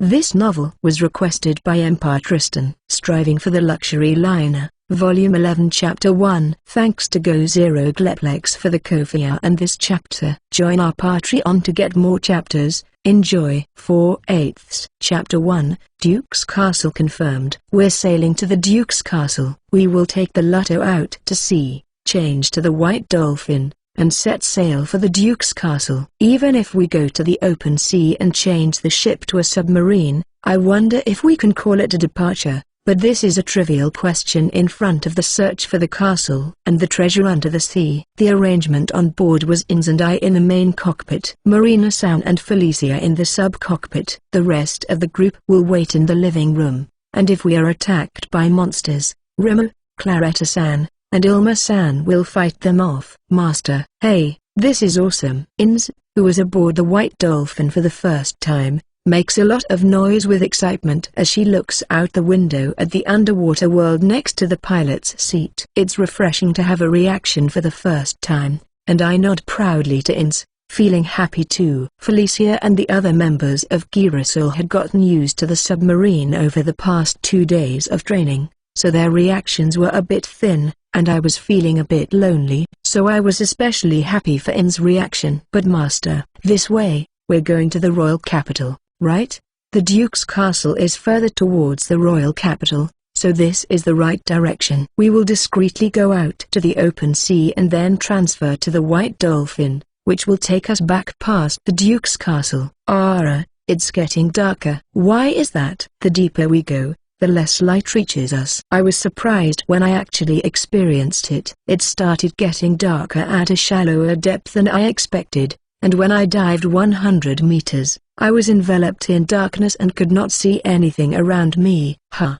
This novel was requested by Empire Tristan. Striving for the Luxury Liner, Volume 11 Chapter 1. Thanks to Go Zero Gleplex for the Ko-fi and this chapter. Join our Patreon to get more chapters. Enjoy. 4/8 Chapter 1, Duke's Castle confirmed. We're sailing to the Duke's Castle. We will take the Lotto out to sea, change to the White Dolphin, and set sail for the Duke's Castle. Even if we go to the open sea and change the ship to a submarine, I wonder if we can call it a departure. But this is a trivial question in front of the search for the castle and the treasure under the sea. The arrangement on board was Ins and I in the main cockpit, Marina-san and Felicia in the sub-cockpit. The rest of the group will wait in the living room, and if we are attacked by monsters, Rima, Claretta-san, and Ilma-san will fight them off. Master, hey, this is awesome. Ins, who was aboard the White Dolphin for the first time, makes a lot of noise with excitement as she looks out the window at the underwater world next to the pilot's seat. It's refreshing to have a reaction for the first time, and I nod proudly to Ins, feeling happy too. Felicia and the other members of Girasol had gotten used to the submarine over the past 2 days of training, so their reactions were a bit thin, and I was feeling a bit lonely, so I was especially happy for In's reaction. But Master, this way, we're going to the royal capital, right? The Duke's Castle is further towards the royal capital, so this is the right direction. We will discreetly go out to the open sea and then transfer to the White Dolphin, which will take us back past the Duke's Castle. It's getting darker. Why is that? The deeper we go, the less light reaches us. I was surprised when I actually experienced it. It started getting darker at a shallower depth than I expected, and when I dived 100 meters, I was enveloped in darkness and could not see anything around me.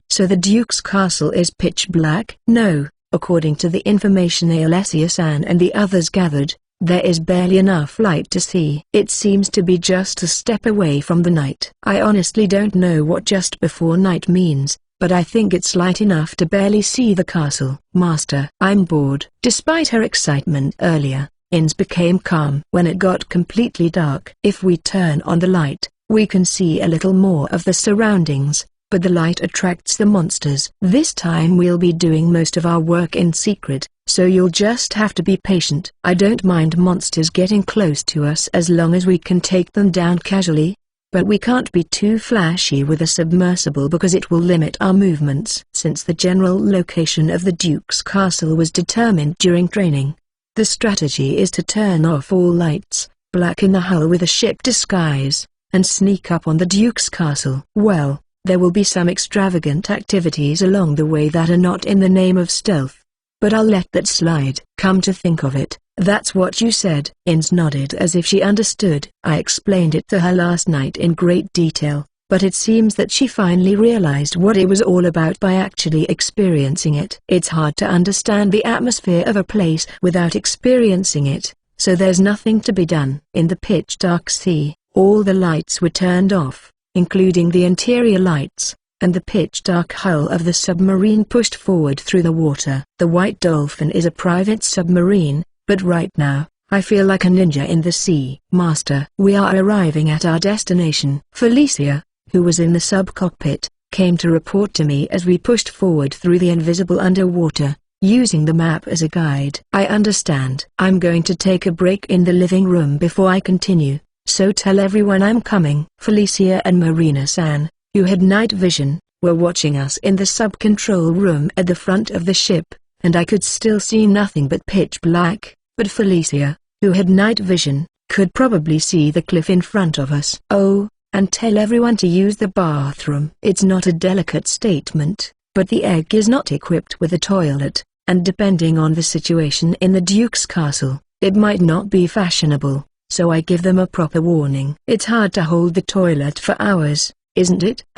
So the Duke's Castle is pitch black? No, according to the information Alessia-san and the others gathered, there is barely enough light to see. It seems to be just a step away from the night. I honestly don't know what just before night means, but I think it's light enough to barely see the castle. Master, I'm bored. Despite her excitement earlier, Ins became calm when it got completely dark. If we turn on the light, we can see a little more of the surroundings, but the light attracts the monsters. This time we'll be doing most of our work in secret, so you'll just have to be patient. I don't mind monsters getting close to us as long as we can take them down casually, but we can't be too flashy with a submersible because it will limit our movements. Since the general location of the Duke's Castle was determined during training, the strategy is to turn off all lights, blacken the hull with a ship disguise, and sneak up on the Duke's Castle. Well, there will be some extravagant activities along the way that are not in the name of stealth, but I'll let that slide. Come to think of it, that's what you said. Ins nodded as if she understood. I explained it to her last night in great detail, but it seems that she finally realized what it was all about by actually experiencing it. It's hard to understand the atmosphere of a place without experiencing it, so there's nothing to be done. In the pitch-dark sea, all the lights were turned off, including the interior lights, and the pitch-dark hull of the submarine pushed forward through the water. The White Dolphin is a private submarine, but right now, I feel like a ninja in the sea. Master, we are arriving at our destination. Felicia, who was in the sub-cockpit, came to report to me as we pushed forward through the invisible underwater, using the map as a guide. I understand. I'm going to take a break in the living room before I continue, so tell everyone I'm coming. Felicia and Marina-san, who had night vision, were watching us in the sub-control room at the front of the ship, and I could still see nothing but pitch black, but Felicia, who had night vision, could probably see the cliff in front of us. Oh, and tell everyone to use the bathroom. It's not a delicate statement, but the egg is not equipped with a toilet, and depending on the situation in the Duke's Castle, it might not be fashionable, so I give them a proper warning. It's hard to hold the toilet for hours, isn't it? ******.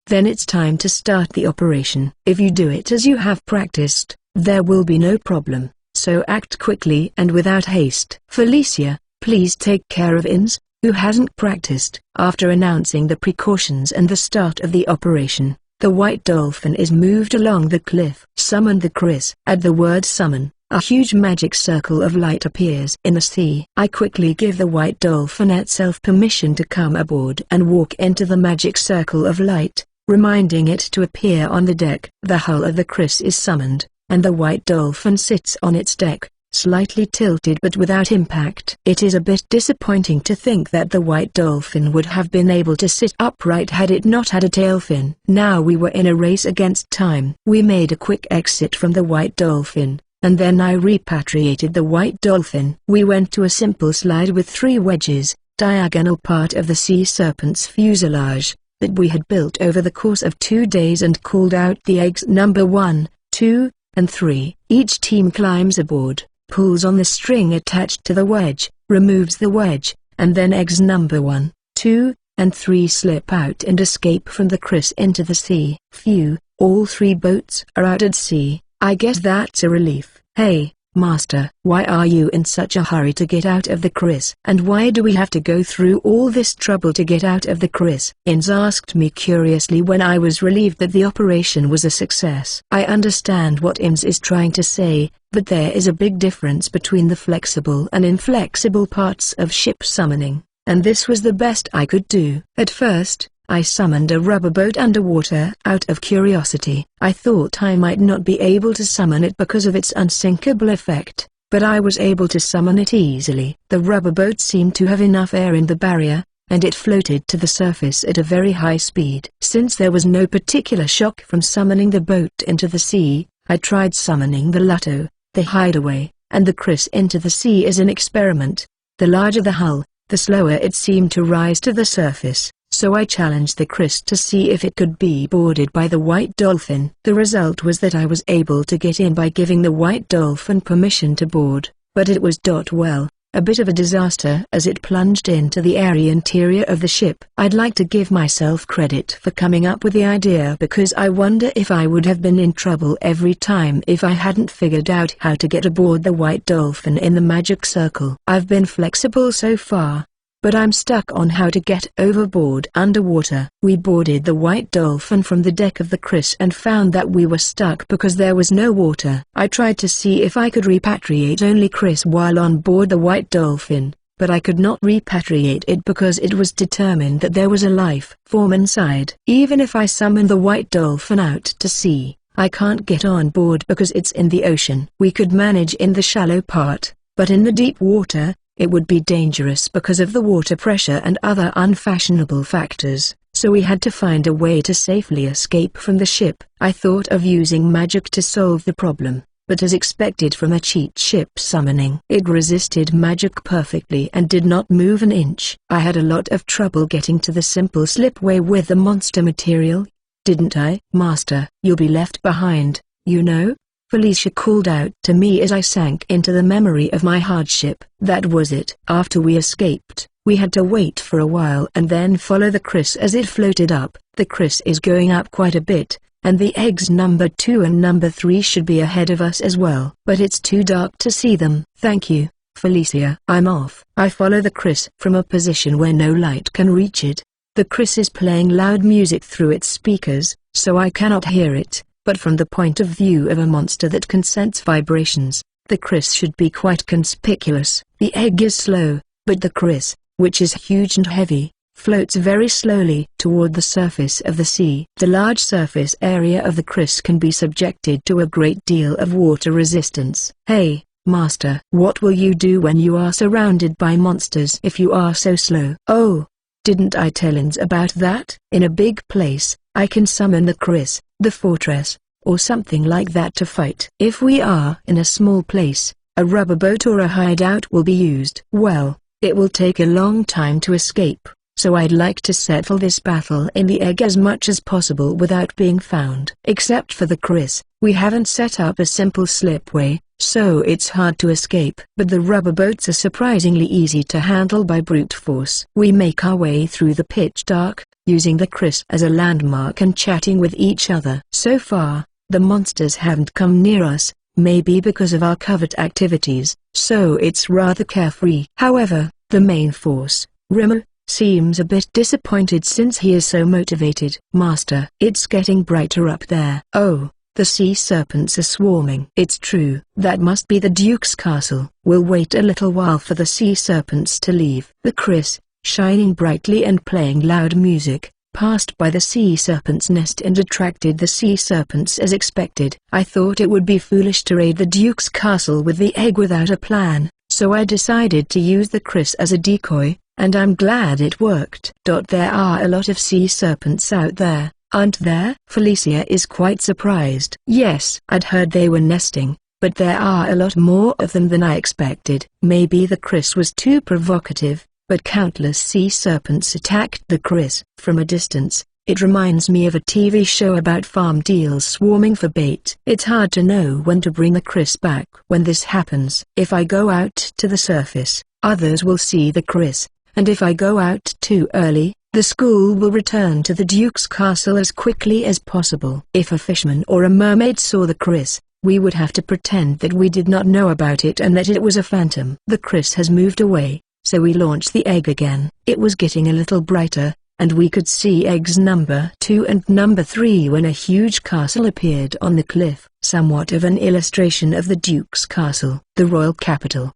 Then it's time to start the operation. If you do it as you have practiced, there will be no problem, so act quickly and without haste. Felicia, please take care of Ins, who hasn't practiced. After announcing the precautions and the start of the operation, the White Dolphin is moved along the cliff. Summon the Chris. At the word summon, a huge magic circle of light appears in the sea. I quickly give the white dolphin itself permission to come aboard and walk into the magic circle of light, reminding it to appear on the deck. The hull of the Chris is summoned, and the white dolphin sits on its deck, slightly tilted but without impact. It is a bit disappointing to think that the white dolphin would have been able to sit upright had it not had a tail fin. Now we were in a race against time. We made a quick exit from the white dolphin, and then I repatriated the white dolphin. We went to a simple slide with 3 wedges, diagonal part of the sea serpent's fuselage, that we had built over the course of 2 days and called out the eggs number 1, 2, and 3. Each team climbs aboard, pulls on the string attached to the wedge, removes the wedge, and then eggs number 1, 2, and 3 slip out and escape from the Chris into the sea. Phew, all 3 boats are out at sea. I guess that's a relief. Hey, Master, why are you in such a hurry to get out of the Chris? And why do we have to go through all this trouble to get out of the Chris? Inz asked me curiously when I was relieved that the operation was a success. I understand what Inz is trying to say, but there is a big difference between the flexible and inflexible parts of ship summoning, and this was the best I could do. At first, I summoned a rubber boat underwater out of curiosity. I thought I might not be able to summon it because of its unsinkable effect, but I was able to summon it easily. The rubber boat seemed to have enough air in the barrier, and it floated to the surface at a very high speed. Since there was no particular shock from summoning the boat into the sea, I tried summoning the Lutto, the hideaway, and the Chris into the sea as an experiment. The larger the hull, the slower it seemed to rise to the surface. So I challenged the Chris to see if it could be boarded by the white dolphin. The result was that I was able to get in by giving the white dolphin permission to board, but it was well, a bit of a disaster as it plunged into the airy interior of the ship. I'd like to give myself credit for coming up with the idea because I wonder if I would have been in trouble every time if I hadn't figured out how to get aboard the white dolphin in the magic circle. I've been flexible so far, but I'm stuck on how to get overboard underwater. We boarded the white dolphin from the deck of the Chris and found that we were stuck because there was no water. I tried to see if I could repatriate only Chris while on board the white dolphin, but I could not repatriate it because it was determined that there was a life form inside. Even if I summon the white dolphin out to sea, I can't get on board because it's in the ocean. We could manage in the shallow part, but in the deep water, it would be dangerous because of the water pressure and other unfashionable factors, so we had to find a way to safely escape from the ship. I thought of using magic to solve the problem, but as expected from a cheat ship summoning, it resisted magic perfectly and did not move an inch. I had a lot of trouble getting to the simple slipway with the monster material, didn't I? Master, you'll be left behind, you know? Felicia called out to me as I sank into the memory of my hardship. That was it. After we escaped, we had to wait for a while and then follow the Chris as it floated up. The Chris is going up quite a bit, and the eggs number 2 and number 3 should be ahead of us as well. But it's too dark to see them. Thank you, Felicia. I'm off. I follow the Chris from a position where no light can reach it. The Chris is playing loud music through its speakers, so I cannot hear it. But from the point of view of a monster that can sense vibrations, the Chris should be quite conspicuous. The egg is slow, but the Chris, which is huge and heavy, floats very slowly toward the surface of the sea. The large surface area of the Chris can be subjected to a great deal of water resistance. Hey, Master, what will you do when you are surrounded by monsters if you are so slow? Oh, didn't I tell Inz about that? In a big place, I can summon the Chris, the fortress, or something like that to fight. If we are in a small place, a rubber boat or a hideout will be used. Well, it will take a long time to escape, so I'd like to settle this battle in the egg as much as possible without being found. Except for the Chris, we haven't set up a simple slipway, so it's hard to escape. But the rubber boats are surprisingly easy to handle by brute force. We make our way through the pitch dark, using the Chris as a landmark and chatting with each other. So far, the monsters haven't come near us, maybe because of our covert activities, so it's rather carefree. However, the main force, Rimmer, seems a bit disappointed since he is so motivated. Master, it's getting brighter up there. Oh, The sea serpents are swarming. It's true. That must be the Duke's castle. We'll wait a little while for the sea serpents to leave. The Chris, shining brightly and playing loud music, passed by the sea serpent's nest and attracted the sea serpents as expected. I thought it would be foolish to raid the Duke's castle with the egg without a plan, so I decided to use the Chris as a decoy, and I'm glad it worked. There are a lot of sea serpents out there, aren't there? Felicia is quite surprised. Yes, I'd heard they were nesting, but there are a lot more of them than I expected. Maybe the Chris was too provocative, but countless sea serpents attacked the Chris. From a distance, it reminds me of a TV show about farm deals swarming for bait. It's hard to know when to bring the Chris back. When this happens, if I go out to the surface, others will see the Chris, and if I go out too early, the school will return to the Duke's castle as quickly as possible. If a fisherman or a mermaid saw the Chris, we would have to pretend that we did not know about it and that it was a phantom. The Chris has moved away, so we launched the egg again. It was getting a little brighter, and we could see eggs number 2 and number 3 when a huge castle appeared on the cliff, somewhat of an illustration of the Duke's castle. The royal capital.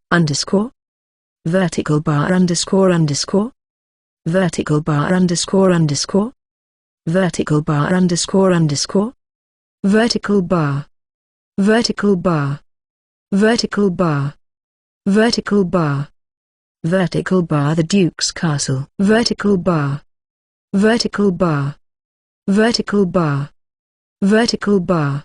Vertical bar _ vertical bar _ vertical bar _ vertical bar, vertical bar, vertical bar, vertical bar, vertical bar. The Duke's castle. Vertical bar, vertical bar, vertical bar, vertical bar.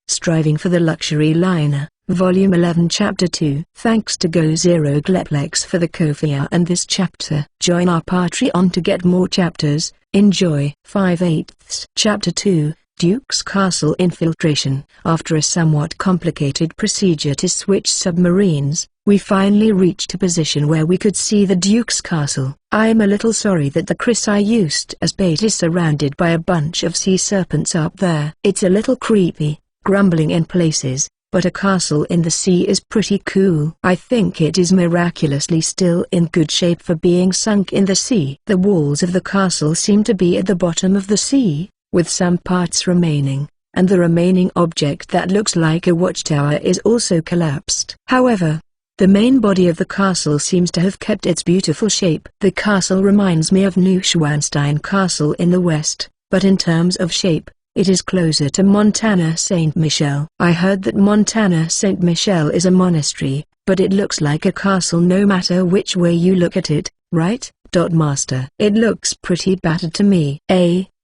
Striving for the Luxury Liner, Volume 11 Chapter 2. Thanks to Go0 Gleplex for the Ko-fi and this chapter. Join our Patreon to get more chapters. Enjoy. 5/8 Chapter 2, Duke's Castle Infiltration. After a somewhat complicated procedure to switch submarines, we finally reached a position where we could see the Duke's castle. I'm a little sorry that the Chris I used as bait is surrounded by a bunch of sea serpents up there. It's a little creepy, grumbling in places, but a castle in the sea is pretty cool. I think it is miraculously still in good shape for being sunk in the sea. The walls of the castle seem to be at the bottom of the sea, with some parts remaining, and the remaining object that looks like a watchtower is also collapsed. However, the main body of the castle seems to have kept its beautiful shape. The castle reminds me of Neuschwanstein Castle in the west, but in terms of shape, it is closer to Montana St. Michel. I heard that Montana St. Michel is a monastery, but it looks like a castle no matter which way you look at it, right? Master. It looks pretty battered to me.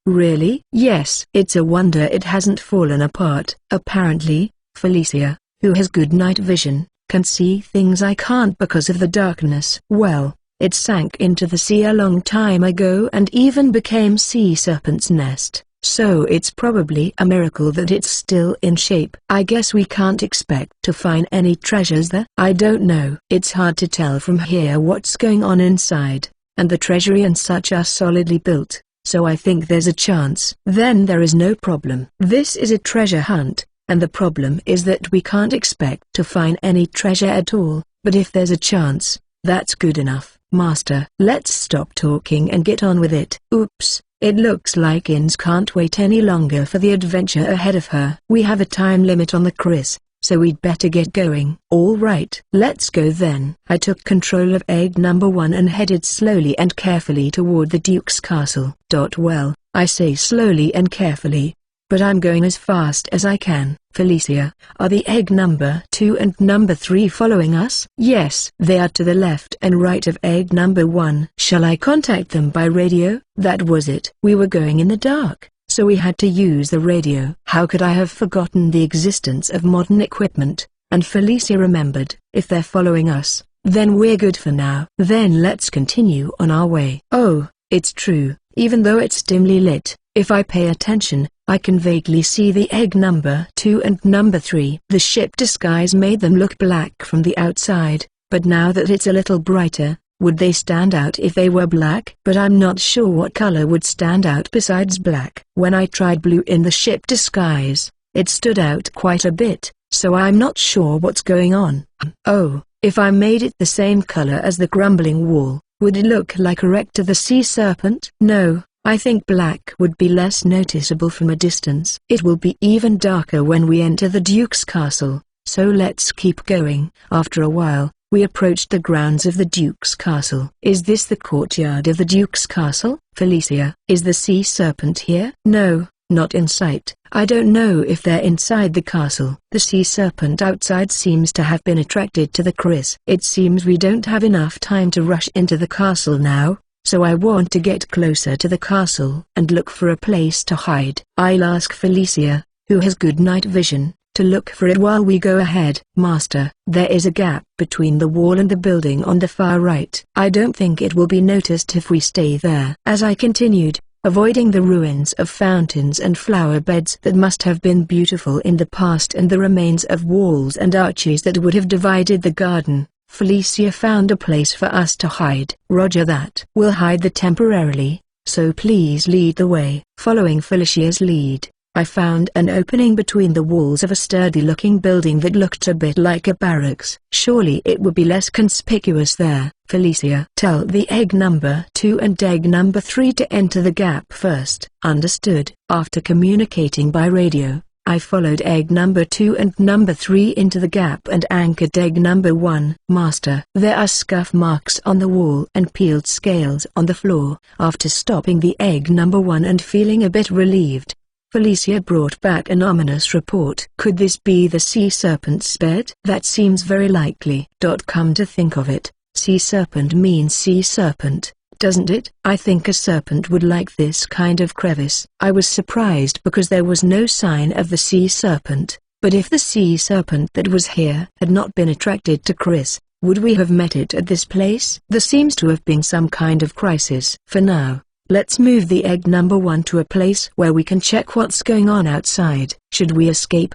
Really? Yes. It's a wonder it hasn't fallen apart. Apparently, Felicia, who has good night vision, can see things I can't because of the darkness. Well, it sank into the sea a long time ago and even became sea serpent's nest. So it's probably a miracle that it's still in shape. I guess we can't expect to find any treasures there. I don't know. It's hard to tell from here what's going on inside, and the treasury and such are solidly built, so I think there's a chance. Then there is no problem. This is a treasure hunt, and the problem is that we can't expect to find any treasure at all, but if there's a chance, that's good enough. Master, let's stop talking and get on with it. Oops. It looks like Ins can't wait any longer for the adventure ahead of her. We have a time limit on the Chris, so we'd better get going. All right, let's go then. I took control of egg number 1 and headed slowly and carefully toward the Duke's castle. Well, I say slowly and carefully, but I'm going as fast as I can. Felicia, are the egg number 2 and number 3 following us? Yes, they are to the left and right of egg number 1. Shall I contact them by radio? That was it. We were going in the dark, so we had to use the radio. How could I have forgotten the existence of modern equipment? And Felicia remembered, if they're following us, then we're good for now. Then let's continue on our way. Oh, it's true, even though it's dimly lit, if I pay attention, I can vaguely see the egg number 2 and number 3. The ship disguise made them look black from the outside, but now that it's a little brighter, would they stand out if they were black? But I'm not sure what color would stand out besides black. When I tried blue in the ship disguise, it stood out quite a bit, so I'm not sure what's going on. Oh, if I made it the same color as the grumbling wall, would it look like a wreck to the sea serpent? No, I think black would be less noticeable from a distance. It will be even darker when we enter the Duke's castle, so let's keep going. After a while, we approached the grounds of the Duke's castle. Is this the courtyard of the Duke's castle? Felicia, is the sea serpent here? No, not in sight. I don't know if they're inside the castle. The sea serpent outside seems to have been attracted to the Chris. It seems we don't have enough time to rush into the castle now, so I want to get closer to the castle and look for a place to hide. I'll ask Felicia, who has good night vision, to look for it while we go ahead. Master, there is a gap between the wall and the building on the far right. I don't think it will be noticed if we stay there. As I continued, avoiding the ruins of fountains and flower beds that must have been beautiful in the past and the remains of walls and arches that would have divided the garden, Felicia found a place for us to hide. Roger that. We'll hide there temporarily, so please lead the way. Following Felicia's lead, I found an opening between the walls of a sturdy-looking building that looked a bit like a barracks. Surely it would be less conspicuous there. Felicia, tell the egg number 2 and egg number 3 to enter the gap first. Understood. After communicating by radio, I followed egg number 2 and number 3 into the gap and anchored egg number 1. Master, there are scuff marks on the wall and peeled scales on the floor. After stopping the egg number 1 and feeling a bit relieved, Felicia brought back an ominous report. Could this be the sea serpent's bed? That seems very likely. Come to think of it, sea serpent means sea serpent, doesn't it? I think a serpent would like this kind of crevice. I was surprised because there was no sign of the sea serpent, but if the sea serpent that was here had not been attracted to Chris, would we have met it at this place? There seems to have been some kind of crisis. For now, let's move the egg number 1 to a place where we can check what's going on outside. Should we escape?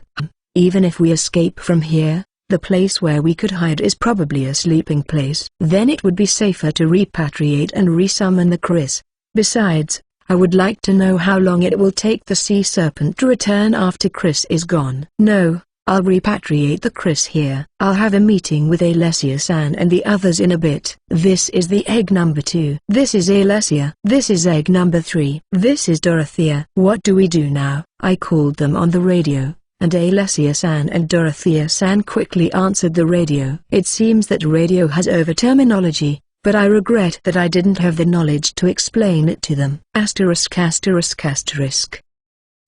Even if we escape from here, the place where we could hide is probably a sleeping place. Then it would be safer to repatriate and resummon the Chris. Besides, I would like to know how long it will take the sea serpent to return after Chris is gone. No, I'll repatriate the Chris here. I'll have a meeting with Alessia-san and the others in a bit. This is the egg number 2. This is Alessia. This is egg number 3. This is Dorothea. What do we do now? I called them on the radio, and Alessia-san and Dorothea-san quickly answered the radio. It seems that radio has over-terminology, but I regret that I didn't have the knowledge to explain it to them. Asterisk asterisk asterisk.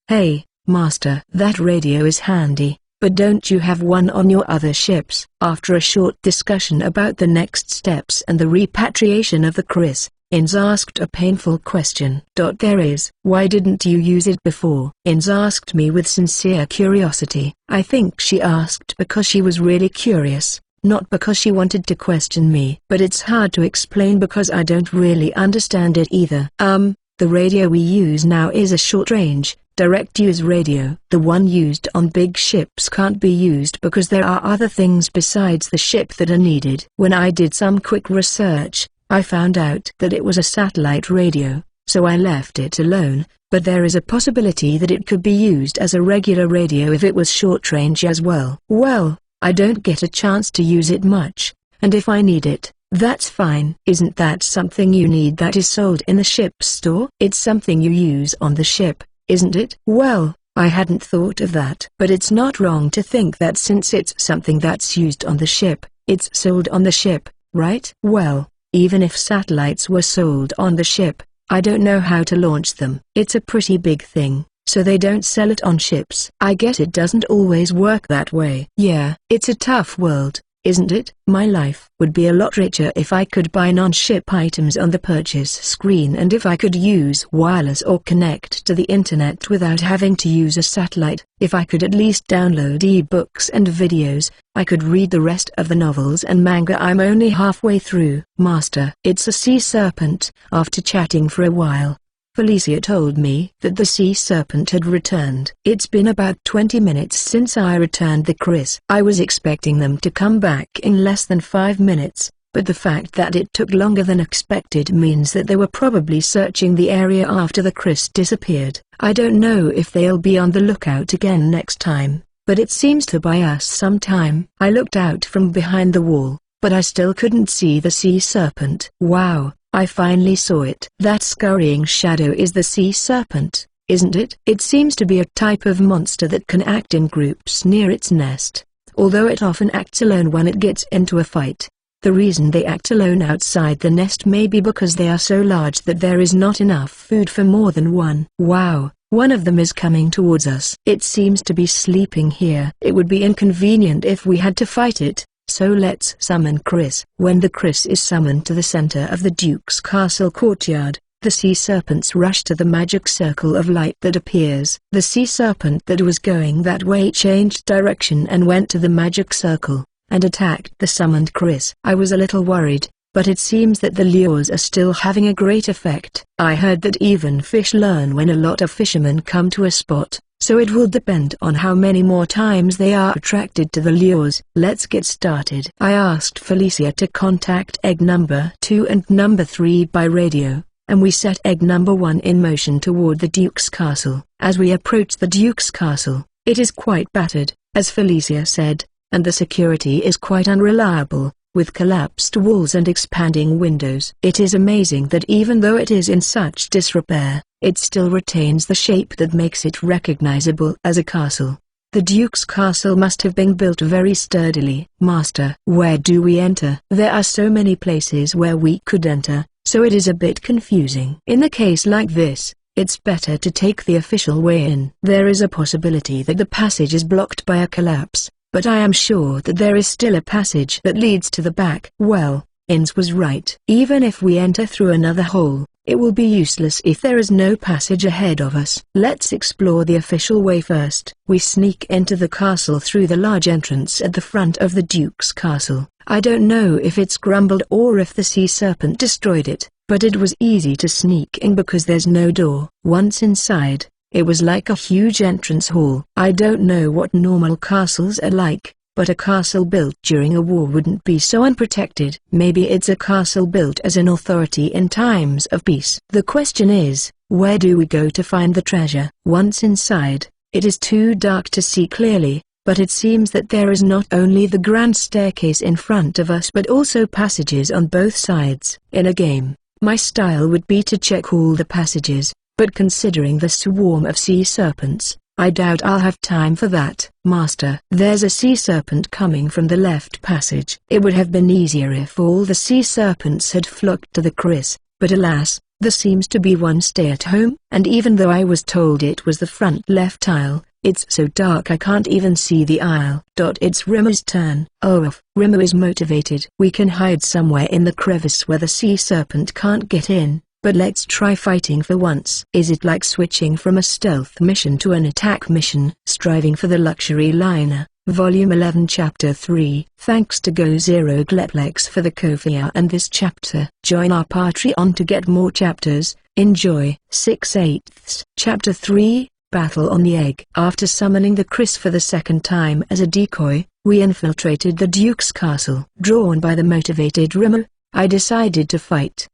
Hey, Master. That radio is handy, but don't you have one on your other ships? After a short discussion about the next steps and the repatriation of the Chris, Inz asked a painful question. There is. Why didn't you use it before? Inz asked me with sincere curiosity. I think she asked because she was really curious, not because she wanted to question me. But it's hard to explain because I don't really understand it either. The radio we use now is a short-range, direct-use radio. The one used on big ships can't be used because there are other things besides the ship that are needed. When I did some quick research, I found out that it was a satellite radio, so I left it alone, but there is a possibility that it could be used as a regular radio if it was short-range as well. Well, I don't get a chance to use it much, and if I need it, that's fine. Isn't that something you need that is sold in the ship's store? It's something you use on the ship, isn't it? Well, I hadn't thought of that. But it's not wrong to think that since it's something that's used on the ship, it's sold on the ship, right? Well, even if satellites were sold on the ship, I don't know how to launch them. It's a pretty big thing, so they don't sell it on ships. I guess it doesn't always work that way. Yeah, it's a tough world, isn't it? My life would be a lot richer if I could buy non-ship items on the purchase screen and if I could use wireless or connect to the internet without having to use a satellite. If I could at least download e-books and videos, I could read the rest of the novels and manga I'm only halfway through. Master, it's a sea serpent. After chatting for a while, Felicia told me that the sea serpent had returned. It's been about 20 minutes since I returned the Chris. I was expecting them to come back in less than 5 minutes, but the fact that it took longer than expected means that they were probably searching the area after the Chris disappeared. I don't know if they'll be on the lookout again next time, but it seems to buy us some time. I looked out from behind the wall, but I still couldn't see the sea serpent. Wow, I finally saw it. That scurrying shadow is the sea serpent, isn't it? It seems to be a type of monster that can act in groups near its nest, although it often acts alone when it gets into a fight. The reason they act alone outside the nest may be because they are so large that there is not enough food for more than one. Wow, one of them is coming towards us. It seems to be sleeping here. It would be inconvenient if we had to fight it. So let's summon Chris. When the Chris is summoned to the center of the Duke's castle courtyard, the sea serpents rush to the magic circle of light that appears. The sea serpent that was going that way changed direction and went to the magic circle, and attacked the summoned Chris. I was a little worried, but it seems that the lures are still having a great effect. I heard that even fish learn when a lot of fishermen come to a spot. So it will depend on how many more times they are attracted to the lures. Let's get started. I asked Felicia to contact egg number 2 and number 3 by radio, and we set egg number 1 in motion toward the Duke's castle. As we approach the Duke's castle, it is quite battered, as Felicia said, and the security is quite unreliable, with collapsed walls and expanding windows. It is amazing that even though it is in such disrepair, it still retains the shape that makes it recognizable as a castle. The Duke's castle must have been built very sturdily. Master, where do we enter? There are so many places where we could enter, so it is a bit confusing. In a case like this, it's better to take the official way in. There is a possibility that the passage is blocked by a collapse, but I am sure that there is still a passage that leads to the back. Well, Inns was right. Even if we enter through another hole, it will be useless if there is no passage ahead of us. Let's explore the official way first. We sneak into the castle through the large entrance at the front of the Duke's castle. I don't know if it's grumbled or if the sea serpent destroyed it, but it was easy to sneak in because there's no door. Once inside, it was like a huge entrance hall. I don't know what normal castles are like, but a castle built during a war wouldn't be so unprotected. Maybe it's a castle built as an authority in times of peace. The question is, where do we go to find the treasure? Once inside, it is too dark to see clearly, but it seems that there is not only the grand staircase in front of us but also passages on both sides. In a game, my style would be to check all the passages, but considering the swarm of sea serpents, I doubt I'll have time for that. Master, there's a sea serpent coming from the left passage. It would have been easier if all the sea serpents had flocked to the Chris, but alas, there seems to be one stay at home. And even though I was told it was the front left aisle, it's so dark I can't even see the aisle. It's Rimu's turn. Oh, Rimu is motivated. We can hide somewhere in the crevice where the sea serpent can't get in. But let's try fighting for once. Is it like switching from a stealth mission to an attack mission? Striving for the Luxury Liner, Volume 11 Chapter 3. Thanks to Go0 Gleplex for the Ko-fi and this chapter. Join our Patreon to get more chapters. Enjoy. 6/8. Chapter 3, Battle on the Egg. After summoning the Chris for the second time as a decoy, we infiltrated the Duke's castle. Drawn by the motivated Rimu, I decided to fight.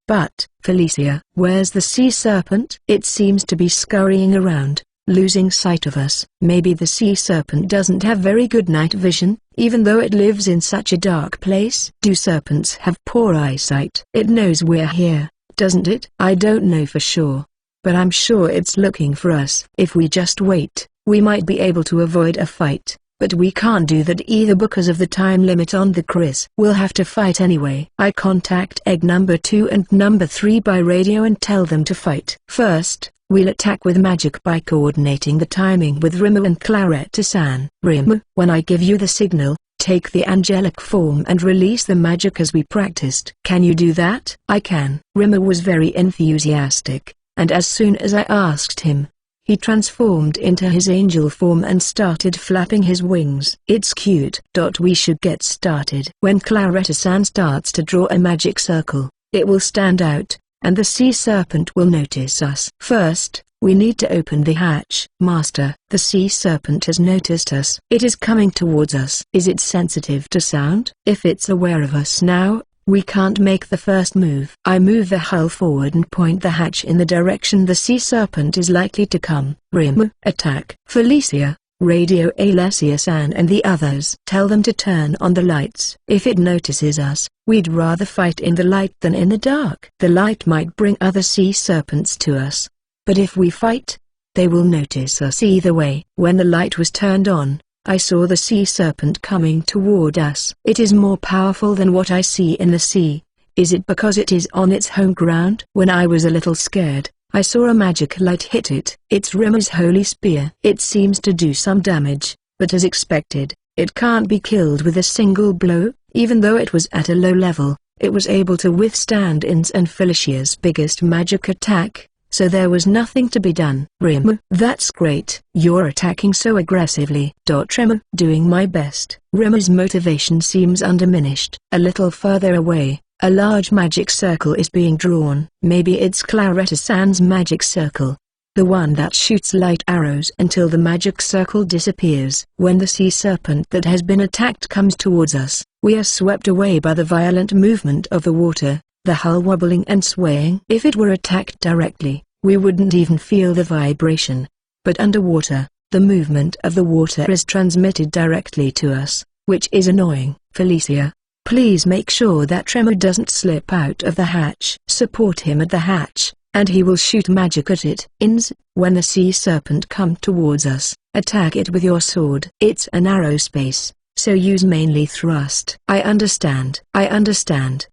But, Felicia, where's the sea serpent? It seems to be scurrying around, losing sight of us. Maybe the sea serpent doesn't have very good night vision, even though it lives in such a dark place. Do serpents have poor eyesight? It knows we're here, doesn't it? I don't know for sure, but I'm sure it's looking for us. If we just wait, we might be able to avoid a fight. But we can't do that either because of the time limit on the Chris. We'll have to fight anyway. I contact egg number 2 and number 3 by radio and tell them to fight. First, we'll attack with magic by coordinating the timing with Rimu and Claretta-san. Rimu, when I give you the signal, take the angelic form and release the magic as we practiced. Can you do that? I can. Rimu was very enthusiastic, and as soon as I asked him, he transformed into his angel form and started flapping his wings. It's cute. We should get started. When Claretta-san starts to draw a magic circle, it will stand out, and the sea serpent will notice us. First, we need to open the hatch. Master, the sea serpent has noticed us. It is coming towards us. Is it sensitive to sound? If it's aware of us now, we can't make the first move. I move the hull forward and point the hatch in the direction the sea serpent is likely to come. Rimu, attack. Felicia, Radio Alessia-san and the others. Tell them to turn on the lights. If it notices us, we'd rather fight in the light than in the dark. The light might bring other sea serpents to us. But if we fight, they will notice us either way. When the light was turned on, I saw the sea serpent coming toward us. It is more powerful than what I see in the sea. Is it because it is on its home ground? When I was a little scared, I saw a magic light hit it. It's Rima's holy spear. It seems to do some damage, but as expected, it can't be killed with a single blow. Even though it was at a low level, it was able to withstand In's and Felicia's biggest magic attack, so there was nothing to be done. Rima, that's great. You're attacking so aggressively. Rima, doing my best. Rima's motivation seems undiminished. A little further away, a large magic circle is being drawn. Maybe it's Claretta-san's magic circle. The one that shoots light arrows until the magic circle disappears. When the sea serpent that has been attacked comes towards us, we are swept away by the violent movement of the water, the hull wobbling and swaying. If it were attacked directly, we wouldn't even feel the vibration. But underwater, the movement of the water is transmitted directly to us, which is annoying. Felicia, please make sure that Tremor doesn't slip out of the hatch. Support him at the hatch, and he will shoot magic at it. Ins, when the sea serpent comes towards us, attack it with your sword. It's a narrow space, so use mainly thrust. I understand,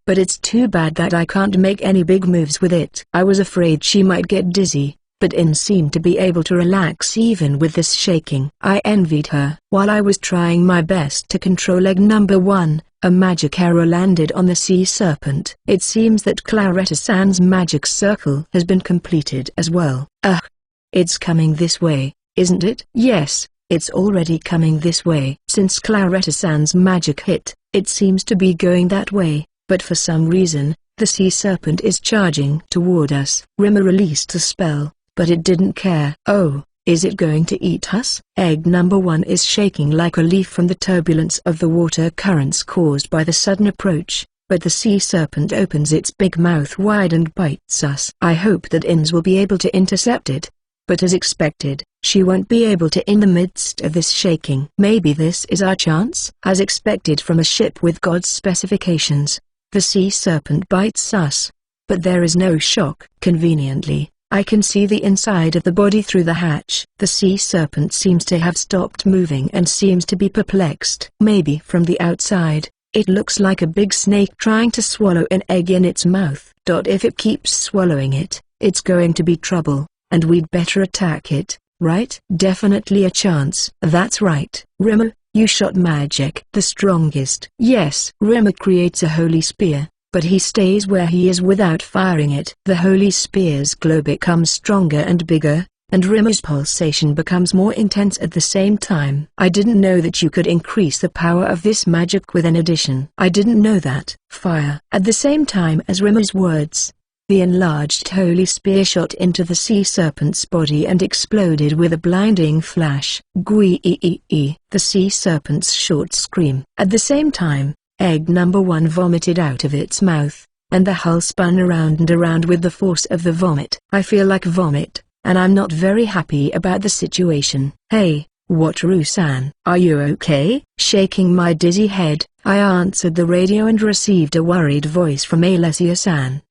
but it's too bad that I can't make any big moves with it. I was afraid she might get dizzy, but In seemed to be able to relax even with this shaking. I envied her. While I was trying my best to control egg number 1, a magic arrow landed on the sea serpent. It seems that Claretta-san's magic circle has been completed as well. Ugh! It's coming this way, isn't it? Yes, it's already coming this way. Since Claretta-san's magic hit, it seems to be going that way, but for some reason, the sea serpent is charging toward us. Rima released a spell, but it didn't care. Oh, is it going to eat us? Egg number 1 is shaking like a leaf from the turbulence of the water currents caused by the sudden approach, but the sea serpent opens its big mouth wide and bites us. I hope that Ins will be able to intercept it, but as expected, she won't be able to in the midst of this shaking. Maybe this is our chance? As expected from a ship with God's specifications, the sea serpent bites us, but there is no shock. Conveniently, I can see the inside of the body through the hatch. The sea serpent seems to have stopped moving and seems to be perplexed. Maybe from the outside, it looks like a big snake trying to swallow an egg in its mouth. If it keeps swallowing it, it's going to be trouble, and we'd better attack it, right? Definitely a chance. That's right. Rima, you shot magic. The strongest. Yes. Rima creates a holy spear, but he stays where he is without firing it. The holy spear's glow becomes stronger and bigger, and Rima's pulsation becomes more intense at the same time. I didn't know that you could increase the power of this magic with an addition. I didn't know that. Fire. At the same time as Rima's words, the enlarged holy spear shot into the sea serpent's body and exploded with a blinding flash. Gwee-ee-ee. The sea serpent's short scream. At the same time, egg number 1 vomited out of its mouth, and the hull spun around and around with the force of the vomit. I feel like vomit, and I'm not very happy about the situation. Hey, Wataru-san, are you okay? Shaking my dizzy head, I answered the radio and received a worried voice from Alessia-san.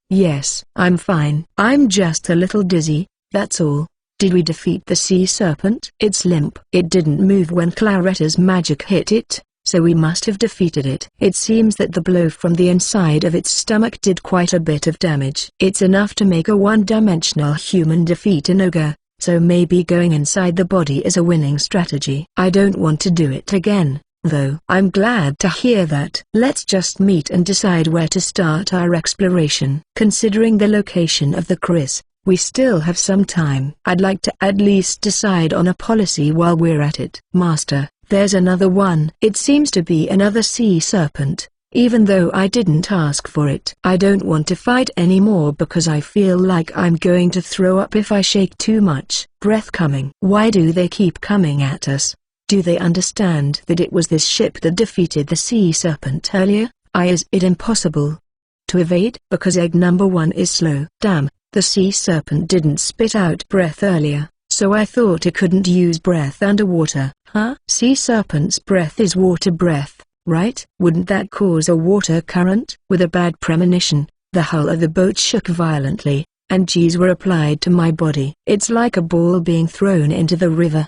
Yes, I'm fine. I'm just a little dizzy, that's all. Did we defeat the sea serpent? It's limp. It didn't move when Claretta's magic hit it, so we must have defeated it. It seems that the blow from the inside of its stomach did quite a bit of damage. It's enough to make a one-dimensional human defeat an ogre, so maybe going inside the body is a winning strategy. I don't want to do it again, though. I'm glad to hear that. Let's just meet and decide where to start our exploration. Considering the location of the Chris, we still have some time. I'd like to at least decide on a policy while we're at it. Master, there's another one. It seems to be another sea serpent, even though I didn't ask for it. I don't want to fight anymore because I feel like I'm going to throw up if I shake too much. Breath coming. Why do they keep coming at us? Do they understand that it was this ship that defeated the sea serpent earlier? Is it impossible to evade? Because egg number 1 is slow. Damn, the sea serpent didn't spit out breath earlier, so I thought it couldn't use breath underwater. Huh? Sea serpent's breath is water breath, right? Wouldn't that cause a water current? With a bad premonition, the hull of the boat shook violently, and G's were applied to my body. It's like a ball being thrown into the river.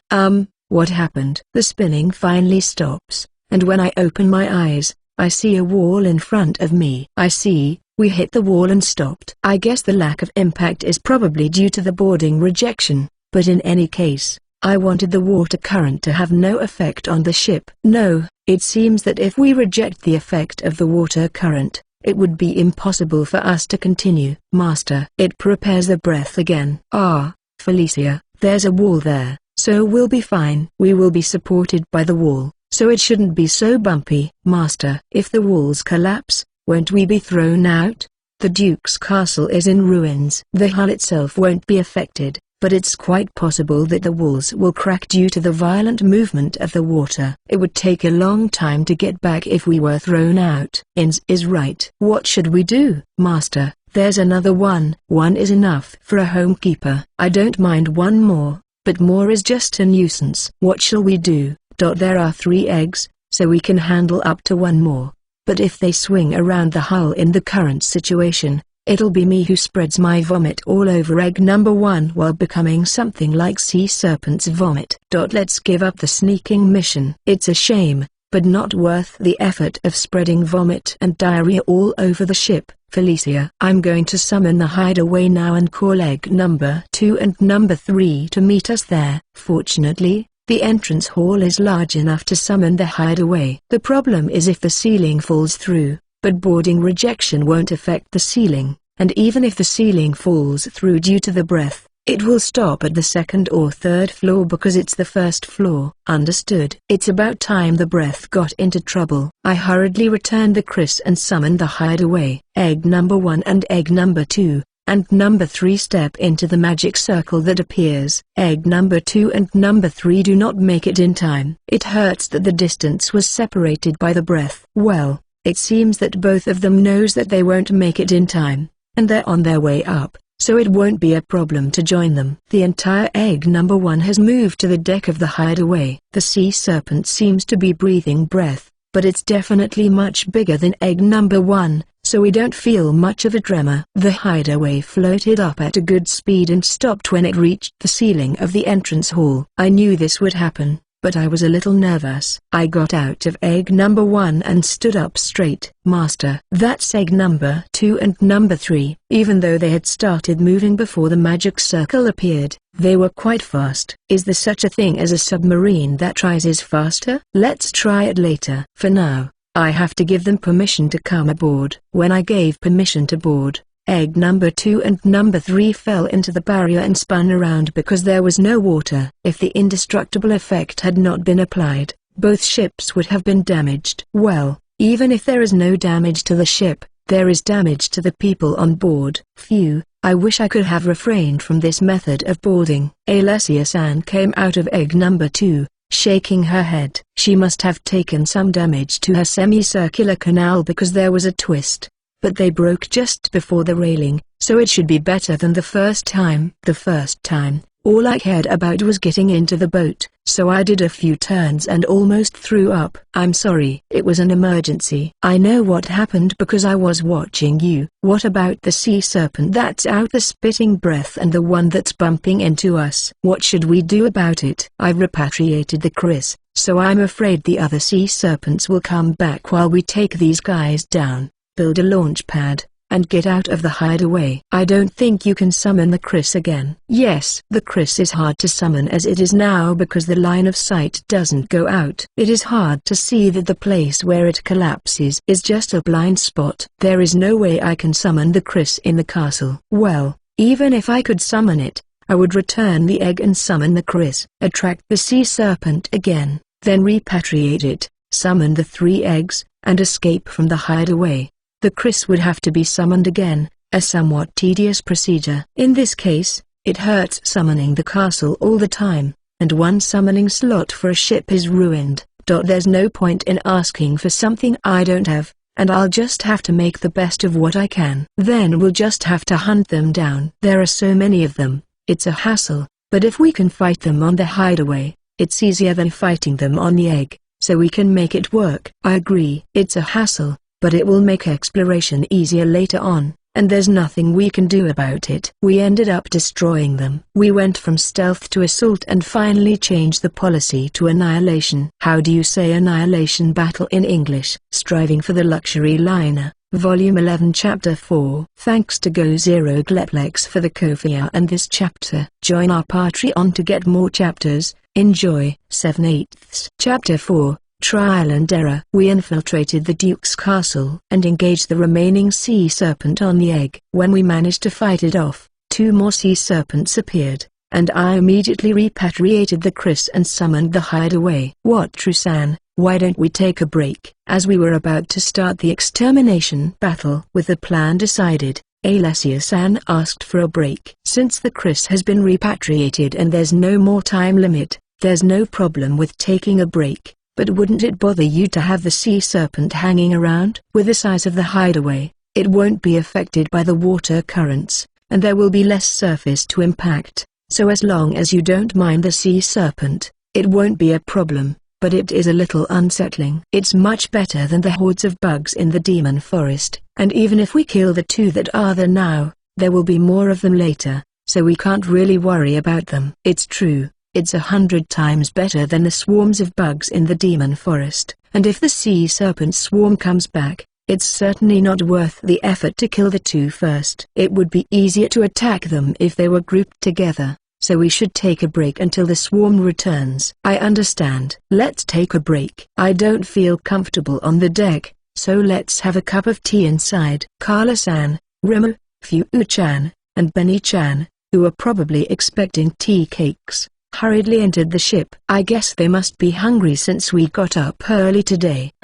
What happened? The spinning finally stops, and when I open my eyes, I see a wall in front of me. I see, we hit the wall and stopped. I guess the lack of impact is probably due to the boarding rejection, but in any case, I wanted the water current to have no effect on the ship. No, it seems that if we reject the effect of the water current, it would be impossible for us to continue. Master, it prepares the breath again. Ah, Felicia, there's a wall there, so we'll be fine. We will be supported by the wall, so it shouldn't be so bumpy. Master, if the walls collapse, won't we be thrown out? The Duke's castle is in ruins. The hull itself won't be affected, but it's quite possible that the walls will crack due to the violent movement of the water. It would take a long time to get back if we were thrown out. Inz is right. What should we do? Master, there's another one. One is enough for a homekeeper. I don't mind one more, but more is just a nuisance. What shall we do? There are 3 eggs, so we can handle up to one more. But if they swing around the hull in the current situation, it'll be me who spreads my vomit all over egg number 1 while becoming something like sea serpent's vomit. Let's give up the sneaking mission. It's a shame, but not worth the effort of spreading vomit and diarrhea all over the ship. Felicia, I'm going to summon the hideaway now and call egg number 2 and number 3 to meet us there. Fortunately, the entrance hall is large enough to summon the hideaway. The problem is if the ceiling falls through, but boarding rejection won't affect the ceiling, and even if the ceiling falls through due to the breath, it will stop at the 2nd or 3rd floor because it's the 1st floor. Understood. It's about time the breath got into trouble. I hurriedly returned the Chris and summoned the hideaway. Egg number 1 and egg number 2. And number 3 step into the magic circle that appears. Egg number 2 and number 3 do not make it in time. It hurts that the distance was separated by the breath. Well, it seems that both of them knows that they won't make it in time, and they're on their way up, so it won't be a problem to join them. The entire egg number 1 has moved to the deck of the hideaway. The sea serpent seems to be breathing breath, but it's definitely much bigger than egg number 1. So we don't feel much of a tremor. The hideaway floated up at a good speed and stopped when it reached the ceiling of the entrance hall. I knew this would happen, but I was a little nervous. I got out of egg number 1 and stood up straight. Master, that's egg number 2 and number 3. Even though they had started moving before the magic circle appeared, they were quite fast. Is there such a thing as a submarine that rises faster? Let's try it later. For now, I have to give them permission to come aboard. When I gave permission to board, egg number 2 and number 3 fell into the barrier and spun around because there was no water. If the indestructible effect had not been applied, both ships would have been damaged. Well, even if there is no damage to the ship, there is damage to the people on board. Phew, I wish I could have refrained from this method of boarding. Alessia-san came out of egg number 2. Shaking her head. She must have taken some damage to her semicircular canal because there was a twist, but they broke just before the railing, so it should be better than the first time. The first time, all I cared about was getting into the boat, so I did a few turns and almost threw up. I'm sorry. It was an emergency. I know what happened because I was watching you. What about the sea serpent that's out the spitting breath and the one that's bumping into us? What should we do about it? I've repatriated the Chris, so I'm afraid the other sea serpents will come back while we take these guys down. Build a launch pad and get out of the hideaway. I don't think you can summon the Chris again. Yes, the Chris is hard to summon as it is now because the line of sight doesn't go out. It is hard to see that the place where it collapses is just a blind spot. There is no way I can summon the Chris in the castle. Well, even if I could summon it, I would return the egg and summon the Chris, attract the sea serpent again, then repatriate it, summon the 3 eggs, and escape from the hideaway. The Chris would have to be summoned again, a somewhat tedious procedure. In this case, it hurts summoning the castle all the time, and one summoning slot for a ship is ruined. There's no point in asking for something I don't have, and I'll just have to make the best of what I can. Then we'll just have to hunt them down. There are so many of them, it's a hassle, But if we can fight them on the hideaway, it's easier than fighting them on the egg, so we can make it work. I agree. It's a hassle, but it will make exploration easier later on, and there's nothing we can do about it. We ended up destroying them. We went from stealth to assault and finally changed the policy to annihilation. How do you say annihilation battle in English? Striving for the luxury liner. Volume 11 Chapter 4. Thanks to Go0 Gleplex for the Kofia and this chapter. Join our Patreon to get more chapters. Enjoy. 7/8. Chapter 4. Trial and Error. We infiltrated the Duke's castle and engaged the remaining sea serpent on the egg. When we managed to fight it off, 2 more sea serpents appeared, and I immediately repatriated the Chris and summoned the hideaway. What, Trusan? Why don't we take a break? As we were about to start the extermination battle with the plan decided, Alessia-san asked for a break. Since the Chris has been repatriated and there's no more time limit, there's no problem with taking a break, but wouldn't it bother you to have the sea serpent hanging around? With the size of the hideaway, it won't be affected by the water currents, and there will be less surface to impact, so as long as you don't mind the sea serpent, it won't be a problem. But it is a little unsettling. It's much better than the hordes of bugs in the demon forest, and even if we kill the 2 that are there now, there will be more of them later, so we can't really worry about them. It's true, it's 100 times better than the swarms of bugs in the demon forest, and if the sea serpent swarm comes back, it's certainly not worth the effort to kill the 2 first. It would be easier to attack them if they were grouped together. So we should take a break until the swarm returns. I understand. Let's take a break. I don't feel comfortable on the deck, so let's have a cup of tea inside. Carla-san, Rimu, Fu-chan, and Benny-chan, who are probably expecting tea cakes, hurriedly entered the ship. I guess they must be hungry since we got up early today. *****.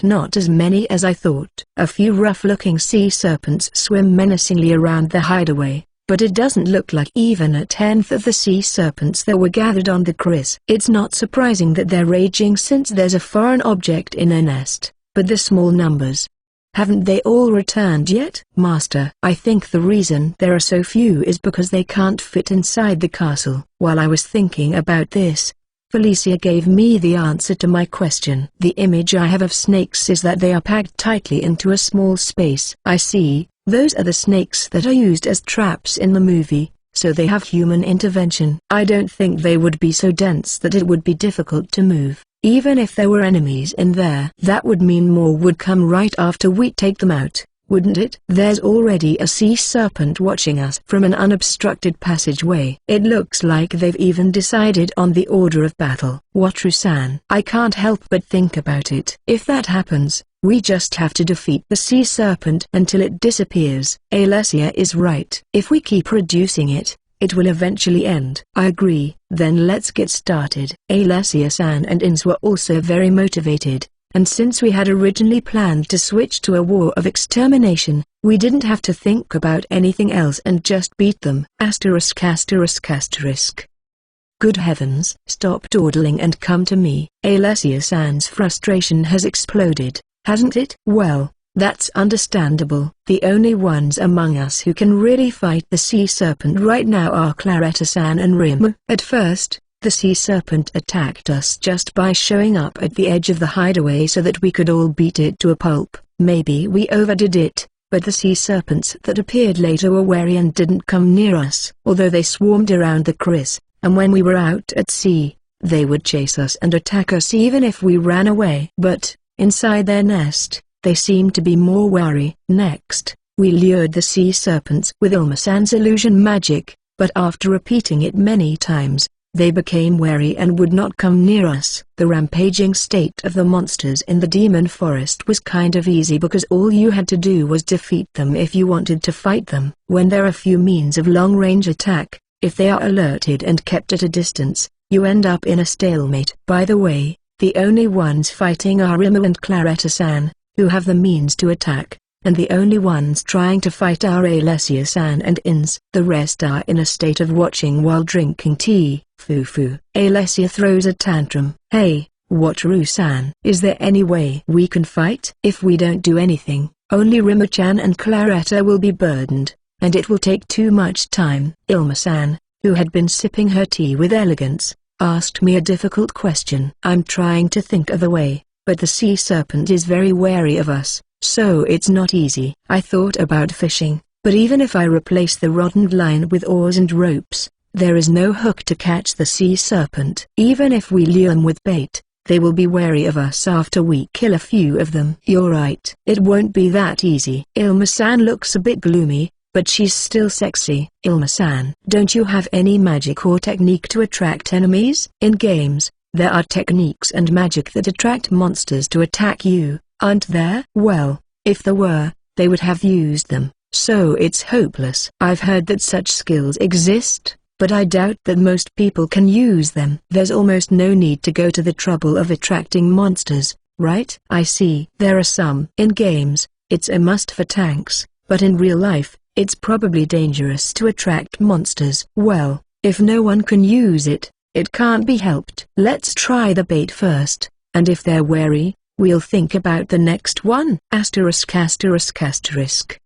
Not as many as I thought. A few rough-looking sea serpents swim menacingly around the hideaway, but it doesn't look like even a tenth of the sea serpents that were gathered on the Chris. It's not surprising that they're raging since there's a foreign object in their nest, but the small numbers. Haven't they all returned yet? Master, I think the reason there are so few is because they can't fit inside the castle. While I was thinking about this, Felicia gave me the answer to my question. The image I have of snakes is that they are packed tightly into a small space. I see, those are the snakes that are used as traps in the movie, so they have human intervention. I don't think they would be so dense that it would be difficult to move. Even if there were enemies in there, that would mean more would come right after we take them out, wouldn't it? There's already a sea serpent watching us from an unobstructed passageway. It looks like they've even decided on the order of battle. Wataru-san, I can't help but think about it. If that happens, we just have to defeat the sea serpent until it disappears. Alessia is right. If we keep reducing it, it will eventually end. I agree. Then let's get started. Alessia-san and Ins were also very motivated. And since we had originally planned to switch to a war of extermination, we didn't have to think about anything else and just beat them. ******. Good heavens! Stop dawdling and come to me. Alessia-san's frustration has exploded, hasn't it? Well, that's understandable. The only ones among us who can really fight the sea serpent right now are Claretta-san and Rimu. At first, the sea serpent attacked us just by showing up at the edge of the hideaway so that we could all beat it to a pulp. Maybe we overdid it, but the sea serpents that appeared later were wary and didn't come near us. Although they swarmed around the Chris, and when we were out at sea, they would chase us and attack us even if we ran away. But, inside their nest, they seemed to be more wary. Next, we lured the sea serpents with Ilma-san's illusion magic, but after repeating it many times, they became wary and would not come near us. The rampaging state of the monsters in the demon forest was kind of easy because all you had to do was defeat them if you wanted to fight them. When there are few means of long-range attack, if they are alerted and kept at a distance, you end up in a stalemate. By the way, the only ones fighting are Rimu and Claretta-san, who have the means to attack, and the only ones trying to fight are Alessia-san and Ins. The rest are in a state of watching while drinking tea. Foo-foo. Alessia throws a tantrum. Hey, Wataru-san, is there any way we can fight? If we don't do anything, only Rimu-chan and Claretta will be burdened. and it will take too much time. Ilma-san, who had been sipping her tea with elegance, asked me a difficult question. I'm trying to think of a way, but the sea serpent is very wary of us, so it's not easy. I thought about fishing, but even if I replace the rotten line with oars and ropes, there is no hook to catch the sea serpent. Even if we lure them with bait, they will be wary of us after we kill a few of them. You're right. It won't be that easy. Ilma-san looks a bit gloomy, but she's still sexy. Ilma-san, don't you have any magic or technique to attract enemies? In games, there are techniques and magic that attract monsters to attack you, aren't there? Well, if there were, they would have used them, so it's hopeless. I've heard that such skills exist, but I doubt that most people can use them. There's almost no need to go to the trouble of attracting monsters, right? I see. There are some. In games, it's a must for tanks, but in real life, it's probably dangerous to attract monsters. Well, if no one can use it, it can't be helped. Let's try the bait first, and if they're wary, we'll think about the next one. Asterisk asterisk asterisk.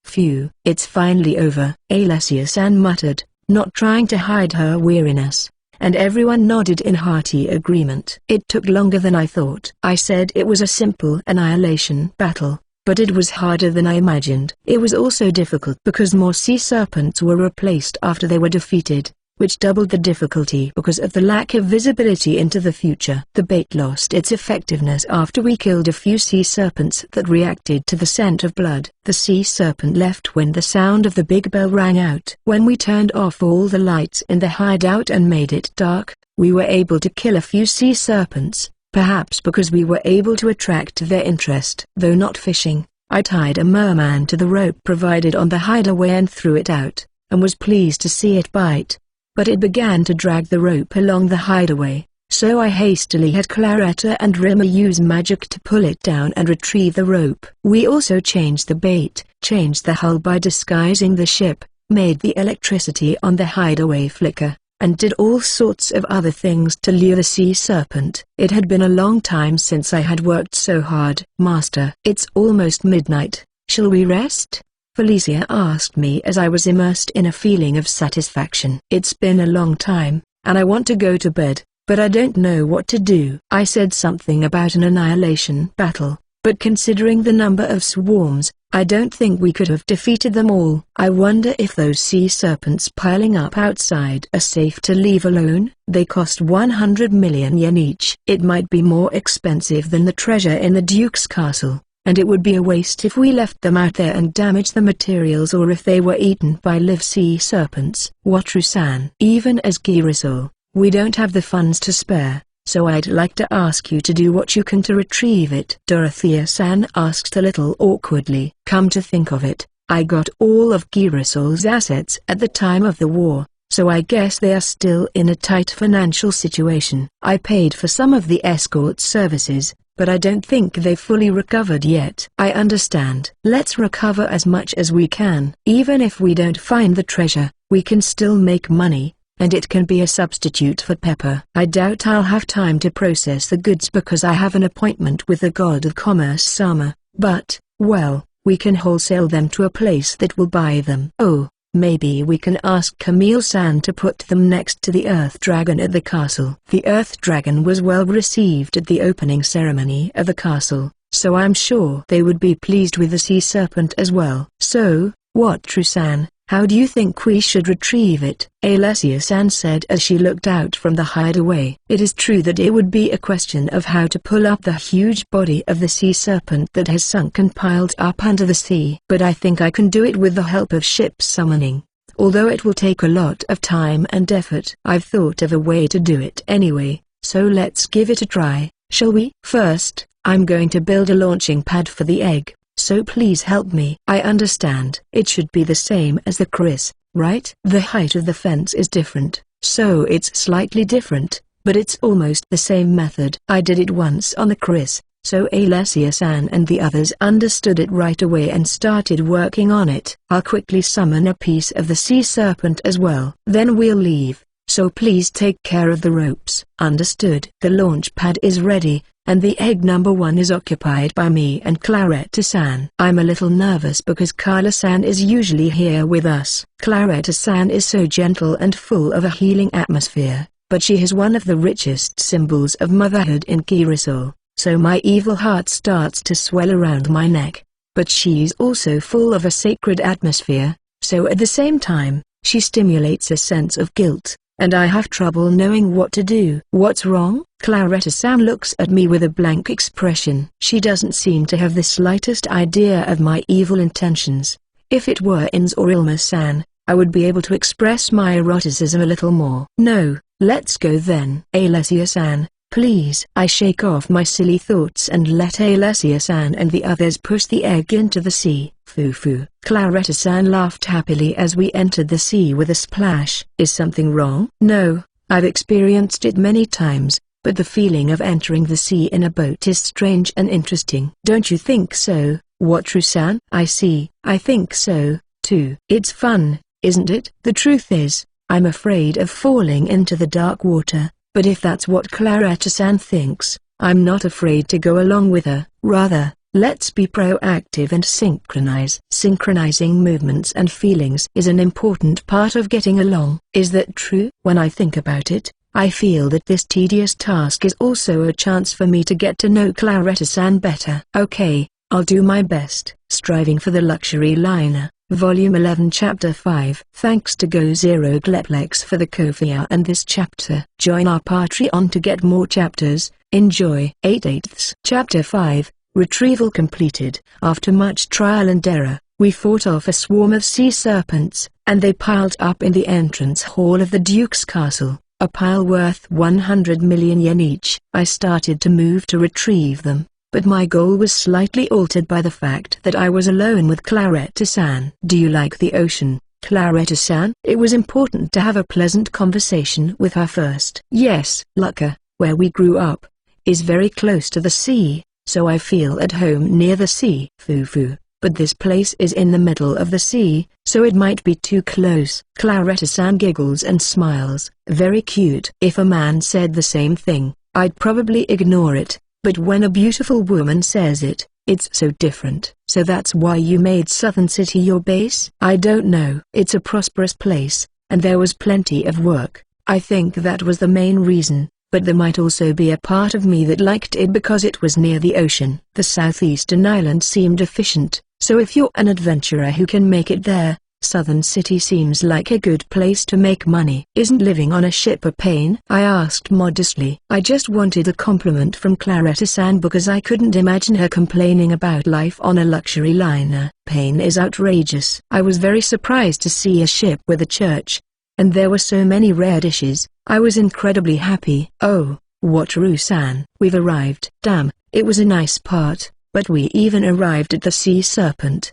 Phew, it's finally over, Alessia-san muttered, not trying to hide her weariness, and everyone nodded in hearty agreement. It took longer than I thought. I said it was a simple annihilation battle, but it was harder than I imagined. It was also difficult because more sea serpents were replaced after they were defeated, which doubled the difficulty because of the lack of visibility into the future. The bait lost its effectiveness after we killed a few sea serpents that reacted to the scent of blood. The sea serpent left when the sound of the big bell rang out. When we turned off all the lights in the hideout and made it dark, we were able to kill a few sea serpents, perhaps because we were able to attract their interest. Though not fishing, I tied a merman to the rope provided on the hideaway and threw it out, and was pleased to see it bite. But it began to drag the rope along the hideaway, so I hastily had Claretta and Rimmer use magic to pull it down and retrieve the rope. We also changed the bait, changed the hull by disguising the ship, made the electricity on the hideaway flicker, and did all sorts of other things to lure the sea serpent. It had been a long time since I had worked so hard. Master, it's almost midnight, shall we rest? Felicia asked me as I was immersed in a feeling of satisfaction. It's been a long time, and I want to go to bed, but I don't know what to do. I said something about an annihilation battle, but considering the number of swarms, I don't think we could have defeated them all. I wonder if those sea serpents piling up outside are safe to leave alone. They cost 100 million yen each. It might be more expensive than the treasure in the Duke's castle, and it would be a waste if we left them out there and damaged the materials or if they were eaten by live sea serpents. Wataru-san, even as Girisul, we don't have the funds to spare, so I'd like to ask you to do what you can to retrieve it. Dorothea-san asked a little awkwardly. Come to think of it, I got all of Girisul's assets at the time of the war, so I guess they are still in a tight financial situation. I paid for some of the escort services, but I don't think they've fully recovered yet. I understand. Let's recover as much as we can. Even if we don't find the treasure, we can still make money, and it can be a substitute for pepper. I doubt I'll have time to process the goods because I have an appointment with the god of commerce Sama, but, well, we can wholesale them to a place that will buy them. Oh, maybe we can ask Camille-san to put them next to the Earth Dragon at the castle. The Earth Dragon was well received at the opening ceremony of the castle, so I'm sure they would be pleased with the sea serpent as well. So, Wataru-san, how do you think we should retrieve it? Alessia-san said as she looked out from the hideaway. It is true that it would be a question of how to pull up the huge body of the sea serpent that has sunk and piled up under the sea. But I think I can do it with the help of ship summoning, although it will take a lot of time and effort. I've thought of a way to do it anyway, so let's give it a try, shall we? First, I'm going to build a launching pad for the egg, so please help me. I understand. It should be the same as the Chris, right? The height of the fence is different, so it's slightly different, but it's almost the same method. I did it once on the Chris, so Alessia-san and the others understood it right away and started working on it. I'll quickly summon a piece of the sea serpent as well. Then we'll leave, so please take care of the ropes." "Understood." The launch pad is ready, and the egg number 1 is occupied by me and Claretta-san. I'm a little nervous because Carla-san is usually here with us. Claretta-san is so gentle and full of a healing atmosphere, but she has one of the richest symbols of motherhood in Girasol, so my evil heart starts to swell around my neck. But she's also full of a sacred atmosphere, so at the same time, she stimulates a sense of guilt, and I have trouble knowing what to do. "What's wrong?" Claretta-san looks at me with a blank expression. She doesn't seem to have the slightest idea of my evil intentions. If it were Ins or Ilma-san, I would be able to express my eroticism a little more. "No, let's go then." "Alessia-san, please." I shake off my silly thoughts and let Alessia-san and the others push the egg into the sea. "Foo-foo." Claretta-san laughed happily as we entered the sea with a splash. "Is something wrong?" "No, I've experienced it many times, but the feeling of entering the sea in a boat is strange and interesting." "Don't you think so, Wataru-san?" "I see. I think so, too. It's fun, isn't it?" "The truth is, I'm afraid of falling into the dark water, but if that's what Claretta-san thinks, I'm not afraid to go along with her. Rather, let's be proactive and synchronize." Synchronizing movements and feelings is an important part of getting along. Is that true? When I think about it, I feel that this tedious task is also a chance for me to get to know Claretta-san better. "Okay, I'll do my best." Striving for the Luxury Liner, Volume 11 Chapter 5. Thanks to Go Zero Gleplex for the Ko-fi and this chapter. Join our Patreon to get more chapters. Enjoy. 8/8. Chapter 5. Retrieval completed. After much trial and error, we fought off a swarm of sea serpents, and they piled up in the entrance hall of the Duke's castle, a pile worth 100 million yen each. I started to move to retrieve them, but my goal was slightly altered by the fact that I was alone with Claretta-san. "Do you like the ocean, Claretta-san?" It was important to have a pleasant conversation with her first. "Yes." Lucca, where we grew up, is very close to the sea, so I feel at home near the sea. "Foo-foo, but this place is in the middle of the sea, so it might be too close." Claretta-san giggles and smiles. "Very cute." If a man said the same thing, I'd probably ignore it, but when a beautiful woman says it, it's so different. "So that's why you made Southern City your base?" "I don't know. It's a prosperous place, and there was plenty of work. I think that was the main reason, but there might also be a part of me that liked it because it was near the ocean. The southeastern island seemed efficient, so if you're an adventurer who can make it there, Southern City seems like a good place to make money." "Isn't living on a ship a pain?" I asked modestly. I just wanted a compliment from Claretta-san because I couldn't imagine her complaining about life on a luxury liner. "Pain is outrageous." I was very surprised to see a ship with a church, and there were so many rare dishes. I was incredibly happy. "Oh, Wataru-san, we've arrived." "Damn, it was a nice part, but we even arrived at the sea serpent."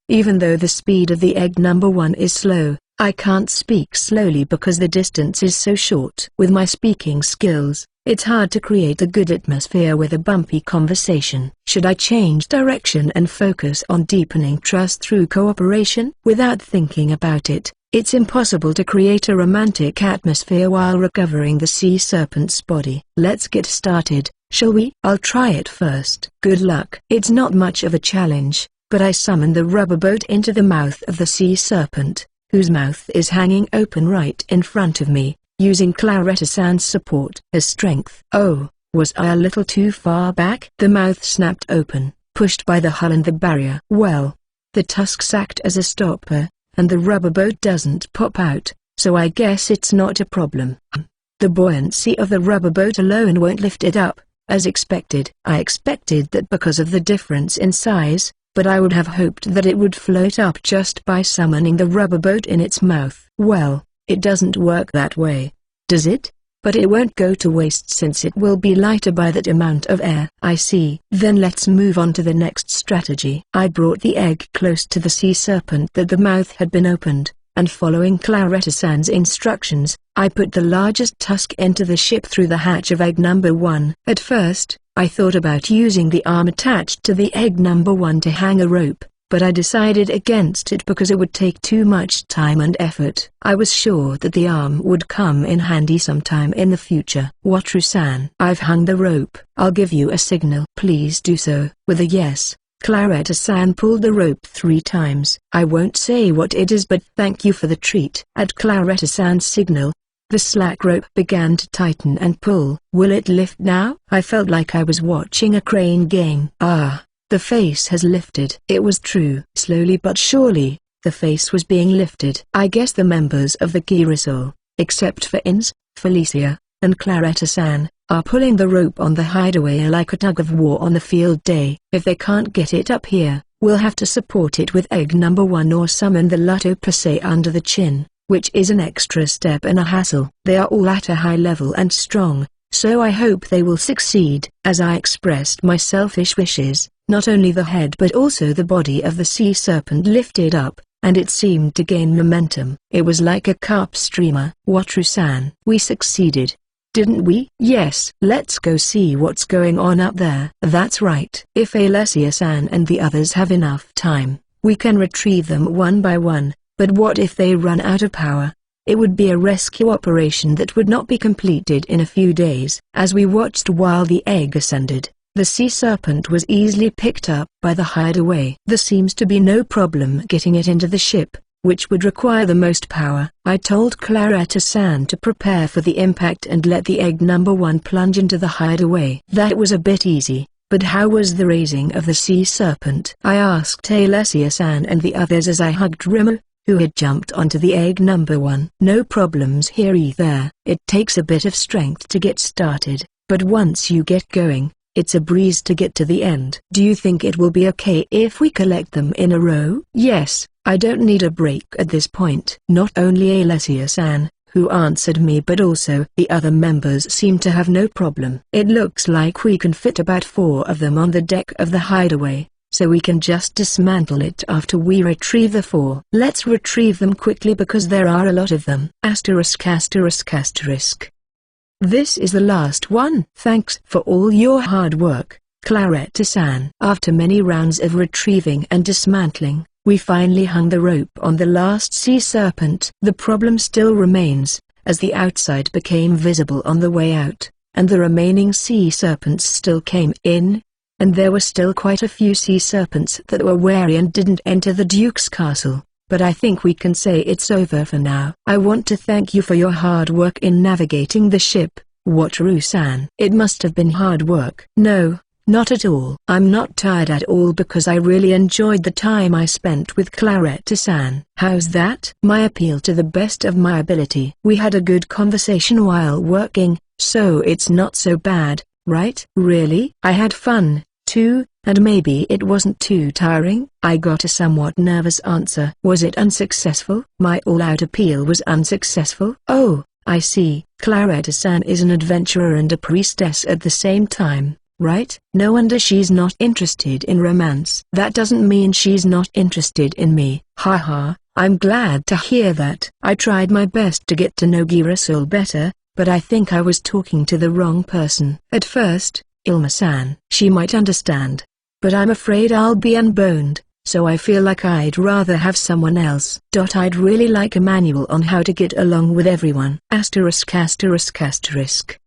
Even though the speed of the egg number 1 is slow, I can't speak slowly because the distance is so short. With my speaking skills, it's hard to create a good atmosphere with a bumpy conversation. Should I change direction and focus on deepening trust through cooperation? Without thinking about it, it's impossible to create a romantic atmosphere while recovering the sea serpent's body. Let's get started, shall we? I'll try it first. Good luck. It's not much of a challenge, but I summon the rubber boat into the mouth of the sea serpent, whose mouth is hanging open right in front of me, using Claretta-san's support as strength. Oh, was I a little too far back? The mouth snapped open, pushed by the hull and the barrier. Well, the tusks act as a stopper, and the rubber boat doesn't pop out, so I guess it's not a problem. The buoyancy of the rubber boat alone won't lift it up, as expected. I expected that because of the difference in size, but I would have hoped that it would float up just by summoning the rubber boat in its mouth. Well, it doesn't work that way, does it? But it won't go to waste since it will be lighter by that amount of air. I see. Then let's move on to the next strategy. I brought the egg close to the sea serpent that the mouth had been opened, and following Claretta-san's instructions, I put the largest tusk into the ship through the hatch of egg number 1. At first, I thought about using the arm attached to the egg number 1 to hang a rope, but I decided against it because it would take too much time and effort. I was sure that the arm would come in handy sometime in the future. Wataru-san, I've hung the rope. I'll give you a signal. Please do so. With a yes, Claretta-san pulled the rope 3 times. I won't say what it is, but thank you for the treat. At Claretta-san's signal, the slack rope began to tighten and pull. Will it lift now? I felt like I was watching a crane game. Ah, the face has lifted. It was true. Slowly but surely, the face was being lifted. I guess the members of the Girasol, except for Ins, Felicia, and Claretta-san, are pulling the rope on the hideaway like a tug of war on the field day. If they can't get it up here, we'll have to support it with egg number 1 or summon the Lutto per se under the chin, which is an extra step and a hassle. They are all at a high level and strong, so I hope they will succeed. As I expressed my selfish wishes, not only the head but also the body of the sea serpent lifted up, and it seemed to gain momentum. It was like a carp streamer. Wataru-san, we succeeded, didn't we? Yes. Let's go see what's going on up there. That's right. If Alessia-san and the others have enough time, we can retrieve them one by one. But what if they run out of power? It would be a rescue operation that would not be completed in a few days. As we watched while the egg ascended, the sea serpent was easily picked up by the hideaway. There seems to be no problem getting it into the ship, which would require the most power. I told Claretta-san to prepare for the impact and let the egg number 1 plunge into the hideaway. That was a bit easy. But how was the raising of the sea serpent? I asked Alessia-san and the others as I hugged Rimmer, who had jumped onto the egg number 1. No problems here either. It takes a bit of strength to get started, but once you get going, it's a breeze to get to the end. Do you think it will be okay if we collect them in a row? Yes, I don't need a break at this point. Not only Alessia-san, who answered me, but also the other members seem to have no problem. It looks like we can fit about 4 of them on the deck of the hideaway, so we can just dismantle it after we retrieve the 4. Let's retrieve them quickly because there are a lot of them. Asterisk asterisk asterisk. This is the last one. Thanks for all your hard work, Claretta-san. After many rounds of retrieving and dismantling, we finally hung the rope on the last sea serpent. The problem still remains, as the outside became visible on the way out, and the remaining sea serpents still came in, and there were still quite a few sea serpents that were wary and didn't enter the Duke's castle. But I think we can say it's over for now. I want to thank you for your hard work in navigating the ship, Wataru-san. It must have been hard work. No, not at all. I'm not tired at all because I really enjoyed the time I spent with Claretta-san. How's that? My appeal to the best of my ability. We had a good conversation while working, so it's not so bad, right? Really? I had fun, too. And maybe it wasn't too tiring? I got a somewhat nervous answer. Was it unsuccessful? My all-out appeal was unsuccessful? Oh, I see. Claretta-san is an adventurer and a priestess at the same time, right? No wonder she's not interested in romance. That doesn't mean she's not interested in me. Haha, I'm glad to hear that. I tried my best to get to know Girasol better, but I think I was talking to the wrong person. At first, Ilma-san. She might understand. But I'm afraid I'll be unboned, so I feel like I'd rather have someone else. I'd really like a manual on how to get along with everyone. Asterisk asterisk asterisk.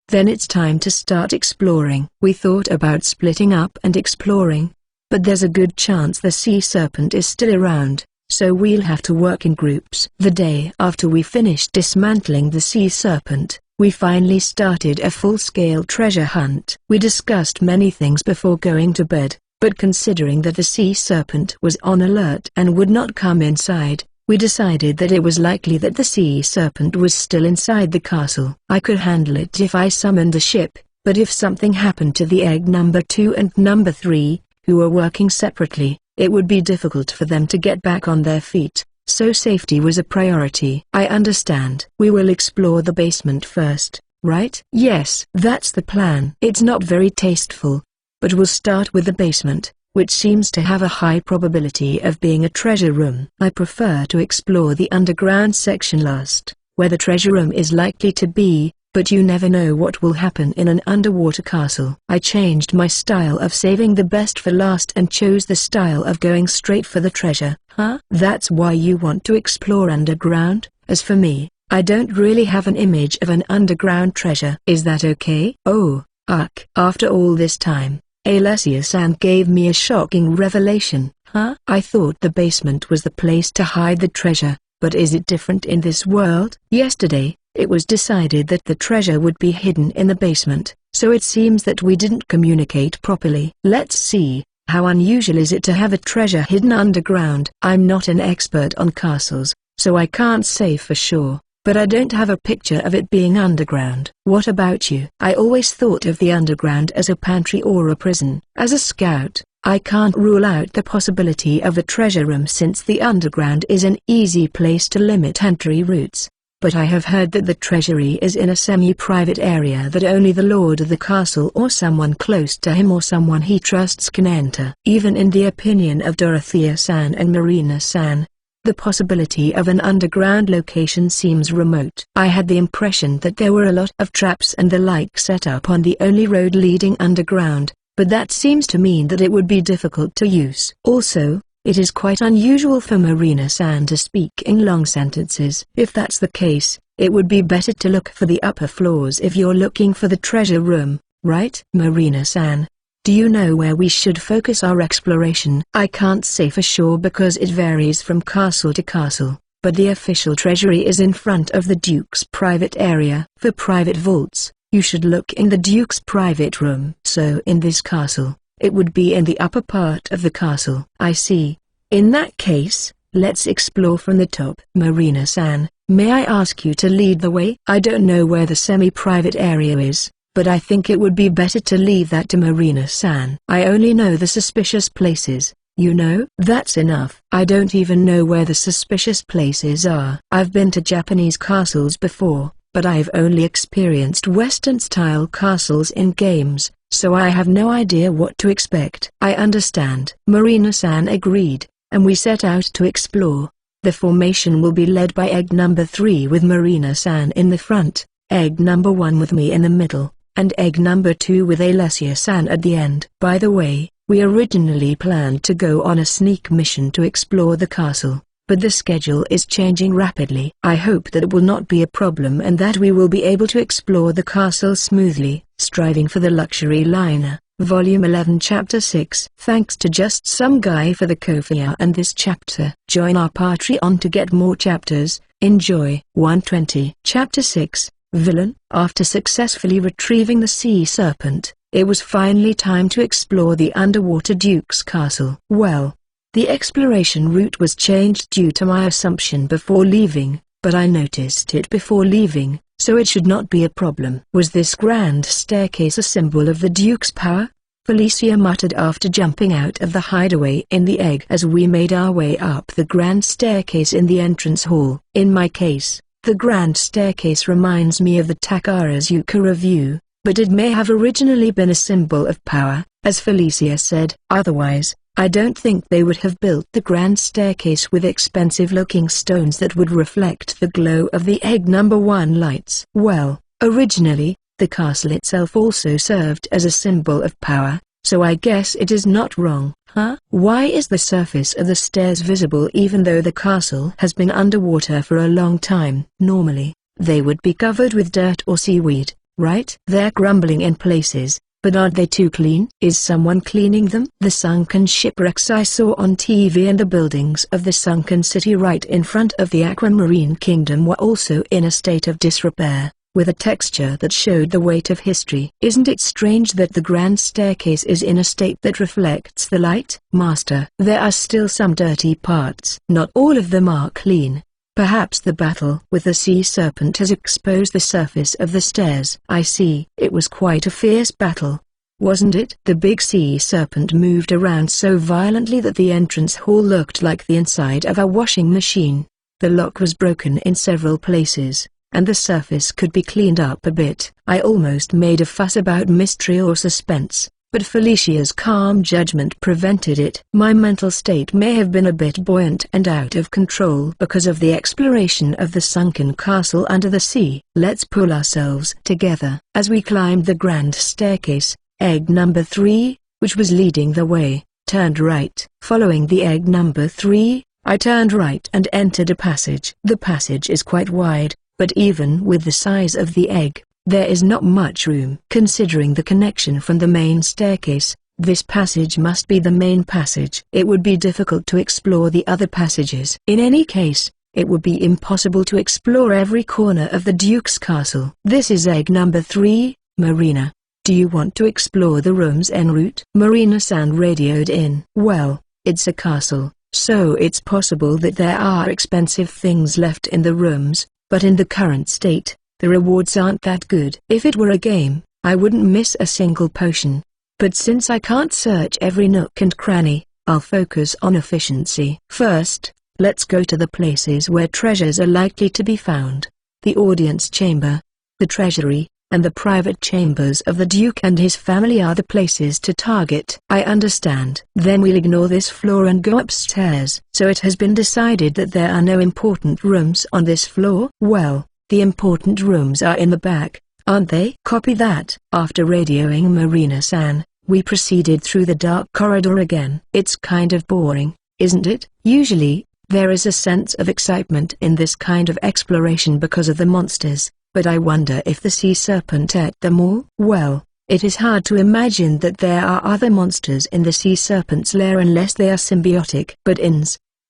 Then it's time to start exploring. We thought about splitting up and exploring, but there's a good chance the sea serpent is still around, so we'll have to work in groups. The day after we finished dismantling the sea serpent, we finally started a full-scale treasure hunt. We discussed many things before going to bed, but considering that the sea serpent was on alert and would not come inside, we decided that it was likely that the sea serpent was still inside the castle. I could handle it if I summoned a ship, but if something happened to the egg number 2 and number 3, who were working separately, it would be difficult for them to get back on their feet. So safety was a priority. I understand. We will explore the basement first, right? Yes, that's the plan. It's not very tasteful, but we'll start with the basement, which seems to have a high probability of being a treasure room. I prefer to explore the underground section last, where the treasure room is likely to be, but you never know what will happen in an underwater castle. I changed my style of saving the best for last and chose the style of going straight for the treasure. Huh? That's why you want to explore underground? As for me, I don't really have an image of an underground treasure. Is that okay? Oh, ugh. After all this time, Alessia-san gave me a shocking revelation. Huh? I thought the basement was the place to hide the treasure, but is it different in this world? Yesterday, it was decided that the treasure would be hidden in the basement, so it seems that we didn't communicate properly. Let's see, how unusual is it to have a treasure hidden underground? I'm not an expert on castles, so I can't say for sure, but I don't have a picture of it being underground. What about you? I always thought of the underground as a pantry or a prison. As a scout, I can't rule out the possibility of a treasure room since the underground is an easy place to limit entry routes. But I have heard that the treasury is in a semi-private area that only the lord of the castle or someone close to him or someone he trusts can enter. Even in the opinion of Dorothea-san and Marina-san, the possibility of an underground location seems remote. I had the impression that there were a lot of traps and the like set up on the only road leading underground, but that seems to mean that it would be difficult to use. Also, it is quite unusual for Marina-san to speak in long sentences. If that's the case, it would be better to look for the upper floors if you're looking for the treasure room, right? Marina-san, do you know where we should focus our exploration? I can't say for sure because it varies from castle to castle, but the official treasury is in front of the Duke's private area. For private vaults, you should look in the Duke's private room. So in this castle, it would be in the upper part of the castle. I see. In that case, let's explore from the top. Marina-san, may I ask you to lead the way? I don't know where the semi-private area is, but I think it would be better to leave that to Marina-san. I only know the suspicious places, you know? That's enough. I don't even know where the suspicious places are. I've been to Japanese castles before, but I've only experienced Western-style castles in games, so I have no idea what to expect. I understand. Marina-san agreed, and we set out to explore. The formation will be led by egg number 3 with Marina-san in the front, egg number 1 with me in the middle, and egg number 2 with Alessia-san at the end. By the way, we originally planned to go on a sneak mission to explore the castle, but the schedule is changing rapidly. I hope that it will not be a problem and that we will be able to explore the castle smoothly. Striving for the Luxury Liner, Volume 11 Chapter 6. Thanks to just some guy for the Ko-fi and this chapter. Join our Patreon to get more chapters. Enjoy. 120. Chapter 6. Villain. After successfully retrieving the sea serpent, it was finally time to explore the underwater Duke's castle. Well, the exploration route was changed due to my assumption before leaving, but I noticed it before leaving, so it should not be a problem. Was this grand staircase a symbol of the Duke's power? Felicia muttered after jumping out of the hideaway in the egg as we made our way up the grand staircase in the entrance hall. In my case, the grand staircase reminds me of the Takarazuka review, but it may have originally been a symbol of power, as Felicia said. Otherwise, I don't think they would have built the grand staircase with expensive-looking stones that would reflect the glow of the egg number 1 lights. Well, originally, the castle itself also served as a symbol of power, so I guess it is not wrong. Huh? Why is the surface of the stairs visible even though the castle has been underwater for a long time? Normally, they would be covered with dirt or seaweed, right? They're crumbling in places, but aren't they too clean? Is someone cleaning them? The sunken shipwrecks I saw on TV and the buildings of the sunken city right in front of the Aquamarine Kingdom were also in a state of disrepair, with a texture that showed the weight of history. Isn't it strange that the grand staircase is in a state that reflects the light? Master, there are still some dirty parts. Not all of them are clean. Perhaps the battle with the sea serpent has exposed the surface of the stairs. I see. It was quite a fierce battle, wasn't it? The big sea serpent moved around so violently that the entrance hall looked like the inside of a washing machine. The lock was broken in several places, and the surface could be cleaned up a bit. I almost made a fuss about mystery or suspense, but Felicia's calm judgment prevented it. My mental state may have been a bit buoyant and out of control because of the exploration of the sunken castle under the sea. Let's pull ourselves together. As we climbed the grand staircase, egg number 3, which was leading the way, turned right. Following the egg number 3, I turned right and entered a passage. The passage is quite wide, but even with the size of the egg, there is not much room. Considering the connection from the main staircase, this passage must be the main passage. It would be difficult to explore the other passages. In any case, it would be impossible to explore every corner of the Duke's castle. This is egg number 3, Marina. Do you want to explore the rooms en route? Marina-san radioed in. Well, it's a castle, so it's possible that there are expensive things left in the rooms, but in the current state, the rewards aren't that good. If it were a game, I wouldn't miss a single potion. But since I can't search every nook and cranny, I'll focus on efficiency. First, let's go to the places where treasures are likely to be found. The audience chamber, the treasury, and the private chambers of the Duke and his family are the places to target. I understand. Then we'll ignore this floor and go upstairs. So it has been decided that there are no important rooms on this floor? Well, the important rooms are in the back, aren't they? Copy that. After radioing Marina-san, we proceeded through the dark corridor again. It's kind of boring, isn't it? Usually, there is a sense of excitement in this kind of exploration because of the monsters, but I wonder if the sea serpent ate them all? Well, it is hard to imagine that there are other monsters in the sea serpent's lair unless they are symbiotic. But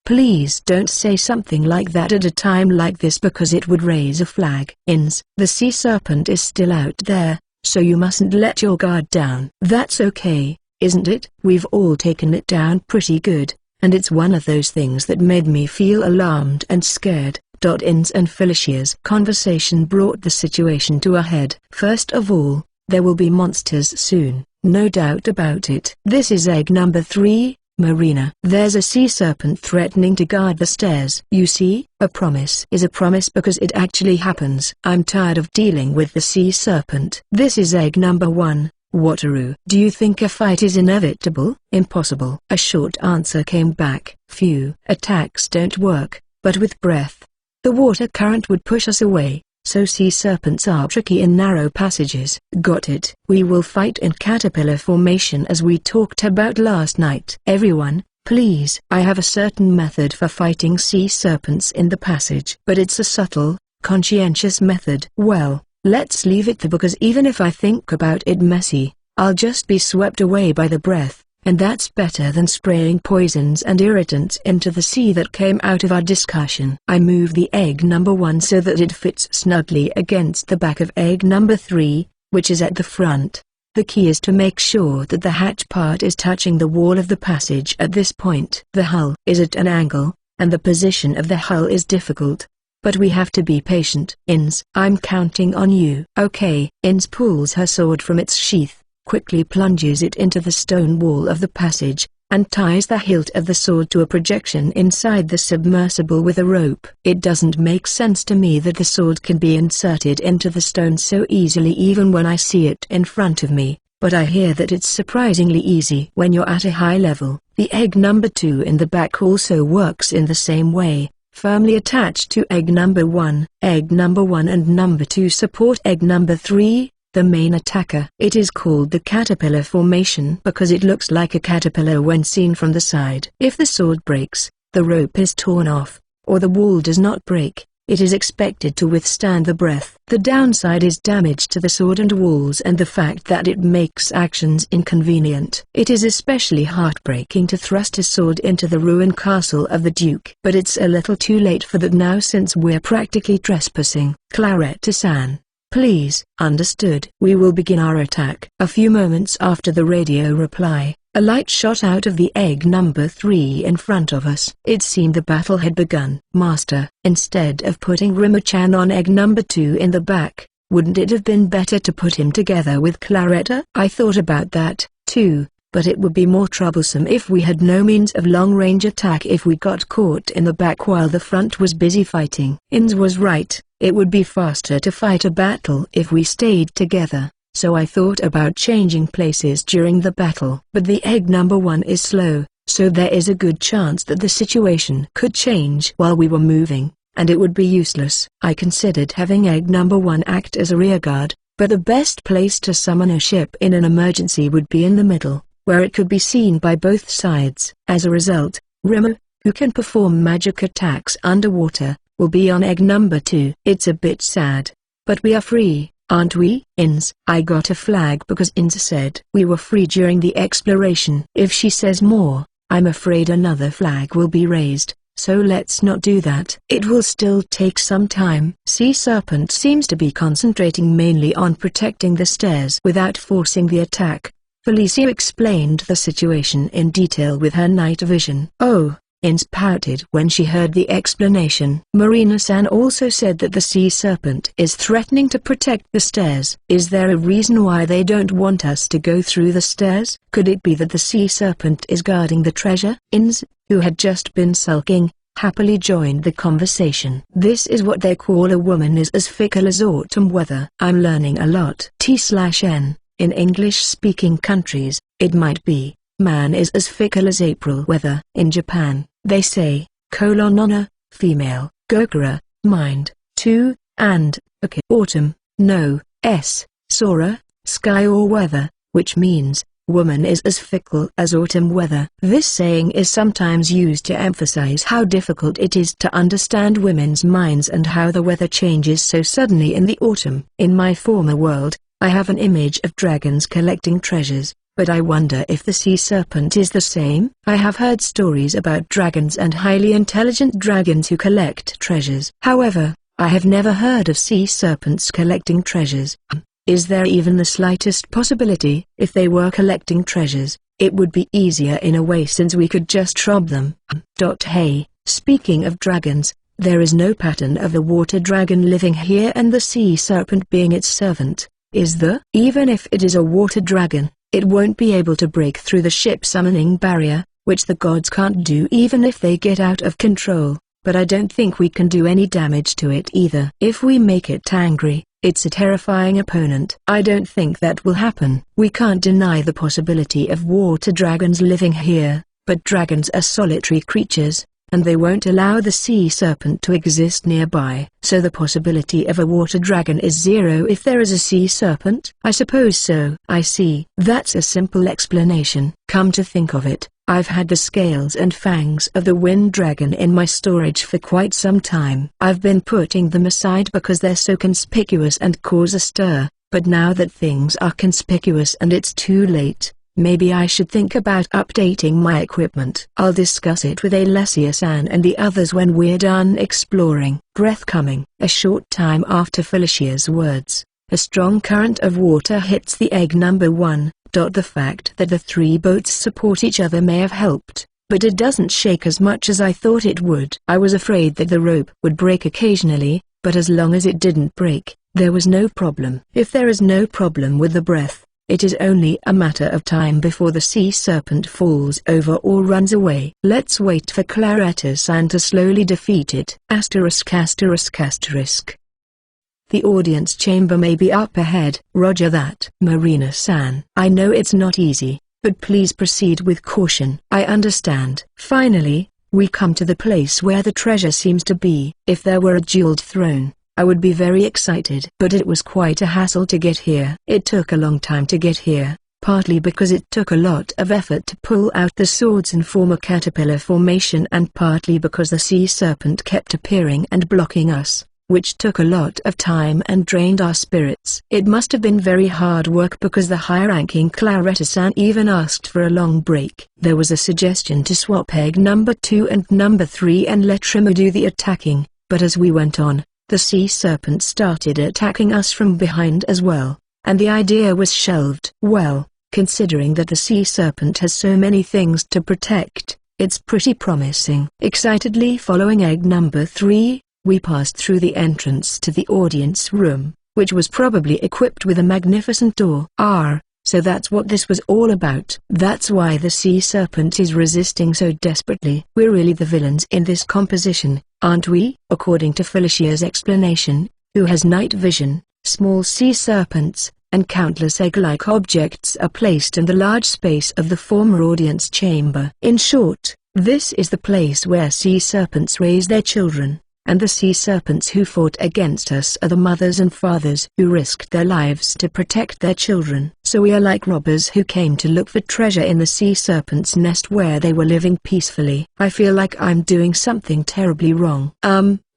please don't say something like that at a time like this because it would raise a flag. The sea serpent is still out there, so you mustn't let your guard down. That's okay, isn't it? We've all taken it down pretty good, and it's one of those things that made me feel alarmed and scared. Ins and Felicia's conversation brought the situation to a head. First of all, there will be monsters soon, no doubt about it. This is egg number 3, Marina. There's a sea serpent threatening to guard the stairs. You see, a promise is a promise because it actually happens. I'm tired of dealing with the sea serpent. This is egg number 1, Wataru. Do you think a fight is inevitable? Impossible. A short answer came back. Few attacks don't work, but with breath, the water current would push us away. So sea serpents are tricky in narrow passages. Got it. We will fight in caterpillar formation as we talked about last night. Everyone, please. I have a certain method for fighting sea serpents in the passage. But it's a subtle, conscientious method. Well, let's leave it there because even if I think about it messy, I'll just be swept away by the breath. And that's better than spraying poisons and irritants into the sea that came out of our discussion. I move the egg number 1 so that it fits snugly against the back of egg number 3, which is at the front. The key is to make sure that the hatch part is touching the wall of the passage at this point. The hull is at an angle, and the position of the hull is difficult. But we have to be patient. I'm counting on you. Okay. Pulls her sword from its sheath, quickly plunges it into the stone wall of the passage, and ties the hilt of the sword to a projection inside the submersible with a rope. It doesn't make sense to me that the sword can be inserted into the stone so easily even when I see it in front of me, but I hear that it's surprisingly easy when you're at a high level. The egg number 2 in the back also works in the same way, firmly attached to egg number 1. Egg number 1 and number 2 support egg number 3, the main attacker. It is called the caterpillar formation because it looks like a caterpillar when seen from the side. If the sword breaks, the rope is torn off, or the wall does not break, it is expected to withstand the breath. The downside is damage to the sword and walls and the fact that it makes actions inconvenient. It is especially heartbreaking to thrust a sword into the ruined castle of the Duke. But it's a little too late for that now since we're practically trespassing. Claretta-san, please. Understood. We will begin our attack. A few moments after the radio reply, a light shot out of the egg number 3 in front of us. It seemed the battle had begun. Master, instead of putting Rimachan on egg number 2 in the back, wouldn't it have been better to put him together with Claretta? I thought about that, too, but it would be more troublesome if we had no means of long-range attack if we got caught in the back while the front was busy fighting. Inz was right. It would be faster to fight a battle if we stayed together. so I thought about changing places during the battle. But the egg number 1 is slow, so there is a good chance that the situation could change while we were moving, and it would be useless. I considered having egg number 1 act as a rearguard, but the best place to summon a ship in an emergency would be in the middle, where it could be seen by both sides. As a result, Rimmer, who can perform magic attacks underwater, will be on egg number 2. It's a bit sad, but we are free, aren't we? Ins. I got a flag because Ins said we were free during the exploration. If she says more, I'm afraid another flag will be raised, so let's not do that. It will still take some time. Sea Serpent seems to be concentrating mainly on protecting the stairs without forcing the attack. Felicia explained the situation in detail with her night vision. Oh, Ins pouted when she heard the explanation. Marina-san also said that the Sea Serpent is threatening to protect the stairs. Is there a reason why they don't want us to go through the stairs? Could it be that the Sea Serpent is guarding the treasure? Ins, who had just been sulking, happily joined the conversation. This is what they call a woman is as fickle as autumn weather. I'm learning a lot. T/N. In English-speaking countries, it might be, man is as fickle as April weather. In Japan, they say, honor, female, gokura, mind, 2, and, okay, autumn, no, sora, sky or weather, which means, woman is as fickle as autumn weather. This saying is sometimes used to emphasize how difficult it is to understand women's minds and how the weather changes so suddenly in the autumn. In my former world, I have an image of dragons collecting treasures, but I wonder if the Sea Serpent is the same. I have heard stories about dragons and highly intelligent dragons who collect treasures. However, I have never heard of sea serpents collecting treasures. Is there even the slightest possibility? If they were collecting treasures, it would be easier in a way since we could just rob them. Hey, speaking of dragons, there is no pattern of a water dragon living here and the sea serpent being its servant, is there? Even if it is a water dragon, it won't be able to break through the ship summoning barrier, which the gods can't do even if they get out of control, but I don't think we can do any damage to it either. If we make it angry, it's a terrifying opponent. I don't think that will happen. We can't deny the possibility of water dragons living here, but dragons are solitary creatures, and they won't allow the sea serpent to exist nearby. So the possibility of a water dragon is 0 if there is a sea serpent? I suppose so. I see. That's a simple explanation. Come to think of it, I've had the scales and fangs of the wind dragon in my storage for quite some time. I've been putting them aside because they're so conspicuous and cause a stir, but now that things are conspicuous and it's too late, maybe I should think about updating my equipment. I'll discuss it with Alessia-san and the others when we're done exploring. Breath coming. A short time after Felicia's words, a strong current of water hits the egg number 1. The fact that the 3 boats support each other may have helped, but it doesn't shake as much as I thought it would. I was afraid that the rope would break occasionally, but as long as it didn't break, there was no problem. If there is no problem with the breath, it is only a matter of time before the sea serpent falls over or runs away. Let's wait for Claretta-san to slowly defeat it. ******. The audience chamber may be up ahead. Roger that. Marina-san. I know it's not easy, but please proceed with caution. I understand. Finally, we come to the place where the treasure seems to be. If there were a jeweled throne, I would be very excited. But it was quite a hassle to get here. It took a long time to get here, partly because it took a lot of effort to pull out the swords and form a caterpillar formation, and partly because the sea serpent kept appearing and blocking us, which took a lot of time and drained our spirits. It must have been very hard work because the high-ranking Claretta-san even asked for a long break. There was a suggestion to swap egg number 2 and number 3 and let Rimmer do the attacking, but as we went on, the sea serpent started attacking us from behind as well, and the idea was shelved. Well, considering that the sea serpent has so many things to protect, it's pretty promising. Excitedly following egg number 3, we passed through the entrance to the audience room, which was probably equipped with a magnificent door. So that's what this was all about. That's why the sea serpent is resisting so desperately. We're really the villains in this composition, aren't we? According to Felicia's explanation, who has night vision, small sea serpents, and countless egg-like objects are placed in the large space of the former audience chamber. In short, this is the place where sea serpents raise their children, and the sea serpents who fought against us are the mothers and fathers who risked their lives to protect their children. So we are like robbers who came to look for treasure in the sea serpent's nest where they were living peacefully. I feel like I'm doing something terribly wrong.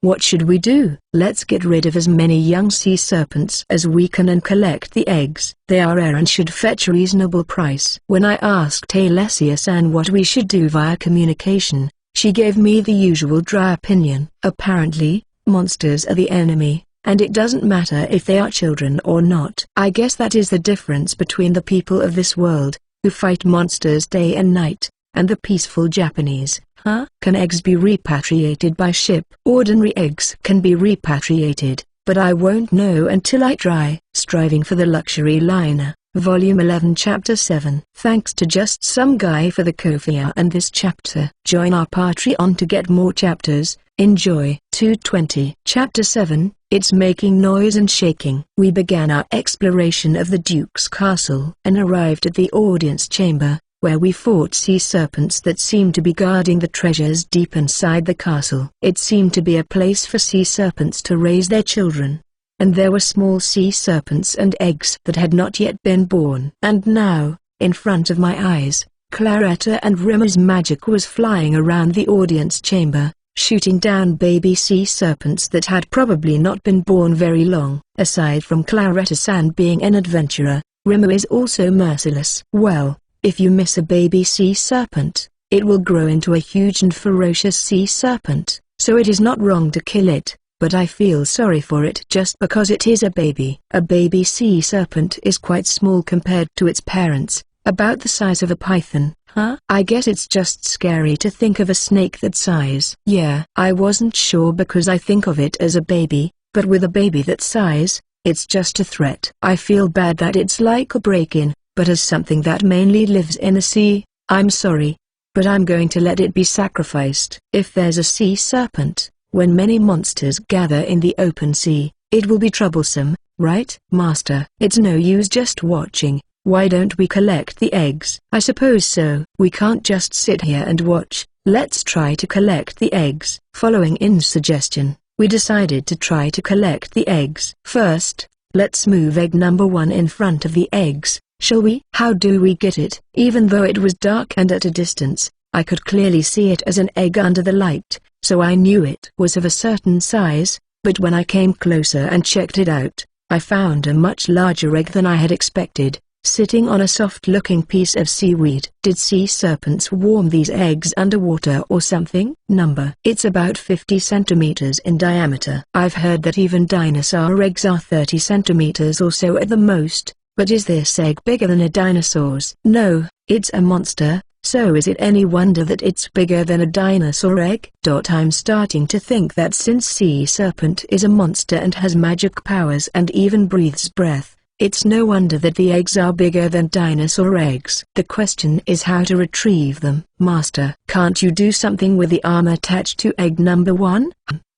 What should we do? Let's get rid of as many young sea serpents as we can and collect the eggs. They are rare and should fetch a reasonable price. When I asked Alessia-san what we should do via communication, she gave me the usual dry opinion. Apparently, monsters are the enemy, and it doesn't matter if they are children or not. I guess that is the difference between the people of this world, who fight monsters day and night, and the peaceful Japanese. Can eggs be repatriated by ship? Ordinary eggs can be repatriated, but I won't know until I try. Striving for the Luxury Liner, Volume 11 Chapter 7. Thanks to just some guy for the Ko-fi and this chapter. Join our Patreon to get more chapters. Enjoy. 220. Chapter 7, It's Making Noise and Shaking. We began our exploration of the Duke's castle and arrived at the audience chamber, where we fought sea serpents that seemed to be guarding the treasures deep inside the castle. It seemed to be a place for sea serpents to raise their children, and there were small sea serpents and eggs that had not yet been born. And now, in front of my eyes, Claretta and Rimmer's magic was flying around the audience chamber, shooting down baby sea serpents that had probably not been born very long. Aside from Claretta-san being an adventurer, Rimmer is also merciless. Well, if you miss a baby sea serpent, it will grow into a huge and ferocious sea serpent, so it is not wrong to kill it, but I feel sorry for it just because it is a baby. A baby sea serpent is quite small compared to its parents, about the size of a python. I guess it's just scary to think of a snake that size. Yeah, I wasn't sure because I think of it as a baby, but with a baby that size, it's just a threat. I feel bad that it's like a break-in, but as something that mainly lives in the sea, I'm sorry, but I'm going to let it be sacrificed. If there's a sea serpent, when many monsters gather in the open sea, it will be troublesome, right? Master, it's no use just watching. Why don't we collect the eggs? I suppose so. We can't just sit here and watch. Let's try to collect the eggs. Following In's suggestion, we decided to try to collect the eggs. First, let's move egg number 1 in front of the eggs. Shall we? How do we get it? Even though it was dark and at a distance, I could clearly see it as an egg under the light, so I knew it was of a certain size, but when I came closer and checked it out, I found a much larger egg than I had expected, sitting on a soft-looking piece of seaweed. Did sea serpents warm these eggs underwater or something? It's about 50 centimeters in diameter. I've heard that even dinosaur eggs are 30 centimeters or so at the most. But is this egg bigger than a dinosaur's? No, it's a monster, so is it any wonder that it's bigger than a dinosaur egg? I'm starting to think that since sea serpent is a monster and has magic powers and even breathes breath, it's no wonder that the eggs are bigger than dinosaur eggs. The question is how to retrieve them. Master, can't you do something with the arm attached to egg number 1?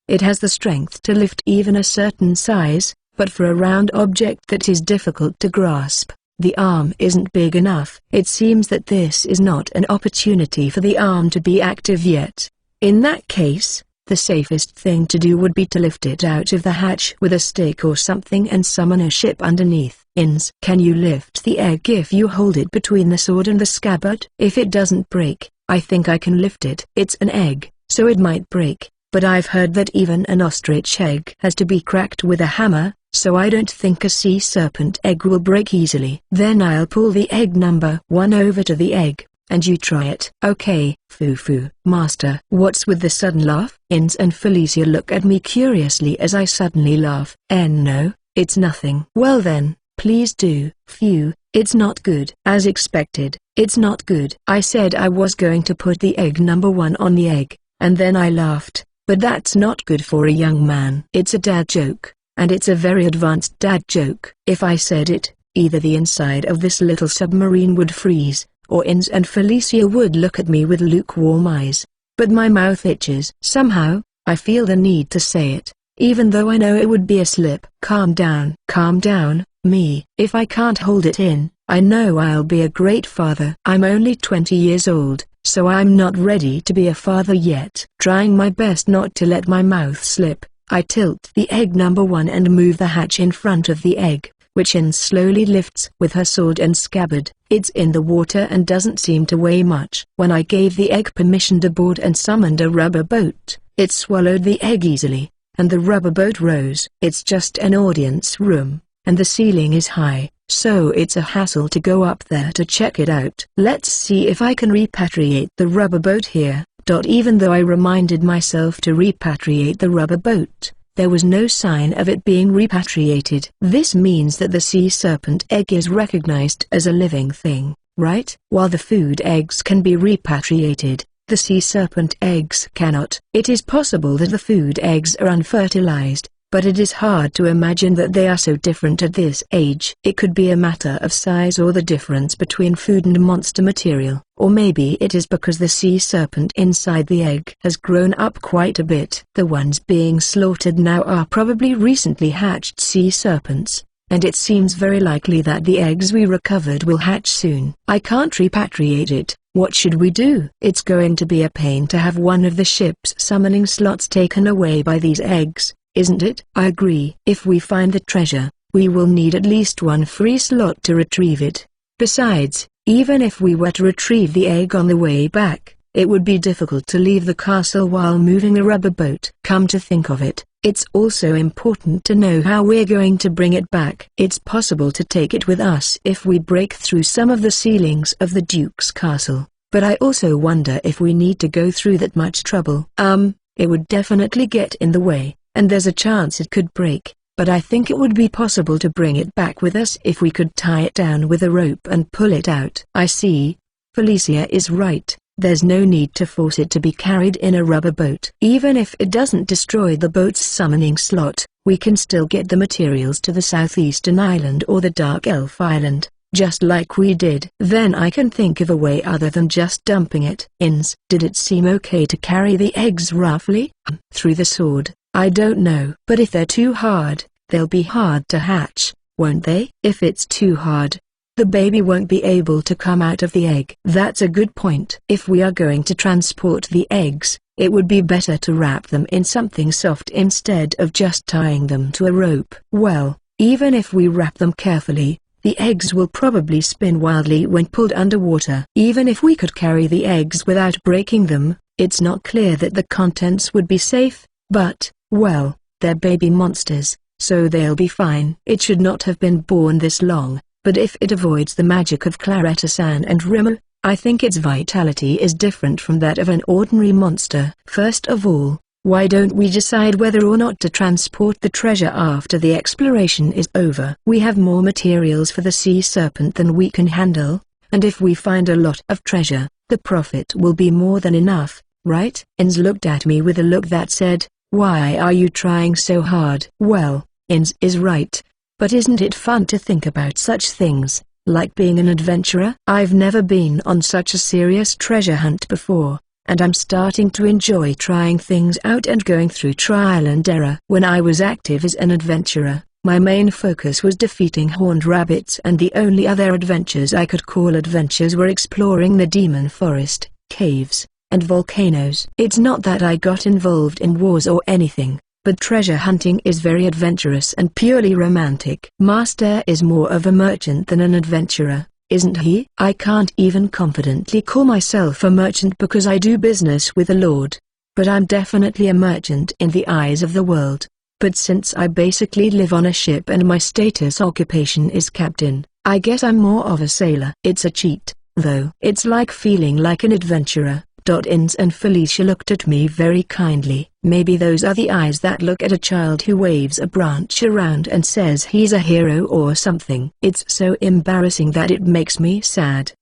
It has the strength to lift even a certain size, but for a round object that is difficult to grasp, the arm isn't big enough. It seems that this is not an opportunity for the arm to be active yet. In that case, the safest thing to do would be to lift it out of the hatch with a stake or something and summon a ship underneath. Can you lift the egg if you hold it between the sword and the scabbard? If it doesn't break, I think I can lift it. It's an egg, so it might break, but I've heard that even an ostrich egg has to be cracked with a hammer, so I don't think a sea serpent egg will break easily. Then I'll pull the egg number 1 over to the egg, and you try it. Okay, Fufu. Master. What's with the sudden laugh? Ins and Felicia look at me curiously as I suddenly laugh. No, it's nothing. Well then, please do. Phew, it's not good. As expected, it's not good. I said I was going to put the egg number 1 on the egg, and then I laughed, but that's not good for a young man. It's a dad joke. And it's a very advanced dad joke. If I said it, either the inside of this little submarine would freeze, or Ins and Felicia would look at me with lukewarm eyes. But my mouth itches. Somehow, I feel the need to say it, even though I know it would be a slip. Calm down. Calm down, Me. If I can't hold it in, I know I'll be a great father. I'm only 20 years old, so I'm not ready to be a father yet. Trying my best not to let my mouth slip, I tilt the egg number 1 and move the hatch in front of the egg, which In slowly lifts with her sword and scabbard. It's in the water and doesn't seem to weigh much. When I gave the egg permission to board and summoned a rubber boat, it swallowed the egg easily, and the rubber boat rose. It's just an audience room, and the ceiling is high, so it's a hassle to go up there to check it out. Let's see if I can repatriate the rubber boat here. Even though I reminded myself to repatriate the rubber boat, there was no sign of it being repatriated. This means that the sea serpent egg is recognized as a living thing, right? While the food eggs can be repatriated, the sea serpent eggs cannot. It is possible that the food eggs are unfertilized, but it is hard to imagine that they are so different at this age. It could be a matter of size or the difference between food and monster material, or maybe it is because the sea serpent inside the egg has grown up quite a bit. The ones being slaughtered now are probably recently hatched sea serpents, and it seems very likely that the eggs we recovered will hatch soon. I can't repatriate it. What should we do? It's going to be a pain to have one of the ship's summoning slots taken away by these eggs, isn't it? I agree. If we find the treasure, we will need at least one free slot to retrieve it. Besides, even if we were to retrieve the egg on the way back, it would be difficult to leave the castle while moving a rubber boat. Come to think of it, it's also important to know how we're going to bring it back. It's possible to take it with us if we break through some of the ceilings of the Duke's castle, but I also wonder if we need to go through that much trouble. It would definitely get in the way, and there's a chance it could break, but I think it would be possible to bring it back with us if we could tie it down with a rope and pull it out. I see. Felicia is right. There's no need to force it to be carried in a rubber boat. Even if it doesn't destroy the boat's summoning slot, we can still get the materials to the southeastern island or the Dark Elf Island, just like we did. Then I can think of a way other than just dumping it. Did it seem okay to carry the eggs roughly? Through the sword, I don't know. But if they're too hard, they'll be hard to hatch, won't they? If it's too hard, the baby won't be able to come out of the egg. That's a good point. If we are going to transport the eggs, it would be better to wrap them in something soft instead of just tying them to a rope. Well, even if we wrap them carefully, the eggs will probably spin wildly when pulled underwater. Even if we could carry the eggs without breaking them, it's not clear that the contents would be safe, but, well, they're baby monsters, so they'll be fine. It should not have been born this long. But if it avoids the magic of Claretta-san and Rimmer, I think its vitality is different from that of an ordinary monster. First of all, why don't we decide whether or not to transport the treasure after the exploration is over? We have more materials for the sea serpent than we can handle, and if we find a lot of treasure, the profit will be more than enough, right? Ins looked at me with a look that said, "Why are you trying so hard?" Well, Ins is right. But isn't it fun to think about such things, like being an adventurer? I've never been on such a serious treasure hunt before, and I'm starting to enjoy trying things out and going through trial and error. When I was active as an adventurer, my main focus was defeating horned rabbits, and the only other adventures I could call adventures were exploring the demon forest, caves, and volcanoes. It's not that I got involved in wars or anything, but treasure hunting is very adventurous and purely romantic. Master is more of a merchant than an adventurer, isn't he? I can't even confidently call myself a merchant because I do business with the Lord, but I'm definitely a merchant in the eyes of the world. But since I basically live on a ship and my status occupation is captain, I guess I'm more of a sailor. It's a cheat, though. It's like feeling like an adventurer. Ins and Felicia looked at me very kindly. Maybe those are the eyes that look at a child who waves a branch around and says he's a hero or something. It's so embarrassing that it makes me sad.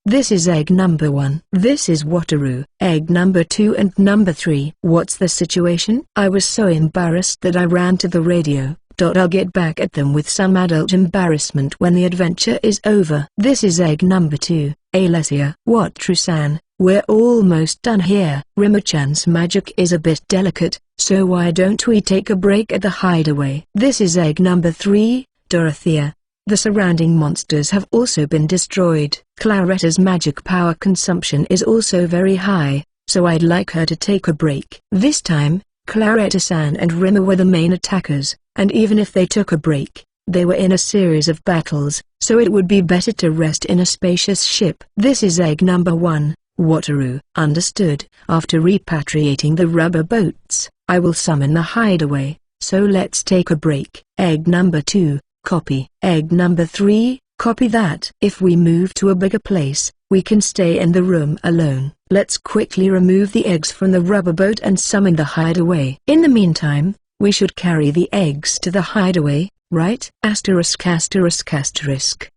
This is egg number 1. This is Wataru. Egg number 2 and number 3. What's the situation? I was so embarrassed that I ran to the radio. I'll get back at them with some adult embarrassment when the adventure is over. This is egg number 2. Alessia. What, Trusan? We're almost done here. Rimmer-chan's magic is a bit delicate, so why don't we take a break at the hideaway? This is egg number 3. Dorothea. The surrounding monsters have also been destroyed. Claretta's magic power consumption is also very high, so I'd like her to take a break. This time, Claretta-san and Rimmer were the main attackers, and even if they took a break, they were in a series of battles, so it would be better to rest in a spacious ship. This is egg number 1, Wataru. Understood. After repatriating the rubber boats, I will summon the hideaway, so let's take a break. Egg number 2, copy. Egg number 3, copy that. If we move to a bigger place, we can stay in the room alone. Let's quickly remove the eggs from the rubber boat and summon the hideaway. In the meantime, we should carry the eggs to the hideaway, right? Asterisk asterisk asterisk.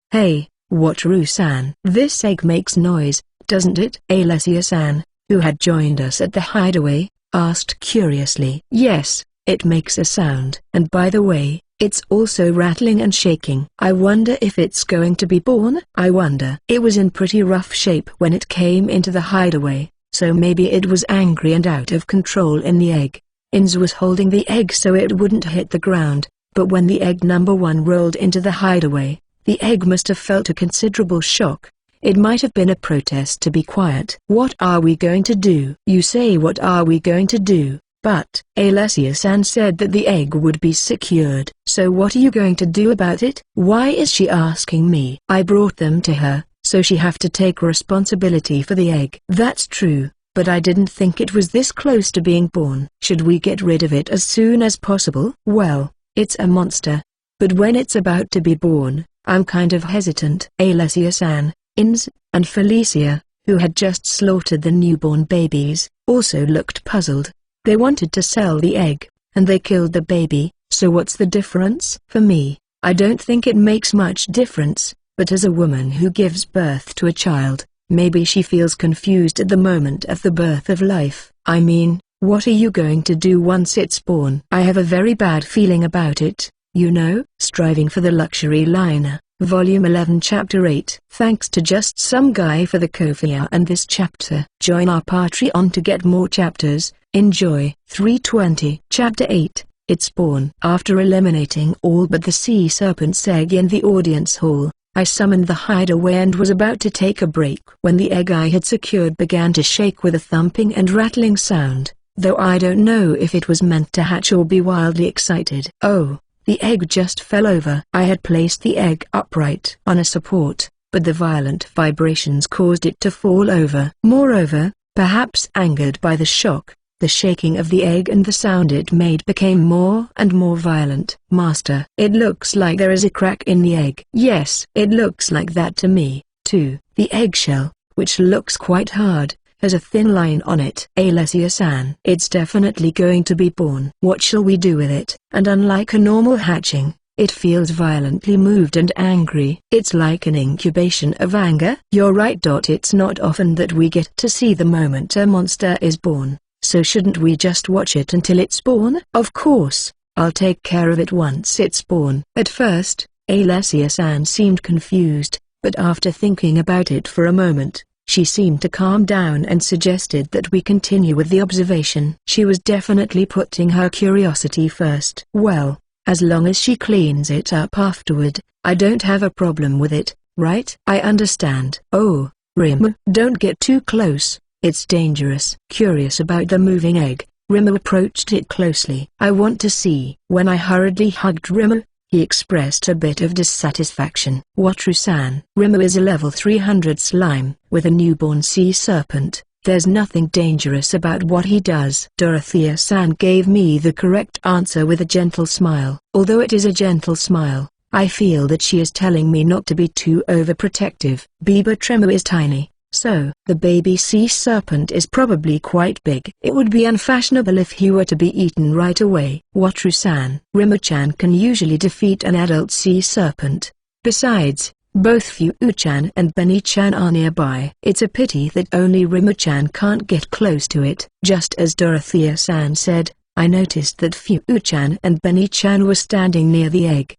Hey, Wataru-san. This egg makes noise, doesn't it? Alessia-san, who had joined us at the hideaway, asked curiously. Yes, it makes a sound. And by the way, it's also rattling and shaking. I wonder if it's going to be born? I wonder. It was in pretty rough shape when it came into the hideaway, so maybe it was angry and out of control in the egg. Inz was holding the egg so it wouldn't hit the ground, but when the egg number 1 rolled into the hideaway, the egg must have felt a considerable shock. It might have been a protest to be quiet. What are we going to do? You say what are we going to do? But Alessia-san said that the egg would be secured. So what are you going to do about it? Why is she asking me? I brought them to her, so she have to take responsibility for the egg. That's true, but I didn't think it was this close to being born. Should we get rid of it as soon as possible? Well, it's a monster. But when it's about to be born, I'm kind of hesitant. Alessia-san, Inz, and Felicia, who had just slaughtered the newborn babies, also looked puzzled. They wanted to sell the egg, and they killed the baby, so what's the difference? For me, I don't think it makes much difference, but as a woman who gives birth to a child, maybe she feels confused at the moment of the birth of life. I mean, what are you going to do once it's born? I have a very bad feeling about it, you know? Striving for the Luxury Liner, Volume 11 Chapter 8. Thanks to just some guy for the Ko-fi and this chapter. Join our Patreon to get more chapters. Enjoy. 320. Chapter 8. It's born. After eliminating all but the sea serpent's egg in the audience hall, I summoned the hideaway and was about to take a break when the egg I had secured began to shake with a thumping and rattling sound, though I don't know if it was meant to hatch or be wildly excited. Oh, the egg just fell over. I had placed the egg upright on a support, but the violent vibrations caused it to fall over. Moreover, perhaps angered by the shock, the shaking of the egg and the sound it made became more and more violent. Master, it looks like there is a crack in the egg. Yes, it looks like that to me, too. The eggshell, which looks quite hard, has a thin line on it. Alessia-san, it's definitely going to be born. What shall we do with it? And unlike a normal hatching, it feels violently moved and angry. It's like an incubation of anger. You're right. It's not often that we get to see the moment a monster is born. So shouldn't we just watch it until it's born? Of course, I'll take care of it once it's born. At first, Alessia-san seemed confused, but after thinking about it for a moment, she seemed to calm down and suggested that we continue with the observation. She was definitely putting her curiosity first. Well, as long as she cleans it up afterward, I don't have a problem with it, right? I understand. Oh, Rim, don't get too close. It's dangerous. Curious about the moving egg, Rimmer approached it closely. I want to see. When I hurriedly hugged Rimmer, he expressed a bit of dissatisfaction. Wataru-san. Rimmer is a level 300 slime, with a newborn sea serpent. There's nothing dangerous about what he does. Dorothea-san gave me the correct answer with a gentle smile. Although it is a gentle smile, I feel that she is telling me not to be too overprotective. Biba Tremor is tiny, so the baby sea serpent is probably quite big. It would be unfashionable if he were to be eaten right away. Wataru-san. Rimmer-chan can usually defeat an adult sea serpent. Besides, both Fu-chan and Benny-chan are nearby. It's a pity that only Rimmer-chan can't get close to it. Just as Dorothea-san said, I noticed that Fu-chan and Benny-chan were standing near the egg.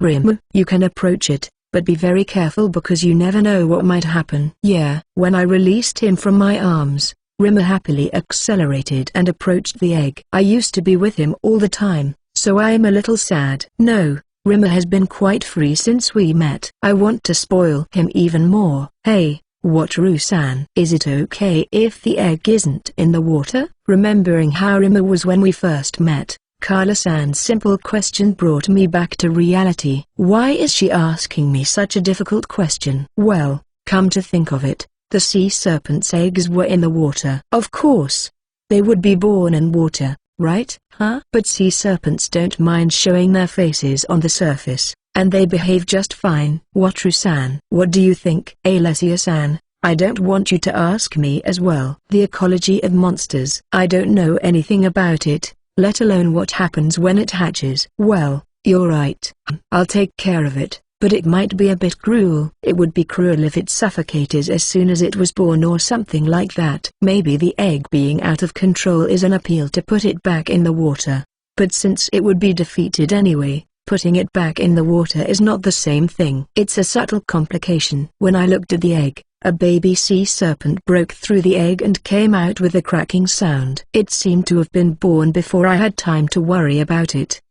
Rimmer, you can approach it, but be very careful because you never know what might happen. Yeah. When I released him from my arms, Rimmer happily accelerated and approached the egg. I used to be with him all the time, so I'm a little sad. No, Rimmer has been quite free since we met. I want to spoil him even more. Hey, what Ru-san? Is it okay if the egg isn't in the water? Remembering how Rimmer was when we first met, Carla-san's simple question brought me back to reality. Why is she asking me such a difficult question? Well, come to think of it, the sea serpent's eggs were in the water. Of course. They would be born in water, right? Huh? But sea serpents don't mind showing their faces on the surface, and they behave just fine. What Ru-san? What do you think? Alessia-san, I don't want you to ask me as well. The ecology of monsters. I don't know anything about it, let alone what happens when it hatches. Well, you're right. I'll take care of it, but it might be a bit cruel. It would be cruel if it suffocated as soon as it was born or something like that. Maybe the egg being out of control is an appeal to put it back in the water. But since it would be defeated anyway, putting it back in the water is not the same thing. It's a subtle complication. When I looked at the egg, a baby sea serpent broke through the egg and came out with a cracking sound. It seemed to have been born before I had time to worry about it.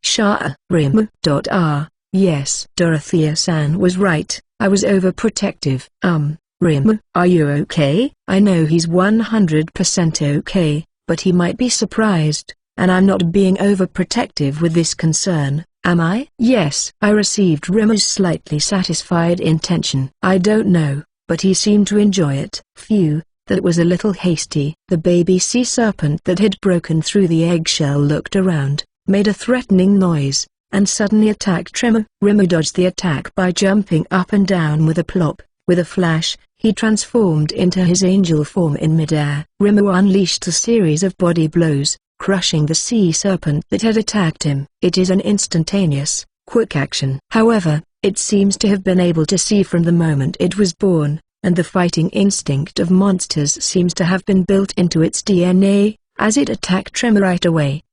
Rim. Yes. Dorothea-san was right, I was overprotective. Rim, are you okay? I know he's 100% okay, but he might be surprised, and I'm not being overprotective with this concern, am I? Yes. I received Rimmer's slightly satisfied intention. I don't know, but he seemed to enjoy it. Phew, that was a little hasty. The baby sea serpent that had broken through the eggshell looked around, made a threatening noise, and suddenly attacked Rimmer. Rimmer dodged the attack by jumping up and down with a plop. With a flash, he transformed into his angel form in midair. Rimmer unleashed a series of body blows, crushing the sea serpent that had attacked him. It is an instantaneous, quick action. However, it seems to have been able to see from the moment it was born, and the fighting instinct of monsters seems to have been built into its DNA, as it attacked Rimmer right away.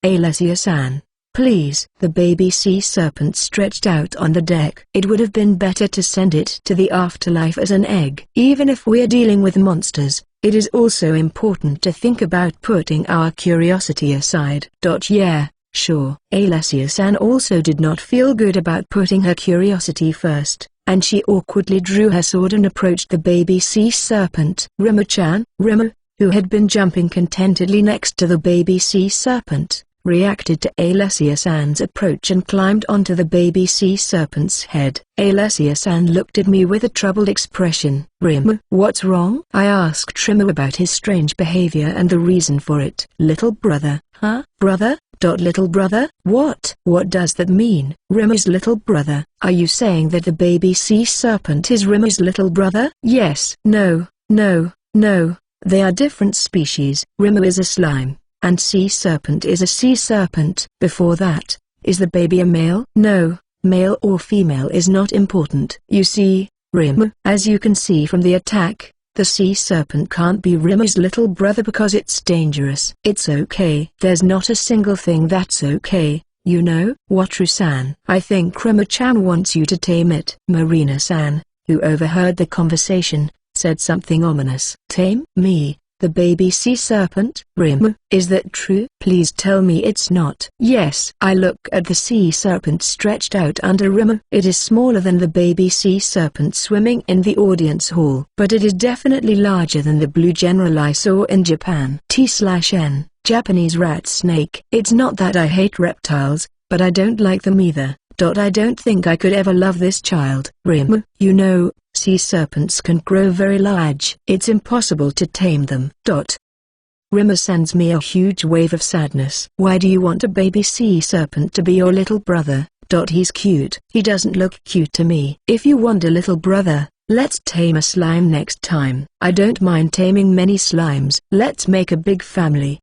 Alessia-san, please. The baby sea serpent stretched out on the deck. It would have been better to send it to the afterlife as an egg. Even if we're dealing with monsters, it is also important to think about putting our curiosity aside. Yeah. Sure. Alessia-san also did not feel good about putting her curiosity first, and she awkwardly drew her sword and approached the baby sea serpent. Rimmer-chan? Rimmer, who had been jumping contentedly next to the baby sea serpent, reacted to Alessia-san's approach and climbed onto the baby sea serpent's head. Alessia-san looked at me with a troubled expression. Rimmer, what's wrong? I asked Rimmer about his strange behavior and the reason for it. Little brother? Huh? Brother? Little brother? What? What does that mean? Rimmer's little brother? Are you saying that the baby sea serpent is Rimmer's little brother? Yes. No, they are different species. Rimmer is a slime, and sea serpent is a sea serpent. Before that, is the baby a male? No, male or female is not important. You see, Rimmer, as you can see from the attack, the sea serpent can't be Rimmer's little brother because it's dangerous. It's okay. There's not a single thing that's okay, you know. What Ru-san? I think Rimmer-chan wants you to tame it. Marina-san, who overheard the conversation, said something ominous. Tame me? The baby sea serpent? Rimmer, is that true? Please tell me it's not. Yes. I look at the sea serpent stretched out under Rimmer. It is smaller than the baby sea serpent swimming in the audience hall, but it is definitely larger than the blue general I saw in Japan. T/N, Japanese rat snake. It's not that I hate reptiles, but I don't like them either. I don't think I could ever love this child. Rimmer, you know, sea serpents can grow very large. It's impossible to tame them. Rimmer sends me a huge wave of sadness. Why do you want a baby sea serpent to be your little brother? He's cute. He doesn't look cute to me. If you want a little brother, let's tame a slime next time. I don't mind taming many slimes. Let's make a big family.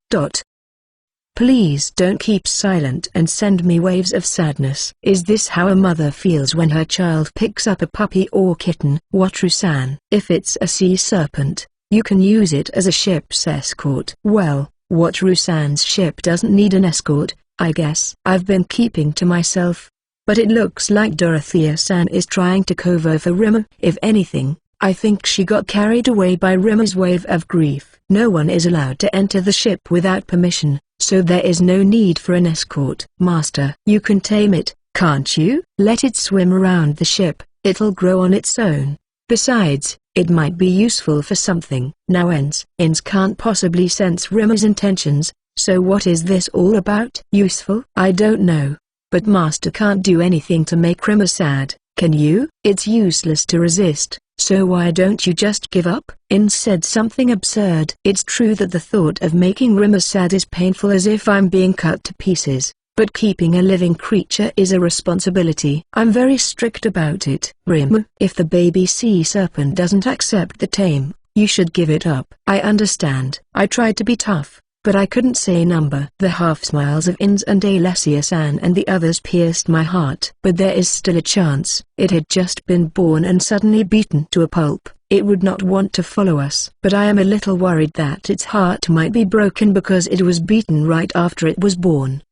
Please don't keep silent and send me waves of sadness. Is this how a mother feels when her child picks up a puppy or kitten? What Ru-san? If it's a sea serpent, you can use it as a ship's escort. Well, what Ru-san's ship doesn't need an escort, I guess. I've been keeping to myself, but it looks like Dorothea-san is trying to cover for Rimmer. If anything, I think she got carried away by Rimmer's wave of grief. No one is allowed to enter the ship without permission, so there is no need for an escort. Master, you can tame it, Can't you? Let it swim around the ship, it'll grow on its own. Besides, it might be useful for something. Now Ens can't possibly sense Rimmer's intentions, so what is this all about? Useful? I don't know. But Master can't do anything to make Rimmer sad, can you? It's useless to resist, so why don't you just give up? Ens said something absurd. It's true that the thought of making Rimmer sad is painful, as if I'm being cut to pieces. But keeping a living creature is a responsibility. I'm very strict about it. Rimmer, if the baby sea serpent doesn't accept the tame, you should give it up. I understand. I tried to be tough, but I couldn't say number. The half-smiles of Ins and Alessia-san and the others pierced my heart. But there is still a chance. It had just been born and suddenly beaten to a pulp. It would not want to follow us. But I am a little worried that its heart might be broken because it was beaten right after it was born.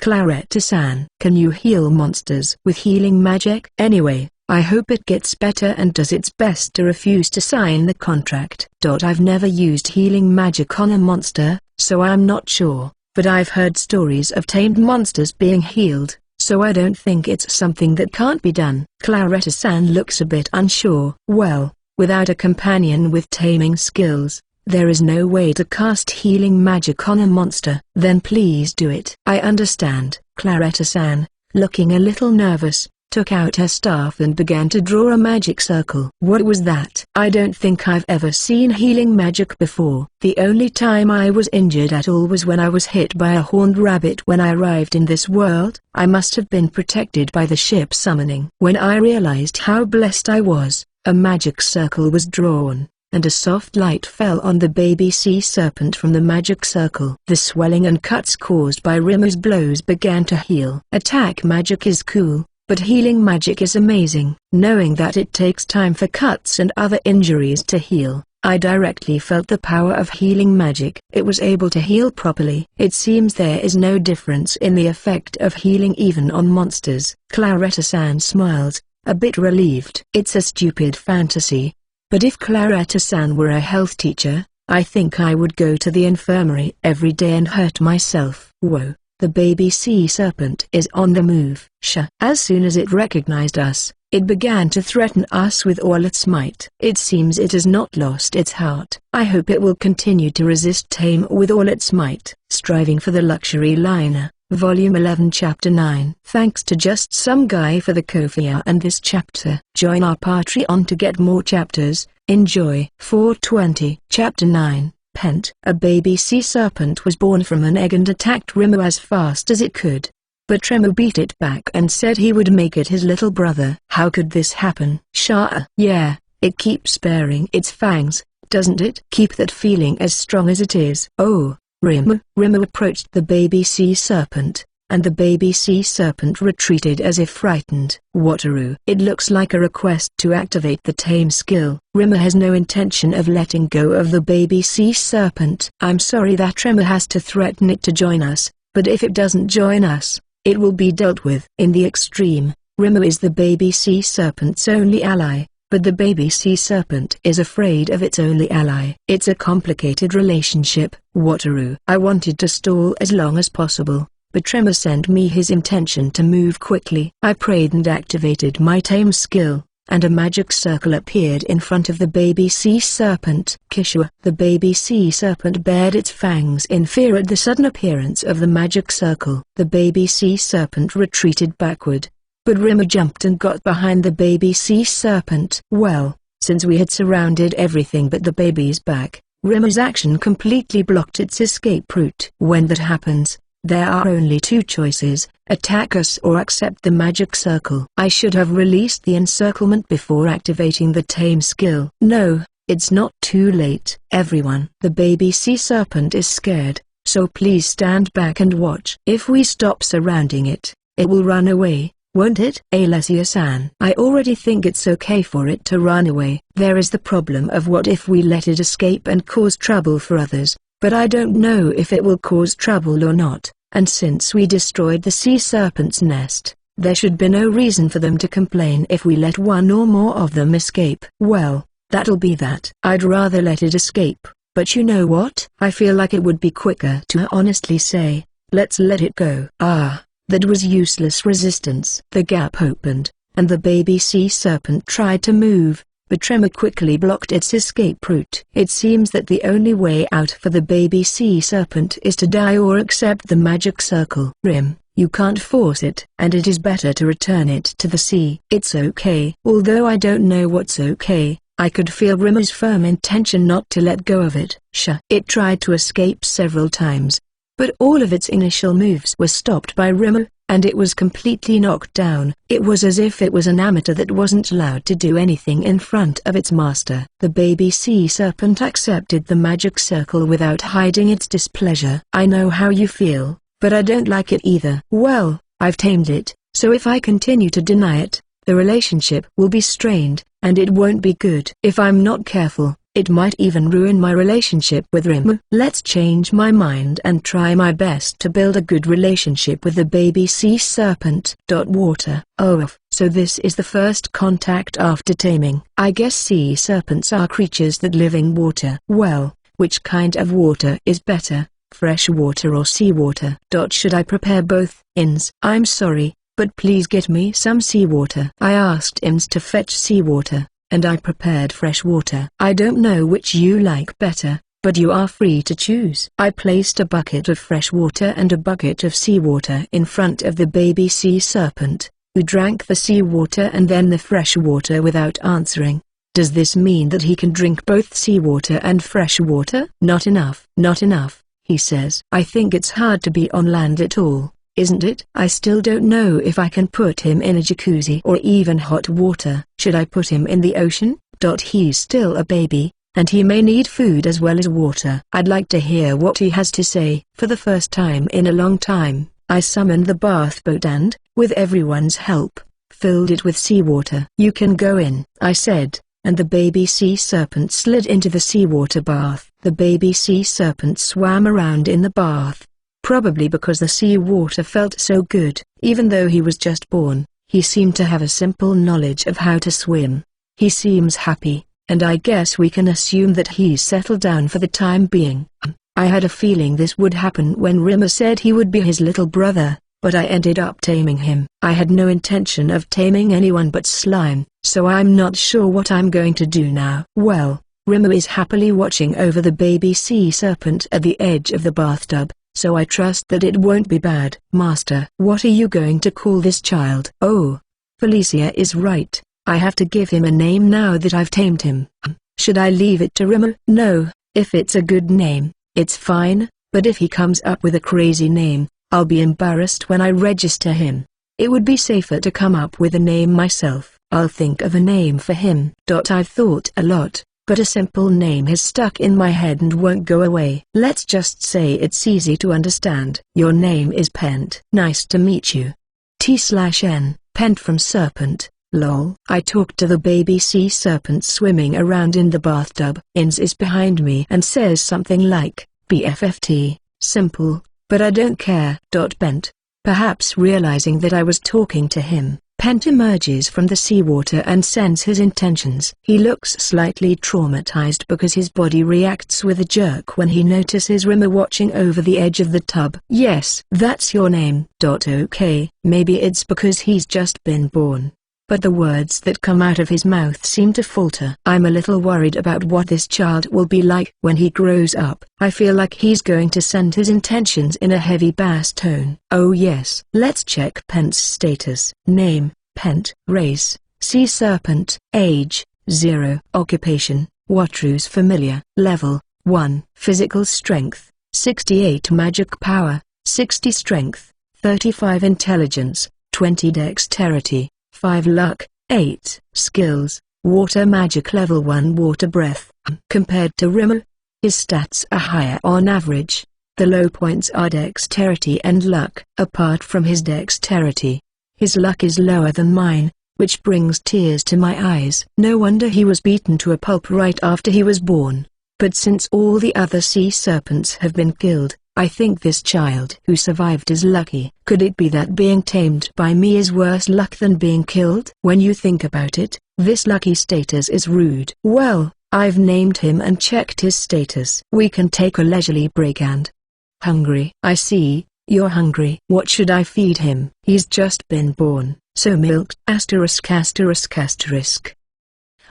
Claretta-san, can you heal monsters with healing magic? Anyway, I hope it gets better and does its best to refuse to sign the contract. I've never used healing magic on a monster, so I'm not sure, but I've heard stories of tamed monsters being healed, so I don't think it's something that can't be done. Claretta-san looks a bit unsure. Well, without a companion with taming skills, there is no way to cast healing magic on a monster. Then please do it. I understand. Claretta-san, looking a little nervous, took out her staff and began to draw a magic circle. What was that? I don't think I've ever seen healing magic before. The only time I was injured at all was when I was hit by a horned rabbit. When I arrived in this world, I must have been protected by the ship summoning. When I realized how blessed I was, a magic circle was drawn, and a soft light fell on the baby sea serpent from the magic circle. The swelling and cuts caused by Rimmer's blows began to heal. Attack magic is cool, but healing magic is amazing. Knowing that it takes time for cuts and other injuries to heal, I directly felt the power of healing magic. It was able to heal properly. It seems there is no difference in the effect of healing even on monsters. Claretta-san smiled, a bit relieved. It's a stupid fantasy. But if Claretta-san were a health teacher, I think I would go to the infirmary every day and hurt myself. Whoa, the baby sea serpent is on the move. As soon as it recognized us, it began to threaten us with all its might. It seems it has not lost its heart. I hope it will continue to resist tame with all its might. Striving for the luxury liner. Volume 11 Chapter 9. Thanks to just some guy for the Ko-fi and this chapter. Join our Patreon to get more chapters. Enjoy. 420. Chapter 9. Pent. A baby sea serpent was born from an egg and attacked Rimmer as fast as it could. But Rimmer beat it back and said he would make it his little brother. How could this happen? Yeah, it keeps baring its fangs, doesn't it? Keep that feeling as strong as it is. Oh. Rimmer approached the baby sea serpent, and the baby sea serpent retreated as if frightened. Wataru. It looks like a request to activate the tame skill. Rimmer has no intention of letting go of the baby sea serpent. I'm sorry that Rimmer has to threaten it to join us, but if it doesn't join us, it will be dealt with. In the extreme, Rimmer is the baby sea serpent's only ally. But the baby sea serpent is afraid of its only ally. It's a complicated relationship. Wataru. I wanted to stall as long as possible, but Rimmer sent me his intention to move quickly. I prayed and activated my tame skill, and a magic circle appeared in front of the baby sea serpent. Kishua. The baby sea serpent bared its fangs in fear at the sudden appearance of the magic circle. The baby sea serpent retreated backward. But Rimmer jumped and got behind the baby sea serpent. Well, since we had surrounded everything but the baby's back, Rimmer's action completely blocked its escape route. When that happens, there are only two choices: attack us or accept the magic circle. I should have released the encirclement before activating the tame skill. No, it's not too late. Everyone. The baby sea serpent is scared, so please stand back and watch. If we stop surrounding it, it will run away. Won't it? Alessia-san. I already think it's okay for it to run away. There is the problem of what if we let it escape and cause trouble for others, but I don't know if it will cause trouble or not, and since we destroyed the sea serpent's nest, there should be no reason for them to complain if we let one or more of them escape. Well, that'll be that. I'd rather let it escape, but you know what? I feel like it would be quicker to honestly say, let's let it go. That was useless resistance. The gap opened, and the baby sea serpent tried to move, but Tremor quickly blocked its escape route. It seems that the only way out for the baby sea serpent is to die or accept the magic circle. Rim, you can't force it, and it is better to return it to the sea. It's okay. Although I don't know what's okay, I could feel Rimmer's firm intention not to let go of it. It tried to escape several times, but all of its initial moves were stopped by Rimmer, and it was completely knocked down. It was as if it was an amateur that wasn't allowed to do anything in front of its master. The baby sea serpent accepted the magic circle without hiding its displeasure. I know how you feel, but I don't like it either. Well, I've tamed it, so if I continue to deny it, the relationship will be strained, and it won't be good. If I'm not careful, it might even ruin my relationship with Rim. Let's change my mind and try my best to build a good relationship with the baby sea serpent. Water. Oh, so this is the first contact after taming. I guess sea serpents are creatures that live in water. Well, which kind of water is better, fresh water or seawater? Should I prepare both? I'm sorry, but please get me some seawater. I asked Ins to fetch seawater, and I prepared fresh water. I don't know which you like better, but you are free to choose. I placed a bucket of fresh water and a bucket of seawater in front of the baby sea serpent, who drank the seawater and then the fresh water without answering. Does this mean that he can drink both seawater and fresh water? Not enough. Not enough, he says. I think it's hard to be on land at all, isn't it? I still don't know if I can put him in a jacuzzi or even hot water. Should I put him in the ocean? He's still a baby, and he may need food as well as water. I'd like to hear what he has to say. For the first time in a long time, I summoned the bath boat and, with everyone's help, filled it with seawater. You can go in, I said, and the baby sea serpent slid into the seawater bath. The baby sea serpent swam around in the bath. Probably because the sea water felt so good. Even though he was just born, he seemed to have a simple knowledge of how to swim. He seems happy, and I guess we can assume that he's settled down for the time being. I had a feeling this would happen when Rimmer said he would be his little brother, but I ended up taming him. I had no intention of taming anyone but slime, so I'm not sure what I'm going to do now. Well, Rimmer is happily watching over the baby sea serpent at the edge of the bathtub, so I trust that it won't be bad. Master, what are you going to call this child? Oh, Felicia is right. I have to give him a name now that I've tamed him. Should I leave it to Rimmer? No, if it's a good name, it's fine, but if he comes up with a crazy name, I'll be embarrassed when I register him. It would be safer to come up with a name myself. I'll think of a name for him. I've thought a lot, but a simple name has stuck in my head and won't go away. Let's just say it's easy to understand. Your name is Pent. Nice to meet you. T/N, Pent from Serpent, lol. I talked to the baby sea serpent swimming around in the bathtub. Ins is behind me and says something like, BFFT, simple, but I don't care. Pent, perhaps realizing that I was talking to him, Pent emerges from the seawater and sends his intentions. He looks slightly traumatized because his body reacts with a jerk when he notices Rimmer watching over the edge of the tub. Yes, that's your name. Okay, maybe it's because he's just been born, but the words that come out of his mouth seem to falter. I'm a little worried about what this child will be like when he grows up. I feel like he's going to send his intentions in a heavy bass tone. Oh yes, let's check Pent's status. Name, Pent. Race, sea serpent. Age, 0. Occupation, Watru's familiar. Level, 1. Physical strength, 68 magic power, 60 strength, 35 intelligence, 20 dexterity, 5 luck, 8 skills, water magic level 1 water breath. Compared to Rimmer, his stats are higher on average. The low points are dexterity and luck. Apart from his dexterity, his luck is lower than mine, which brings tears to my eyes. No wonder he was beaten to a pulp right after he was born. But since all the other sea serpents have been killed, I think this child who survived is lucky. Could it be that being tamed by me is worse luck than being killed? When you think about it, this lucky status is rude. Well, I've named him and checked his status. We can take a leisurely break and... Hungry. I see, You're hungry. What should I feed him? He's just been born, so milk. Asterisk asterisk asterisk.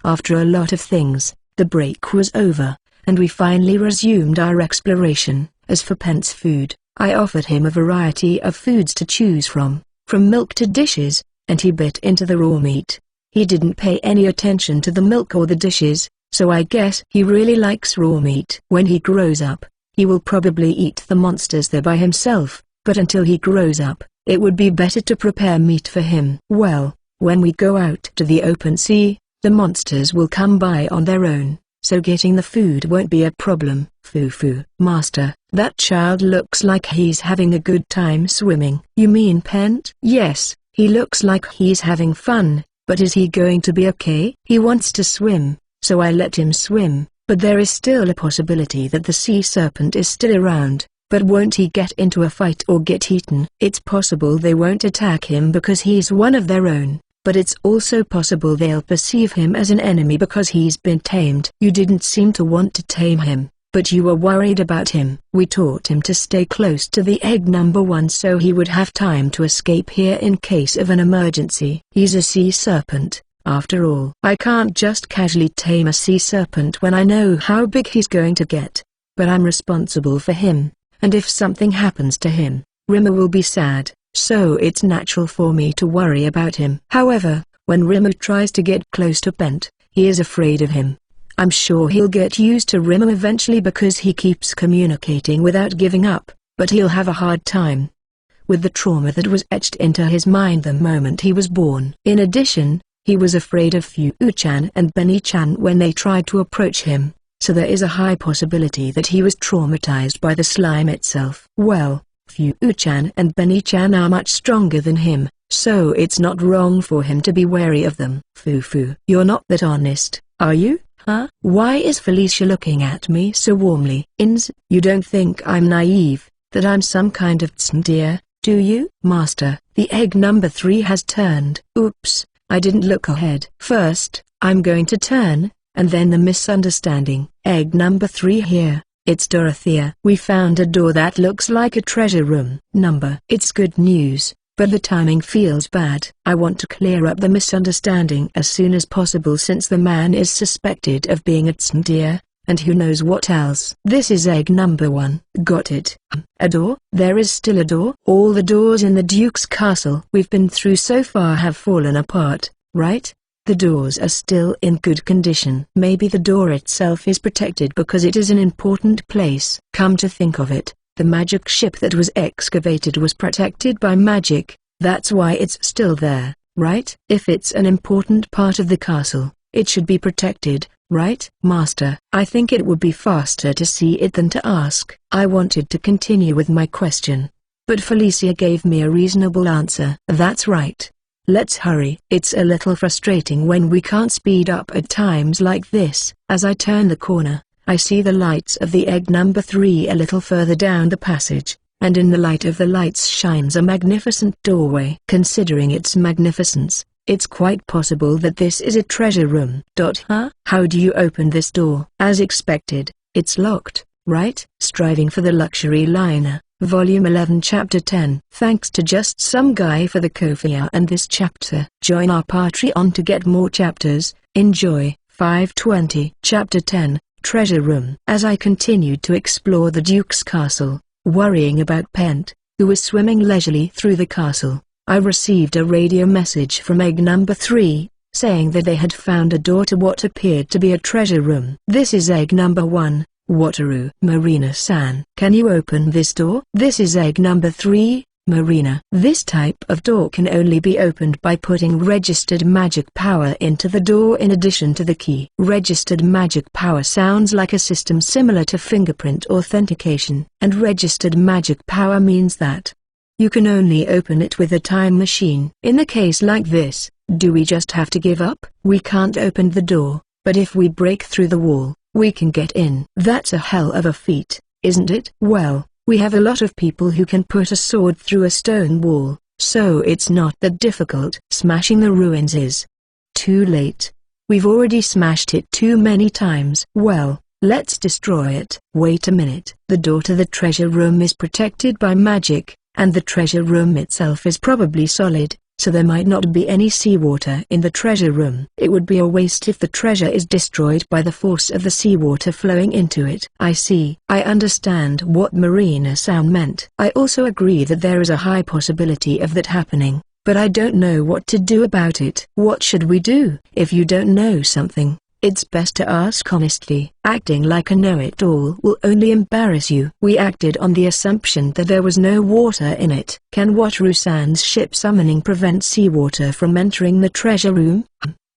After a lot of things, the break was over, and we finally resumed our exploration. As for Pent's food, I offered him a variety of foods to choose from milk to dishes, and he bit into the raw meat. He didn't pay any attention to the milk or the dishes, so I guess he really likes raw meat. When he grows up, he will probably eat the monsters there by himself, but until he grows up, it would be better to prepare meat for him. Well, when we go out to the open sea, the monsters will come by on their own, so getting the food won't be a problem. Foo-foo. Master, that child looks like he's having a good time swimming. You mean Pent? Yes, he looks like he's having fun, but is he going to be okay? He wants to swim, so I let him swim, but there is still a possibility that the sea serpent is still around. But won't he get into a fight or get eaten? It's possible they won't attack him because he's one of their own, but it's also possible they'll perceive him as an enemy because he's been tamed. You didn't seem to want to tame him, but you were worried about him. We taught him to stay close to the egg number 1 so he would have time to escape here in case of an emergency. He's a sea serpent, after all. I can't just casually tame a sea serpent when I know how big he's going to get. But I'm responsible for him, and if something happens to him, Rimmer will be sad, so it's natural for me to worry about him. However, when Rimmer tries to get close to Pent, he is afraid of him. I'm sure he'll get used to Rimmer eventually because he keeps communicating without giving up, but he'll have a hard time with the trauma that was etched into his mind the moment he was born. In addition, he was afraid of Fu-chan and Benny-chan when they tried to approach him, so there is a high possibility that he was traumatized by the slime itself. Well, Fu-chan and Benny-chan are much stronger than him, so it's not wrong for him to be wary of them. Foo-foo. You're not that honest, are you? Huh? Why is Felicia looking at me so warmly? You don't think I'm naive, that I'm some kind of tsundere, do you? Master, the egg number 3 has turned. Oops, I didn't look ahead. First, I'm going to turn, and then the misunderstanding. Egg number 3 here. It's Dorothea. We found a door that looks like a treasure room. It's good news, but the timing feels bad. I want to clear up the misunderstanding as soon as possible since the man is suspected of being a tsundere, and who knows what else. This is egg number 1. Got it. A door? There is still a door? All the doors in the Duke's castle we've been through so far have fallen apart, right? The doors are still in good condition. Maybe the door itself is protected because it is an important place. Come to think of it, the magic ship that was excavated was protected by magic, that's why it's still there, right? If it's an important part of the castle, it should be protected, right? Master, I think it would be faster to see it than to ask. I wanted to continue with my question, but Felicia gave me a reasonable answer. That's right. Let's hurry. It's a little frustrating when we can't speed up at times like this. As I turn the corner, I see the lights of the egg number 3 a little further down the passage, and in the light of the lights shines a magnificent doorway. Considering its magnificence, it's quite possible that this is a treasure room. Huh? How do you open this door? As expected, it's locked, right? Striving for the Luxury Liner, Volume 11 Chapter 10. Thanks to just some guy for the Ko-fi and this chapter. Join our Patreon to get more chapters. Enjoy. 520. Chapter 10. Treasure Room. As I continued to explore the Duke's castle, worrying about Pent, who was swimming leisurely through the castle, I received a radio message from egg number 3, saying that they had found a door to what appeared to be a treasure room. This is egg number 1, Wataru. Marina-san. Can you open this door? This is egg number 3, Marina. This type of door can only be opened by putting registered magic power into the door in addition to the key. Registered magic power sounds like a system similar to fingerprint authentication, and registered magic power means that you can only open it with a time machine. In a case like this, do we just have to give up? We can't open the door, but if we break through the wall, we can get in. That's a hell of a feat, isn't it? Well, we have a lot of people who can put a sword through a stone wall, so it's not that difficult. Smashing the ruins is too late. We've already smashed it too many times. Well, let's destroy it. Wait a minute. The door to the treasure room is protected by magic, and the treasure room itself is probably solid, so there might not be any seawater in the treasure room. It would be a waste if the treasure is destroyed by the force of the seawater flowing into it. I see. I understand what Marina-san meant. I also agree that there is a high possibility of that happening, but I don't know what to do about it. What should we do? If you don't know something, it's best to ask honestly. Acting like a know-it-all will only embarrass you. We acted on the assumption that there was no water in it. Can Wataru-san's ship summoning prevent seawater from entering the treasure room?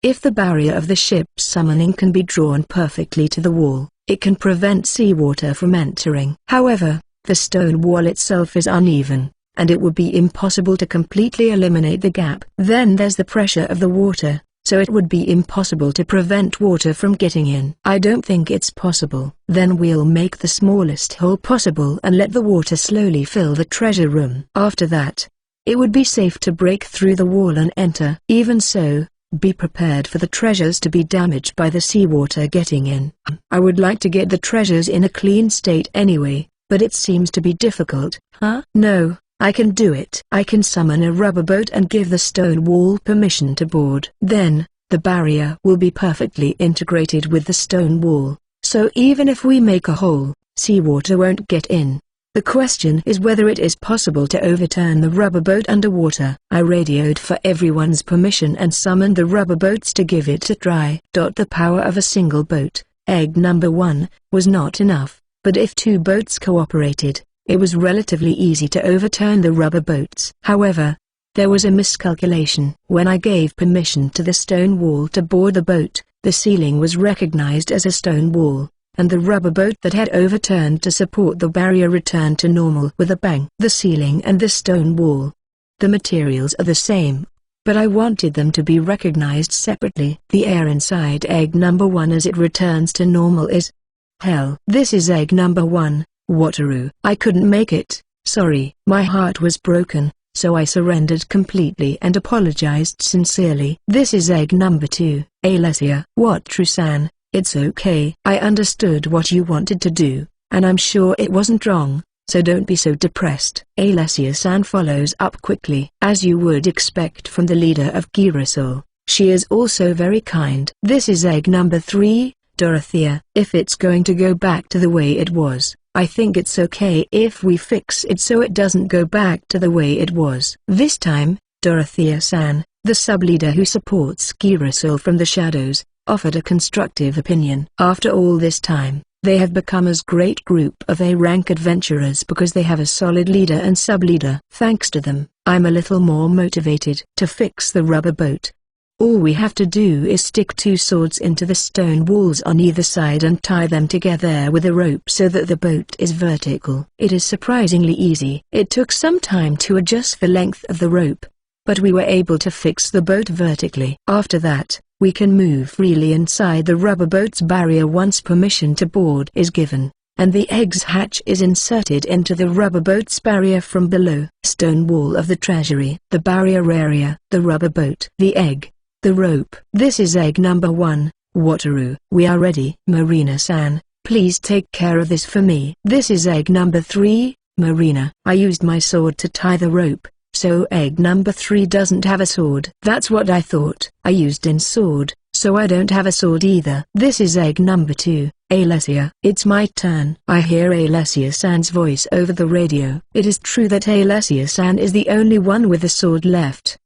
If the barrier of the ship's summoning can be drawn perfectly to the wall, it can prevent seawater from entering. However, the stone wall itself is uneven, and it would be impossible to completely eliminate the gap. Then there's the pressure of the water, so it would be impossible to prevent water from getting in. I don't think it's possible. Then we'll make the smallest hole possible and let the water slowly fill the treasure room. After that, it would be safe to break through the wall and enter. Even so, be prepared for the treasures to be damaged by the seawater getting in. I would like to get the treasures in a clean state anyway, but it seems to be difficult. Huh? No. I can do it. I can summon a rubber boat and give the stone wall permission to board. Then, the barrier will be perfectly integrated with the stone wall, so even if we make a hole, seawater won't get in. The question is whether it is possible to overturn the rubber boat underwater. I radioed for everyone's permission and summoned the rubber boats to give it a try. The power of a single boat, egg number 1, was not enough, but if 2 boats cooperated, it was relatively easy to overturn the rubber boats. However, there was a miscalculation. When I gave permission to the stone wall to board the boat, the ceiling was recognized as a stone wall, and the rubber boat that had overturned to support the barrier returned to normal with a bang. The ceiling and the stone wall. The materials are the same, but I wanted them to be recognized separately. The air inside egg number 1 as it returns to normal is hell. This is egg number 1. Wataru. I couldn't make it, sorry. My heart was broken, so I surrendered completely and apologized sincerely. This is egg number 2, Alessia. Wataru-san, it's okay. I understood what you wanted to do, and I'm sure it wasn't wrong, so don't be so depressed. Alessia-san follows up quickly. As you would expect from the leader of Girasol, she is also very kind. This is egg number 3, Dorothea. If it's going to go back to the way it was, I think it's okay if we fix it so it doesn't go back to the way it was. This time, Dorothea-san, the sub-leader who supports Girasol from the shadows, offered a constructive opinion. After all this time, they have become a great group of A-rank adventurers because they have a solid leader and sub-leader. Thanks to them, I'm a little more motivated to fix the rubber boat. All we have to do is stick 2 swords into the stone walls on either side and tie them together with a rope so that the boat is vertical. It is surprisingly easy. It took some time to adjust the length of the rope, but we were able to fix the boat vertically. After that, we can move freely inside the rubber boat's barrier once permission to board is given, and the egg's hatch is inserted into the rubber boat's barrier from below. Stone wall of the treasury. The barrier area. The rubber boat. The egg. The rope. This is egg number 1, Wataru. We are ready. Marina-san, please take care of this for me. This is egg number 3, Marina. I used my sword to tie the rope, so egg number 3 doesn't have a sword. That's what I thought. I used an sword, so I don't have a sword either. This is egg number 2, Alessia. It's my turn. I hear Alessia-san's voice over the radio. It is true that Alessia-san is the only one with a sword left.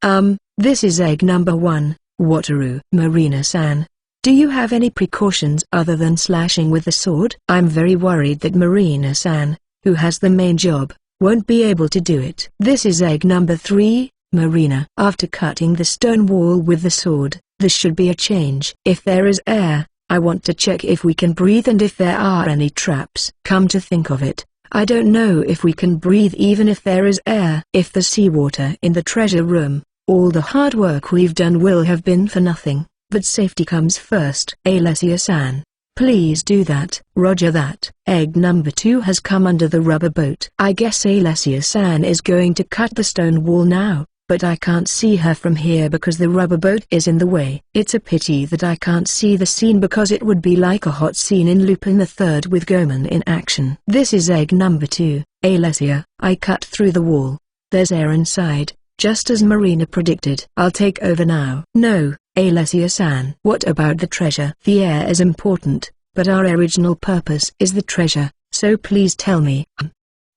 This is egg number 1. Wataru. Marina-san, do you have any precautions other than slashing with the sword? I'm very worried that Marina-san, who has the main job, won't be able to do it. This is egg number 3, Marina. After cutting the stone wall with the sword, there should be a change. If there is air, I want to check if we can breathe and if there are any traps. Come to think of it, I don't know if we can breathe even if there is air. If the seawater in the treasure room, all the hard work we've done will have been for nothing, but safety comes first. Alessia-san, please do that. Roger that. Egg number 2 has come under the rubber boat. I guess Alessia-san is going to cut the stone wall now, but I can't see her from here because the rubber boat is in the way. It's a pity that I can't see the scene because it would be like a hot scene in Lupin the Third with Goemon in action. This is egg number 2, Alessia. I cut through the wall, There's air inside, just as Marina predicted. I'll take over now. No, Alessia-san. What about the treasure? The air is important, but our original purpose is the treasure, so please tell me.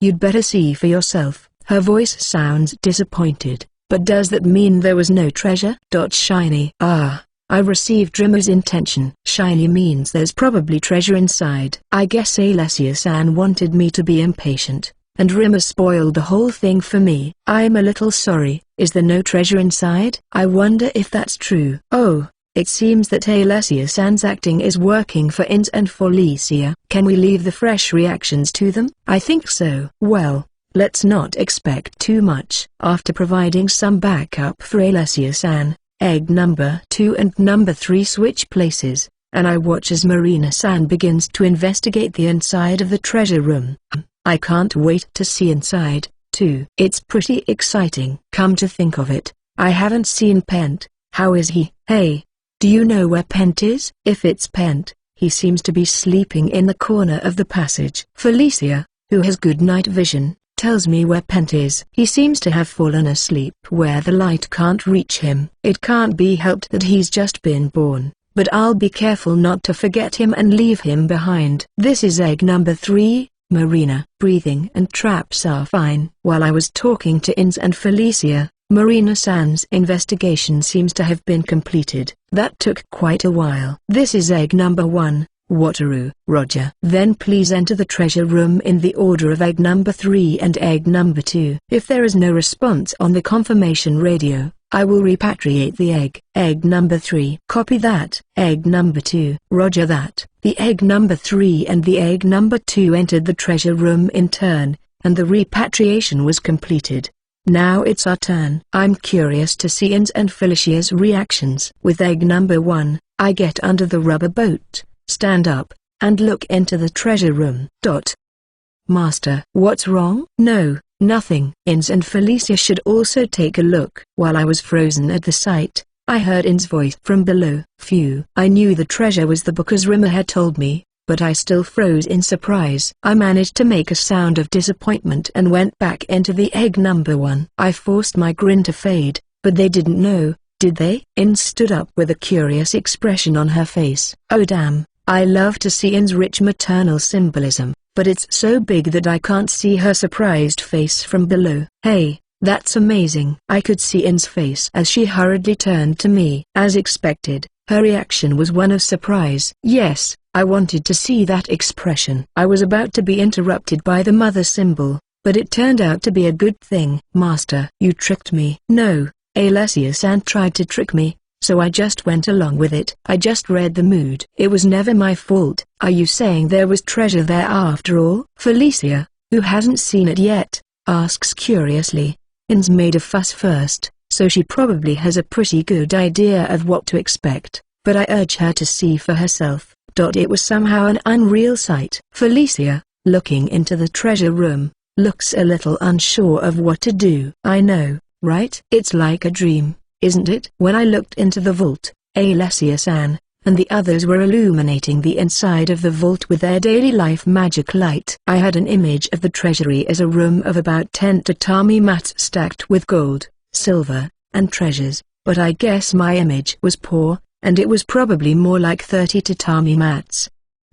You'd better see for yourself. Her voice sounds disappointed, but does that mean there was no treasure? Shiny. Ah, I received Rimmer's intention. Shiny means there's probably treasure inside. I guess Alessia-san wanted me to be impatient, and Rimmer spoiled the whole thing for me. I'm a little sorry. Is there no treasure inside? I wonder if that's true. Oh, it seems that Alessia-san's acting is working for Ins and Felicia. Can we leave the fresh reactions to them? I think so. Well, let's not expect too much. After providing some backup for Alessia-san, egg number 2 and number 3 switch places, and I watch as Marina-san begins to investigate the inside of the treasure room. I can't wait to see inside, too. It's pretty exciting. Come to think of it, I haven't seen Pent. How is he? Hey, do you know where Pent is? If it's Pent, he seems to be sleeping in the corner of the passage. Felicia, who has good night vision, tells me where Pent is. He seems to have fallen asleep where the light can't reach him. It can't be helped that he's just been born, but I'll be careful not to forget him and leave him behind. This is egg number 3. Marina. Breathing and traps are fine. While I was talking to Ins and Felicia, Marina-san's investigation seems to have been completed. That took quite a while. This is egg number 1, Wataru. Roger. Then please enter the treasure room in the order of egg number 3 and egg number 2. If there is no response on the confirmation radio, I will repatriate the egg. Egg number 3. Copy that. Egg number 2. Roger that. The egg number 3 and the egg number 2 entered the treasure room in turn, and the repatriation was completed. Now it's our turn. I'm curious to see Ins and Felicia's reactions. With egg number 1, I get under the rubber boat, stand up, and look into the treasure room. Master. What's wrong? No, nothing. Ins and Felicia should also take a look. While I was frozen at the sight, I heard Ins' voice from below. Phew. I knew the treasure was the book as Rimmer had told me, but I still froze in surprise. I managed to make a sound of disappointment and went back into the egg number 1. I forced my grin to fade, but they didn't know, did they? Ins stood up with a curious expression on her face. Oh damn, I love to see Ins' rich maternal symbolism, but it's so big that I can't see her surprised face from below. Hey, that's amazing. I could see Ins' face as she hurriedly turned to me. As expected, her reaction was one of surprise. Yes, I wanted to see that expression. I was about to be interrupted by the mother symbol, but it turned out to be a good thing. Master, you tricked me. No, Alessia-san tried to trick me, so I just went along with it. I just read the mood. It was never my fault. Are you saying there was treasure there after all? Felicia, who hasn't seen it yet, asks curiously. Ins made a fuss first, so she probably has a pretty good idea of what to expect, but I urge her to see for herself. It was somehow an unreal sight. Felicia, looking into the treasure room, looks a little unsure of what to do. I know, right? It's like a dream, isn't it? When I looked into the vault, Alessia-san and the others were illuminating the inside of the vault with their daily life magic light. I had an image of the treasury as a room of about 10 tatami mats stacked with gold, silver, and treasures, but I guess my image was poor, and it was probably more like 30 tatami mats.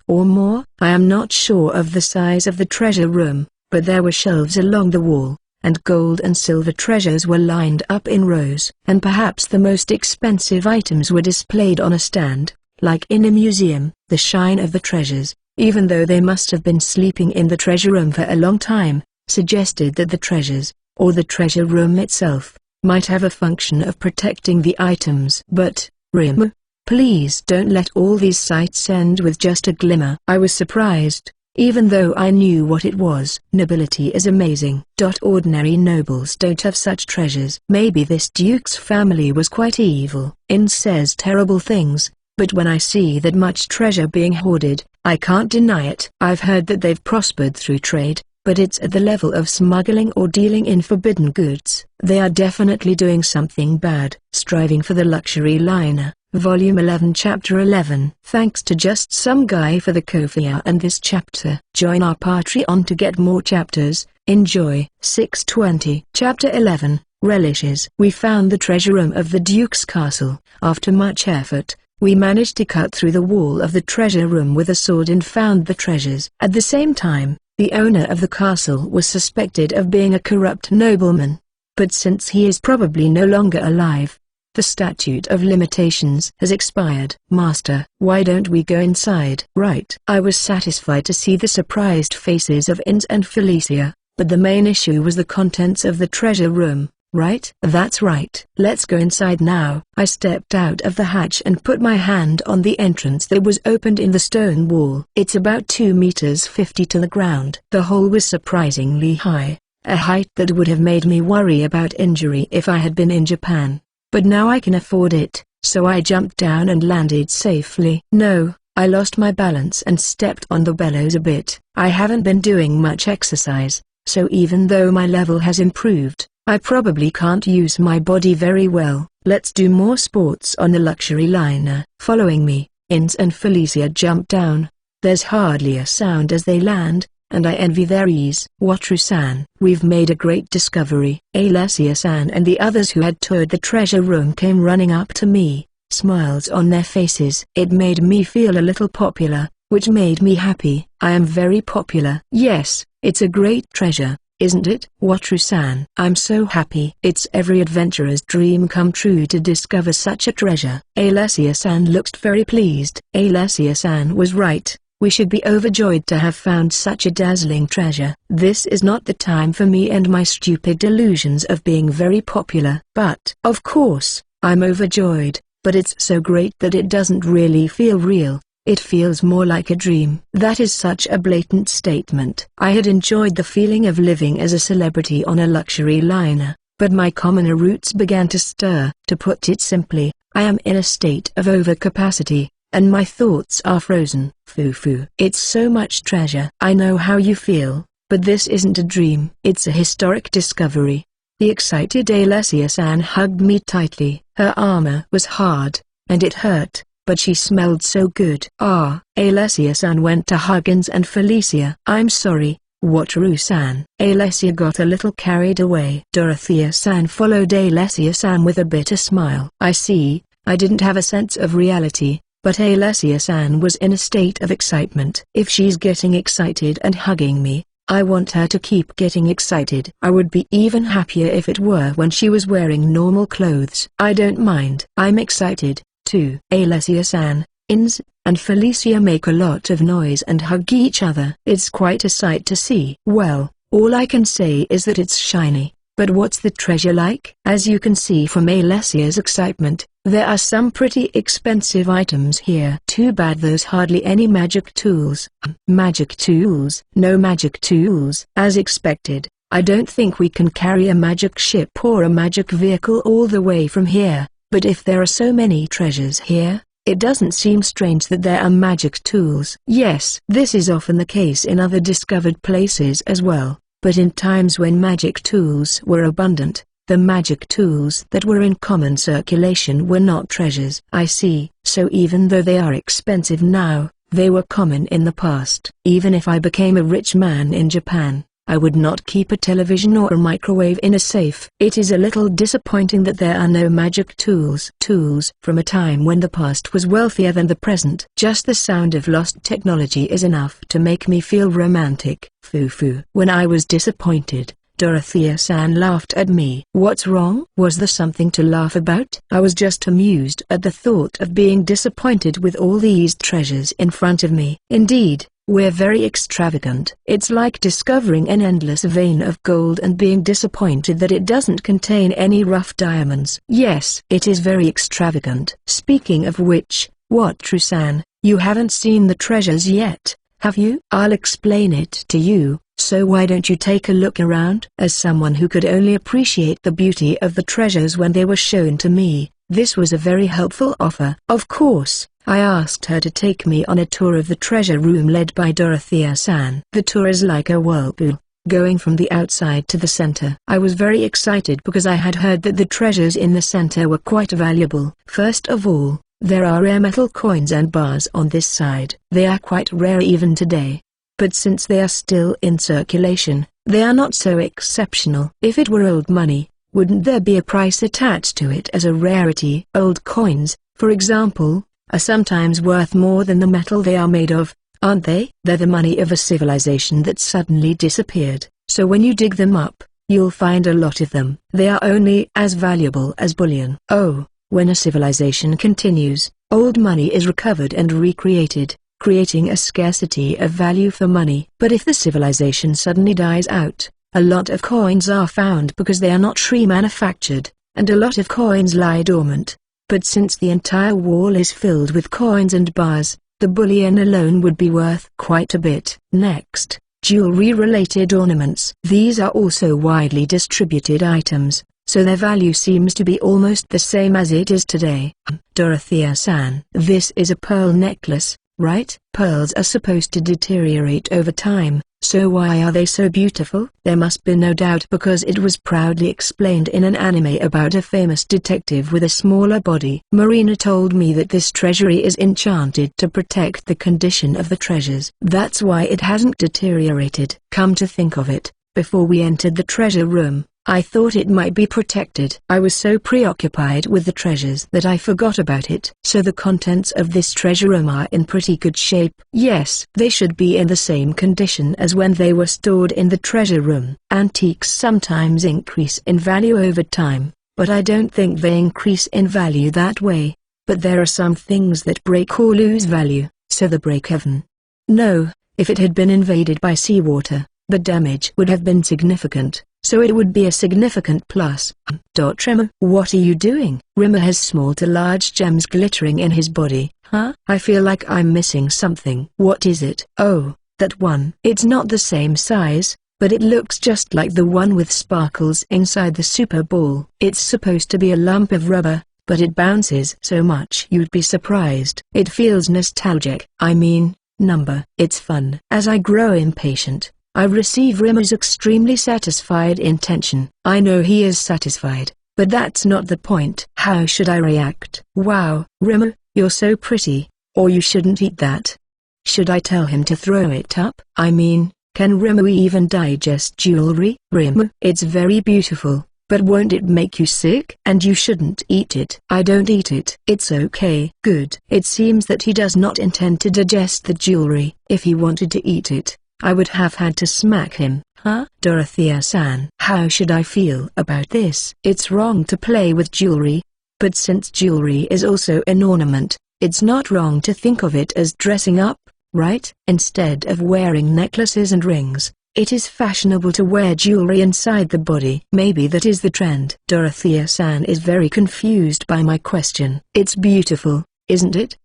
Or more? I am not sure of the size of the treasure room, but there were shelves along the wall, and gold and silver treasures were lined up in rows. And perhaps the most expensive items were displayed on a stand, like in a museum. The shine of the treasures, even though they must have been sleeping in the treasure room for a long time, suggested that the treasures, or the treasure room itself, might have a function of protecting the items. But, Rim, please don't let all these sights end with just a glimmer. I was surprised, even though I knew what it was. Nobility is amazing. Ordinary nobles don't have such treasures. Maybe this duke's family was quite evil. Ins says terrible things, but when I see that much treasure being hoarded, I can't deny it. I've heard that they've prospered through trade, but it's at the level of smuggling or dealing in forbidden goods. They are definitely doing something bad. Striving for the Luxury Liner, Volume 11 Chapter 11. Thanks to just some guy for the Kofia and this chapter. Join our Patreon to get more chapters. Enjoy. 620. Chapter 11. Relishes. We found the treasure room of the Duke's castle. After much effort, we managed to cut through the wall of the treasure room with a sword and found the treasures. At the same time, the owner of the castle was suspected of being a corrupt nobleman. But since he is probably no longer alive, the statute of limitations has expired. Master, why don't we go inside? Right. I was satisfied to see the surprised faces of Ins and Felicia, but the main issue was the contents of the treasure room. Right? That's right. Let's go inside now. I stepped out of the hatch and put my hand on the entrance that was opened in the stone wall. It's about 2 meters 50 to the ground. The hole was surprisingly high, a height that would have made me worry about injury if I had been in Japan. But now I can afford it, so I jumped down and landed safely. No, I lost my balance and stepped on the bellows a bit. I haven't been doing much exercise, so even though my level has improved, I probably can't use my body very well. Let's do more sports on the Luxury Liner. Following me, Ins and Felicia jump down. There's hardly a sound as they land, and I envy their ease. Wataru-san, we've made a great discovery. Alessia-san and the others who had toured the treasure room came running up to me, smiles on their faces. It made me feel a little popular, which made me happy. I am very popular. Yes, it's a great treasure, isn't it? Wataru-san, I'm so happy. It's every adventurer's dream come true to discover such a treasure. Alessia-san looked very pleased. Alessia-san was right. We should be overjoyed to have found such a dazzling treasure. This is not the time for me and my stupid delusions of being very popular. But, of course, I'm overjoyed, but it's so great that it doesn't really feel real. It feels more like a dream. That is such a blatant statement. I had enjoyed the feeling of living as a celebrity on a luxury liner, but my commoner roots began to stir. To put it simply, I am in a state of overcapacity, and my thoughts are frozen. Foo-foo. It's so much treasure. I know how you feel, but this isn't a dream. It's a historic discovery. The excited Alessia-san hugged me tightly. Her armor was hard, and it hurt, but she smelled so good. Alessia-san went to Huggins and Felicia. I'm sorry, Wataru-san. Alessia got a little carried away. Dorothea-san followed Alessia-san with a bitter smile. I see, I didn't have a sense of reality, but Alessia-san was in a state of excitement. If she's getting excited and hugging me, I want her to keep getting excited. I would be even happier if it were when she was wearing normal clothes. I don't mind. I'm excited too. Alessia-san, Ins, and Felicia make a lot of noise and hug each other. It's quite a sight to see. Well, all I can say is that it's shiny. But what's the treasure like? As you can see from Alessia's excitement, there are some pretty expensive items here. Too bad there's hardly any magic tools. Magic tools? No magic tools. As expected, I don't think we can carry a magic ship or a magic vehicle all the way from here. But if there are so many treasures here, it doesn't seem strange that there are magic tools. Yes, this is often the case in other discovered places as well, but in times when magic tools were abundant, the magic tools that were in common circulation were not treasures. I see, so even though they are expensive now, they were common in the past. Even if I became a rich man in Japan, I would not keep a television or a microwave in a safe. It is a little disappointing that there are no magic tools. Tools from a time when the past was wealthier than the present. Just the sound of lost technology is enough to make me feel romantic. Foo-foo. When I was disappointed, Dorothea-san laughed at me. What's wrong? Was there something to laugh about? I was just amused at the thought of being disappointed with all these treasures in front of me. Indeed, we're very extravagant. It's like discovering an endless vein of gold and being disappointed that it doesn't contain any rough diamonds. Yes, it is very extravagant. Speaking of which, Wataru-san, you haven't seen the treasures yet, have you? I'll explain it to you, so why don't you take a look around? As someone who could only appreciate the beauty of the treasures when they were shown to me, this was a very helpful offer. Of course, I asked her to take me on a tour of the treasure room led by Dorothea-san. The tour is like a whirlpool. going from the outside to the center. I was very excited because I had heard that the treasures in the center were quite valuable. First of all, there are rare metal coins and bars on this side. They are quite rare even today. But since they are still in circulation, they are not so exceptional. If it were old money, wouldn't there be a price attached to it as a rarity? Old coins, for example, are sometimes worth more than the metal they are made of, aren't they? They're the money of a civilization that suddenly disappeared, so when you dig them up, you'll find a lot of them. They are only as valuable as bullion. Oh, when a civilization continues, old money is recovered and recreated, creating a scarcity of value for money. But if the civilization suddenly dies out, a lot of coins are found because they are not remanufactured, and a lot of coins lie dormant. But since the entire wall is filled with coins and bars, the bullion alone would be worth quite a bit. Next, jewelry-related ornaments. These are also widely distributed items, so their value seems to be almost the same as it is today. Dorothea-san. This is a pearl necklace, right? Pearls are supposed to deteriorate over time, so why are they so beautiful? There must be no doubt because it was proudly explained in an anime about a famous detective with a smaller body. Marina told me that this treasury is enchanted to protect the condition of the treasures. That's why it hasn't deteriorated. Come to think of it, before we entered the treasure room, I thought it might be protected. I was so preoccupied with the treasures that I forgot about it. So the contents of this treasure room are in pretty good shape. Yes, they should be in the same condition as when they were stored in the treasure room. Antiques sometimes increase in value over time, but I don't think they increase in value that way. But there are some things that break or lose value, so the break even. No, if it had been invaded by seawater, the damage would have been significant. So it would be a significant plus. Rima, what are you doing? Rima has small to large gems glittering in his body. Huh? I feel like I'm missing something. What is it? Oh, that one. It's not the same size, but it looks just like the one with sparkles inside the super ball. It's supposed to be a lump of rubber, but it bounces so much you'd be surprised. It feels nostalgic. I mean, number. It's fun. As I grow impatient, I receive Rima's extremely satisfied intention. I know he is satisfied, but that's not the point. How should I react? Wow, Rima, you're so pretty, or you shouldn't eat that. Should I tell him to throw it up? I mean, can Rima even digest jewelry? Rima, it's very beautiful, but won't it make you sick? And you shouldn't eat it. I don't eat it. It's okay. Good. It seems that he does not intend to digest the jewelry. If he wanted to eat it, I would have had to smack him. Huh? Dorothea-san. How should I feel about this? It's wrong to play with jewelry, but since jewelry is also an ornament, it's not wrong to think of it as dressing up, right? Instead of wearing necklaces and rings, it is fashionable to wear jewelry inside the body. Maybe that is the trend. Dorothea-san is very confused by my question. It's beautiful, isn't it?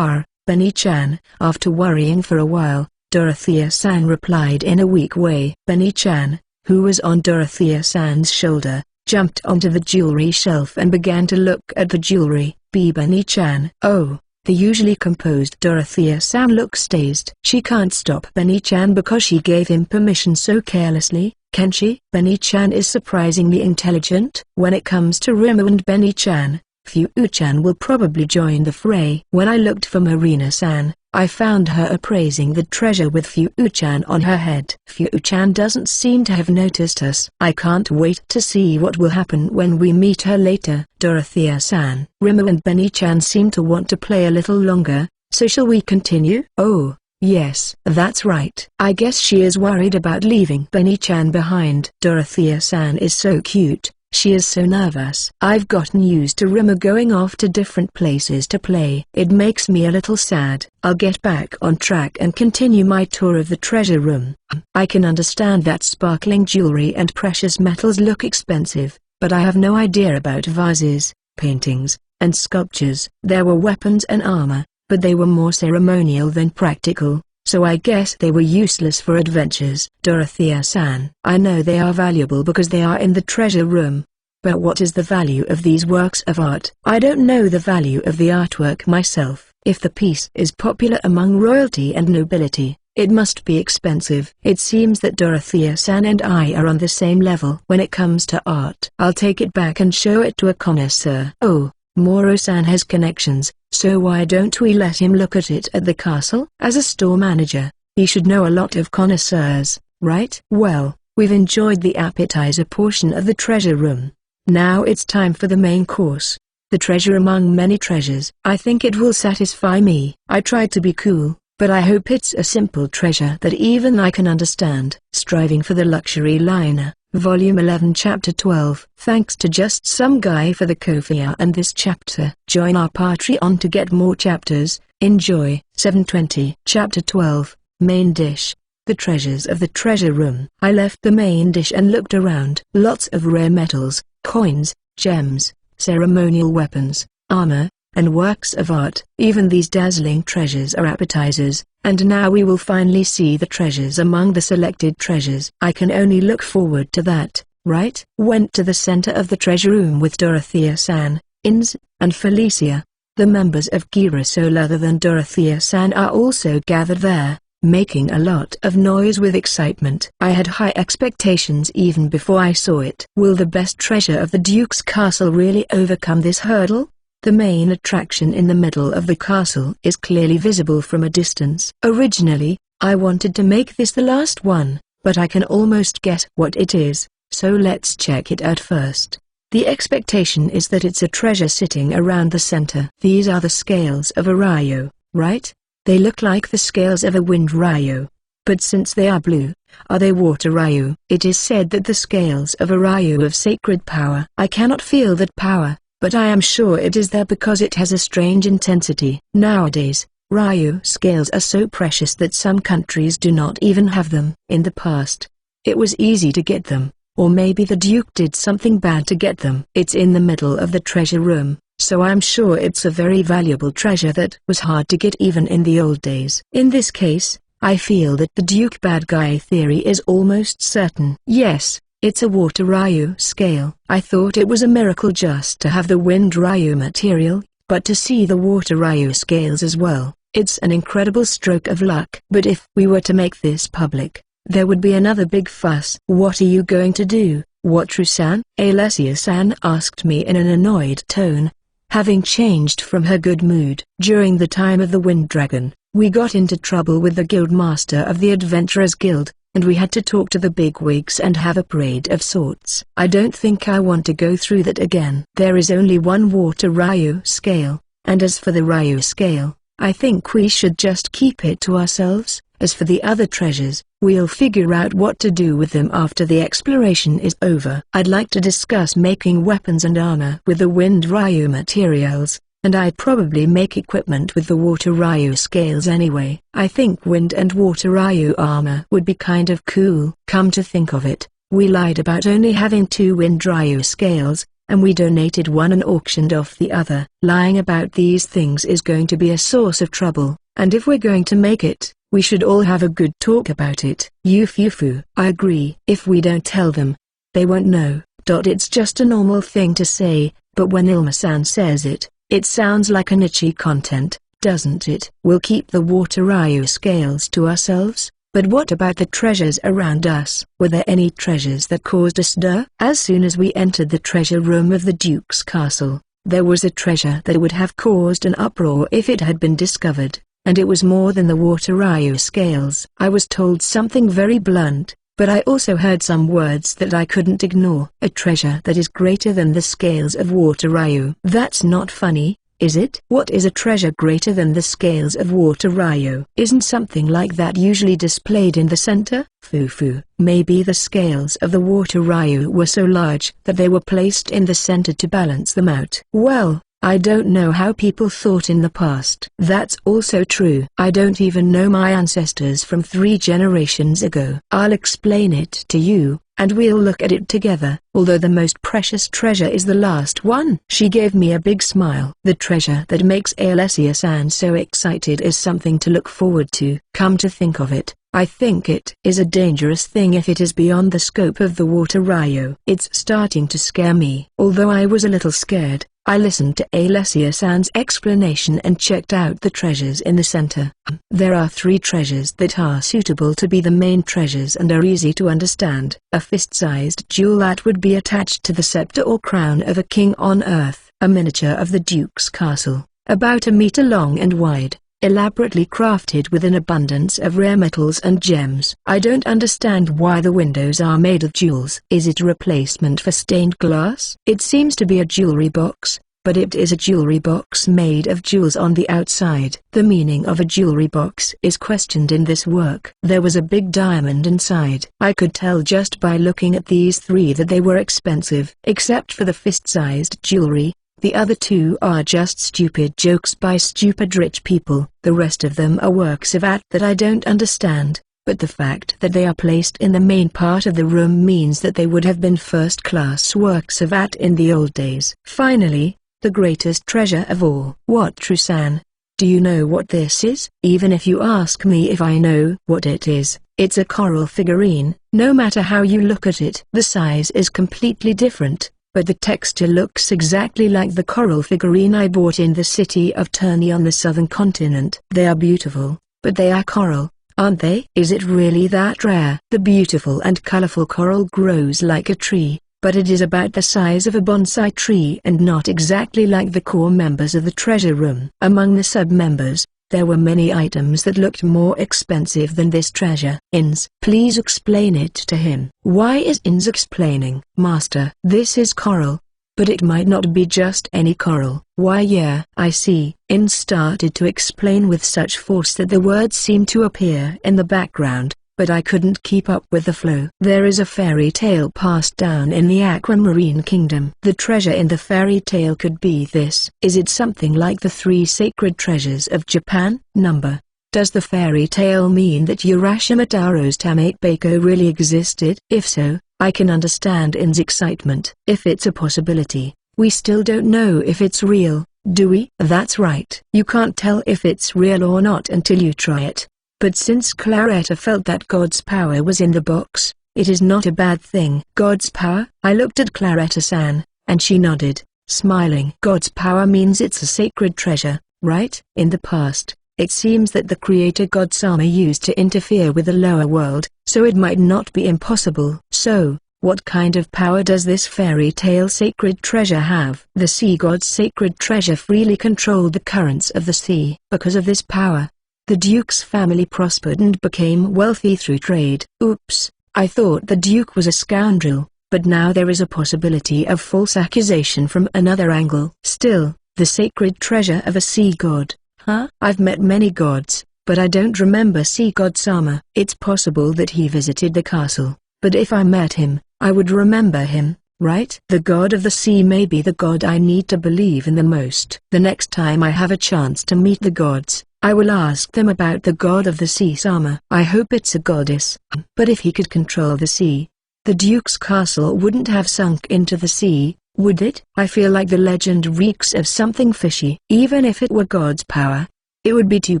Benny-chan. After worrying for a while, Dorothea-san replied in a weak way. Benny-chan, who was on Dorothea-san's shoulder, jumped onto the jewelry shelf and began to look at the jewelry. Benny-chan. Oh, the usually composed Dorothea-san looks dazed. She can't stop Benny-chan because she gave him permission so carelessly, can she? Benny-chan is surprisingly intelligent. When it comes to Rima and Benny-chan, Fuu-chan will probably join the fray. When I looked for Marina-san, I found her appraising the treasure with Fuu-chan on her head. Fuu-chan doesn't seem to have noticed us. I can't wait to see what will happen when we meet her later. Dorothea-san. Rima and Benny-chan seem to want to play a little longer, so shall we continue? Oh, yes, that's right. I guess she is worried about leaving Benny-chan behind. Dorothea-san is so cute. She is so nervous. I've gotten used to Rima going off to different places to play. It makes me a little sad. I'll get back on track and continue my tour of the treasure room. I can understand that sparkling jewelry and precious metals look expensive, but I have no idea about vases, paintings, and sculptures. There were weapons and armor, but they were more ceremonial than practical, so I guess they were useless for adventures. Dorothea-san. I know they are valuable because they are in the treasure room. But what is the value of these works of art? I don't know the value of the artwork myself. If the piece is popular among royalty and nobility, It must be expensive. It seems that Dorothea-san and I are on the same level when it comes to art. I'll take it back and show it to a connoisseur. Oh, Moro-san has connections, so why don't we let him look at it at the castle? As a store manager, he should know a lot of connoisseurs, right? Well, we've enjoyed the appetizer portion of the treasure room. Now it's time for the main course. The treasure among many treasures. I think it will satisfy me. I tried to be cool, but I hope it's a simple treasure that even I can understand. Striving for the Luxury Liner, Volume 11 Chapter 12. Thanks to just some guy for the Kofia and this chapter. Join our Patreon to get more chapters. Enjoy. 720. Chapter 12. Main Dish. The treasures of the treasure room. I left the main dish and looked around. Lots of rare metals, coins, gems, ceremonial weapons, armor, and works of art. Even these dazzling treasures are appetizers, and now we will finally see the treasures among the selected treasures. I can only look forward to that, right? Went to the center of the treasure room with Dorothea-san, Inz, and Felicia. The members of Girasol other than Dorothea-san are also gathered there, making a lot of noise with excitement. I had high expectations even before I saw it. Will the best treasure of the Duke's castle really overcome this hurdle? The main attraction in the middle of the castle is clearly visible from a distance. Originally, I wanted to make this the last one, but I can almost guess what it is, so let's check it out first. The expectation is that it's a treasure sitting around the center. These are the scales of a Ryo, right? They look like the scales of a wind Ryo. But since they are blue, are they water Ryo? It is said that the scales of a Ryo of sacred power. I cannot feel that power, but I am sure it is there because it has a strange intensity. Nowadays, Ryo scales are so precious that some countries do not even have them. In the past, it was easy to get them, or maybe the Duke did something bad to get them. It's in the middle of the treasure room, so I'm sure it's a very valuable treasure that was hard to get even in the old days. In this case, I feel that the Duke bad guy theory is almost certain. Yes, it's a water Ryo scale. I thought it was a miracle just to have the wind Ryo material, but to see the water Ryo scales as well, it's an incredible stroke of luck. But if we were to make this public, there would be another big fuss. What are you going to do, Wataru-san? Alessia-san asked me in an annoyed tone, having changed from her good mood. During the time of the Wind Dragon, we got into trouble with the Guildmaster of the Adventurers Guild, and we had to talk to the bigwigs and have a parade of sorts. I don't think I want to go through that again. There is only one water Ryo scale, and as for the Ryo scale, I think we should just keep it to ourselves. As for the other treasures, we'll figure out what to do with them after the exploration is over. I'd like to discuss making weapons and armor with the wind Ryo materials, and I'd probably make equipment with the water Ryo scales anyway. I think wind and water Ryo armor would be kind of cool. Come to think of it, we lied about only having 2 wind Ryo scales, and we donated one and auctioned off the other. Lying about these things is going to be a source of trouble, and if we're going to make it, we should all have a good talk about it. Yufufu. I agree. If we don't tell them, they won't know. It's just a normal thing to say, but when Ilma-san says it, it sounds like an itchy content, doesn't it? We'll keep the water Ryo scales to ourselves, but what about the treasures around us? Were there any treasures that caused a stir? As soon as we entered the treasure room of the Duke's castle, there was a treasure that would have caused an uproar if it had been discovered. And it was more than the water Ryo scales. I was told something very blunt, but I also heard some words that I couldn't ignore. A treasure that is greater than the scales of water Ryo. That's not funny, is it? What is a treasure greater than the scales of water Ryo? Isn't something like that usually displayed in the center? Fufu. Maybe the scales of the water Ryo were so large that they were placed in the center to balance them out. Well, I don't know how people thought in the past. That's also true. I don't even know my ancestors from 3 generations ago. I'll explain it to you, and we'll look at it together. Although the most precious treasure is the last one. She gave me a big smile. The treasure that makes Alessia-san so excited is something to look forward to. Come to think of it, I think it is a dangerous thing if it is beyond the scope of the water Ryo. It's starting to scare me. Although I was a little scared, I listened to Alessia-san's explanation and checked out the treasures in the center. There are 3 treasures that are suitable to be the main treasures and are easy to understand. A fist-sized jewel that would be attached to the scepter or crown of a king on earth. A miniature of the Duke's castle, about a meter long and wide, elaborately crafted with an abundance of rare metals and gems. I don't understand why the windows are made of jewels. Is it a replacement for stained glass? It seems to be a jewelry box, but it is a jewelry box made of jewels on the outside. The meaning of a jewelry box is questioned in this work. There was a big diamond inside. I could tell just by looking at these 3 that they were expensive. Except for the fist-sized jewelry, the other 2 are just stupid jokes by stupid rich people. The rest of them are works of art that I don't understand, but the fact that they are placed in the main part of the room means that they would have been first-class works of art in the old days. Finally, the greatest treasure of all. What, Trusan? Do you know what this is? Even if you ask me if I know what it is, it's a coral figurine. No matter how you look at it, the size is completely different, but the texture looks exactly like the coral figurine I bought in the city of Turney on the southern continent. They are beautiful, but they are coral, aren't they? Is it really that rare? The beautiful and colorful coral grows like a tree, but it is about the size of a bonsai tree and not exactly like the core members of the treasure room. Among the sub-members, there were many items that looked more expensive than this treasure. Ins, please explain it to him. Why is Ins explaining? Master, this is coral. But it might not be just any coral. Why, yeah, I see. Ins started to explain with such force that the words seemed to appear in the background, but I couldn't keep up with the flow. There is a fairy tale passed down in the aquamarine kingdom. The treasure in the fairy tale could be this. Is it something like the 3 sacred treasures of Japan? Number. Does the fairy tale mean that Urashima Taro's Tamate Bako really existed? If so, I can understand In's excitement. If it's a possibility, we still don't know if it's real, do we? That's right. You can't tell if it's real or not until you try it. But since Claretta felt that God's power was in the box, it is not a bad thing. God's power? I looked at Claretta-san, and she nodded, smiling. God's power means it's a sacred treasure, right? In the past, it seems that the creator God Sama used to interfere with the lower world, so it might not be impossible. So, what kind of power does this fairy tale sacred treasure have? The sea god's sacred treasure freely controlled the currents of the sea. Because of this power, the Duke's family prospered and became wealthy through trade. Oops, I thought the Duke was a scoundrel, but now there is a possibility of false accusation from another angle. Still, the sacred treasure of a sea god. Huh? I've met many gods, but I don't remember sea god Sama. It's possible that he visited the castle, but if I met him, I would remember him, right? The god of the sea may be the god I need to believe in the most. The next time I have a chance to meet the gods, I will ask them about the god of the sea Sama. I hope it's a goddess. But if he could control the sea, the Duke's castle wouldn't have sunk into the sea, would it? I feel like the legend reeks of something fishy. Even if it were God's power, it would be too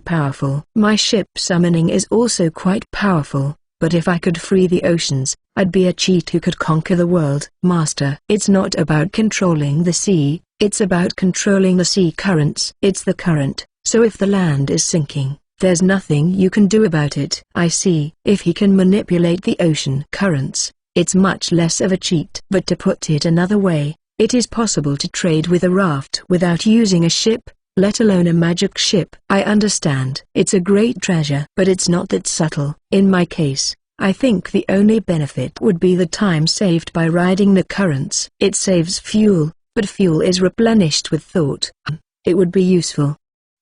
powerful. My ship summoning is also quite powerful, but if I could free the oceans, I'd be a cheat who could conquer the world. Master, it's not about controlling the sea, it's about controlling the sea currents. It's the current. So if the land is sinking, there's nothing you can do about it. I see. If he can manipulate the ocean currents, it's much less of a cheat. But to put it another way, it is possible to trade with a raft without using a ship, let alone a magic ship. I understand. It's a great treasure. But it's not that subtle. In my case, I think the only benefit would be the time saved by riding the currents. It saves fuel, but fuel is replenished with thought. It would be useful.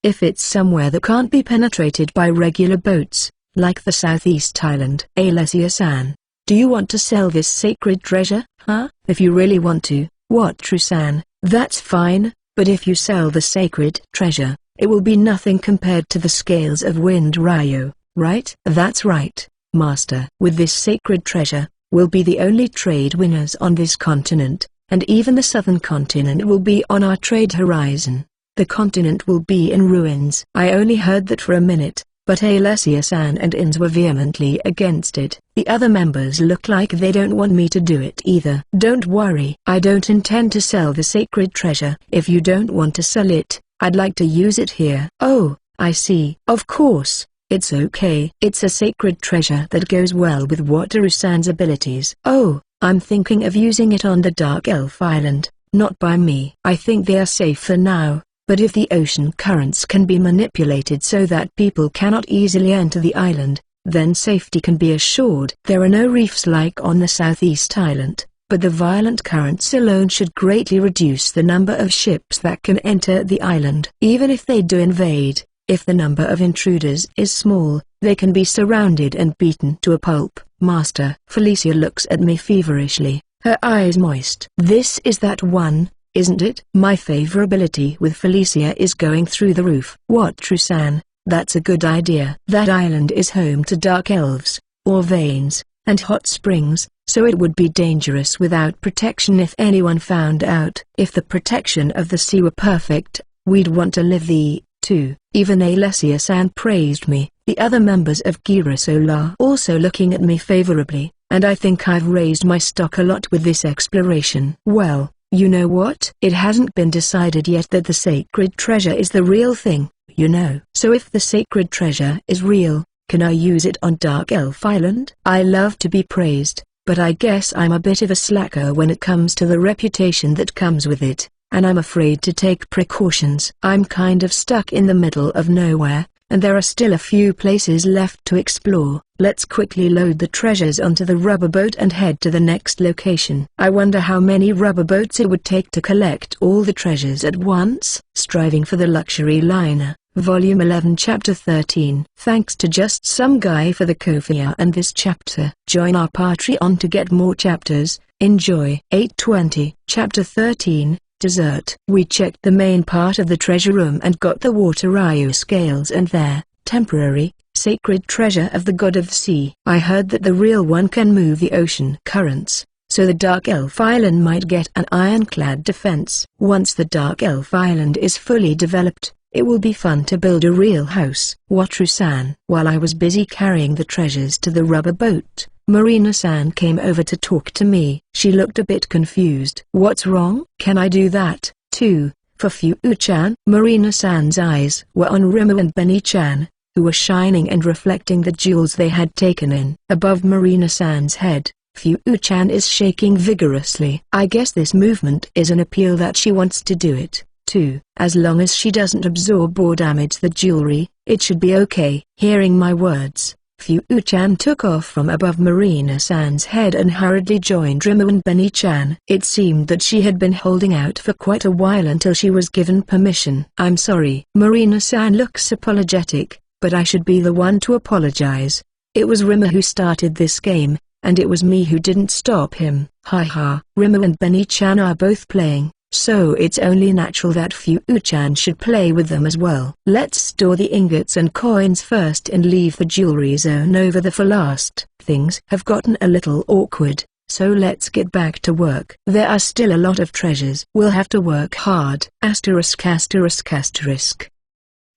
If it's somewhere that can't be penetrated by regular boats, like the Southeast Island. Alessia-san, do you want to sell this sacred treasure? Huh? If you really want to, what Trusan, that's fine, but if you sell the sacred treasure, it will be nothing compared to the scales of Wind Ryo, right? That's right, Master. With this sacred treasure, we'll be the only trade winners on this continent, and even the southern continent will be on our trade horizon. The continent will be in ruins. I only heard that for a minute, but Alessia-san and Ins were vehemently against it. The other members look like they don't want me to do it either. Don't worry, I don't intend to sell the sacred treasure. If you don't want to sell it, I'd like to use it here. Oh, I see. Of course, it's okay. It's a sacred treasure that goes well with Wataru-san's abilities. Oh, I'm thinking of using it on the Dark Elf Island, not by me. I think they are safe for now. But if the ocean currents can be manipulated so that people cannot easily enter the island, then safety can be assured. There are no reefs like on the southeast island, but the violent currents alone should greatly reduce the number of ships that can enter the island. Even if they do invade, if the number of intruders is small, they can be surrounded and beaten to a pulp. Master. Felicia looks at me feverishly, her eyes moist. This is that one, isn't it? My favorability with Felicia is going through the roof. Wataru-san, that's a good idea. That island is home to dark elves, or veins, and hot springs, so it would be dangerous without protection if anyone found out. If the protection of the sea were perfect, we'd want to live there, too. Even Alessia-san praised me. The other members of Girasoul are also looking at me favorably, and I think I've raised my stock a lot with this exploration. Well, you know what? It hasn't been decided yet that the sacred treasure is the real thing, you know. So if the sacred treasure is real, can I use it on Dark Elf Island? I love to be praised, but I guess I'm a bit of a slacker when it comes to the reputation that comes with it, and I'm afraid to take precautions. I'm kind of stuck in the middle of nowhere, and there are still a few places left to explore. Let's quickly load the treasures onto the rubber boat and head to the next location. I wonder how many rubber boats it would take to collect all the treasures at once. Striving for the Luxury Liner, Volume 11 Chapter 13. Thanks to just some guy for the Kofia and this chapter. Join our Patreon to get more chapters. Enjoy. 820. Chapter 13. Dessert. We checked the main part of the treasure room and got the water Ryu scales and their temporary, sacred treasure of the god of the sea. I heard that the real one can move the ocean currents, so the Dark Elf Island might get an ironclad defense. Once the Dark Elf Island is fully developed, it will be fun to build a real house. Wataru-san. While I was busy carrying the treasures to the rubber boat, Marina-san came over to talk to me. She looked a bit confused. What's wrong? Can I do that, too, for Fu-chan? Marina-san's eyes were on Rimmer and Benny-chan, who were shining and reflecting the jewels they had taken in. Above Marina-san's head, Fu-chan is shaking vigorously. I guess this movement is an appeal that she wants to do it, too. As long as she doesn't absorb or damage the jewelry, it should be okay. Hearing my words, Fu-chan took off from above Marina-san's head and hurriedly joined Rimmer and Benny-chan. It seemed that she had been holding out for quite a while until she was given permission. I'm sorry. Marina-san looks apologetic, but I should be the one to apologize. It was Rimmer who started this game, and it was me who didn't stop him. Ha. Rimmer and Benny-chan are both playing, so it's only natural that Fu-chan should play with them as well. Let's store the ingots and coins first and leave the jewelry zone over there for last. Things have gotten a little awkward, so let's get back to work. There are still a lot of treasures. We'll have to work hard. *****.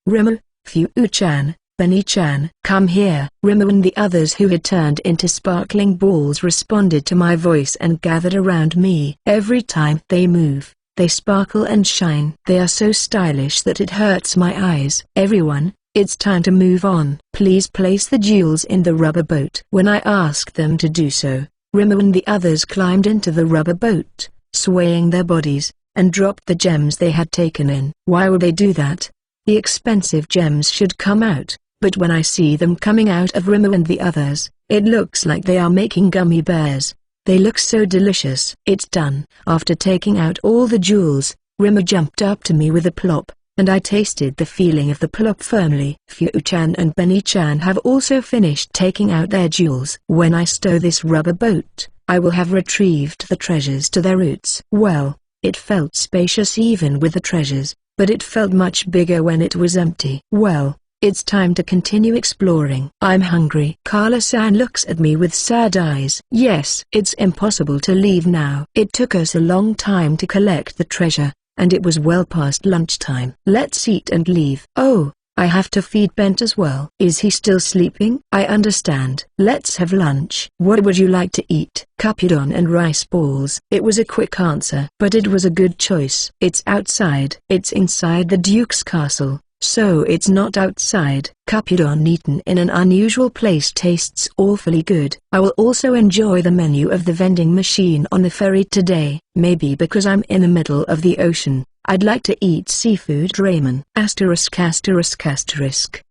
Rimmer, Fu-chan, Benny-chan. Come here. Rimmer and the others who had turned into sparkling balls responded to my voice and gathered around me. Every time they move, they sparkle and shine. They are so stylish that it hurts my eyes. Everyone, it's time to move on. Please place the jewels in the rubber boat. When I asked them to do so, Rimmer and the others climbed into the rubber boat, swaying their bodies, and dropped the gems they had taken in. Why would they do that? The expensive gems should come out, but when I see them coming out of Rimmer and the others, it looks like they are making gummy bears. They look so delicious. It's done. After taking out all the jewels, Rimmer jumped up to me with a plop, and I tasted the feeling of the plop firmly. Fu-chan and Benny-chan have also finished taking out their jewels. When I stow this rubber boat, I will have retrieved the treasures to their roots. Well, it felt spacious even with the treasures, but it felt much bigger when it was empty. Well, it's time to continue exploring. I'm hungry. Carla-san looks at me with sad eyes. Yes, it's impossible to leave now. It took us a long time to collect the treasure, and it was well past lunchtime. Let's eat and leave. Oh, I have to feed Bent as well. Is he still sleeping? I understand. Let's have lunch. What would you like to eat? Cupidon and rice balls. It was a quick answer, but it was a good choice. It's outside. It's inside the Duke's castle, so it's not outside. Cupidon eaten in an unusual place tastes awfully good. I will also enjoy the menu of the vending machine on the ferry today. Maybe because I'm in the middle of the ocean, I'd like to eat seafood ramen. *****.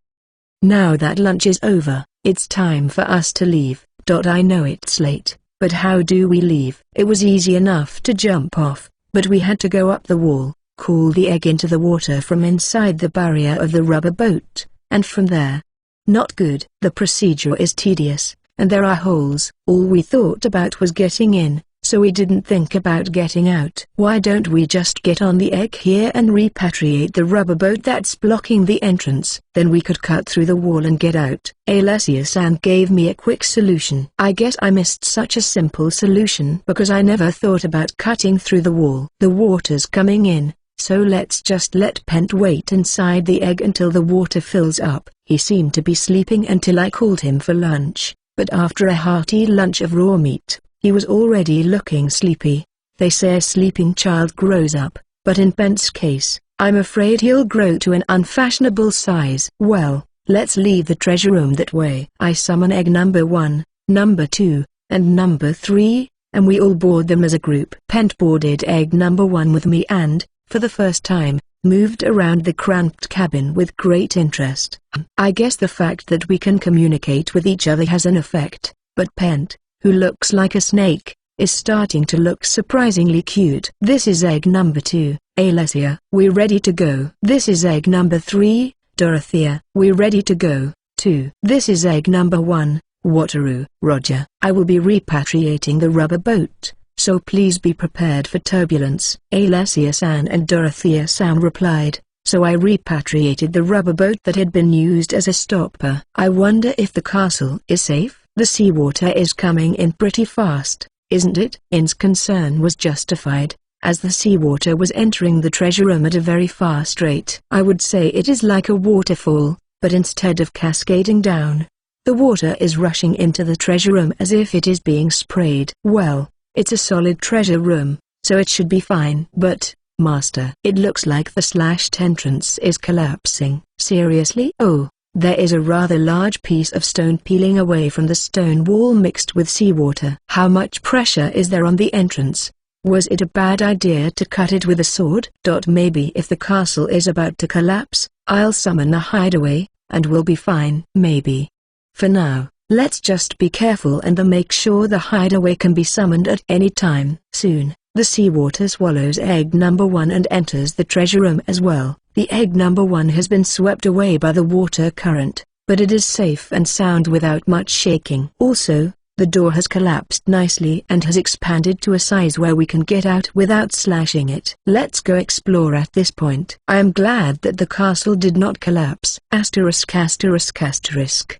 Now that lunch is over, it's time for us to leave. I know it's late, but how do we leave? It was easy enough to jump off, but we had to go up the wall, cool the egg into the water from inside the barrier of the rubber boat, and from there. Not good. The procedure is tedious, and there are holes. All we thought about was getting in, so we didn't think about getting out. Why don't we just get on the egg here and repatriate the rubber boat that's blocking the entrance? Then we could cut through the wall and get out. Alessia-san gave me a quick solution. I guess I missed such a simple solution because I never thought about cutting through the wall. The water's coming in, so let's just let Pent wait inside the egg until the water fills up. He seemed to be sleeping until I called him for lunch, but after a hearty lunch of raw meat, he was already looking sleepy. They say a sleeping child grows up, but in Pent's case, I'm afraid he'll grow to an unfashionable size. Well, let's leave the treasure room that way. I summon egg number 1, number 2, and number 3, and we all board them as a group. Pent boarded egg number 1 with me and, for the first time, moved around the cramped cabin with great interest. I guess the fact that we can communicate with each other has an effect, but Pent, who looks like a snake, is starting to look surprisingly cute. This is egg number 2, Alessia. We're ready to go. This is egg number 3, Dorothea. We're ready to go, too. This is egg number 1, Wataru. Roger. I will be repatriating the rubber boat, so please be prepared for turbulence. Alessia-san and Dorothea-san replied, so I repatriated the rubber boat that had been used as a stopper. I wonder if the castle is safe? The seawater is coming in pretty fast, isn't it? In's concern was justified, as the seawater was entering the treasure room at a very fast rate. I would say it is like a waterfall, but instead of cascading down, the water is rushing into the treasure room as if it is being sprayed. Well, it's a solid treasure room, so it should be fine. But, Master, it looks like the slashed entrance is collapsing. Seriously? Oh. There is a rather large piece of stone peeling away from the stone wall mixed with seawater. How much pressure is there on the entrance? Was it a bad idea to cut it with a sword? Maybe if the castle is about to collapse, I'll summon a hideaway, and we'll be fine. Maybe. For now, let's just be careful and make sure the hideaway can be summoned at any time. Soon, the seawater swallows egg number 1 and enters the treasure room as well. The egg number 1 has been swept away by the water current, but it is safe and sound without much shaking. Also, the door has collapsed nicely and has expanded to a size where we can get out without slashing it. Let's go explore at this point. I am glad that the castle did not collapse. *****.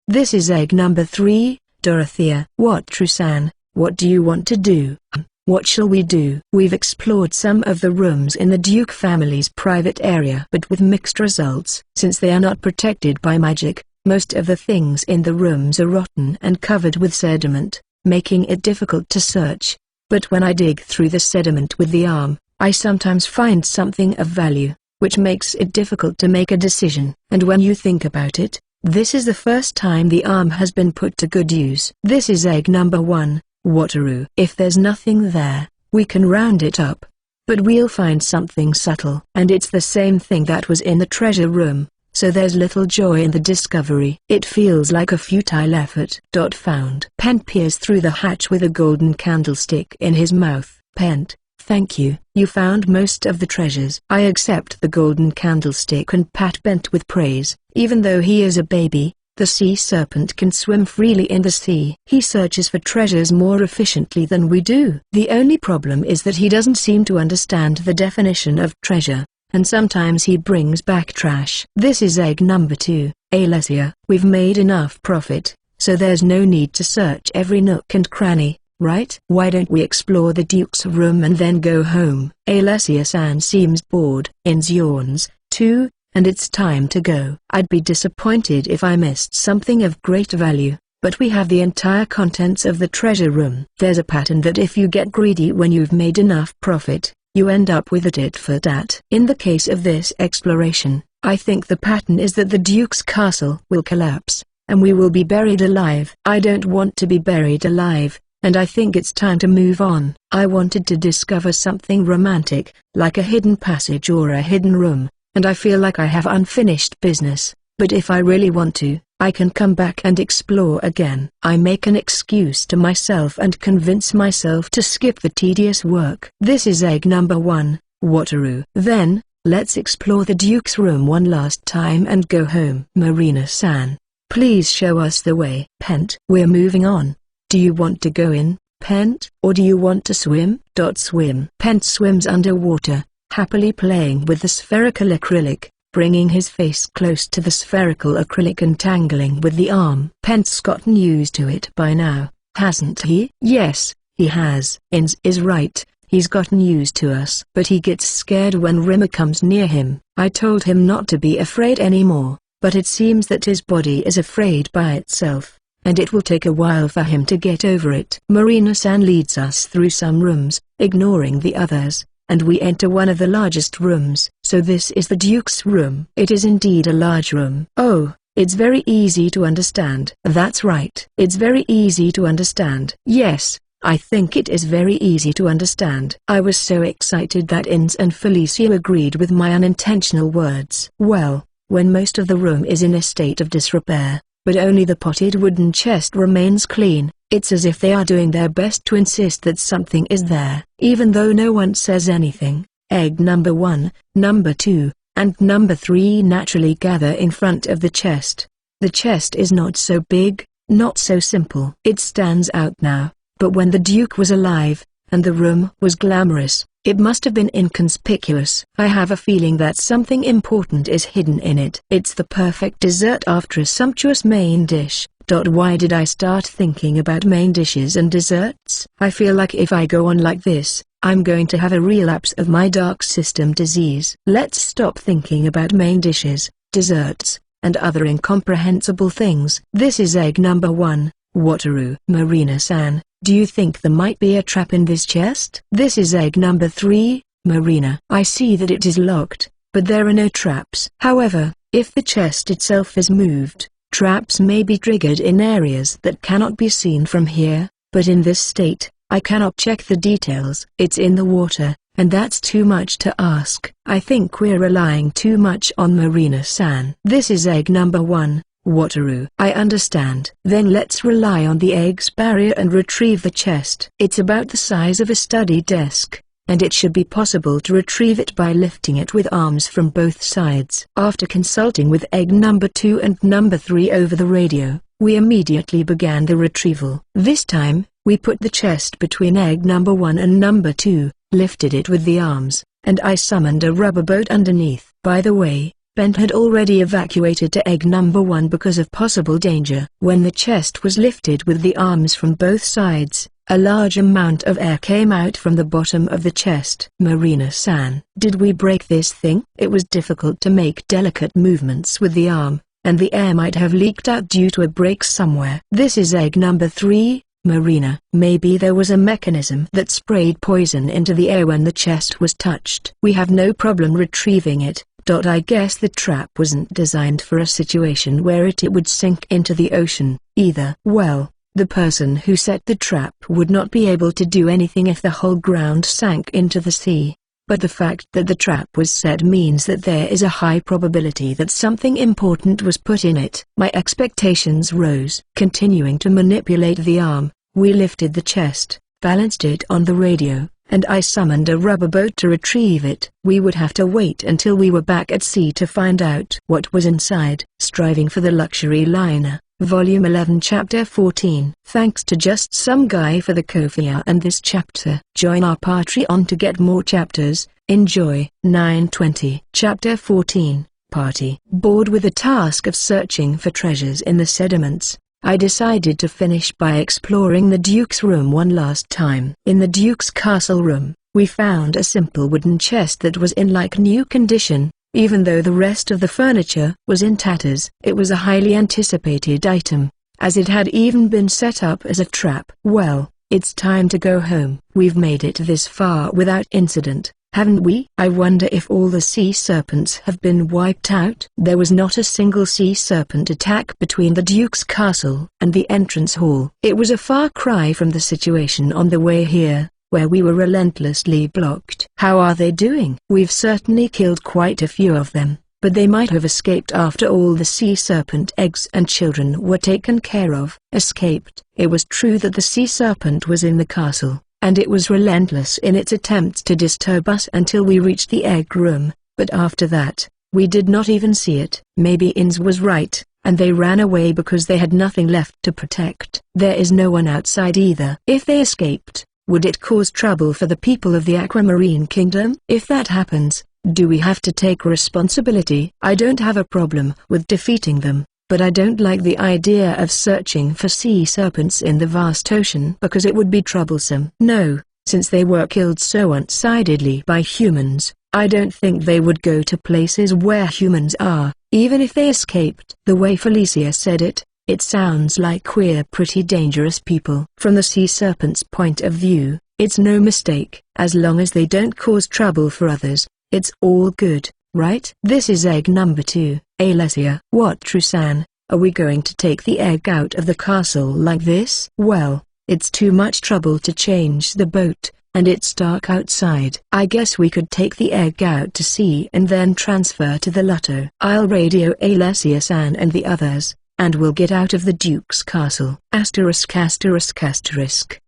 This is egg number 3, Dorothea. What Trusan, what do you want to do? What shall we do? We've explored some of the rooms in the Duke family's private area, but with mixed results. Since they are not protected by magic, most of the things in the rooms are rotten and covered with sediment, making it difficult to search. But when I dig through the sediment with the arm, I sometimes find something of value, which makes it difficult to make a decision. And when you think about it, this is the first time the arm has been put to good use. This is egg number 1. Wataru. If there's nothing there, we can round it up. But we'll find something subtle. And it's the same thing that was in the treasure room, so there's little joy in the discovery. It feels like a futile effort. Found. Pent peers through the hatch with a golden candlestick in his mouth. Pent, thank you. You found most of the treasures. I accept the golden candlestick and pat Pent with praise. Even though he is a baby, the sea serpent can swim freely in the sea. He searches for treasures more efficiently than we do. The only problem is that he doesn't seem to understand the definition of treasure, and sometimes he brings back trash. This is egg number 2, Alessia. We've made enough profit, so there's no need to search every nook and cranny, right? Why don't we explore the Duke's room and then go home? Alessia-san seems bored. Ins yawns, too, and it's time to go. I'd be disappointed if I missed something of great value, but we have the entire contents of the treasure room. There's a pattern that if you get greedy when you've made enough profit, you end up with a tit for tat. In the case of this exploration, I think the pattern is that the Duke's castle will collapse, and we will be buried alive. I don't want to be buried alive, and I think it's time to move on. I wanted to discover something romantic, like a hidden passage or a hidden room, and I feel like I have unfinished business, but if I really want to, I can come back and explore again. I make an excuse to myself and convince myself to skip the tedious work. This is egg number 1, Wataru. Then, let's explore the Duke's room one last time and go home. Marina-san, please show us the way. Pent. We're moving on. Do you want to go in, Pent, or do you want to swim? Swim. Pent swims underwater, happily playing with the spherical acrylic, bringing his face close to the spherical acrylic and tangling with the arm. Pent's gotten used to it by now, hasn't he? Yes, he has. Ins is right, he's gotten used to us. But he gets scared when Rimmer comes near him. I told him not to be afraid anymore, but it seems that his body is afraid by itself, and it will take a while for him to get over it. Marina-san leads us through some rooms, ignoring the others, and we enter one of the largest rooms. So this is the Duke's room. It is indeed a large room. Oh, it's very easy to understand. That's right. It's very easy to understand. Yes, I think it is very easy to understand. I was so excited that Ins and Felicia agreed with my unintentional words. Well, when most of the room is in a state of disrepair, but only the potted wooden chest remains clean, it's as if they are doing their best to insist that something is there, even though no one says anything. Egg number 1, number 2, and number 3 naturally gather in front of the chest. The chest is not so big, not so simple. It stands out now, but when the Duke was alive, and the room was glamorous, it must have been inconspicuous. I have a feeling that something important is hidden in it. It's the perfect dessert after a sumptuous main dish. Why did I start thinking about main dishes and desserts? I feel like if I go on like this, I'm going to have a relapse of my dark system disease. Let's stop thinking about main dishes, desserts, and other incomprehensible things. This is egg number 1, Wataru. Marina-san, do you think there might be a trap in this chest? This is egg number 3, Marina. I see that it is locked, but there are no traps. However, if the chest itself is moved, traps may be triggered in areas that cannot be seen from here, but in this state, I cannot check the details. It's in the water, and that's too much to ask. I think we're relying too much on Marina-san. This is egg number 1, Wataru. I understand. Then let's rely on the egg's barrier and retrieve the chest. It's about the size of a study desk, and it should be possible to retrieve it by lifting it with arms from both sides. After consulting with egg number 2 and number 3 over the radio, we immediately began the retrieval. This time, we put the chest between egg number 1 and number 2, lifted it with the arms, and I summoned a rubber boat underneath. By the way, Bent had already evacuated to egg number 1 because of possible danger. When the chest was lifted with the arms from both sides, a large amount of air came out from the bottom of the chest. Marina-san, did we break this thing? It was difficult to make delicate movements with the arm, and the air might have leaked out due to a break somewhere. This is egg number 3, Marina. Maybe there was a mechanism that sprayed poison into the air when the chest was touched. We have no problem retrieving it. I guess the trap wasn't designed for a situation where it would sink into the ocean, either. Well, the person who set the trap would not be able to do anything if the whole ground sank into the sea. But the fact that the trap was set means that there is a high probability that something important was put in it. My expectations rose. Continuing to manipulate the arm, we lifted the chest, balanced it on the radio, and I summoned a rubber boat to retrieve it. We would have to wait until we were back at sea to find out what was inside. Striving for the luxury liner. Volume 11 Chapter 14. Thanks to just some guy for the Ko-fi and this chapter. Join our Patreon to get more chapters. Enjoy. 920. Chapter 14. Party. Bored with the task of searching for treasures in the sediments, I decided to finish by exploring the Duke's room one last time. In the Duke's castle room, we found a simple wooden chest that was in like new condition, Even though the rest of the furniture was in tatters, it was a highly anticipated item, as it had even been set up as a trap. Well, it's time to go home. We've made it this far without incident, haven't we? I wonder if all the sea serpents have been wiped out. There was not a single sea serpent attack between the Duke's castle and the entrance hall. It was a far cry from the situation on the way here, where we were relentlessly blocked. How are they doing? We've certainly killed quite a few of them, but they might have escaped after all the sea serpent eggs and children were taken care of. Escaped. It was true that the sea serpent was in the castle, and it was relentless in its attempts to disturb us until we reached the egg room, but after that, we did not even see it. Maybe Inz was right, and they ran away because they had nothing left to protect. There is no one outside either. If they escaped, would it cause trouble for the people of the Aquamarine Kingdom? If that happens, do we have to take responsibility? I don't have a problem with defeating them, but I don't like the idea of searching for sea serpents in the vast ocean because it would be troublesome. No, since they were killed so one-sidedly by humans, I don't think they would go to places where humans are, even if they escaped. The way Felicia said it, it sounds like we're pretty dangerous people. From the sea serpent's point of view, it's no mistake. As long as they don't cause trouble for others, it's all good, right? This is egg number 2, Alessia. What, Trusan? Are we going to take the egg out of the castle like this? Well, it's too much trouble to change the boat, and it's dark outside. I guess we could take the egg out to sea and then transfer to the Lotto. I'll radio Alessia-san and the others, and we'll get out of the Duke's castle. Asterisk asterisk asterisk.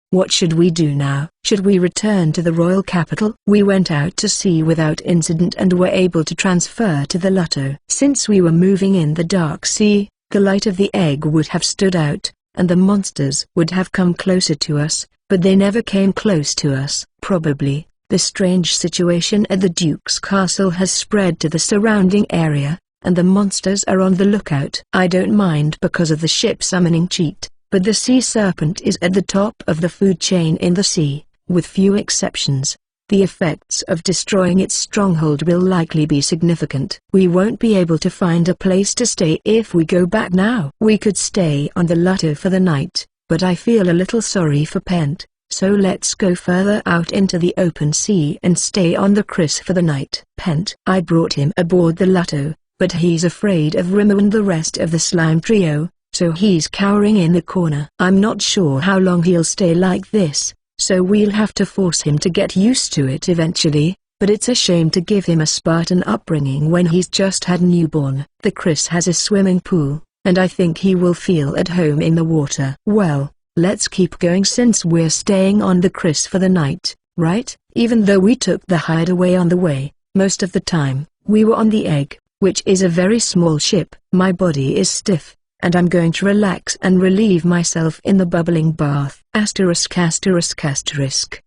What should we do now? Should we return to the royal capital? We went out to sea without incident and were able to transfer to the Lotto. Since we were moving in the dark sea, the light of the egg would have stood out, and the monsters would have come closer to us, but they never came close to us. Probably, the strange situation at the Duke's castle has spread to the surrounding area, and the monsters are on the lookout. I don't mind because of the ship summoning cheat, but the sea serpent is at the top of the food chain in the sea, with few exceptions. The effects of destroying its stronghold will likely be significant. We won't be able to find a place to stay if we go back now. We could stay on the Lotto for the night, but I feel a little sorry for Pent, so let's go further out into the open sea and stay on the Chris for the night. Pent. I brought him aboard the Lotto, but he's afraid of Rimmer and the rest of the slime trio, so he's cowering in the corner. I'm not sure how long he'll stay like this, so we'll have to force him to get used to it eventually, but it's a shame to give him a Spartan upbringing when he's just had newborn. The Chris has a swimming pool, and I think he will feel at home in the water. Well, let's keep going since we're staying on the Chris for the night, right? Even though we took the hideaway on the way, most of the time, we were on the egg, which is a very small ship. My body is stiff, and I'm going to relax and relieve myself in the bubbling bath. Asterisk asterisk asterisk.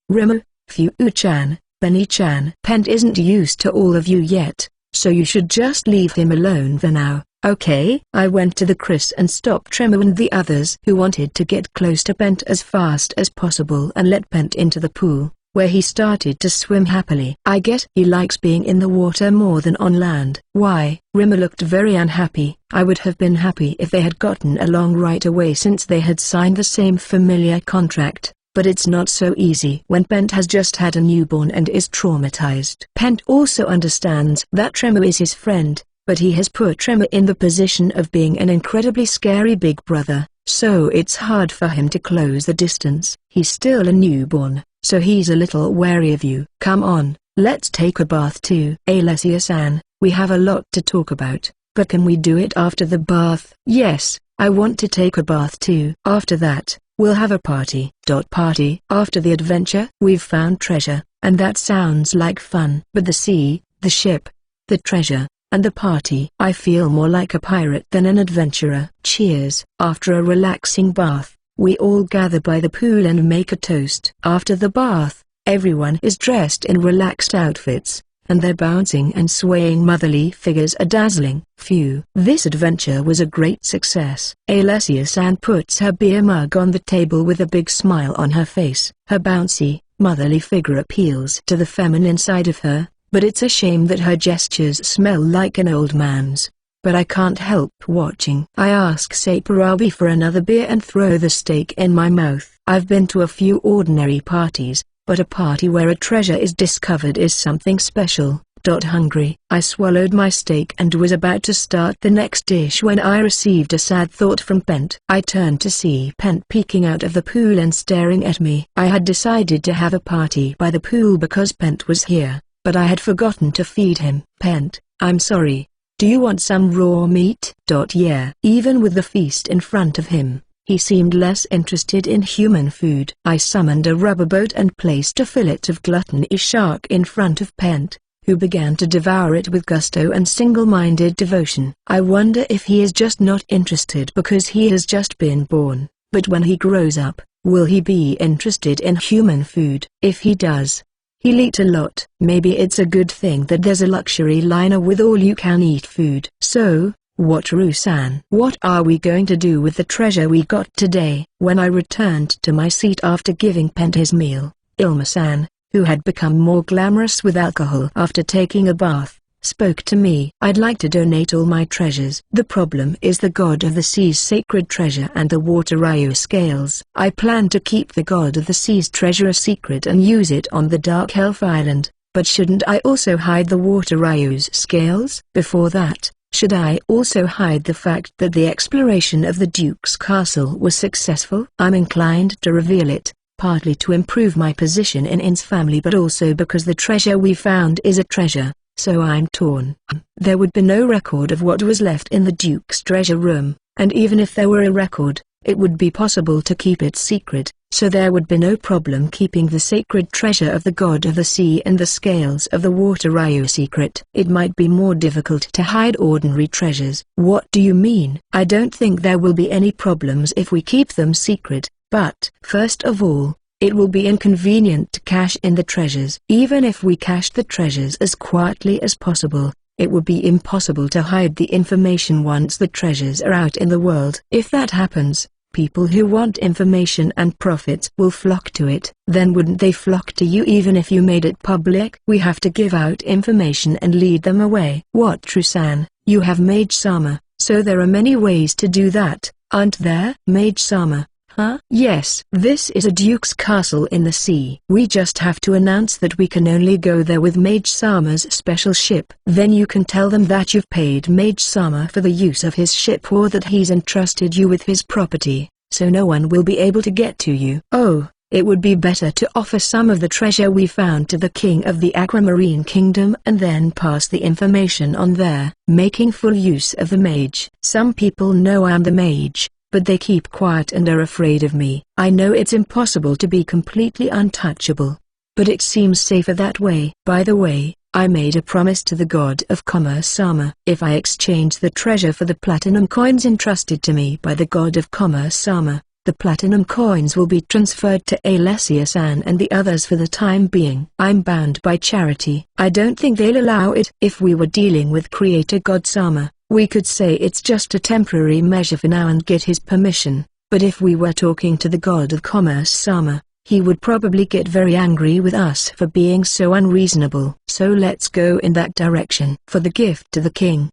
Rimmer, Fu-chan, Benny-chan. Pent isn't used to all of you yet, so you should just leave him alone for now, okay? I went to the Chris and stopped Tremor and the others who wanted to get close to Pent as fast as possible and let Pent into the pool, where he started to swim happily. I guess he likes being in the water more than on land. Why? Rimmer looked very unhappy. I would have been happy if they had gotten along right away since they had signed the same familiar contract, but it's not so easy when Pent has just had a newborn and is traumatized. Pent also understands that Tremor is his friend, but he has put Tremor in the position of being an incredibly scary big brother, so it's hard for him to close the distance. He's still a newborn, so he's a little wary of you. Come on, let's take a bath too. Alessia-san, we have a lot to talk about, but can we do it after the bath? Yes, I want to take a bath too. After that, we'll have a party. Party? After the adventure? We've found treasure, and that sounds like fun. But the sea, the ship, the treasure, and the party. I feel more like a pirate than an adventurer. Cheers. After a relaxing bath, we all gather by the pool and make a toast. After the bath, everyone is dressed in relaxed outfits, and their bouncing and swaying motherly figures are dazzling. Phew. This adventure was a great success. Alessia-san puts her beer mug on the table with a big smile on her face. Her bouncy, motherly figure appeals to the feminine side of her, but it's a shame that her gestures smell like an old man's. But I can't help watching. I ask Saparabi for another beer and throw the steak in my mouth. I've been to a few ordinary parties, but a party where a treasure is discovered is something special. Hungry. I swallowed my steak and was about to start the next dish when I received a sad thought from Pent. I turned to see Pent peeking out of the pool and staring at me. I had decided to have a party by the pool because Pent was here, but I had forgotten to feed him. Pent, I'm sorry. Do you want some raw meat? Yeah. Even with the feast in front of him, he seemed less interested in human food. I summoned a rubber boat and placed a fillet of gluttony shark in front of Pent, who began to devour it with gusto and single-minded devotion. I wonder if he is just not interested because he has just been born, but when he grows up, will he be interested in human food? If he does, he'll eat a lot. Maybe it's a good thing that there's a luxury liner with all-you-can-eat food. So, Wataru-san, what are we going to do with the treasure we got today? When I returned to my seat after giving Pent his meal, Ilma-san, who had become more glamorous with alcohol after taking a bath, spoke to me. I'd like to donate all my treasures. The problem is the god of the sea's sacred treasure and the water Ryu scales. I plan to keep the god of the sea's treasure a secret and use it on the Dark Elf Island, but shouldn't I also hide the water Ryu's scales? Before that, should I also hide the fact that the exploration of the Duke's castle was successful? I'm inclined to reveal it, partly to improve my position in In's family but also because the treasure we found is a treasure, so I'm torn. There would be no record of what was left in the Duke's treasure room, and even if there were a record, it would be possible to keep it secret, so there would be no problem keeping the sacred treasure of the god of the sea and the scales of the water Ryu secret. It might be more difficult to hide ordinary treasures. What do you mean? I don't think there will be any problems if we keep them secret. But, first of all, it will be inconvenient to cache in the treasures. Even if we cached the treasures as quietly as possible, it would be impossible to hide the information once the treasures are out in the world. If that happens, people who want information and profits will flock to it. Then wouldn't they flock to you even if you made it public? We have to give out information and lead them away. What, Trusan, you have Mage-sama, so there are many ways to do that, aren't there? Mage-sama. Huh? Yes. This is a Duke's castle in the sea. We just have to announce that we can only go there with Mage-sama's special ship. Then you can tell them that you've paid Mage-sama for the use of his ship or that he's entrusted you with his property, so no one will be able to get to you. Oh, it would be better to offer some of the treasure we found to the king of the Aquamarine Kingdom and then pass the information on there, making full use of the mage. Some people know I'm the mage, but they keep quiet and are afraid of me. I know it's impossible to be completely untouchable, but it seems safer that way. By the way, I made a promise to the god of commerce-sama. If I exchange the treasure for the platinum coins entrusted to me by the god of commerce-sama, the platinum coins will be transferred to Alessia-san and the others for the time being. I'm bound by charity. I don't think they'll allow it. If we were dealing with Creator God-sama, we could say it's just a temporary measure for now and get his permission, but if we were talking to the god of commerce-sama, he would probably get very angry with us for being so unreasonable. So let's go in that direction. For the gift to the king,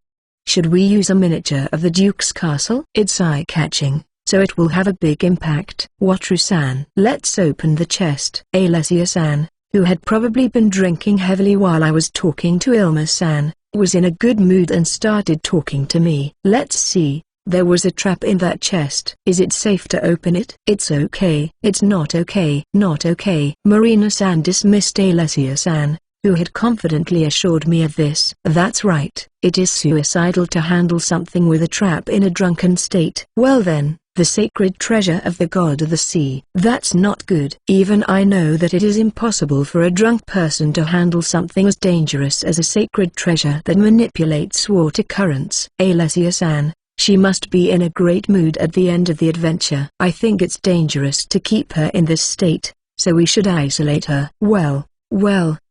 should we use a miniature of the Duke's castle? It's eye-catching, so it will have a big impact. Wataru-san, let's open the chest. Alessia-san, who had probably been drinking heavily while I was talking to Ilma-san, was in a good mood and started talking to me. Let's see, there was a trap in that chest. Is it safe to open it? It's okay. It's not okay. Not okay. Marina-san dismissed Alessia-san, who had confidently assured me of this. That's right. It is suicidal to handle something with a trap in a drunken state. Well then, the sacred treasure of the god of the sea. That's not good. Even I know that it is impossible for a drunk person to handle something as dangerous as a sacred treasure that manipulates water currents. Alessia-san, she must be in a great mood at the end of the adventure. I think it's dangerous to keep her in this state, so we should isolate her. Well,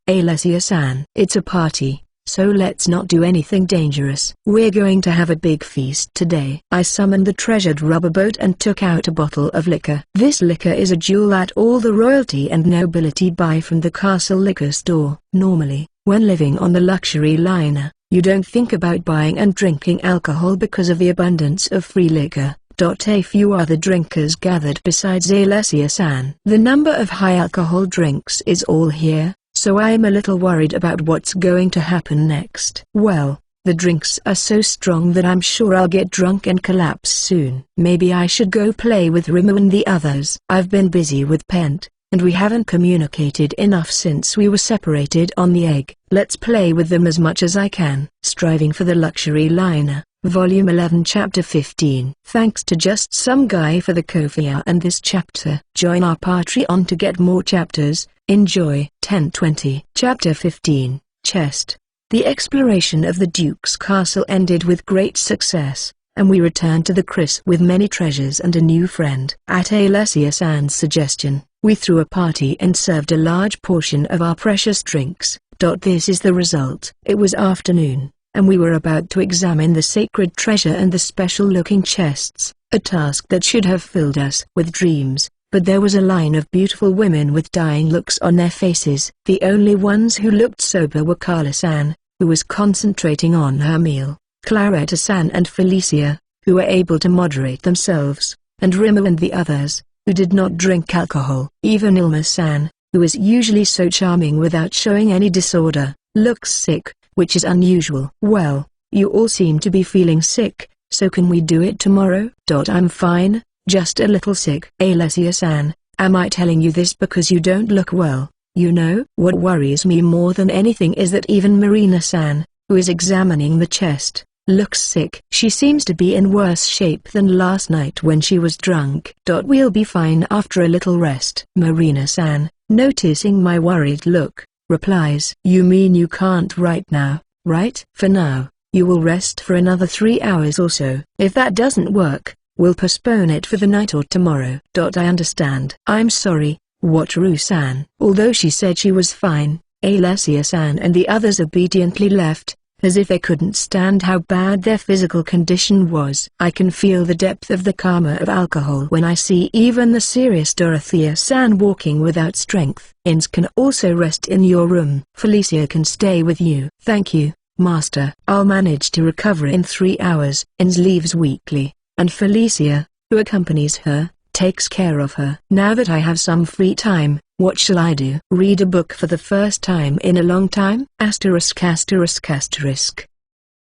Alessia-san, it's a party, so let's not do anything dangerous. We're going to have a big feast today. I summoned the treasured rubber boat and took out a bottle of liquor. This liquor is a jewel that all the royalty and nobility buy from the castle liquor store. Normally, When living on the luxury liner, you don't think about buying and drinking alcohol because of the abundance of free liquor. A few other drinkers gathered besides Alessia-san. The number of high alcohol drinks is all here, so I am a little worried about what's going to happen next. Well, the drinks are so strong that I'm sure I'll get drunk and collapse soon. Maybe I should go play with Rimu and the others. I've been busy with Pent, and we haven't communicated enough since we were separated on the egg. Let's play with them as much as I can. Striving for the luxury liner, Volume 11 Chapter 15. Thanks to just some guy for the Kofia and this chapter. Join our Patreon to get more chapters. Enjoy. 10:20. Chapter 15. Chest. The exploration of the Duke's castle ended with great success, and we returned to the Chris with many treasures and a new friend. At Alessia-san's suggestion, we threw a party and served a large portion of our precious drinks. This is the result. It was afternoon, and we were about to examine the sacred treasure and the special-looking chests, a task that should have filled us with dreams, but there was a line of beautiful women with dying looks on their faces. The only ones who looked sober were Carla-san, who was concentrating on her meal, Claretta-san and Felicia, who were able to moderate themselves, and Rimu and the others, who did not drink alcohol. Even Ilma-san, who is usually so charming without showing any disorder, looks sick, which is unusual. Well, you all seem to be feeling sick, so can we do it tomorrow? I'm fine, just a little sick. Alessia-san, am I telling you this because you don't look well? You know? What worries me more than anything is that even Marina-san, who is examining the chest, looks sick. She seems to be in worse shape than last night when she was drunk. We'll be fine after a little rest. Marina-san, noticing my worried look, replies, You mean you can't right now, right? For now, you will rest for another 3 hours or so. If that doesn't work, we'll postpone it for the night or tomorrow. I understand. I'm sorry, Wataru-san. Although she said she was fine, Alessia-san and the others obediently left, as if they couldn't stand how bad their physical condition was. I can feel the depth of the karma of alcohol when I see even the serious Dorothea-san walking without strength. Ins can also rest in your room. Felicia can stay with you. Thank you, Master. I'll manage to recover in 3 hours. Ins leaves weekly, and Felicia, who accompanies her, takes care of her. Now that I have some free time, what shall I do? Read a book for the first time in a long time?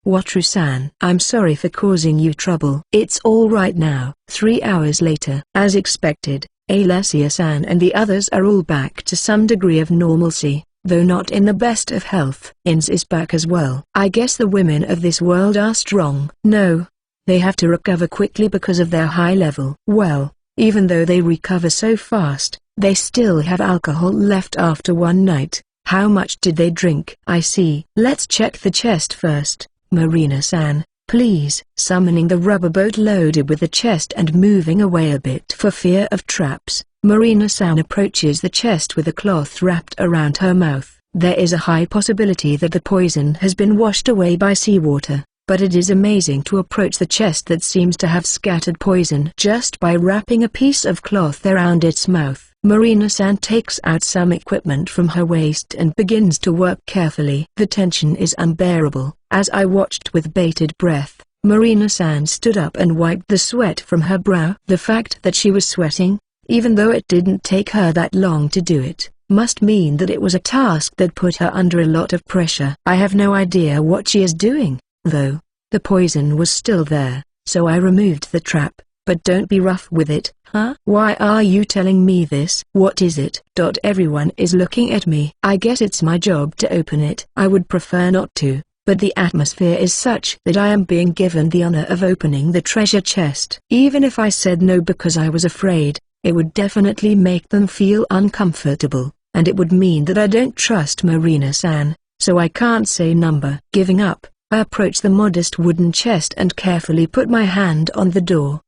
Wataru-san, I'm sorry for causing you trouble. It's all right now. 3 hours later. As expected, Alessia-san and the others are all back to some degree of normalcy, though not in the best of health. Ins is back as well. I guess the women of this world are strong. No, they have to recover quickly because of their high level. Well, even though they recover so fast, they still have alcohol left after one night. How much did they drink? I see. Let's check the chest first. Marina-san, please. Summoning the rubber boat loaded with the chest and moving away a bit for fear of traps, Marina-san approaches the chest with a cloth wrapped around her mouth. There is a high possibility that the poison has been washed away by seawater, but it is amazing to approach the chest that seems to have scattered poison just by wrapping a piece of cloth around its mouth. Marina-san takes out some equipment from her waist and begins to work carefully. The tension is unbearable. As I watched with bated breath, Marina-san stood up and wiped the sweat from her brow. The fact that she was sweating, even though it didn't take her that long to do it, must mean that it was a task that put her under a lot of pressure. I have no idea what she is doing, though. The poison was still there, so I removed the trap. But don't be rough with it, huh? Why are you telling me this? What is it? Everyone is looking at me. I guess it's my job to open it. I would prefer not to, but the atmosphere is such that I am being given the honor of opening the treasure chest. Even if I said no because I was afraid, it would definitely make them feel uncomfortable, and it would mean that I don't trust Marina-san, so I can't say number. Giving up, I approach the modest wooden chest and carefully put my hand on the door.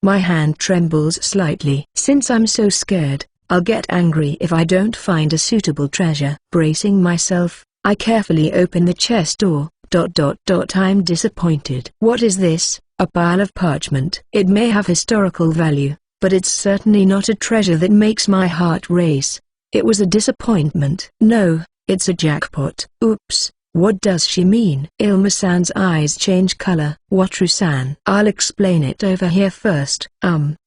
My hand trembles slightly. Since I'm so scared, I'll get angry if I don't find a suitable treasure. Bracing myself, I carefully open the chest door. I'm disappointed. What is this? A pile of parchment. It may have historical value, but it's certainly not a treasure that makes my heart race. It was a disappointment. No, It's a jackpot. Oops. What does she mean? Ilma-san's eyes change color. Wataru-san. I'll explain it over here first.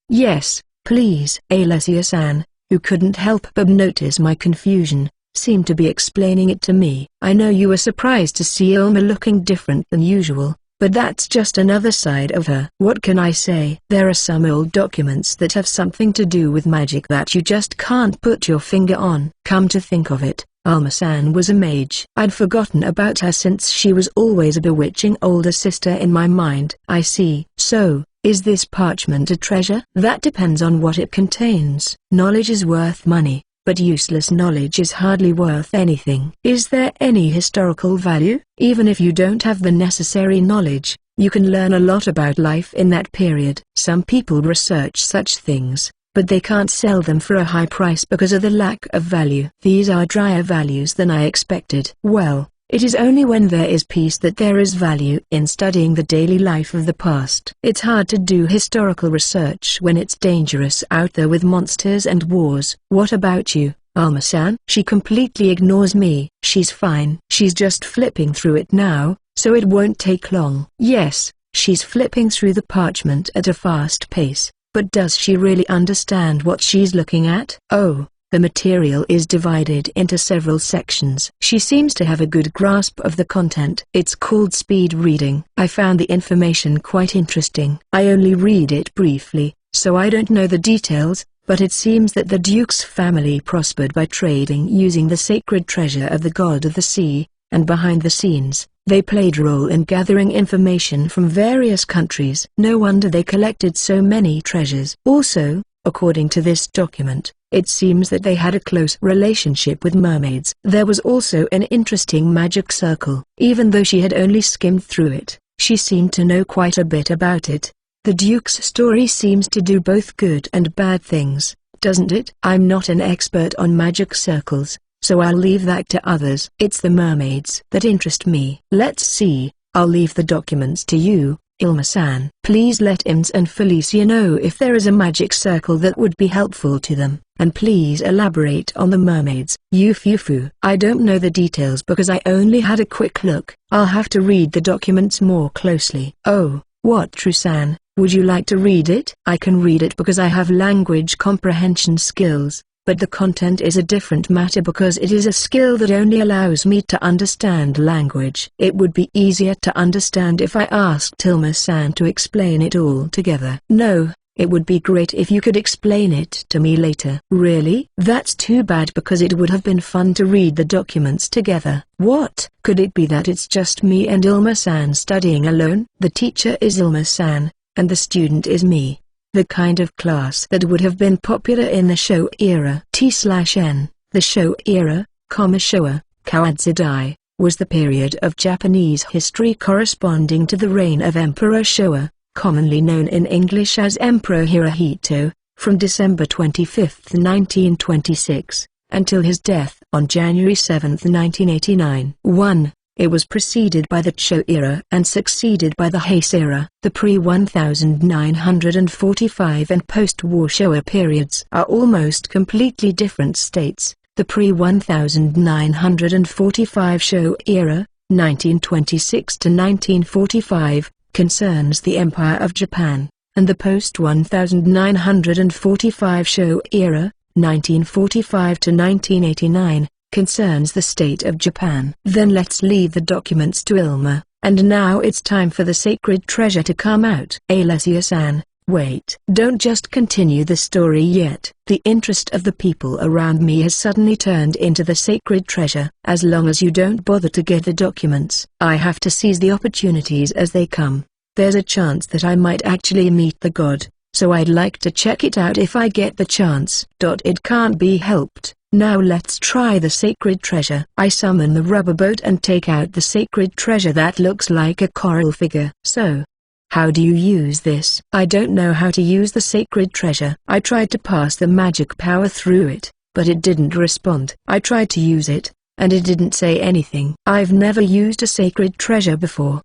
Yes, please. Alessia-san, who couldn't help but notice my confusion, seemed to be explaining it to me. I know you were surprised to see Ilma looking different than usual, but that's just another side of her. What can I say? There are some old documents that have something to do with magic that you just can't put your finger on. Come to think of it, Alma-san was a mage. I'd forgotten about her since she was always a bewitching older sister in my mind. I see. So, is this parchment a treasure? That depends on what it contains. Knowledge is worth money, but useless knowledge is hardly worth anything. Is there any historical value? Even if you don't have the necessary knowledge, you can learn a lot about life in that period. Some people research such things, but they can't sell them for a high price because of the lack of value. These are drier values than I expected. Well, it is only when there is peace that there is value in studying the daily life of the past. It's hard to do historical research when it's dangerous out there with monsters and wars. What about you, Alma-san? She completely ignores me. She's fine. She's just flipping through it now, so it won't take long. Yes, she's flipping through the parchment at a fast pace, but does she really understand what she's looking at? Oh. The material is divided into several sections. She seems to have a good grasp of the content. It's called speed reading. I found the information quite interesting. I only read it briefly, so I don't know the details, but it seems that the Duke's family prospered by trading using the sacred treasure of the god of the sea, and behind the scenes, they played a role in gathering information from various countries. No wonder they collected so many treasures. Also, according to this document, it seems that they had a close relationship with mermaids. There was also an interesting magic circle. Even though she had only skimmed through it, she seemed to know quite a bit about it. The Duke's story seems to do both good and bad things, doesn't it? I'm not an expert on magic circles, so I'll leave that to others. It's the mermaids that interest me. Let's see, I'll leave the documents to you, Ilma-san. Please let Ims and Felicia know if there is a magic circle that would be helpful to them, and please elaborate on the mermaids. Yufufu. I don't know the details because I only had a quick look. I'll have to read the documents more closely. Oh, Wataru-san, would you like to read it? I can read it because I have language comprehension skills, but the content is a different matter because it is a skill that only allows me to understand language. It would be easier to understand if I asked Ilma-san to explain it all together. No, it would be great if you could explain it to me later. Really? That's too bad because it would have been fun to read the documents together. What? Could it be that it's just me and Ilma-san studying alone? The teacher is Ilma-san, and the student is me. The kind of class that would have been popular in the Showa era. T/N, the Showa era, Showa, Kawadzidai, was the period of Japanese history corresponding to the reign of Emperor Showa, commonly known in English as Emperor Hirohito, from December 25, 1926, until his death on January 7, 1989. 1. It was preceded by the Cho era and succeeded by the Heisei era. The pre-1945 and post-war Showa periods are almost completely different states. The pre-1945 Showa era, 1926 to 1945, concerns the Empire of Japan, and the post-1945 Showa era, 1945 to 1989, concerns the state of Japan. Then let's leave the documents to Ilma, and now it's time for the sacred treasure to come out. Alessia-san, wait. Don't just continue the story yet. The interest of the people around me has suddenly turned into the sacred treasure. As long as you don't bother to get the documents, I have to seize the opportunities as they come. There's a chance that I might actually meet the god, so I'd like to check it out if I get the chance. It can't be helped. Now let's try the sacred treasure. I summon the rubber boat and take out the sacred treasure that looks like a coral figure. So, how do you use this? I don't know how to use the sacred treasure. I tried to pass the magic power through it, but it didn't respond. I tried to use it, and it didn't say anything. I've never used a sacred treasure before.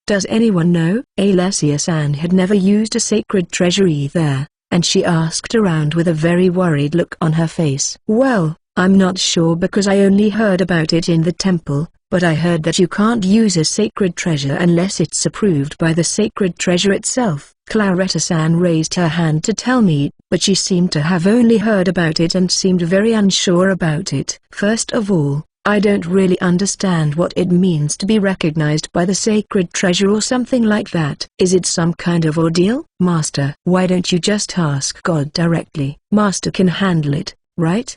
Does anyone know? Alessia-san had never used a sacred treasure either, and she asked around with a very worried look on her face. Well, I'm not sure because I only heard about it in the temple, but I heard that you can't use a sacred treasure unless it's approved by the sacred treasure itself. Claretta-san raised her hand to tell me, but she seemed to have only heard about it and seemed very unsure about it. First of all, I don't really understand what it means to be recognized by the sacred treasure or something like that. Is it some kind of ordeal? Master, why don't you just ask God directly? Master can handle it, right?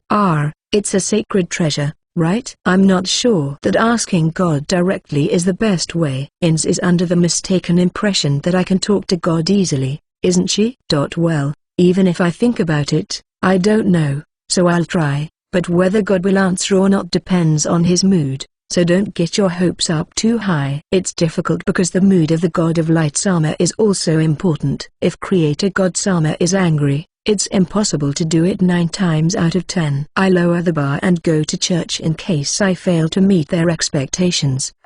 It's a sacred treasure, right? I'm not sure that asking God directly is the best way. Ins is under the mistaken impression that I can talk to God easily, isn't she? Well, even if I think about it, I don't know, so I'll try. But whether God will answer or not depends on his mood, so don't get your hopes up too high. It's difficult because the mood of the God of Light Sama is also important. If Creator God Sama is angry, it's impossible to do it 9 times out of 10. I lower the bar and go to church in case I fail to meet their expectations. ******.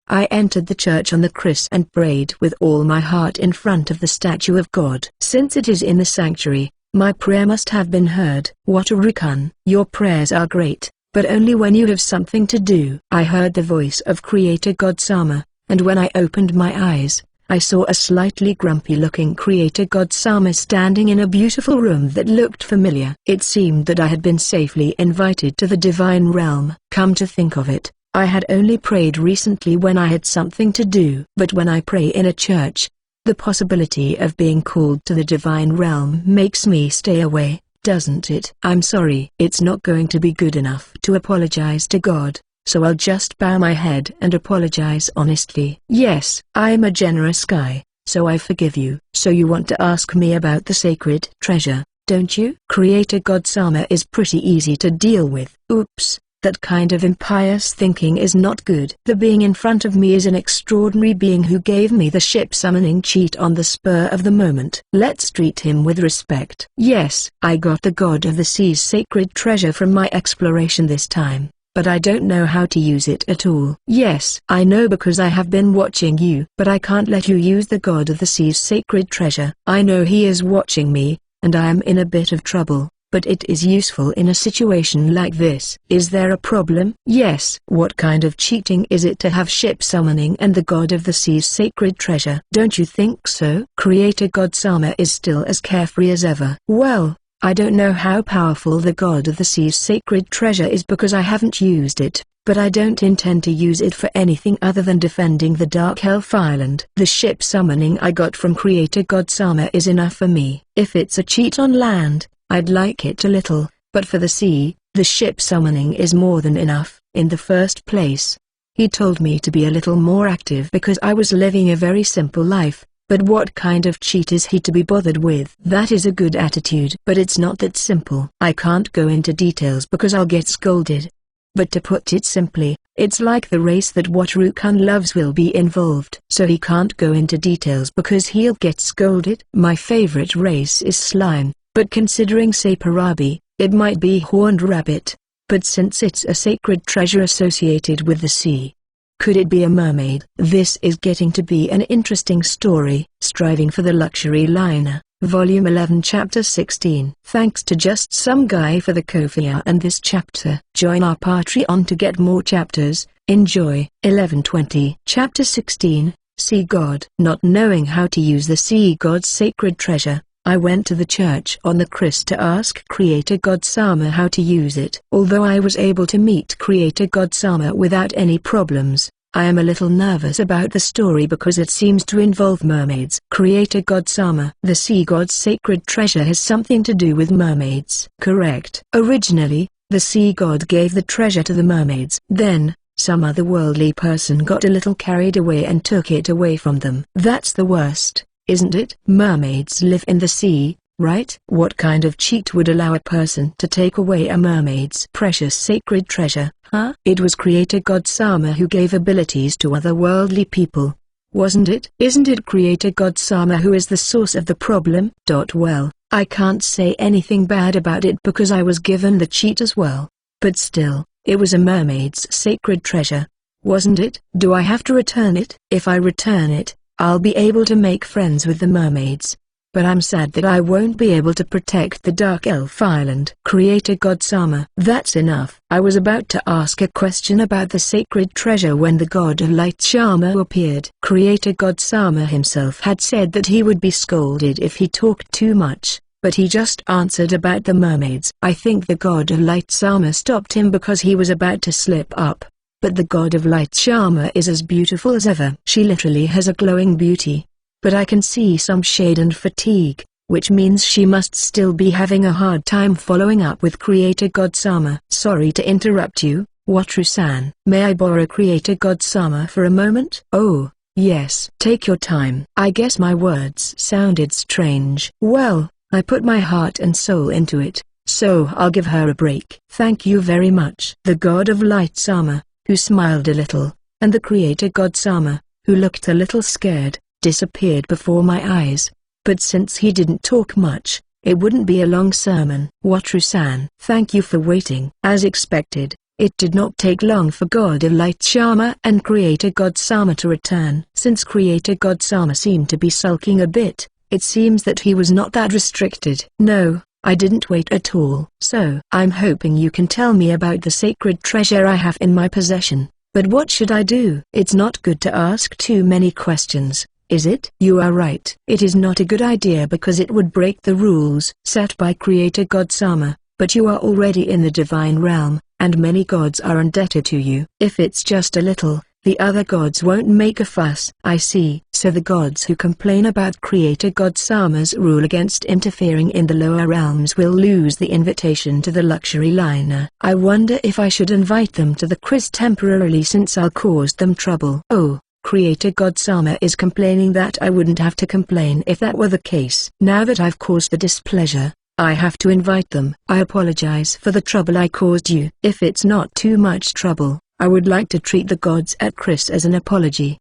I entered the church on the Chris and prayed with all my heart in front of the statue of God. Since it is in the sanctuary, my prayer must have been heard. Wataru-kun, your prayers are great, but only when you have something to do. I heard the voice of Creator God Sama, and when I opened my eyes, I saw a slightly grumpy-looking Creator God Sama standing in a beautiful room that looked familiar. It seemed that I had been safely invited to the divine realm. Come to think of it, I had only prayed recently when I had something to do. But when I pray in a church, the possibility of being called to the divine realm makes me stay away, doesn't it? I'm sorry. It's not going to be good enough to apologize to God, so I'll just bow my head and apologize honestly. Yes, I'm a generous guy, so I forgive you. So you want to ask me about the sacred treasure, don't you? Creator God Sama is pretty easy to deal with. Oops. That kind of impious thinking is not good. The being in front of me is an extraordinary being who gave me the ship summoning cheat on the spur of the moment. Let's treat him with respect. Yes, I got the God of the Sea's sacred treasure from my exploration this time, but I don't know how to use it at all. Yes, I know because I have been watching you. But I can't let you use the God of the Sea's sacred treasure. I know he is watching me, and I am in a bit of trouble. But it is useful in a situation like this. Is there a problem? Yes. What kind of cheating is it to have ship summoning and the God of the Sea's sacred treasure? Don't you think so? Creator God Sama is still as carefree as ever. Well, I don't know how powerful the God of the Sea's sacred treasure is because I haven't used it, but I don't intend to use it for anything other than defending the Dark Elf Island. The ship summoning I got from Creator God Sama is enough for me. If it's a cheat on land, I'd like it a little, but for the sea, the ship summoning is more than enough. In the first place, he told me to be a little more active because I was living a very simple life, but what kind of cheat is he to be bothered with? That is a good attitude, but it's not that simple. I can't go into details because I'll get scolded. But to put it simply, it's like the race that Wataru-kun loves will be involved. So he can't go into details because he'll get scolded. My favorite race is slime. But considering Saparabi, it might be Horned Rabbit, but since it's a sacred treasure associated with the sea, could it be a mermaid? This is getting to be an interesting story. Striving for the Luxury Liner, Volume 11 Chapter 16. Thanks to just some guy for the Kofiya and this chapter. Join our Patreon to get more chapters. Enjoy. 1120. Chapter 16, Sea God. Not knowing how to use the Sea God's sacred treasure, I went to the church on the Chris to ask Creator God Sama how to use it. Although I was able to meet Creator God Sama without any problems, I am a little nervous about the story because it seems to involve mermaids. Creator God Sama. The Sea God's sacred treasure has something to do with mermaids. Correct. Originally, the Sea God gave the treasure to the mermaids. Then, some otherworldly person got a little carried away and took it away from them. That's the worst, isn't it? Mermaids live in the sea, right? What kind of cheat would allow a person to take away a mermaid's precious sacred treasure, huh? It was Creator God Sama who gave abilities to otherworldly people, wasn't it? Isn't it Creator God Sama who is the source of the problem? Well, I can't say anything bad about it because I was given the cheat as well. But still, it was a mermaid's sacred treasure, wasn't it? Do I have to return it? If I return it, I'll be able to make friends with the mermaids. but I'm sad that I won't be able to protect the Dark Elf Island. Creator God Sama. That's enough. I was about to ask a question about the sacred treasure when the God of Light Shama appeared. Creator God Sama himself had said that he would be scolded if he talked too much, but he just answered about the mermaids. I think the God of Light Shama stopped him because he was about to slip up. But the God of Light Shama is as beautiful as ever. She literally has a glowing beauty. But I can see some shade and fatigue, which means she must still be having a hard time following up with Creator God Sama. Sorry to interrupt you, Wataru-san. May I borrow Creator God Sama for a moment? Oh, yes. Take your time. I guess my words sounded strange. Well, I put my heart and soul into it, so I'll give her a break. Thank you very much. The God of Light Sama, who smiled a little, and the Creator God Sama, who looked a little scared, disappeared before my eyes. But since he didn't talk much, it wouldn't be a long sermon. Wataru-san, thank you for waiting. As expected, it did not take long for God of Light Shama and Creator God Sama to return. Since Creator God Sama seemed to be sulking a bit, it seems that he was not that restricted. No, I didn't wait at all. So, I'm hoping you can tell me about the sacred treasure I have in my possession. But what should I do? It's not good to ask too many questions, is it? You are right. It is not a good idea because it would break the rules set by Creator God Sama, but you are already in the divine realm, and many gods are indebted to you. If it's just a little, the other gods won't make a fuss. I see. So the gods who complain about Creator God Sama's rule against interfering in the lower realms will lose the invitation to the luxury liner. I wonder if I should invite them to the quiz temporarily since I'll cause them trouble. Oh, Creator God Sama is complaining that I wouldn't have to complain if that were the case. Now that I've caused the displeasure, I have to invite them. I apologize for the trouble I caused you. If it's not too much trouble, I would like to treat the gods at Chris as an apology.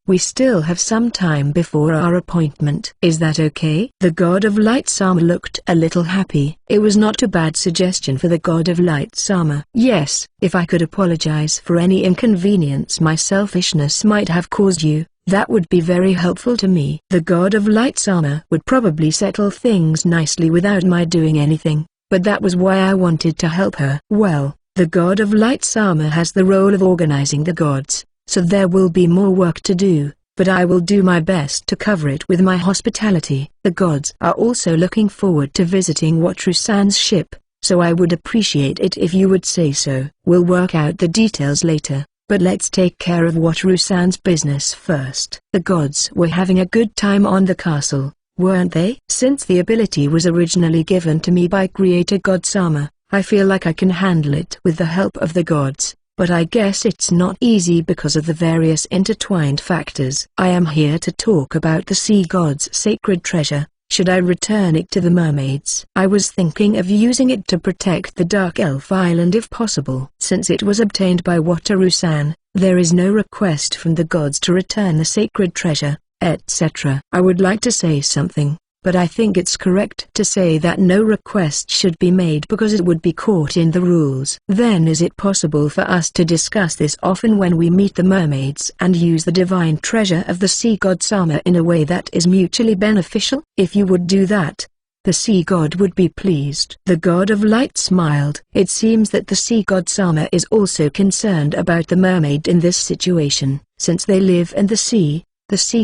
We still have some time before our appointment. Is that okay? The God of Light Sama looked a little happy. It was not a bad suggestion for the God of Light Sama. Yes, if I could apologize for any inconvenience my selfishness might have caused you, that would be very helpful to me. The God of Light Sama would probably settle things nicely without my doing anything, but that was why I wanted to help her. Well, the God of Light Sama has the role of organizing the gods, so there will be more work to do, but I will do my best to cover it with my hospitality. The gods are also looking forward to visiting Wataru-san's ship, so I would appreciate it if you would say so. We'll work out the details later, but let's take care of Wataru-san's business first. The gods were having a good time on the castle, weren't they? Since the ability was originally given to me by Creator God Sama, I feel like I can handle it with the help of the gods. But I guess it's not easy because of the various intertwined factors. I am here to talk about the sea god's sacred treasure. Should I return it to the mermaids? I was thinking of using it to protect the Dark Elf Island if possible. Since it was obtained by Wataru-san, there is no request from the gods to return the sacred treasure, etc. I would like to say something, but I think it's correct to say that no request should be made because it would be caught in the rules. Then is it possible for us to discuss this often when we meet the mermaids and use the divine treasure of the sea god Sama in a way that is mutually beneficial? If you would do that, the sea god would be pleased. The god of light smiled. It seems that the sea god Sama is also concerned about the mermaid in this situation. Since they live in the sea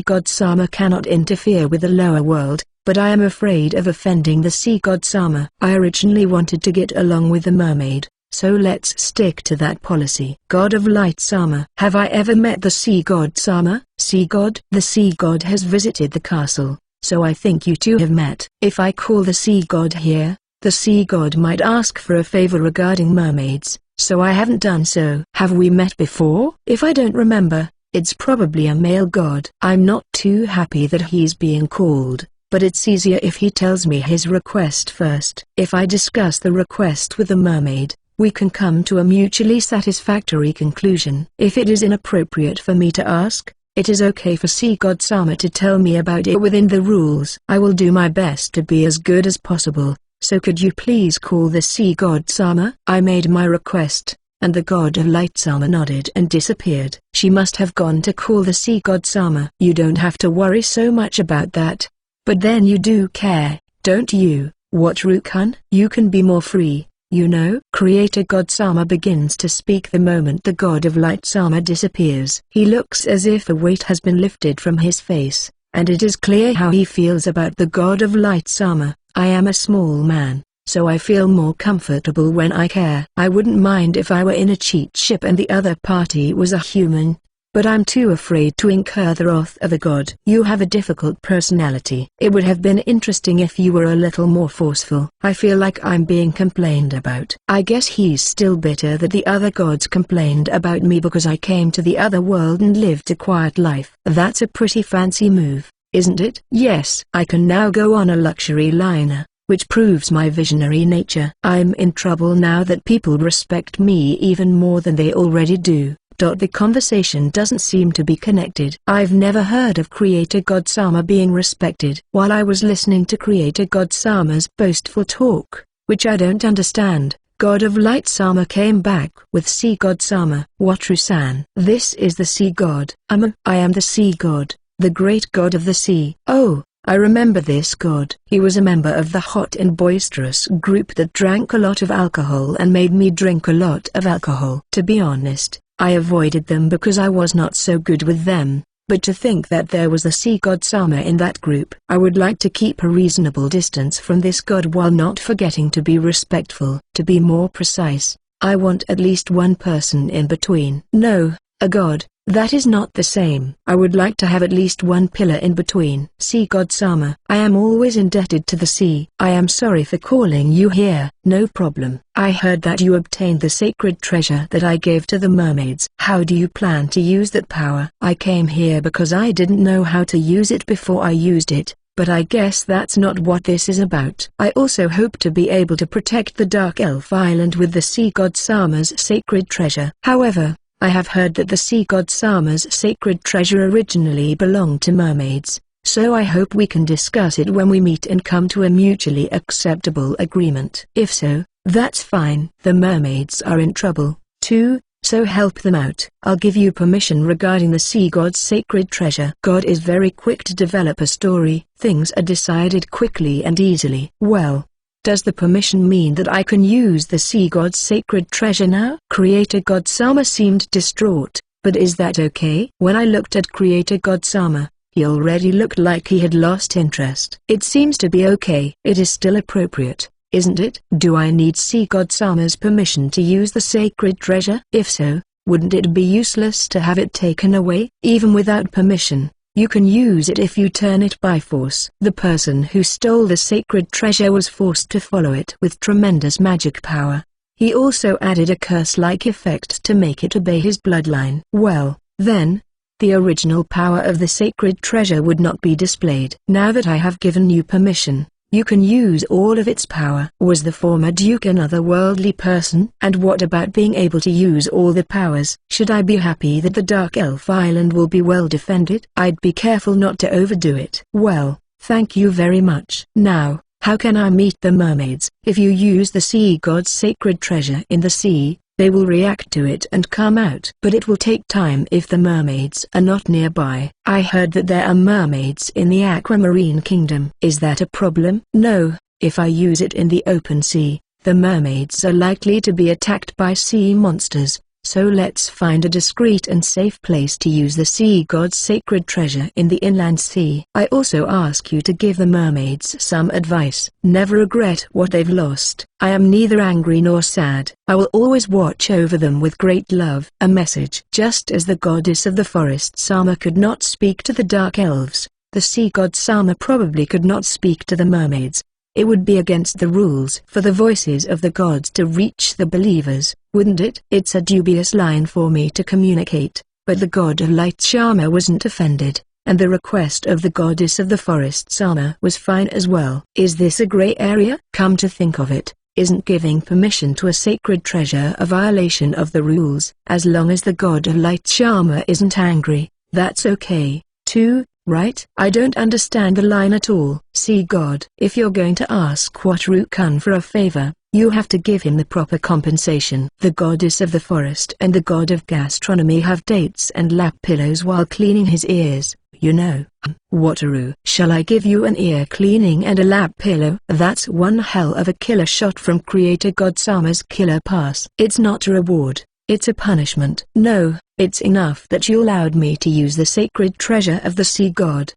god Sama cannot interfere with the lower world, but I am afraid of offending the sea god Sama. I originally wanted to get along with the mermaid, so let's stick to that policy. God of Light Sama. Have I ever met the sea god Sama? Sea god? The sea god has visited the castle, so I think you two have met. If I call the sea god here, the sea god might ask for a favor regarding mermaids, so I haven't done so. Have we met before? If I don't remember, it's probably a male god. I'm not too happy that he's being called, but it's easier if he tells me his request first. If I discuss the request with the mermaid, we can come to a mutually satisfactory conclusion. If it is inappropriate for me to ask, it is okay for Sea God Sama to tell me about it within the rules. I will do my best to be as good as possible, so could you please call the Sea God Sama? I made my request, and the God of Light Sama nodded and disappeared. She must have gone to call the Sea God Sama. You don't have to worry so much about that. But then you do care, don't you, Wataru-kun? You can be more free, you know? Creator God Sama begins to speak the moment the God of Light Sama disappears. He looks as if a weight has been lifted from his face, and it is clear how he feels about the God of Light Sama. I am a small man, so I feel more comfortable when I care. I wouldn't mind if I were in a cheat ship and the other party was a human, but I'm too afraid to incur the wrath of a god. You have a difficult personality. It would have been interesting if you were a little more forceful. I feel like I'm being complained about. I guess he's still bitter that the other gods complained about me because I came to the other world and lived a quiet life. That's a pretty fancy move, isn't it? Yes, I can now go on a luxury liner, which proves my visionary nature. I'm in trouble now that people respect me even more than they already do. The conversation doesn't seem to be connected. I've never heard of Creator God Sama being respected. While I was listening to Creator God Sama's boastful talk, which I don't understand, God of Light Sama came back with Sea God Sama. Wataru-san, this is the Sea God. I am the Sea God, the great god of the sea. Oh, I remember this god. He was a member of the hot and boisterous group that drank a lot of alcohol and made me drink a lot of alcohol. To be honest, I avoided them because I was not so good with them, but to think that there was a Sea God Sama in that group. I would like to keep a reasonable distance from this god while not forgetting to be respectful. To be more precise, I want at least one person in between. No, a god. That is not the same. I would like to have at least one pillar in between. Sea God Sama, I am always indebted to the sea. I am sorry for calling you here. No problem. I heard that you obtained the sacred treasure that I gave to the mermaids. How do you plan to use that power? I came here because I didn't know how to use it before I used it, but I guess that's not what this is about. I also hope to be able to protect the Dark Elf Island with the Sea God Sama's sacred treasure. However, I have heard that the Sea God Sama's sacred treasure originally belonged to mermaids, so I hope we can discuss it when we meet and come to a mutually acceptable agreement. If so, that's fine. The mermaids are in trouble, too, so help them out. I'll give you permission regarding the Sea God's sacred treasure. God is very quick to develop a story. Things are decided quickly and easily. Well, does the permission mean that I can use the Sea God's sacred treasure now? Creator God Sama seemed distraught, but is that okay? When I looked at Creator God Sama, he already looked like he had lost interest. It seems to be okay. It is still appropriate, isn't it? Do I need Sea God Sama's permission to use the sacred treasure? If so, wouldn't it be useless to have it taken away? Even without permission, you can use it if you turn it by force. The person who stole the sacred treasure was forced to follow it with tremendous magic power. He also added a curse-like effect to make it obey his bloodline. Well, then, the original power of the sacred treasure would not be displayed. Now that I have given you permission, you can use all of its power. Was the former Duke another worldly person? And what about being able to use all the powers? Should I be happy that the Dark Elf Island will be well defended? I'd be careful not to overdo it. Well, thank you very much. Now, how can I meet the mermaids? If you use the Sea God's sacred treasure in the sea, they will react to it and come out. But it will take time if the mermaids are not nearby. I heard that there are mermaids in the Aquamarine Kingdom. Is that a problem? No, if I use it in the open sea, the mermaids are likely to be attacked by sea monsters. So let's find a discreet and safe place to use the Sea God's sacred treasure in the inland sea. I also ask you to give the mermaids some advice. Never regret what they've lost. I am neither angry nor sad. I will always watch over them with great love. A message. Just as the goddess of the forest Sama could not speak to the dark elves, the Sea God Sama probably could not speak to the mermaids. It would be against the rules for the voices of the gods to reach the believers, wouldn't it? It's a dubious line for me to communicate, but the god of light Shama wasn't offended, and the request of the goddess of the forest Sama was fine as well. Is this a gray area? Come to think of it, isn't giving permission to a sacred treasure a violation of the rules? As long as the god of light Shama isn't angry, that's okay, too. Right? I don't understand the line at all. Sea God. If you're going to ask Wataru-kun for a favor, you have to give him the proper compensation. The goddess of the forest and the god of gastronomy have dates and lap pillows while cleaning his ears. you know. Wataru, shall I give you an ear cleaning and a lap pillow? That's one hell of a killer shot from Creator God Sama's killer pass. It's not a reward, it's a punishment. No, it's enough that you allowed me to use the sacred treasure of the sea god.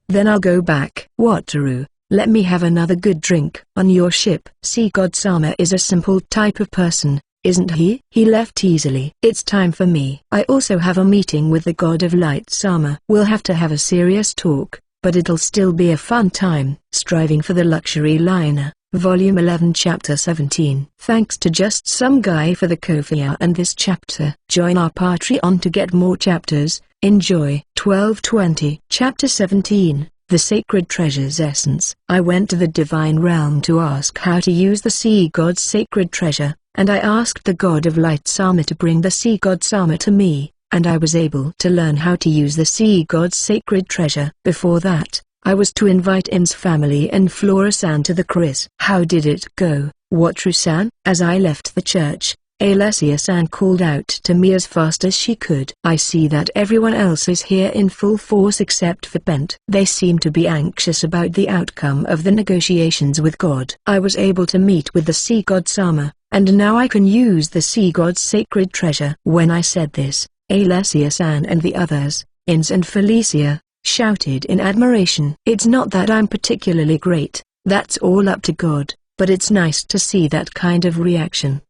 Then I'll go back. Wataru, let me have another good drink. On your ship. Sea god Sama is a simple type of person, isn't he? He left easily. It's time for me. I also have a meeting with the god of light Sama. We'll have to have a serious talk, but it'll still be a fun time. Striving for the Luxury Liner, Volume 11 Chapter 17. Thanks to just some guy for the Kofiya and this chapter. Join our Patreon to get more chapters. Enjoy. 1220. Chapter 17. The Sacred Treasure's Essence. I went to the Divine Realm to ask how to use the Sea God's sacred treasure, and I asked the God of Light Sama to bring the Sea God Sama to me, and I was able to learn how to use the Sea God's sacred treasure. Before that, I was to invite In's family and Flora-san to the quiz. How did it go, Wataru-san? As I left the church, Alessia-san called out to me as fast as she could. I see that everyone else is here in full force except for Bent. They seem to be anxious about the outcome of the negotiations with God. I was able to meet with the Sea God Sama, and now I can use the Sea God's sacred treasure. When I said this, Alessia-san and the others, Ins and Felicia, shouted in admiration. It's not that I'm particularly great, that's all up to God, but it's nice to see that kind of reaction.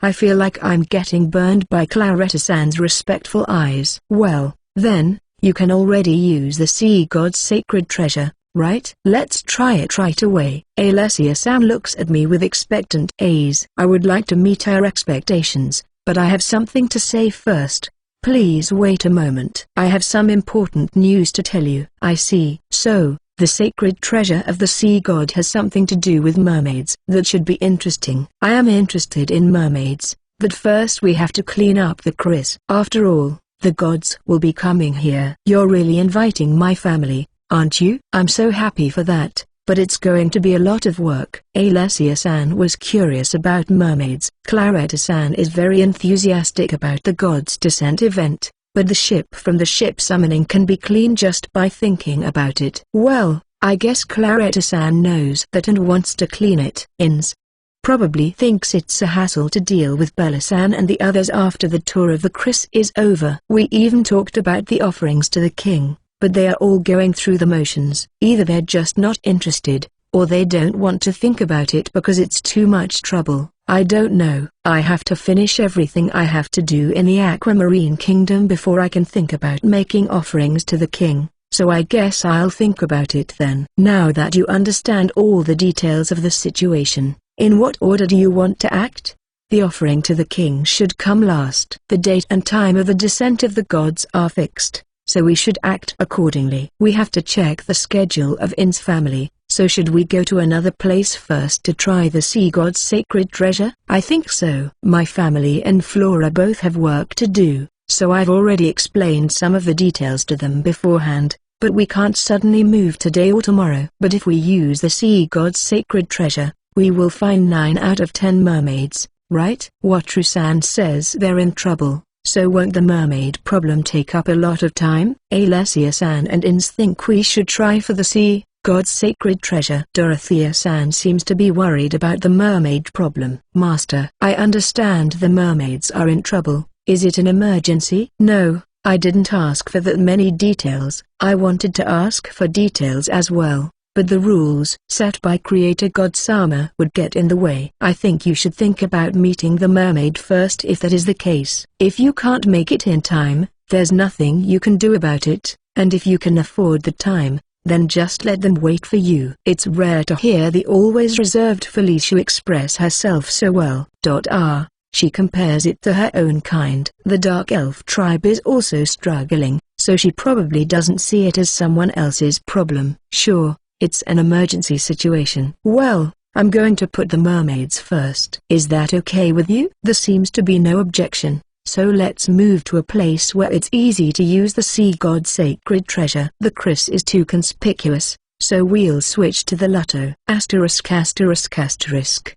I feel like I'm getting burned by Claretta-san's respectful eyes. Well, then, you can already use the Sea God's sacred treasure, right? Let's try it right away. Alessia-san looks at me with expectant gaze. I would like to meet her expectations, but I have something to say first. Please wait a moment. I have some important news to tell you. I see. So, the sacred treasure of the sea god has something to do with mermaids. That should be interesting. I am interested in mermaids, but first we have to clean up the quiz. After all, the gods will be coming here. You're really inviting my family, aren't you? I'm so happy for that, but it's going to be a lot of work. Alessia-san was curious about mermaids. Claretta-san is very enthusiastic about the God's Descent event, but the ship from the ship summoning can be cleaned just by thinking about it. Well, I guess Claretta-san knows that and wants to clean it. Ins probably thinks it's a hassle to deal with Bella-san and the others after the tour of the Chris is over. We even talked about the offerings to the king, but they are all going through the motions. Either they're just not interested, or they don't want to think about it because it's too much trouble. I don't know. I have to finish everything I have to do in the Aquamarine Kingdom before I can think about making offerings to the king, so I guess I'll think about it then. Now that you understand all the details of the situation, in what order do you want to act? The offering to the king should come last. The date and time of the descent of the gods are fixed, so we should act accordingly. We have to check the schedule of In's family. So should we go to another place first to try the sea god's sacred treasure? I think so. My family and Flora both have work to do, so I've already explained some of the details to them beforehand, but we can't suddenly move today or tomorrow. But if we use the sea god's sacred treasure, we will find 9 out of 10 mermaids, right? Wataru-san says they're in trouble, so won't the mermaid problem take up a lot of time? Alessia-san and Ins think we should try for the sea God's sacred treasure. Dorothea-san seems to be worried about the mermaid problem. Master, I understand the mermaids are in trouble. Is it an emergency? No, I didn't ask for that many details. I wanted to ask for details as well, but the rules set by Creator God Sama would get in the way. I think you should think about meeting the mermaid first if that is the case. If you can't make it in time, there's nothing you can do about it, and if you can afford the time, then just let them wait for you. It's rare to hear the always reserved Felicia express herself so well. She compares it to her own kind. The Dark Elf tribe is also struggling, so she probably doesn't see it as someone else's problem. Sure, it's an emergency situation. Well, I'm going to put the mermaids first. Is that okay with you? There seems to be no objection. So let's move to a place where it's easy to use the sea god's sacred treasure. The Chris is too conspicuous, so we'll switch to the Lutto. *****.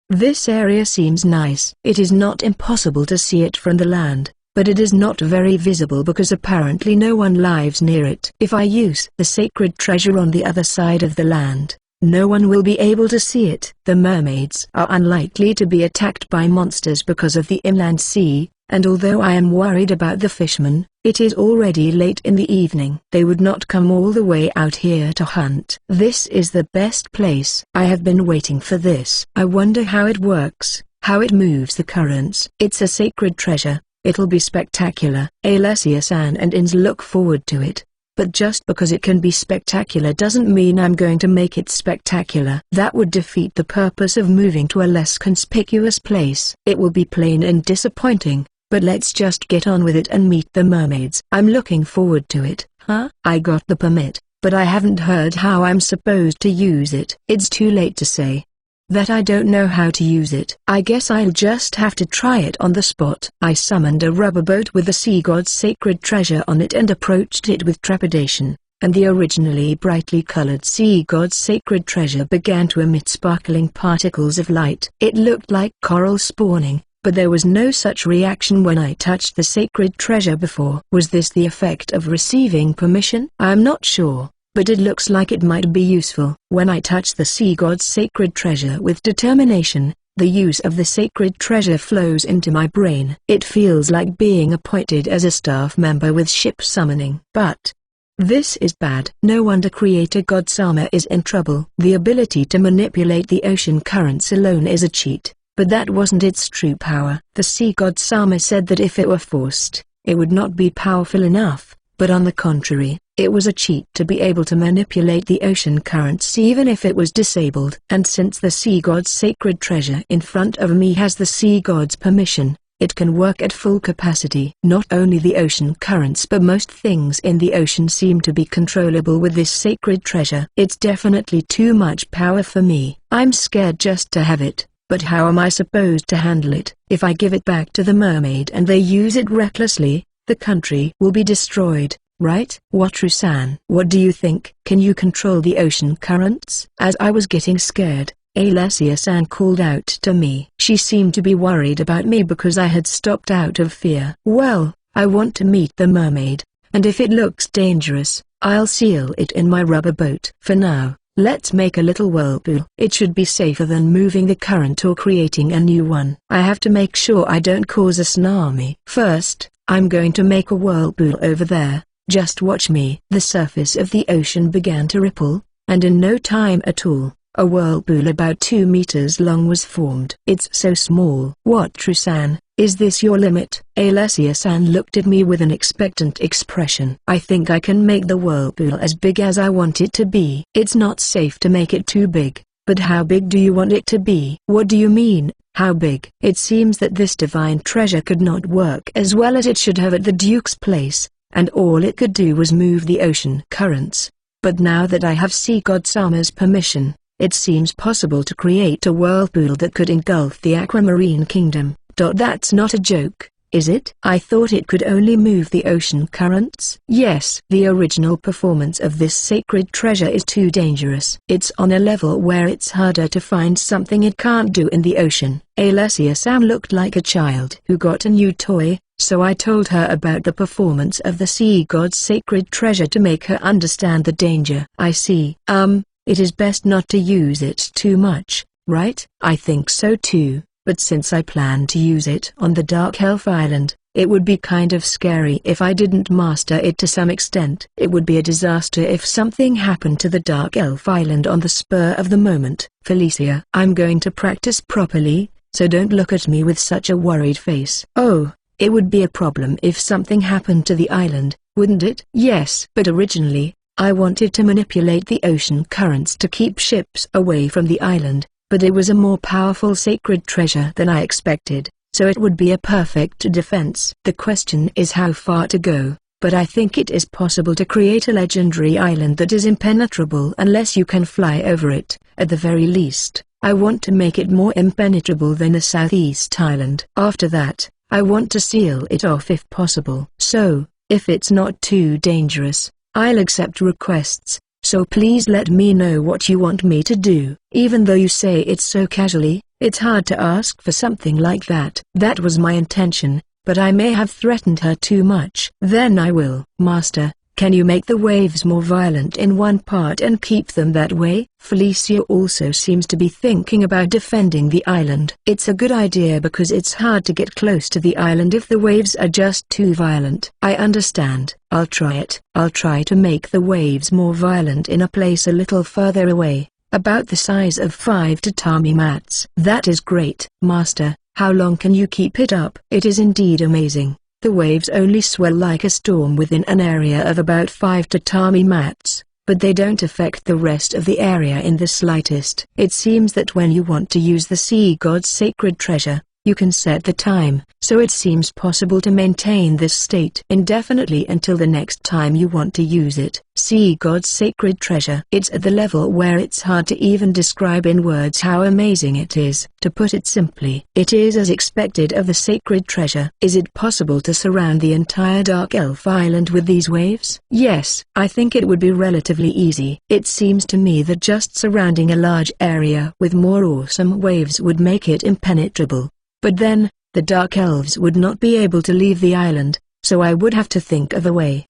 This area seems nice. It is not impossible to see it from the land, but it is not very visible because apparently no one lives near it. If I use the sacred treasure on the other side of the land, no one will be able to see it. The mermaids are unlikely to be attacked by monsters because of the inland sea, and although I am worried about the fishermen, it is already late in the evening. They would not come all the way out here to hunt. This is the best place. I have been waiting for this. I wonder how it works, how it moves the currents. It's a sacred treasure. It'll be spectacular. Alessia-san and Ins look forward to it. But just because it can be spectacular doesn't mean I'm going to make it spectacular. That would defeat the purpose of moving to a less conspicuous place. It will be plain and disappointing, but let's just get on with it and meet the mermaids. I'm looking forward to it. Huh? I got the permit, but I haven't heard how I'm supposed to use it. It's too late to say that I don't know how to use it. I guess I'll just have to try it on the spot. I summoned a rubber boat with the sea god's sacred treasure on it and approached it with trepidation, and the originally brightly colored sea god's sacred treasure began to emit sparkling particles of light. It looked like coral spawning, but there was no such reaction when I touched the sacred treasure before. Was this the effect of receiving permission? I'm not sure, but it looks like it might be useful. When I touch the sea god's sacred treasure with determination, the use of the sacred treasure flows into my brain. It feels like being appointed as a staff member with ship summoning. But this is bad. No wonder Creator God Sama is in trouble. The ability to manipulate the ocean currents alone is a cheat, but that wasn't its true power. The sea god Sama said that if it were forced, it would not be powerful enough, but on the contrary, it was a cheat to be able to manipulate the ocean currents even if it was disabled. And since the sea god's sacred treasure in front of me has the sea god's permission, it can work at full capacity. Not only the ocean currents but most things in the ocean seem to be controllable with this sacred treasure. It's definitely too much power for me. I'm scared just to have it, but how am I supposed to handle it? If I give it back to the mermaid and they use it recklessly, the country will be destroyed, right? Wataru-san, what do you think? Can you control the ocean currents? As I was getting scared, Alessia-san called out to me. She seemed to be worried about me because I had stopped out of fear. Well, I want to meet the mermaid, and if it looks dangerous, I'll seal it in my rubber boat. For now, let's make a little whirlpool. It should be safer than moving the current or creating a new one. I have to make sure I don't cause a tsunami. First, I'm going to make a whirlpool over there. Just watch me. The surface of the ocean began to ripple, and in no time at all, a whirlpool about 2 meters long was formed. It's so small. Wataru-san, is this your limit? Alessia-san looked at me with an expectant expression. I think I can make the whirlpool as big as I want it to be. It's not safe to make it too big, but how big do you want it to be? What do you mean, how big? It seems that this divine treasure could not work as well as it should have at the Duke's place, and all it could do was move the ocean currents. But now that I have Sea God Sama's permission, it seems possible to create a whirlpool that could engulf the aquamarine kingdom. That's not a joke, is it? I thought it could only move the ocean currents. Yes. The original performance of this sacred treasure is too dangerous. It's on a level where it's harder to find something it can't do in the ocean. Alessia-san looked like a child who got a new toy, so I told her about the performance of the sea god's sacred treasure to make her understand the danger. I see. It is best not to use it too much, right? I think so too, but since I plan to use it on the Dark Elf Island, it would be kind of scary if I didn't master it to some extent. It would be a disaster if something happened to the Dark Elf Island on the spur of the moment. Felicia, I'm going to practice properly, so don't look at me with such a worried face. Oh, it would be a problem if something happened to the island, wouldn't it? Yes. But originally, I wanted to manipulate the ocean currents to keep ships away from the island, but it was a more powerful sacred treasure than I expected, so it would be a perfect defense. The question is how far to go, but I think it is possible to create a legendary island that is impenetrable unless you can fly over it. At the very least, I want to make it more impenetrable than the Southeast Island. After that, I want to seal it off if possible. So, if it's not too dangerous, I'll accept requests, so please let me know what you want me to do. Even though you say it so casually, it's hard to ask for something like that. That was my intention, but I may have threatened her too much. Then I will. Master, can you make the waves more violent in one part and keep them that way? Felicia also seems to be thinking about defending the island. It's a good idea because it's hard to get close to the island if the waves are just too violent. I understand. I'll try it. I'll try to make the waves more violent in a place a little further away, about the size of 5 tatami mats. That is great. Master, how long can you keep it up? It is indeed amazing. The waves only swell like a storm within an area of about 5 tatami mats, but they don't affect the rest of the area in the slightest. It seems that when you want to use the sea god's sacred treasure, you can set the time, so it seems possible to maintain this state indefinitely until the next time you want to use it. Sea god's sacred treasure. It's at the level where it's hard to even describe in words how amazing it is. To put it simply, it is as expected of the sacred treasure. Is it possible to surround the entire Dark Elf Island with these waves? Yes, I think it would be relatively easy. It seems to me that just surrounding a large area with more awesome waves would make it impenetrable. But then, the Dark Elves would not be able to leave the island, so I would have to think of a way.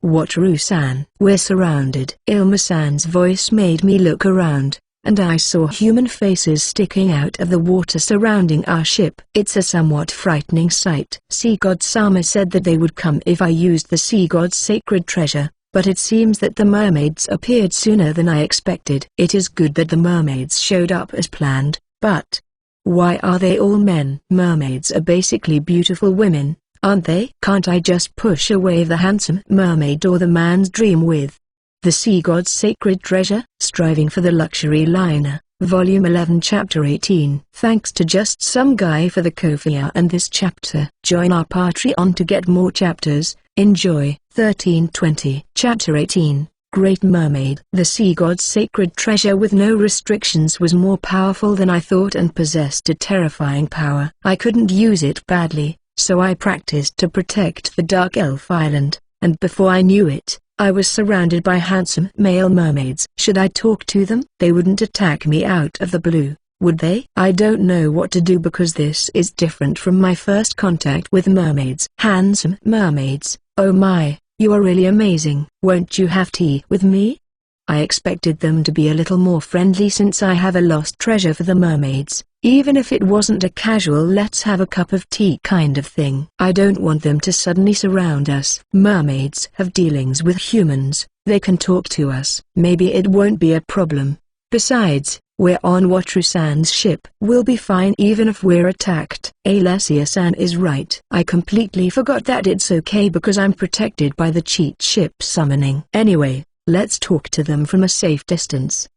Wataru-san. We're surrounded. Ilma-san's voice made me look around, and I saw human faces sticking out of the water surrounding our ship. It's a somewhat frightening sight. Sea God Sama said that they would come if I used the sea god's sacred treasure, but it seems that the mermaids appeared sooner than I expected. It is good that the mermaids showed up as planned, but why are they all men? Mermaids are basically beautiful women, aren't they? Can't I just push away the handsome mermaid or the man's dream with the sea god's sacred treasure? Striving for the Luxury Liner, Volume 11 Chapter 18. Thanks to just some guy for the Ko-fi and this chapter. Join our Patreon to get more chapters. Enjoy. 1320. Chapter 18. Great Mermaid. The sea god's sacred treasure with no restrictions was more powerful than I thought and possessed a terrifying power. I couldn't use it badly, so I practiced to protect the Dark Elf Island, and before I knew it, I was surrounded by handsome male mermaids. Should I talk to them? They wouldn't attack me out of the blue, would they? I don't know what to do because this is different from my first contact with mermaids. Handsome mermaids, oh my. You are really amazing. Won't you have tea with me? I expected them to be a little more friendly since I have a lost treasure for the mermaids, even if it wasn't a casual let's have a cup of tea kind of thing. I don't want them to suddenly surround us. Mermaids have dealings with humans, they can talk to us. Maybe it won't be a problem. Besides, we're on Wataru-san's ship. We'll be fine even if we're attacked. Alessia-san is right. I completely forgot that it's okay because I'm protected by the cheat ship summoning. Anyway, let's talk to them from a safe distance.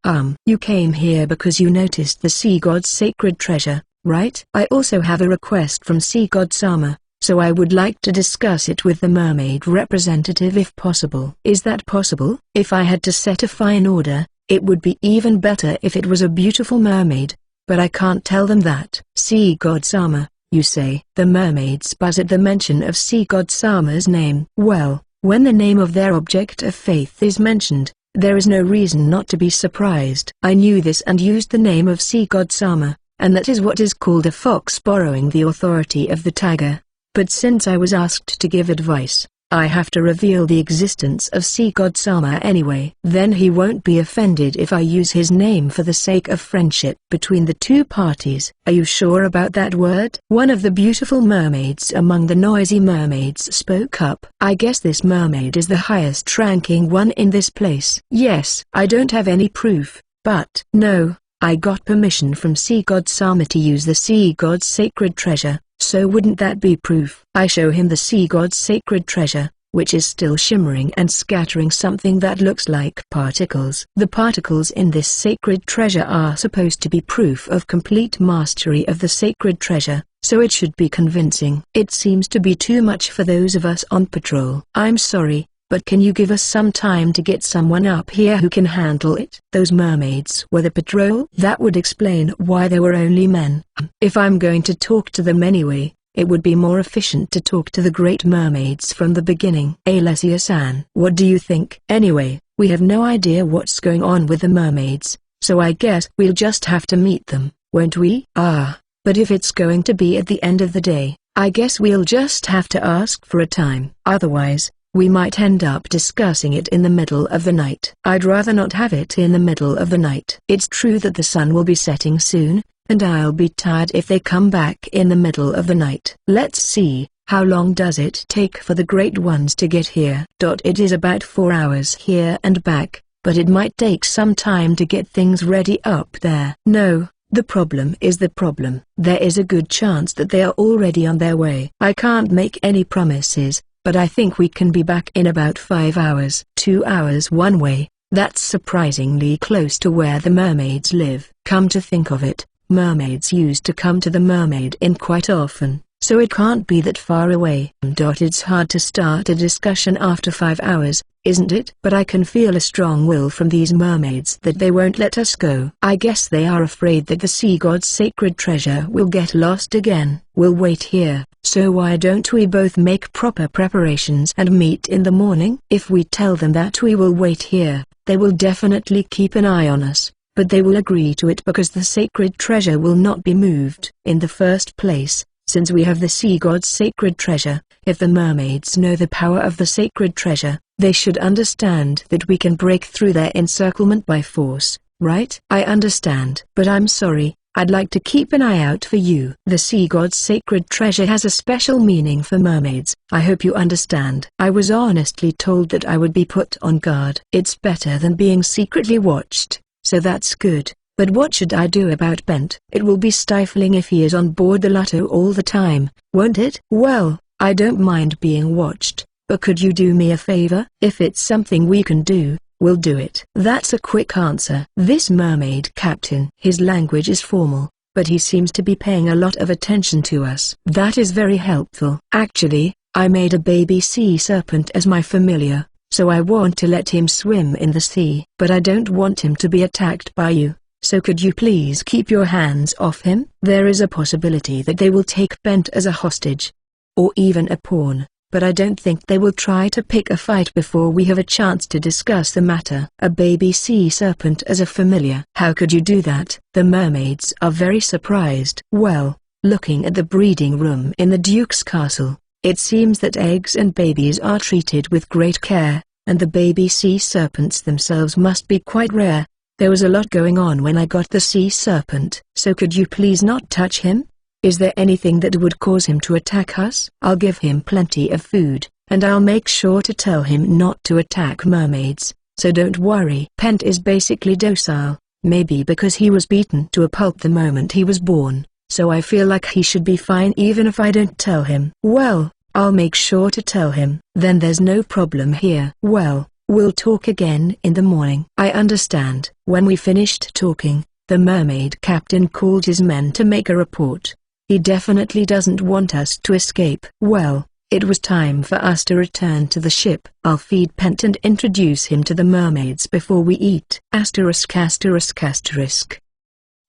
You came here because you noticed the sea god's sacred treasure, right? I also have a request from Sea God Sama, so I would like to discuss it with the mermaid representative if possible. Is that possible? If I had to set a fine order, it would be even better if it was a beautiful mermaid, but I can't tell them that. Sea God Sama, you say? The mermaids buzz at the mention of Sea God Sama's name. Well, when the name of their object of faith is mentioned, there is no reason not to be surprised. I knew this and used the name of Sea God Sama, and that is what is called a fox borrowing the authority of the tiger. But since I was asked to give advice, I have to reveal the existence of Sea God Sama anyway. Then he won't be offended if I use his name for the sake of friendship between the two parties. Are you sure about that word? One of the beautiful mermaids among the noisy mermaids spoke up. I guess this mermaid is the highest ranking one in this place. Yes, I don't have any proof, but no, I got permission from Sea God Sama to use the sea god's sacred treasure. So wouldn't that be proof? I show him the sea god's sacred treasure, which is still shimmering and scattering something that looks like particles. The particles in this sacred treasure are supposed to be proof of complete mastery of the sacred treasure, so it should be convincing. It seems to be too much for those of us on patrol. I'm sorry, but can you give us some time to get someone up here who can handle it? Those mermaids were the patrol? That would explain why there were only men. If I'm going to talk to them anyway, it would be more efficient to talk to the great mermaids from the beginning. Alessia-san, what do you think? Anyway, we have no idea what's going on with the mermaids, so I guess we'll just have to meet them, won't we? But if it's going to be at the end of the day, I guess we'll just have to ask for a time. Otherwise, we might end up discussing it in the middle of the night. I'd rather not have it in the middle of the night. It's true that the sun will be setting soon, and I'll be tired if they come back in the middle of the night. Let's see, how long does it take for the Great Ones to get here? It is about 4 hours here and back, but it might take some time to get things ready up there. No. The problem is the problem. There is a good chance that they are already on their way. I can't make any promises, but I think we can be back in about 5 hours. 2 hours one way, that's surprisingly close to where the mermaids live. Come to think of it, mermaids used to come to the Mermaid Inn quite often, so it can't be that far away. It's hard to start a discussion after 5 hours, isn't it? But I can feel a strong will from these mermaids that they won't let us go. I guess they are afraid that the sea god's sacred treasure will get lost again. We'll wait here, so why don't we both make proper preparations and meet in the morning? If we tell them that we will wait here, they will definitely keep an eye on us, but they will agree to it because the sacred treasure will not be moved. In the first place, since we have the sea god's sacred treasure, if the mermaids know the power of the sacred treasure, they should understand that we can break through their encirclement by force, right? I understand. But I'm sorry, I'd like to keep an eye out for you. The sea god's sacred treasure has a special meaning for mermaids. I hope you understand. I was honestly told that I would be put on guard. It's better than being secretly watched, so that's good. But what should I do about Bent? It will be stifling if he is on board the Lotto all the time, won't it? Well, I don't mind being watched, but could you do me a favor? If it's something we can do, we'll do it. That's a quick answer. This mermaid captain, his language is formal, but he seems to be paying a lot of attention to us. That is very helpful. Actually, I made a baby sea serpent as my familiar, so I want to let him swim in the sea. But I don't want him to be attacked by you. So could you please keep your hands off him? There is a possibility that they will take Bent as a hostage, or even a pawn, but I don't think they will try to pick a fight before we have a chance to discuss the matter. A baby sea serpent as a familiar. How could you do that? The mermaids are very surprised. Well, looking at the breeding room in the Duke's castle, it seems that eggs and babies are treated with great care, and the baby sea serpents themselves must be quite rare. There was a lot going on when I got the sea serpent. So could you please not touch him? Is there anything that would cause him to attack us? I'll give him plenty of food, and I'll make sure to tell him not to attack mermaids, so don't worry. Bent is basically docile, maybe because he was beaten to a pulp the moment he was born, so I feel like he should be fine even if I don't tell him. Well, I'll make sure to tell him. Then there's no problem here. Well, we'll talk again in the morning. I understand. When we finished talking, the mermaid captain called his men to make a report. He definitely doesn't want us to escape. Well, it was time for us to return to the ship. I'll feed Bent and introduce him to the mermaids before we eat. Asterisk asterisk asterisk.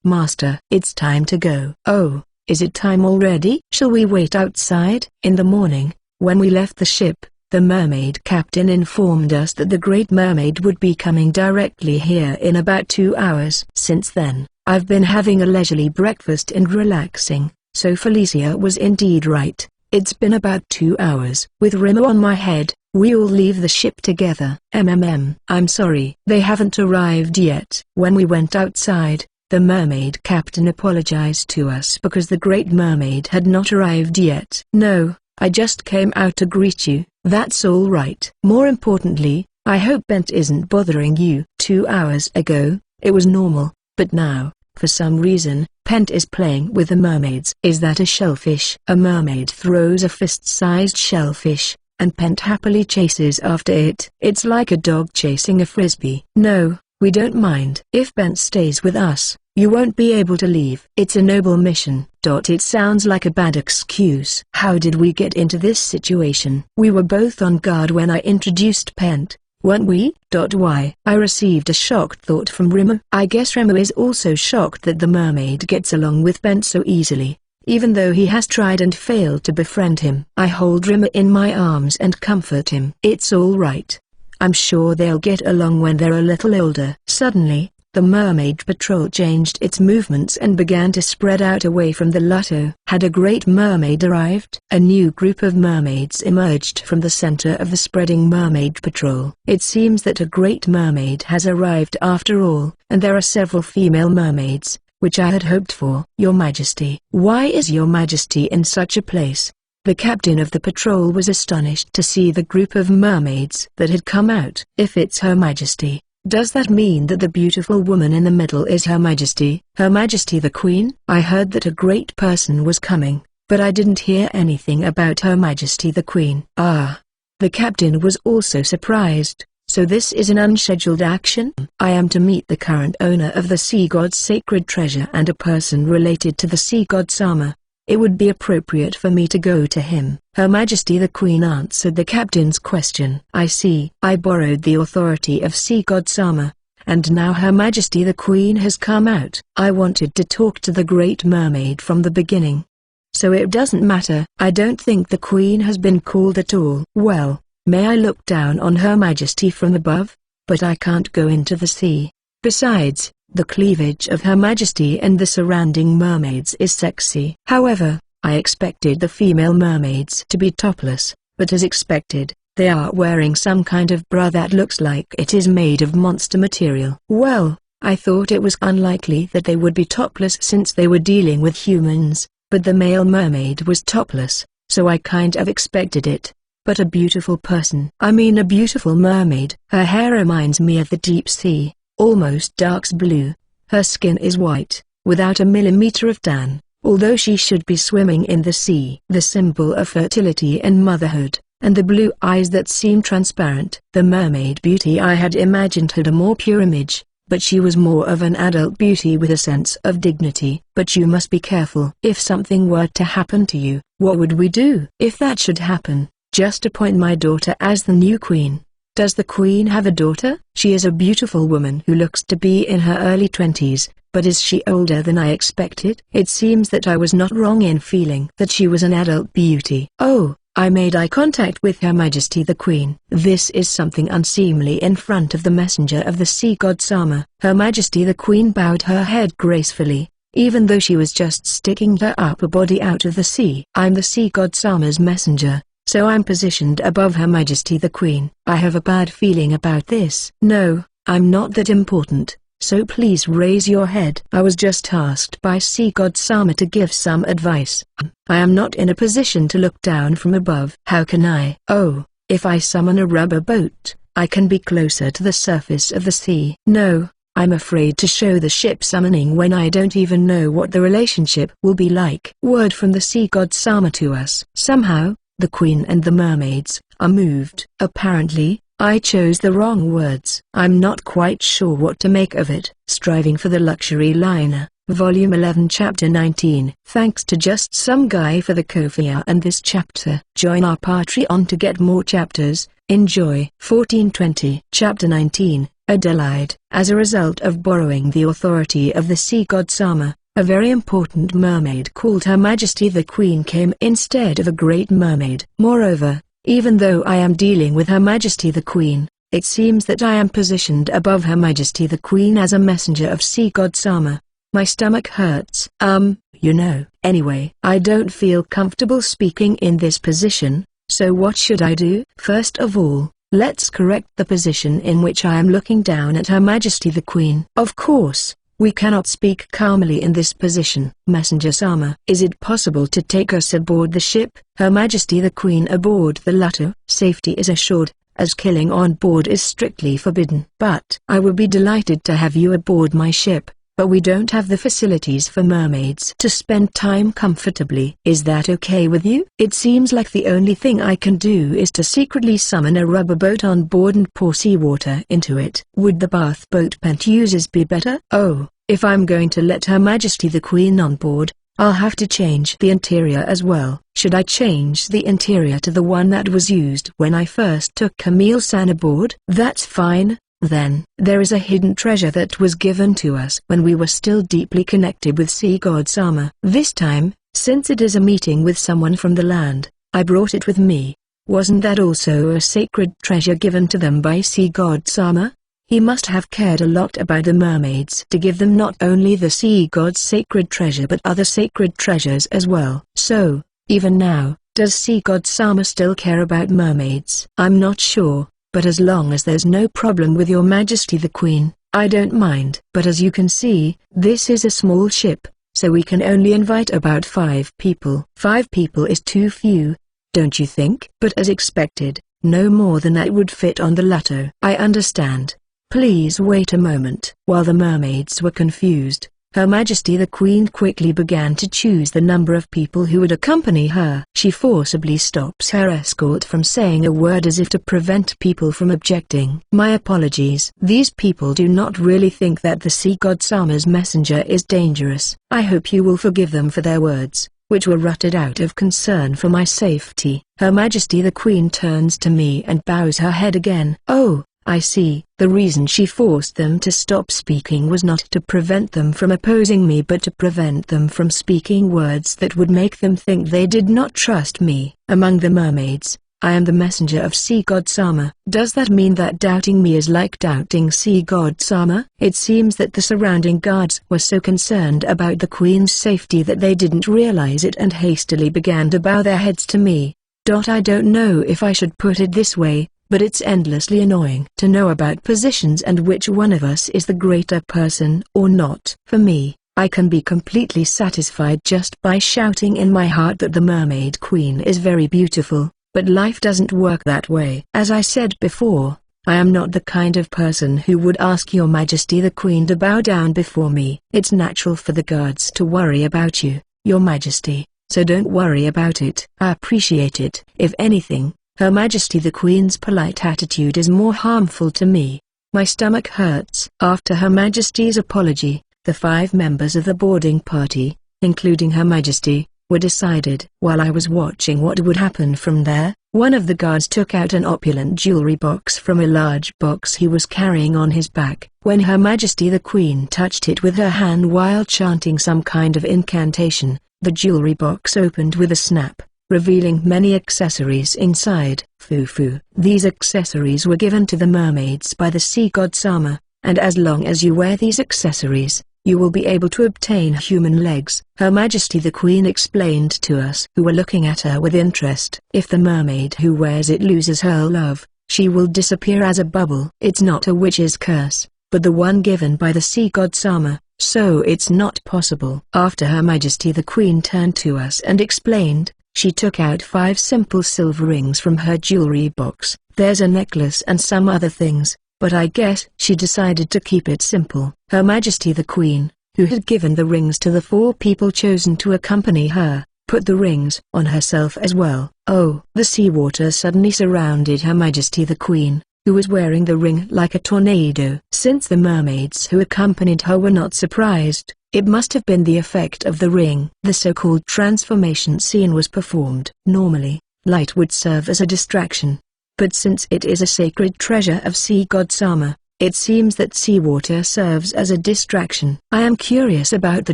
Master, it's time to go. Oh, is it time already? Shall we wait outside? In the morning, when we left the ship, the mermaid captain informed us that the Great Mermaid would be coming directly here in about 2 hours. Since then, I've been having a leisurely breakfast and relaxing, so Felicia was indeed right. It's been about 2 hours. With Rimo on my head, we'll leave the ship together. I'm sorry. They haven't arrived yet. When we went outside, the mermaid captain apologized to us because the Great Mermaid had not arrived yet. No, I just came out to greet you. That's all right. More importantly, I hope Bent isn't bothering you. 2 hours ago, it was normal, but now, for some reason, Bent is playing with the mermaids. Is that a shellfish? A mermaid throws a fist-sized shellfish, and Bent happily chases after it. It's like a dog chasing a frisbee. No, we don't mind. If Bent stays with us, you won't be able to leave. It's a noble mission. It sounds like a bad excuse. How did we get into this situation? We were both on guard when I introduced Bent, weren't we? Why? I received a shocked thought from Rimo. I guess Rimo is also shocked that the mermaid gets along with Bent so easily, even though he has tried and failed to befriend him. I hold Rimo in my arms and comfort him. It's all right. I'm sure they'll get along when they're a little older. Suddenly, The mermaid patrol changed its movements and began to spread out away from the Lutto. Had a great mermaid arrived? A new group of mermaids emerged from the center of the spreading mermaid patrol. It seems that a great mermaid has arrived after all, and there are several female mermaids, which I had hoped for. Your Majesty. Why is Your Majesty in such a place? The captain of the patrol was astonished to see the group of mermaids that had come out. If it's Her Majesty, does that mean that the beautiful woman in the middle is Her Majesty the Queen? I heard that a great person was coming, but I didn't hear anything about Her Majesty the Queen. Ah! The captain was also surprised. So this is an unscheduled action? I am to meet the current owner of the sea god's sacred treasure and a person related to the sea god Sama. It would be appropriate for me to go to him. Her Majesty the Queen answered the captain's question. I see. I borrowed the authority of sea god Sama, and now Her Majesty the Queen has come out. I wanted to talk to the Great Mermaid from the beginning. So it doesn't matter. I don't think the Queen has been called at all. Well, may I look down on Her Majesty from above? But I can't go into the sea. Besides, the cleavage of Her Majesty and the surrounding mermaids is sexy. However, I expected the female mermaids to be topless, but as expected, they are wearing some kind of bra that looks like it is made of monster material. Well, I thought it was unlikely that they would be topless since they were dealing with humans, but the male mermaid was topless, so I kind of expected it. But a beautiful person. I mean a beautiful mermaid. Her hair reminds me of the deep sea. Almost dark blue. Her skin is white, without a millimeter of tan, although she should be swimming in the sea. The symbol of fertility and motherhood, and the blue eyes that seem transparent. The mermaid beauty I had imagined had a more pure image, but she was more of an adult beauty with a sense of dignity. But you must be careful. If something were to happen to you, what would we do? If that should happen, just appoint my daughter as the new queen. Does the queen have a daughter? She is a beautiful woman who looks to be in her early 20s, but is she older than I expected? It seems that I was not wrong in feeling that she was an adult beauty. Oh, I made eye contact with Her Majesty the Queen. This is something unseemly in front of the messenger of the sea god Sama. Her Majesty the Queen bowed her head gracefully, even though she was just sticking her upper body out of the sea. I'm the sea god Sama's messenger, so I'm positioned above Her Majesty the Queen. I have a bad feeling about this. No, I'm not that important, so please raise your head. I was just asked by Sea God Sama to give some advice. I am not in a position to look down from above. How can I? Oh, if I summon a rubber boat, I can be closer to the surface of the sea. No, I'm afraid to show the ship summoning when I don't even know what the relationship will be like. Word from the Sea God Sama to us. Somehow, the Queen and the mermaids are moved. Apparently, I chose the wrong words. I'm not quite sure what to make of it. Striving for the Luxury Liner, Volume 11 Chapter 19. Thanks to just some guy for the Kofia and this chapter. Join our Patreon to get more chapters. Enjoy. 1420. Chapter 19, Adelaide. As a result of borrowing the authority of the sea god Sama, a very important mermaid called Her Majesty the Queen came instead of a great mermaid. Moreover, even though I am dealing with Her Majesty the Queen, it seems that I am positioned above Her Majesty the Queen as a messenger of sea god Sama. My stomach hurts. Anyway, I don't feel comfortable speaking in this position, so what should I do? First of all, let's correct the position in which I am looking down at Her Majesty the Queen. Of course, we cannot speak calmly in this position. Messenger Sama, is it possible to take us aboard the ship? Her Majesty the Queen aboard the Lutto. Safety is assured, as killing on board is strictly forbidden. But I will be delighted to have you aboard my ship, but we don't have the facilities for mermaids to spend time comfortably. Is that okay with you? It seems like the only thing I can do is to secretly summon a rubber boat on board and pour seawater into it. Would the bath boat Pentuses be better? Oh, if I'm going to let Her Majesty the Queen on board, I'll have to change the interior as well. Should I change the interior to the one that was used when I first took Camille-san aboard? That's fine. Then, there is a hidden treasure that was given to us when we were still deeply connected with Sea God Sama. This time, since it is a meeting with someone from the land, I brought it with me. Wasn't that also a sacred treasure given to them by Sea God Sama? He must have cared a lot about the mermaids to give them not only the sea god's sacred treasure but other sacred treasures as well. So, even now, does sea god Sama still care about mermaids? I'm not sure, but as long as there's no problem with your majesty the queen, I don't mind. But as you can see, this is a small ship, so we can only invite about 5 people. 5 people is too few, don't you think? But as expected, no more than that would fit on the Lato. I understand. Please wait a moment. While the mermaids were confused, Her Majesty the Queen quickly began to choose the number of people who would accompany her. She forcibly stops her escort from saying a word as if to prevent people from objecting. My apologies. These people do not really think that the sea god Sama's messenger is dangerous. I hope you will forgive them for their words, which were uttered out of concern for my safety. Her Majesty the Queen turns to me and bows her head again. Oh, I see. The reason she forced them to stop speaking was not to prevent them from opposing me but to prevent them from speaking words that would make them think they did not trust me. Among the mermaids, I am the messenger of Sea God Sama. Does that mean that doubting me is like doubting Sea God Sama? It seems that the surrounding guards were so concerned about the Queen's safety that they didn't realize it and hastily began to bow their heads to me. I don't know if I should put it this way, but it's endlessly annoying to know about positions and which one of us is the greater person or not. For me, I can be completely satisfied just by shouting in my heart that the Mermaid Queen is very beautiful, but life doesn't work that way. As I said before, I am not the kind of person who would ask Your Majesty the Queen to bow down before me. It's natural for the guards to worry about you, Your Majesty, so don't worry about it. I appreciate it. If anything, Her Majesty the Queen's polite attitude is more harmful to me. My stomach hurts. After Her Majesty's apology, the 5 members of the boarding party, including Her Majesty, were decided. While I was watching what would happen from there, one of the guards took out an opulent jewelry box from a large box he was carrying on his back. When Her Majesty the Queen touched it with her hand while chanting some kind of incantation, the jewelry box opened with a snap, revealing many accessories inside. Foo. These accessories were given to the mermaids by the sea god Sama, and as long as you wear these accessories, you will be able to obtain human legs. Her Majesty the Queen explained to us who were looking at her with interest. If the mermaid who wears it loses her love, she will disappear as a bubble. It's not a witch's curse, but the one given by the sea god Sama, so it's not possible. After Her Majesty the Queen turned to us and explained, she took out 5 simple silver rings from her jewelry box. There's a necklace and some other things, but I guess she decided to keep it simple. Her Majesty the Queen, who had given the rings to the 4 people chosen to accompany her, put the rings on herself as well. Oh! The seawater suddenly surrounded Her Majesty the Queen, who was wearing the ring like a tornado. Since the mermaids who accompanied her were not surprised, it must have been the effect of the ring. The so-called transformation scene was performed. Normally, light would serve as a distraction. But since it is a sacred treasure of Sea God Sama, it seems that seawater serves as a distraction. I am curious about the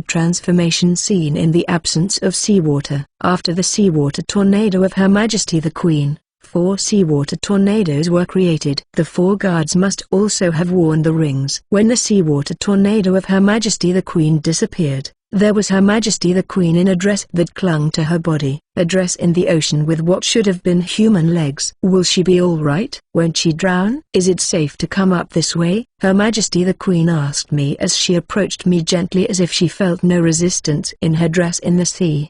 transformation scene in the absence of seawater. After the seawater tornado of Her Majesty the Queen, 4 seawater tornadoes were created. The 4 guards must also have worn the rings. When the seawater tornado of Her Majesty the Queen disappeared, there was Her Majesty the Queen in a dress that clung to her body. A dress in the ocean with what should have been human legs. Will she be alright? Won't she drown? Is it safe to come up this way? Her Majesty the Queen asked me as she approached me gently as if she felt no resistance in her dress in the sea.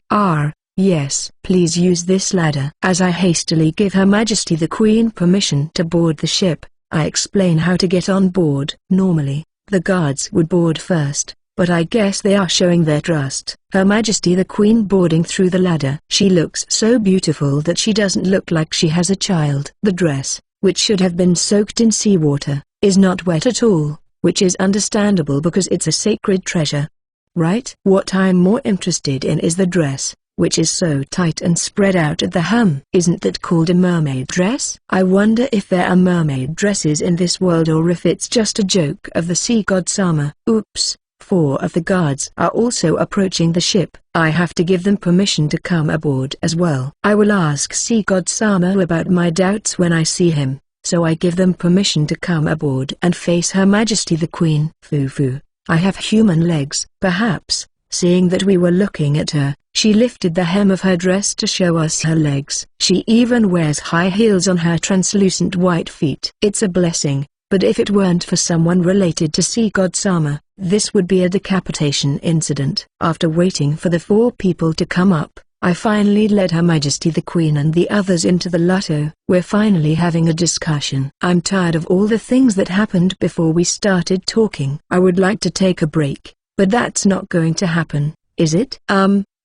Yes. Please use this ladder. As I hastily give Her Majesty the Queen permission to board the ship, I explain how to get on board. Normally, the guards would board first, but I guess they are showing their trust. Her Majesty the Queen boarding through the ladder. She looks so beautiful that she doesn't look like she has a child. The dress, which should have been soaked in seawater, is not wet at all, which is understandable because it's a sacred treasure. Right? What I'm more interested in is the dress, which is so tight and spread out at the hem. Isn't that called a mermaid dress? I wonder if there are mermaid dresses in this world or if it's just a joke of the sea god Sama. Oops, 4 of the guards are also approaching the ship. I have to give them permission to come aboard as well. I will ask sea god Sama about my doubts when I see him. so I give them permission to come aboard and face Her Majesty the Queen. Foo-foo, I have human legs. Perhaps, seeing that we were looking at her, she lifted the hem of her dress to show us her legs. She even wears high heels on her translucent white feet. It's a blessing, but if it weren't for someone related to Sea God Sama, this would be a decapitation incident. After waiting for the 4 people to come up, I finally led Her Majesty the Queen and the others into the Lotto. We're finally having a discussion. I'm tired of all the things that happened before we started talking. I would like to take a break, but that's not going to happen, is it?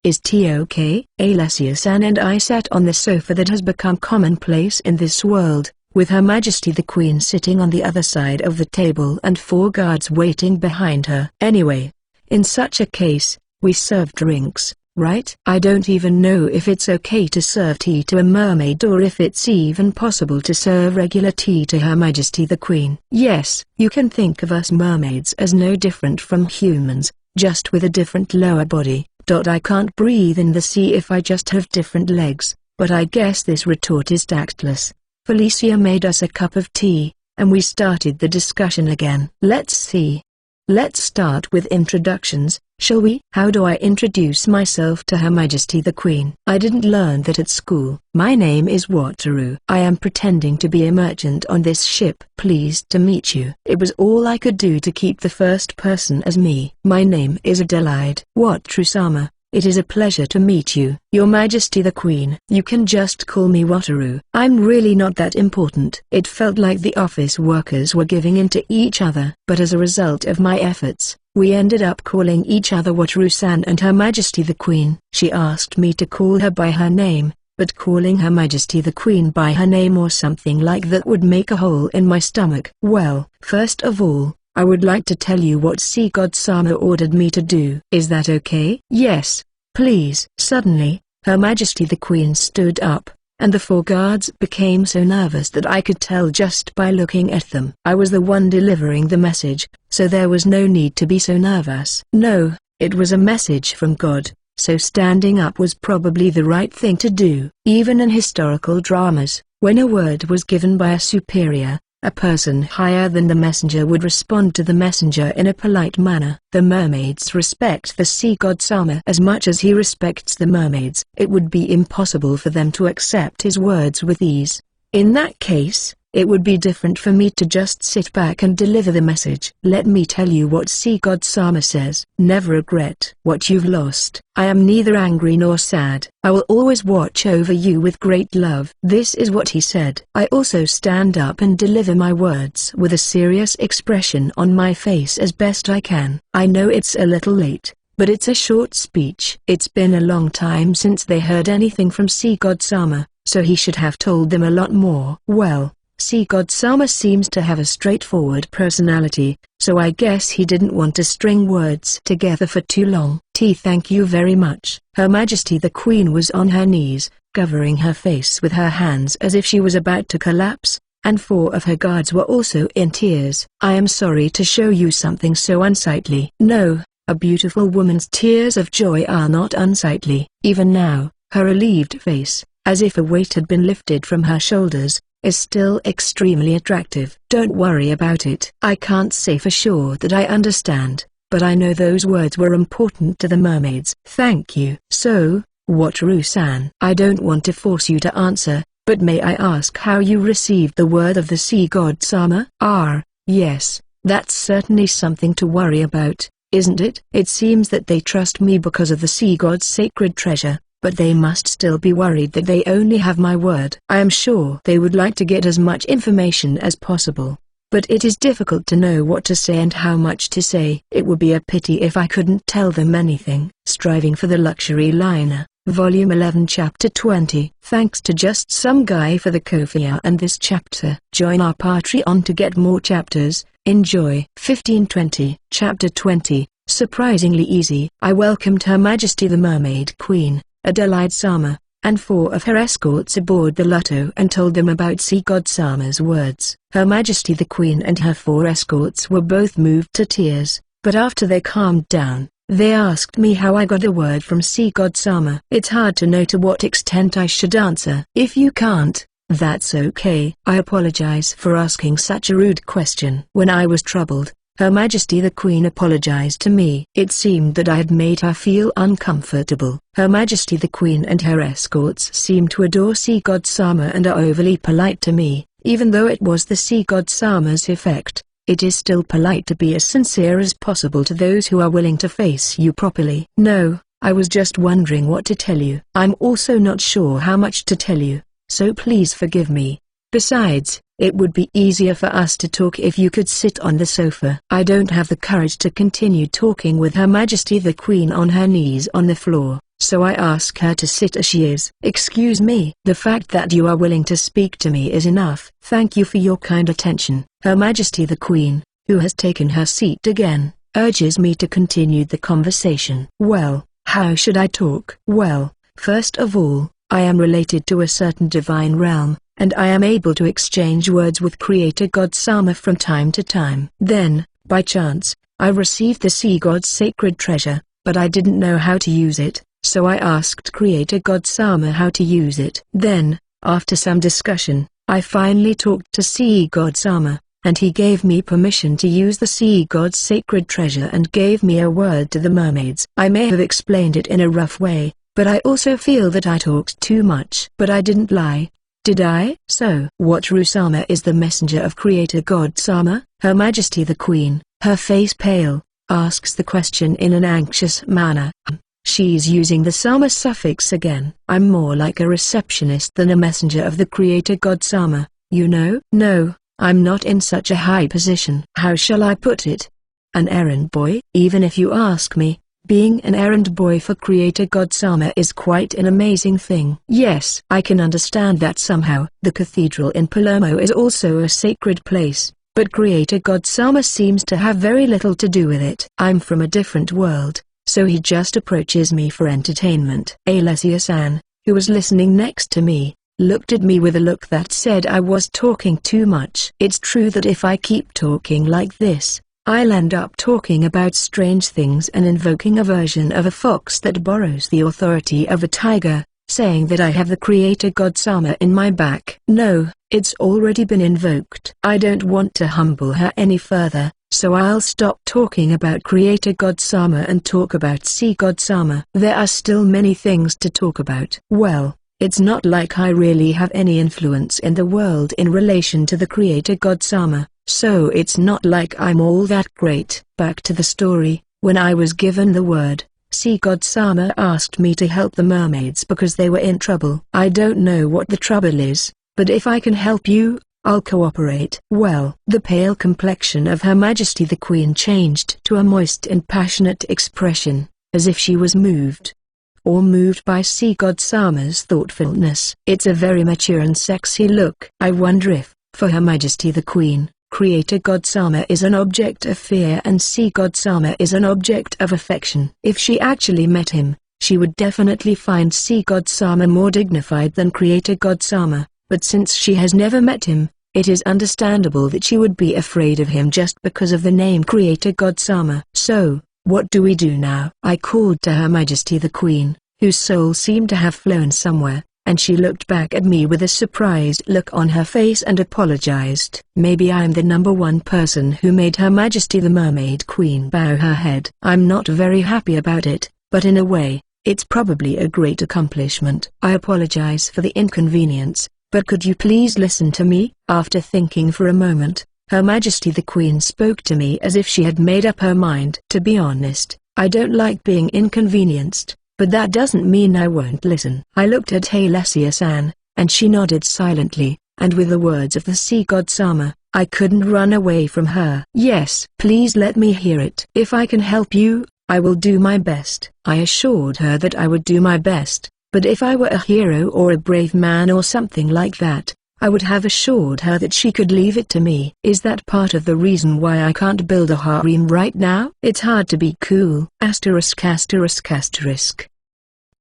Is tea okay? Alessia-san and I sat on the sofa that has become commonplace in this world, with Her Majesty the Queen sitting on the other side of the table and 4 guards waiting behind her. Anyway, in such a case, we serve drinks, right? I don't even know if it's okay to serve tea to a mermaid or if it's even possible to serve regular tea to Her Majesty the Queen. Yes, you can think of us mermaids as no different from humans, just with a different lower body. I can't breathe in the sea if I just have different legs, but I guess this retort is tactless. Felicia made us a cup of tea, and we started the discussion again. Let's see. Let's start with introductions, shall we? How do I introduce myself to Her Majesty the Queen? I didn't learn that at school. My name is Wataru. I am pretending to be a merchant on this ship. Pleased to meet you. It was all I could do to keep the first person as me. My name is Adelaide. Wataru-sama. It is a pleasure to meet you, Your Majesty the Queen. You can just call me Wataru. I'm really not that important. It felt like the office workers were giving in to each other. But as a result of my efforts, we ended up calling each other Wataru-san and Her Majesty the Queen. She asked me to call her by her name, but calling Her Majesty the Queen by her name or something like that would make a hole in my stomach. Well, first of all, I would like to tell you what Sea God Sama ordered me to do. Is that okay? Yes, please. Suddenly, Her Majesty the Queen stood up, and the 4 guards became so nervous that I could tell just by looking at them. I was the one delivering the message, so there was no need to be so nervous. No, it was a message from God, so standing up was probably the right thing to do. Even in historical dramas, when a word was given by a superior, a person higher than the messenger would respond to the messenger in a polite manner. The mermaids respect the Sea God Sama as much as he respects the mermaids. It would be impossible for them to accept his words with ease. In that case, it would be different for me to just sit back and deliver the message. Let me tell you what Sea God Sama says. Never regret what you've lost. I am neither angry nor sad. I will always watch over you with great love. This is what he said. I also stand up and deliver my words with a serious expression on my face as best I can. I know it's a little late, but it's a short speech. It's been a long time since they heard anything from Sea God Sama, so he should have told them a lot more. Well, Sea God Sama seems to have a straightforward personality, so I guess he didn't want to string words together for too long. Thank you very much. Her Majesty the Queen was on her knees, covering her face with her hands as if she was about to collapse, and 4 of her guards were also in tears. I am sorry to show you something so unsightly. No, a beautiful woman's tears of joy are not unsightly. Even now, her relieved face, as if a weight had been lifted from her shoulders, is still extremely attractive. Don't worry about it. I can't say for sure that I understand, but I know those words were important to the mermaids. Thank you. So, Wataru-san, I don't want to force you to answer, but may I ask how you received the word of the Sea God Sama? Yes, that's certainly something to worry about, isn't it? It seems that they trust me because of the Sea God's sacred treasure, but they must still be worried that they only have my word. I am sure they would like to get as much information as possible, but it is difficult to know what to say and how much to say. It would be a pity if I couldn't tell them anything. Striving for the Luxury Liner, Volume 11 Chapter 20. Thanks to just some guy for the Ko-fi and this chapter. Join our Patreon to get more chapters. Enjoy. 1520. Chapter 20. Surprisingly easy. I welcomed Her Majesty the Mermaid Queen, Adelaide Sama, and 4 of her escorts aboard the Lotto and told them about Sea God Sama's words. Her Majesty the Queen and her 4 escorts were both moved to tears, but after they calmed down, they asked me how I got a word from Sea God Sama. It's hard to know to what extent I should answer. If you can't, That's okay. I apologize for asking such a rude question. When I was troubled, Her Majesty the Queen apologized to me. It seemed that I had made her feel uncomfortable. Her Majesty the Queen and her escorts seem to adore Sea God Sama and are overly polite to me. Even though it was the Sea God Sama's effect, it is still polite to be as sincere as possible to those who are willing to face you properly. No, I was just wondering what to tell you. I'm also not sure how much to tell you, so please forgive me. Besides, it would be easier for us to talk if you could sit on the sofa. I don't have the courage to continue talking with Her Majesty the Queen on her knees on the floor, so I ask her to sit as she is. Excuse me. The fact that you are willing to speak to me is enough. Thank you for your kind attention. Her Majesty the Queen, who has taken her seat again, urges me to continue the conversation. Well, how should I talk? Well, first of all, I am related to a certain divine realm, and I am able to exchange words with Creator God Sama from time to time. Then, by chance, I received the Sea God's sacred treasure, but I didn't know how to use it, so I asked Creator God Sama how to use it. Then, after some discussion, I finally talked to Sea God Sama, and he gave me permission to use the Sea God's sacred treasure and gave me a word to the mermaids. I may have explained it in a rough way, but I also feel that I talked too much. But I didn't lie, did I? So, what Rusama is the messenger of Creator God Sama? Her Majesty the Queen, her face pale, asks the question in an anxious manner. She's using the Sama suffix again. I'm more like a receptionist than a messenger of the Creator God Sama, you know? No, I'm not in such a high position. How shall I put it? An errand boy? Even if you ask me, being an errand boy for Creator God Sama is quite an amazing thing. Yes, I can understand that somehow. The cathedral in Palermo is also a sacred place, but Creator God Sama seems to have very little to do with it. I'm from a different world, so he just approaches me for entertainment. Alessia-san, who was listening next to me, looked at me with a look that said I was talking too much. It's true that if I keep talking like this, I'll end up talking about strange things and invoking a version of a fox that borrows the authority of a tiger, saying that I have the Creator God Sama in my back. No, it's already been invoked. I don't want to humble her any further, so I'll stop talking about Creator God Sama and talk about Sea God Sama. There are still many things to talk about. Well, it's not like I really have any influence in the world in relation to the Creator God Sama, so it's not like I'm all that great. Back to the story. When I was given the word, Sea God Sama asked me to help the mermaids because they were in trouble. I don't know what the trouble is, but if I can help you, I'll cooperate. Well, the pale complexion of Her Majesty the Queen changed to a moist and passionate expression, as if she was moved by Sea God Sama's thoughtfulness. It's a very mature and sexy look. I wonder if, for Her Majesty the Queen, Creator God Sama is an object of fear and Sea God Sama is an object of affection. If she actually met him, she would definitely find Sea God Sama more dignified than Creator God Sama, but since she has never met him, it is understandable that she would be afraid of him just because of the name Creator God Sama. So, what do we do now? I called to Her Majesty the Queen, whose soul seemed to have flown somewhere, and she looked back at me with a surprised look on her face and apologized. Maybe I'm the number one person who made Her Majesty the Mermaid Queen bow her head. I'm not very happy about it, but in a way, it's probably a great accomplishment. I apologize for the inconvenience, but could you please listen to me? After thinking for a moment, Her Majesty the Queen spoke to me as if she had made up her mind. To be honest, I don't like being inconvenienced, but that doesn't mean I won't listen. I looked at Alessia-san, and she nodded silently, and with the words of the Sea God Sama, I couldn't run away from her. Yes, please let me hear it. If I can help you, I will do my best. I assured her that I would do my best, but if I were a hero or a brave man or something like that, I would have assured her that she could leave it to me. Is that part of the reason why I can't build a harem right now? It's hard to be cool. Asterisk asterisk asterisk.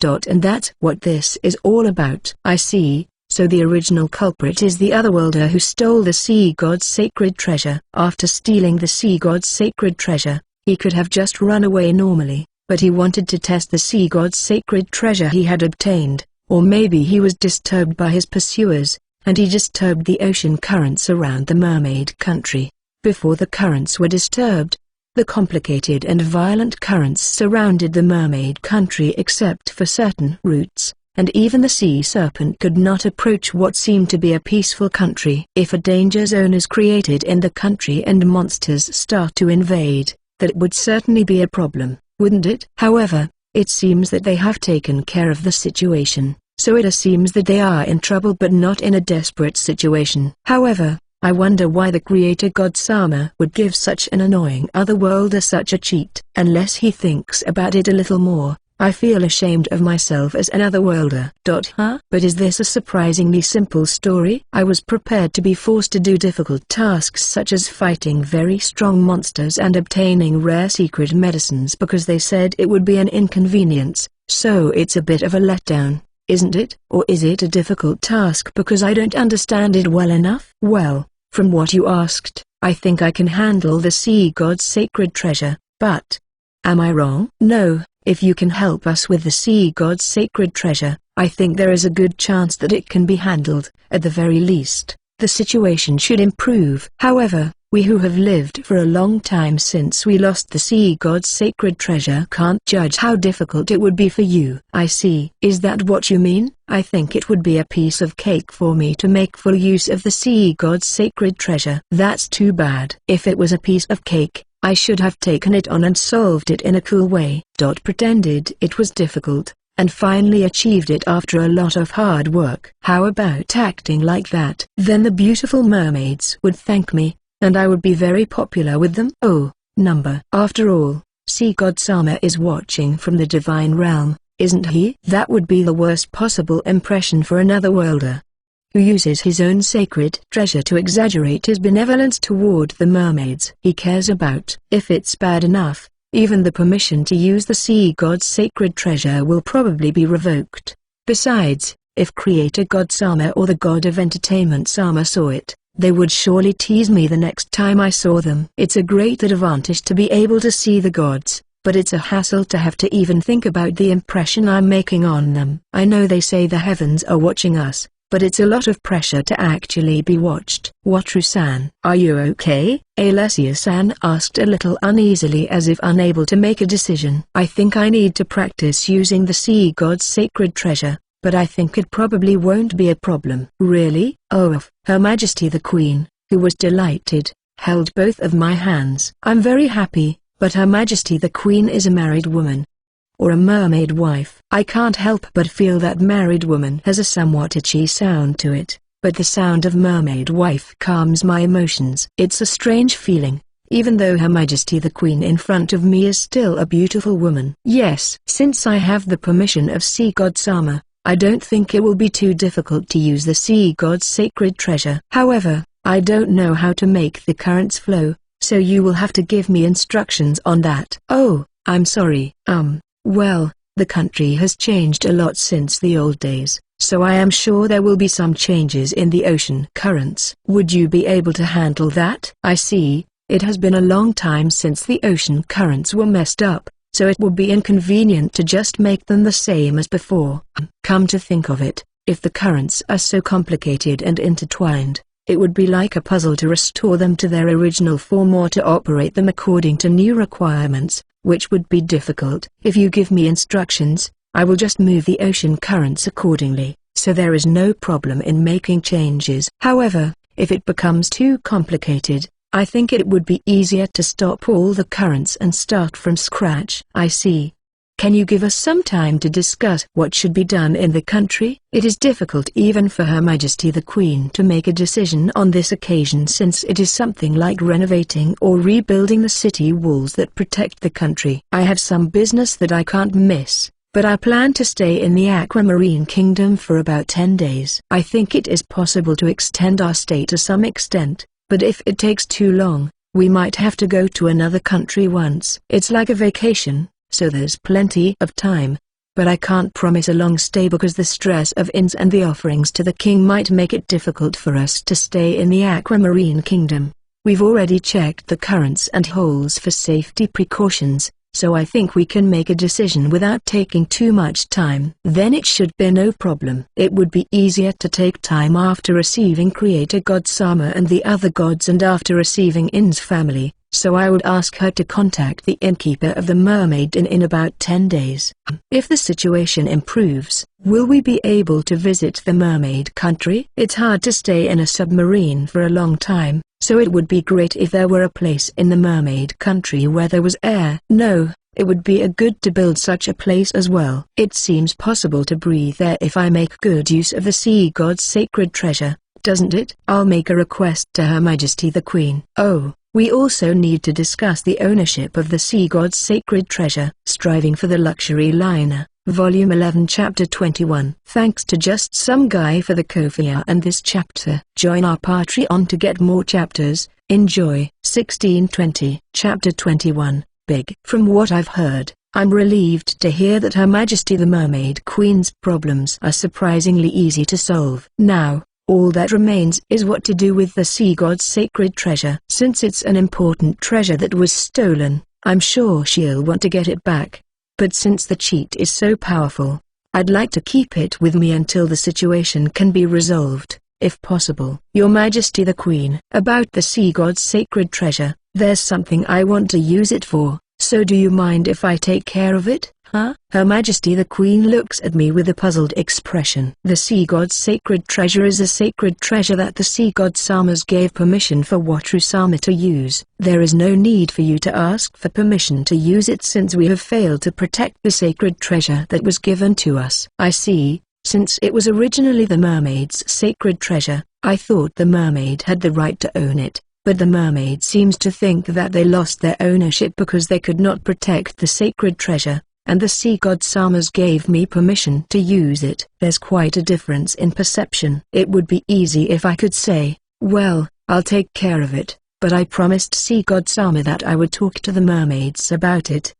And that's what this is all about. I see, so the original culprit is the otherworlder who stole the Sea God's sacred treasure. After stealing the Sea God's sacred treasure, he could have just run away normally, but he wanted to test the Sea God's sacred treasure he had obtained, or maybe he was disturbed by his pursuers, and he disturbed the ocean currents around the mermaid country. Before the currents were disturbed, the complicated and violent currents surrounded the mermaid country except for certain routes, and even the sea serpent could not approach what seemed to be a peaceful country. If a danger zone is created in the country and monsters start to invade, that would certainly be a problem, wouldn't it? However, it seems that they have taken care of the situation, so it seems that they are in trouble but not in a desperate situation. However, I wonder why the creator god Sama would give such an annoying otherworlder such a cheat. Unless he thinks about it a little more, I feel ashamed of myself as an otherworlder. But is this a surprisingly simple story? I was prepared to be forced to do difficult tasks such as fighting very strong monsters and obtaining rare secret medicines because they said it would be an inconvenience, so it's a bit of a letdown, isn't it? Or is it a difficult task because I don't understand it well enough? Well, from what you asked, I think I can handle the sea god's sacred treasure, but am I wrong? No. If you can help us with the sea god's sacred treasure, I think there is a good chance that it can be handled. At the very least, the situation should improve. However, we who have lived for a long time since we lost the sea god's sacred treasure can't judge how difficult it would be for you. I see. Is that what you mean? I think it would be a piece of cake for me to make full use of the sea god's sacred treasure. That's too bad. If it was a piece of cake, I should have taken it on and solved it in a cool way. Pretended it was difficult, and finally achieved it after a lot of hard work. How about acting like that? Then the beautiful mermaids would thank me, and I would be very popular with them. Oh, number. After all, sea god Sama is watching from the divine realm, isn't he? That would be the worst possible impression for another worlder who uses his own sacred treasure to exaggerate his benevolence toward the mermaids he cares about. If it's bad enough, even the permission to use the sea god's sacred treasure will probably be revoked. Besides, if creator god Sama or the god of entertainment Sama saw it, they would surely tease me the next time I saw them. It's a great advantage to be able to see the gods, but it's a hassle to have to even think about the impression I'm making on them. I know they say the heavens are watching us, but it's a lot of pressure to actually be watched. Wataru-san, are you okay? Alessia-san asked a little uneasily as if unable to make a decision. I think I need to practice using the sea god's sacred treasure, but I think it probably won't be a problem. Really? Oh, Her Majesty the Queen, who was delighted, held both of my hands. I'm very happy, but Her Majesty the Queen is a married woman, or a mermaid wife. I can't help but feel that married woman has a somewhat itchy sound to it, but the sound of mermaid wife calms my emotions. It's a strange feeling, even though Her Majesty the Queen in front of me is still a beautiful woman. Yes, since I have the permission of sea god Sama, I don't think it will be too difficult to use the sea god's sacred treasure. However, I don't know how to make the currents flow, so you will have to give me instructions on that. Oh, I'm sorry. Well, the country has changed a lot since the old days, so I am sure there will be some changes in the ocean currents. Would you be able to handle that? I see, it has been a long time since the ocean currents were messed up, so it will be inconvenient to just make them the same as before. Come to think of it, if the currents are so complicated and intertwined, it would be like a puzzle to restore them to their original form or to operate them according to new requirements, which would be difficult. If you give me instructions, I will just move the ocean currents accordingly, so there is no problem in making changes. However, if it becomes too complicated, I think it would be easier to stop all the currents and start from scratch. I see. Can you give us some time to discuss what should be done in the country? It is difficult even for Her Majesty the Queen to make a decision on this occasion since it is something like renovating or rebuilding the city walls that protect the country. I have some business that I can't miss, but I plan to stay in the Aquamarine Kingdom for about 10 days. I think it is possible to extend our stay to some extent, but if it takes too long, we might have to go to another country once. It's like a vacation, so there's plenty of time, but I can't promise a long stay because the stress of inns and the offerings to the king might make it difficult for us to stay in the Aquamarine Kingdom. We've already checked the currents and holes for safety precautions, so I think we can make a decision without taking too much time. Then it should be no problem. It would be easier to take time after receiving Creator God Sama and the other gods and after receiving In's family, so I would ask her to contact the innkeeper of the Mermaid Inn in about 10 days. If the situation improves, will we be able to visit the Mermaid Country? It's hard to stay in a submarine for a long time, so it would be great if there were a place in the Mermaid Country where there was air. No, it would be a good to build such a place as well. It seems possible to breathe there if I make good use of the sea god's sacred treasure, doesn't it? I'll make a request to Her Majesty the Queen. Oh, we also need to discuss the ownership of the sea god's sacred treasure. Striving for the Luxury Liner, Volume 11 Chapter 21. Thanks to just some guy for the Kofia and this chapter. Join our Patreon to get more chapters. Enjoy. 1620. Chapter 21. Big. From what I've heard, I'm relieved to hear that Her Majesty the Mermaid Queen's problems are surprisingly easy to solve. Now, all that remains is what to do with the sea god's sacred treasure. Since it's an important treasure that was stolen, I'm sure she'll want to get it back. But since the cheat is so powerful, I'd like to keep it with me until the situation can be resolved, if possible. Your Majesty the Queen. About the sea god's sacred treasure, there's something I want to use it for, so do you mind if I take care of it? Huh? Her Majesty the Queen looks at me with a puzzled expression. The sea god's sacred treasure is a sacred treasure that the sea god Samas gave permission for Watru-sama to use. There is no need for you to ask for permission to use it since we have failed to protect the sacred treasure that was given to us. I see. Since it was originally the mermaid's sacred treasure, I thought the mermaid had the right to own it. But the mermaid seems to think that they lost their ownership because they could not protect the sacred treasure, and the sea god Samas gave me permission to use it. There's quite a difference in perception. It would be easy if I could say, well, I'll take care of it, but I promised sea god Sama that I would talk to the mermaids about it.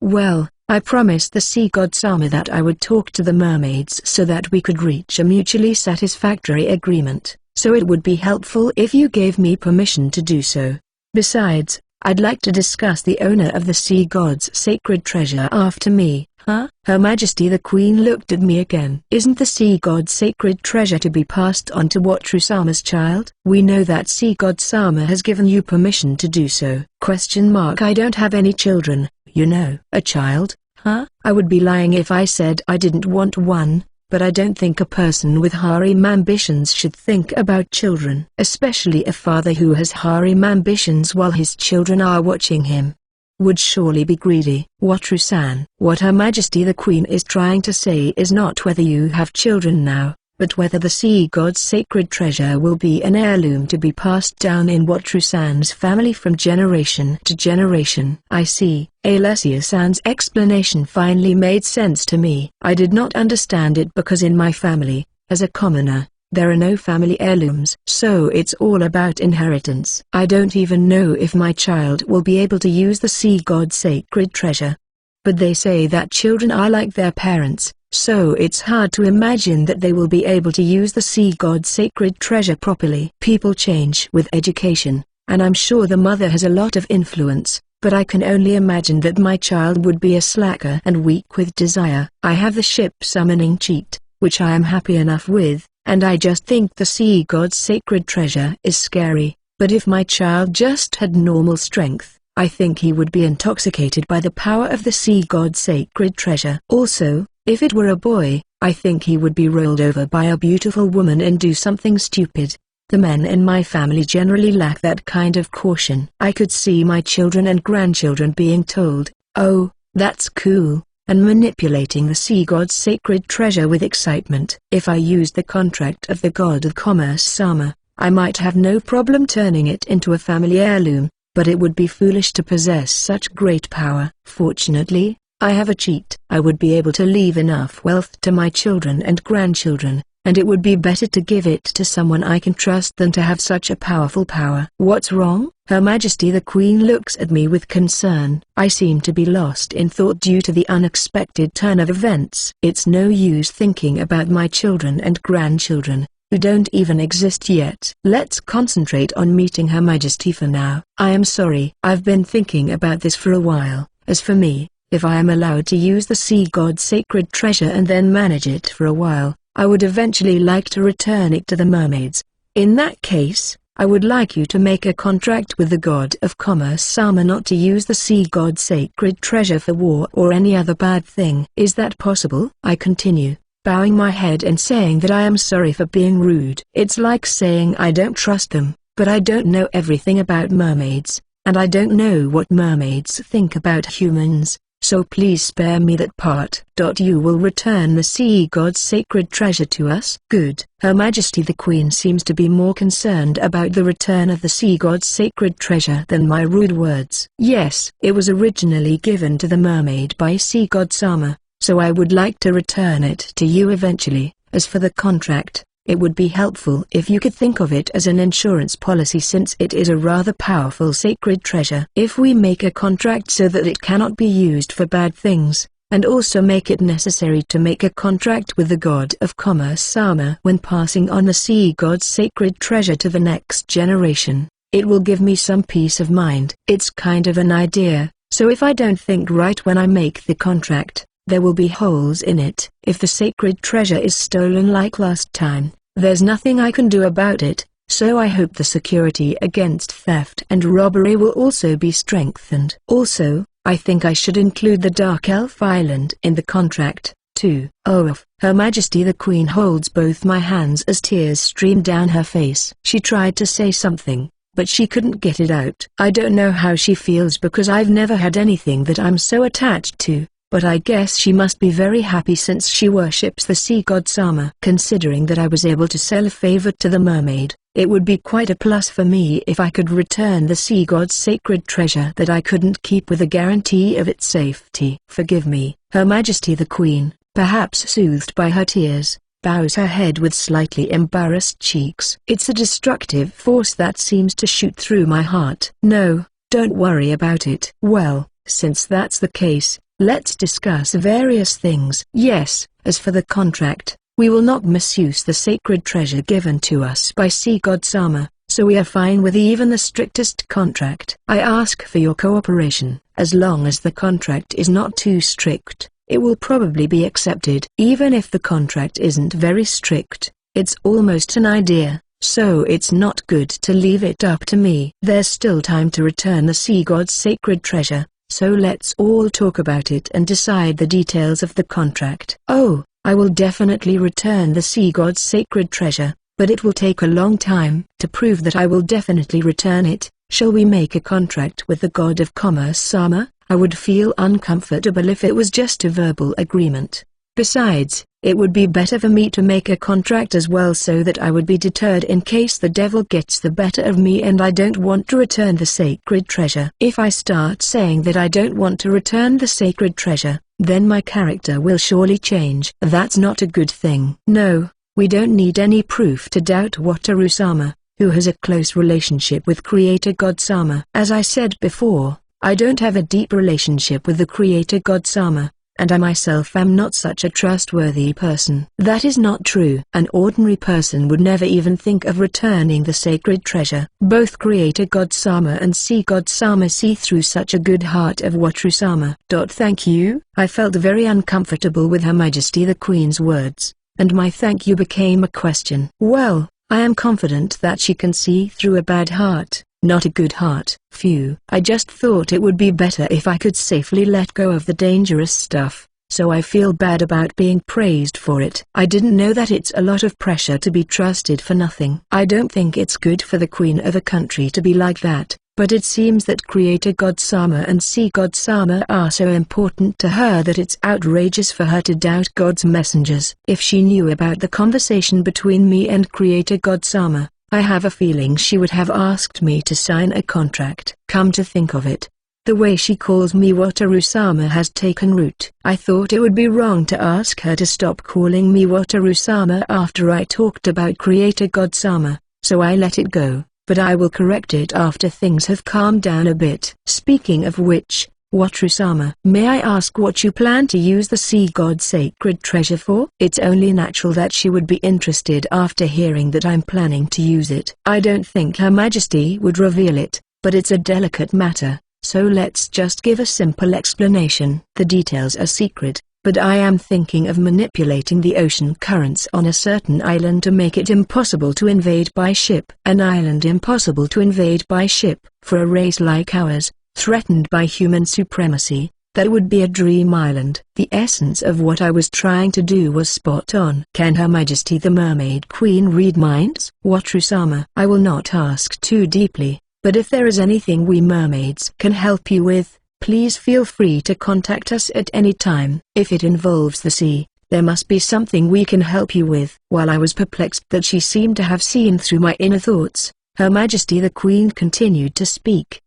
Well, I promised the sea god Sama that I would talk to the mermaids so that we could reach a mutually satisfactory agreement, so it would be helpful if you gave me permission to do so. Besides, I'd like to discuss the owner of the sea god's sacred treasure after me. Huh? Her Majesty the Queen looked at me again. Isn't the sea god's sacred treasure to be passed on to Watru-sama's child? We know that sea god Sama has given you permission to do so. I don't have any children, you know. A child? Huh? I would be lying if I said I didn't want one. But I don't think a person with harem ambitions should think about children, especially a father who has harem ambitions while his children are watching him. Would surely be greedy. Watru-san. What Her Majesty the Queen is trying to say is not whether you have children now, but whether the sea god's sacred treasure will be an heirloom to be passed down in Watru-san's family from generation to generation. I see. Alessia-san's explanation finally made sense to me. I did not understand it because in my family, as a commoner, there are no family heirlooms. So it's all about inheritance. I don't even know if my child will be able to use the sea god's sacred treasure. But they say that children are like their parents, so it's hard to imagine that they will be able to use the sea god's sacred treasure properly. People change with education, and I'm sure the mother has a lot of influence. But I can only imagine that my child would be a slacker and weak with desire. I have the ship summoning cheat, which I am happy enough with, and I just think the sea god's sacred treasure is scary. But if my child just had normal strength, I think he would be intoxicated by the power of the sea god's sacred treasure. Also, if it were a boy, I think he would be rolled over by a beautiful woman and do something stupid. The men in my family generally lack that kind of caution. I could see my children and grandchildren being told, "Oh, that's cool," and manipulating the sea god's sacred treasure with excitement. If I used the contract of the god of commerce Sama, I might have no problem turning it into a family heirloom, but it would be foolish to possess such great power. Fortunately, I have a cheat. I would be able to leave enough wealth to my children and grandchildren, and it would be better to give it to someone I can trust than to have such a powerful power. What's wrong? Her Majesty the Queen looks at me with concern. I seem to be lost in thought due to the unexpected turn of events. It's no use thinking about my children and grandchildren, who don't even exist yet. Let's concentrate on meeting Her Majesty for now. I am sorry. I've been thinking about this for a while. As for me, if I am allowed to use the sea god's sacred treasure and then manage it for a while, I would eventually like to return it to the mermaids. In that case, I would like you to make a contract with the god of commerce Sama not to use the sea god's sacred treasure for war or any other bad thing. Is that possible? I continue, bowing my head and saying that I am sorry for being rude. It's like saying I don't trust them, but I don't know everything about mermaids, and I don't know what mermaids think about humans. So please spare me that part. You will return the sea god's sacred treasure to us? Good. Her Majesty the Queen seems to be more concerned about the return of the sea god's sacred treasure than my rude words. Yes, it was originally given to the mermaid by sea god Sama, so I would like to return it to you eventually. As for the contract, it would be helpful if you could think of it as an insurance policy since it is a rather powerful sacred treasure. If we make a contract so that it cannot be used for bad things, and also make it necessary to make a contract with the god of commerce Sama when passing on the sea god's sacred treasure to the next generation, it will give me some peace of mind. It's kind of an idea, so if I don't think right when I make the contract, there will be holes in it. If the sacred treasure is stolen like last time, there's nothing I can do about it, so I hope the security against theft and robbery will also be strengthened. Also, I think I should include the Dark Elf Island in the contract, too. Oh, Her Majesty the Queen holds both my hands as tears stream down her face. She tried to say something, but she couldn't get it out. I don't know how she feels because I've never had anything that I'm so attached to. But I guess she must be very happy since she worships the sea god Sama. Considering that I was able to sell a favor to the mermaid, it would be quite a plus for me if I could return the sea god's sacred treasure that I couldn't keep with a guarantee of its safety. Forgive me. Her Majesty the Queen, perhaps soothed by her tears, bows her head with slightly embarrassed cheeks. It's a destructive force that seems to shoot through my heart. No, don't worry about it. Well, since that's the case, let's discuss various things. Yes, as for the contract, we will not misuse the sacred treasure given to us by sea god Sama, so we are fine with even the strictest contract. I ask for your cooperation. As long as the contract is not too strict, it will probably be accepted. Even if the contract isn't very strict, it's almost an idea, so it's not good to leave it up to me. There's still time to return the sea god's sacred treasure, so let's all talk about it and decide the details of the contract. Oh, I will definitely return the sea god's sacred treasure, but it will take a long time. To prove that I will definitely return it, shall we make a contract with the god of commerce Sama? I would feel uncomfortable if it was just a verbal agreement. Besides, it would be better for me to make a contract as well so that I would be deterred in case the devil gets the better of me and I don't want to return the sacred treasure. If I start saying that I don't want to return the sacred treasure, then my character will surely change. That's not a good thing. No, we don't need any proof to doubt Wataru Sama, who has a close relationship with Creator God Sama. As I said before, I don't have a deep relationship with the Creator God Sama, and I myself am not such a trustworthy person. That is not true. An ordinary person would never even think of returning the sacred treasure. Both Creator God Sama and Sea God Sama see through such a good heart of Wataru Sama. Thank you. I felt very uncomfortable with Her Majesty the Queen's words, and my thank you became a question. Well, I am confident that she can see through a bad heart, not a good heart. Phew. I just thought it would be better if I could safely let go of the dangerous stuff, so I feel bad about being praised for it. I didn't know that it's a lot of pressure to be trusted for nothing. I don't think it's good for the queen of a country to be like that, but it seems that Creator God Sama and Sea God Sama are so important to her that it's outrageous for her to doubt God's messengers. If she knew about the conversation between me and Creator God Sama, I have a feeling she would have asked me to sign a contract. Come to think of it, the way she calls me Wataru Sama has taken root. I thought it would be wrong to ask her to stop calling me Wataru Sama after I talked about Creator God Sama, so I let it go, but I will correct it after things have calmed down a bit. Speaking of which, Wataru Sama, may I ask what you plan to use the sea god's sacred treasure for? It's only natural that she would be interested after hearing that I'm planning to use it. I don't think Her Majesty would reveal it, but it's a delicate matter, So let's just give a simple explanation. The details are secret, but I am thinking of manipulating the ocean currents on a certain island to make it impossible to invade by ship. An island impossible to invade by ship, for a race like ours, threatened by human supremacy. That would be a dream island. The essence of what I was trying to do was spot on. Can Her Majesty the Mermaid Queen read minds? Wataru-sama, I will not ask too deeply, but if there is anything we mermaids can help you with, please feel free to contact us at any time. If it involves the sea, there must be something we can help you with. While I was perplexed that she seemed to have seen through my inner thoughts, Her Majesty the Queen continued to speak.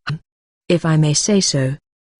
If I may say so.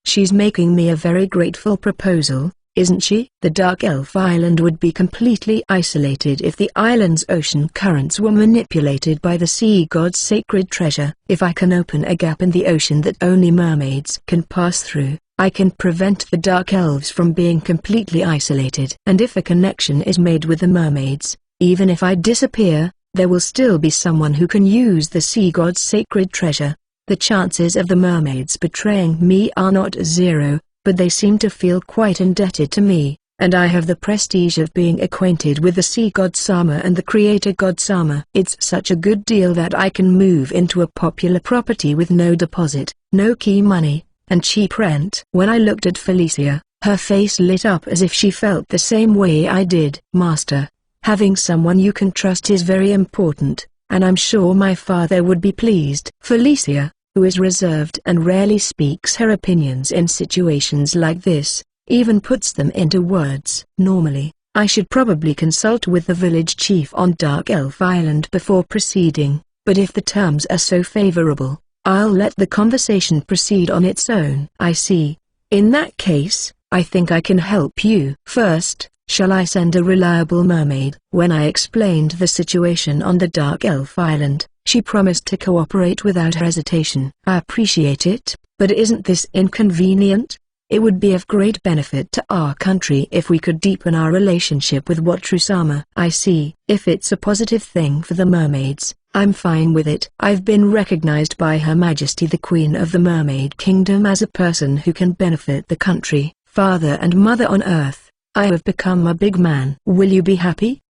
She's making me a very grateful proposal, isn't she? The Dark Elf Island would be completely isolated if the island's ocean currents were manipulated by the sea god's sacred treasure. If I can open a gap in the ocean that only mermaids can pass through, I can prevent the Dark Elves from being completely isolated. And if a connection is made with the mermaids, even if I disappear, there will still be someone who can use the sea god's sacred treasure. The chances of the mermaids betraying me are not zero, but they seem to feel quite indebted to me, and I have the prestige of being acquainted with the sea god Sama and the creator god Sama. It's such a good deal that I can move into a popular property with no deposit, no key money, and cheap rent. When I looked at Felicia, her face lit up as if she felt the same way I did. Master, having someone you can trust is very important, and I'm sure my father would be pleased. Felicia, who is reserved and rarely speaks her opinions in situations like this, even puts them into words. Normally, I should probably consult with the village chief on Dark Elf Island before proceeding, but if the terms are so favorable, I'll let the conversation proceed on its own. I see. In that case, I think I can help you. First, shall I send a reliable mermaid? When I explained the situation on the Dark Elf Island, she promised to cooperate without hesitation. I appreciate it, but isn't this inconvenient? It would be of great benefit to our country if we could deepen our relationship with Wataru-sama. I see. If it's a positive thing for the mermaids, I'm fine with it. I've been recognized by Her Majesty the Queen of the Mermaid Kingdom as a person who can benefit the country, father and mother on Earth. I have become a big man. Will you be happy?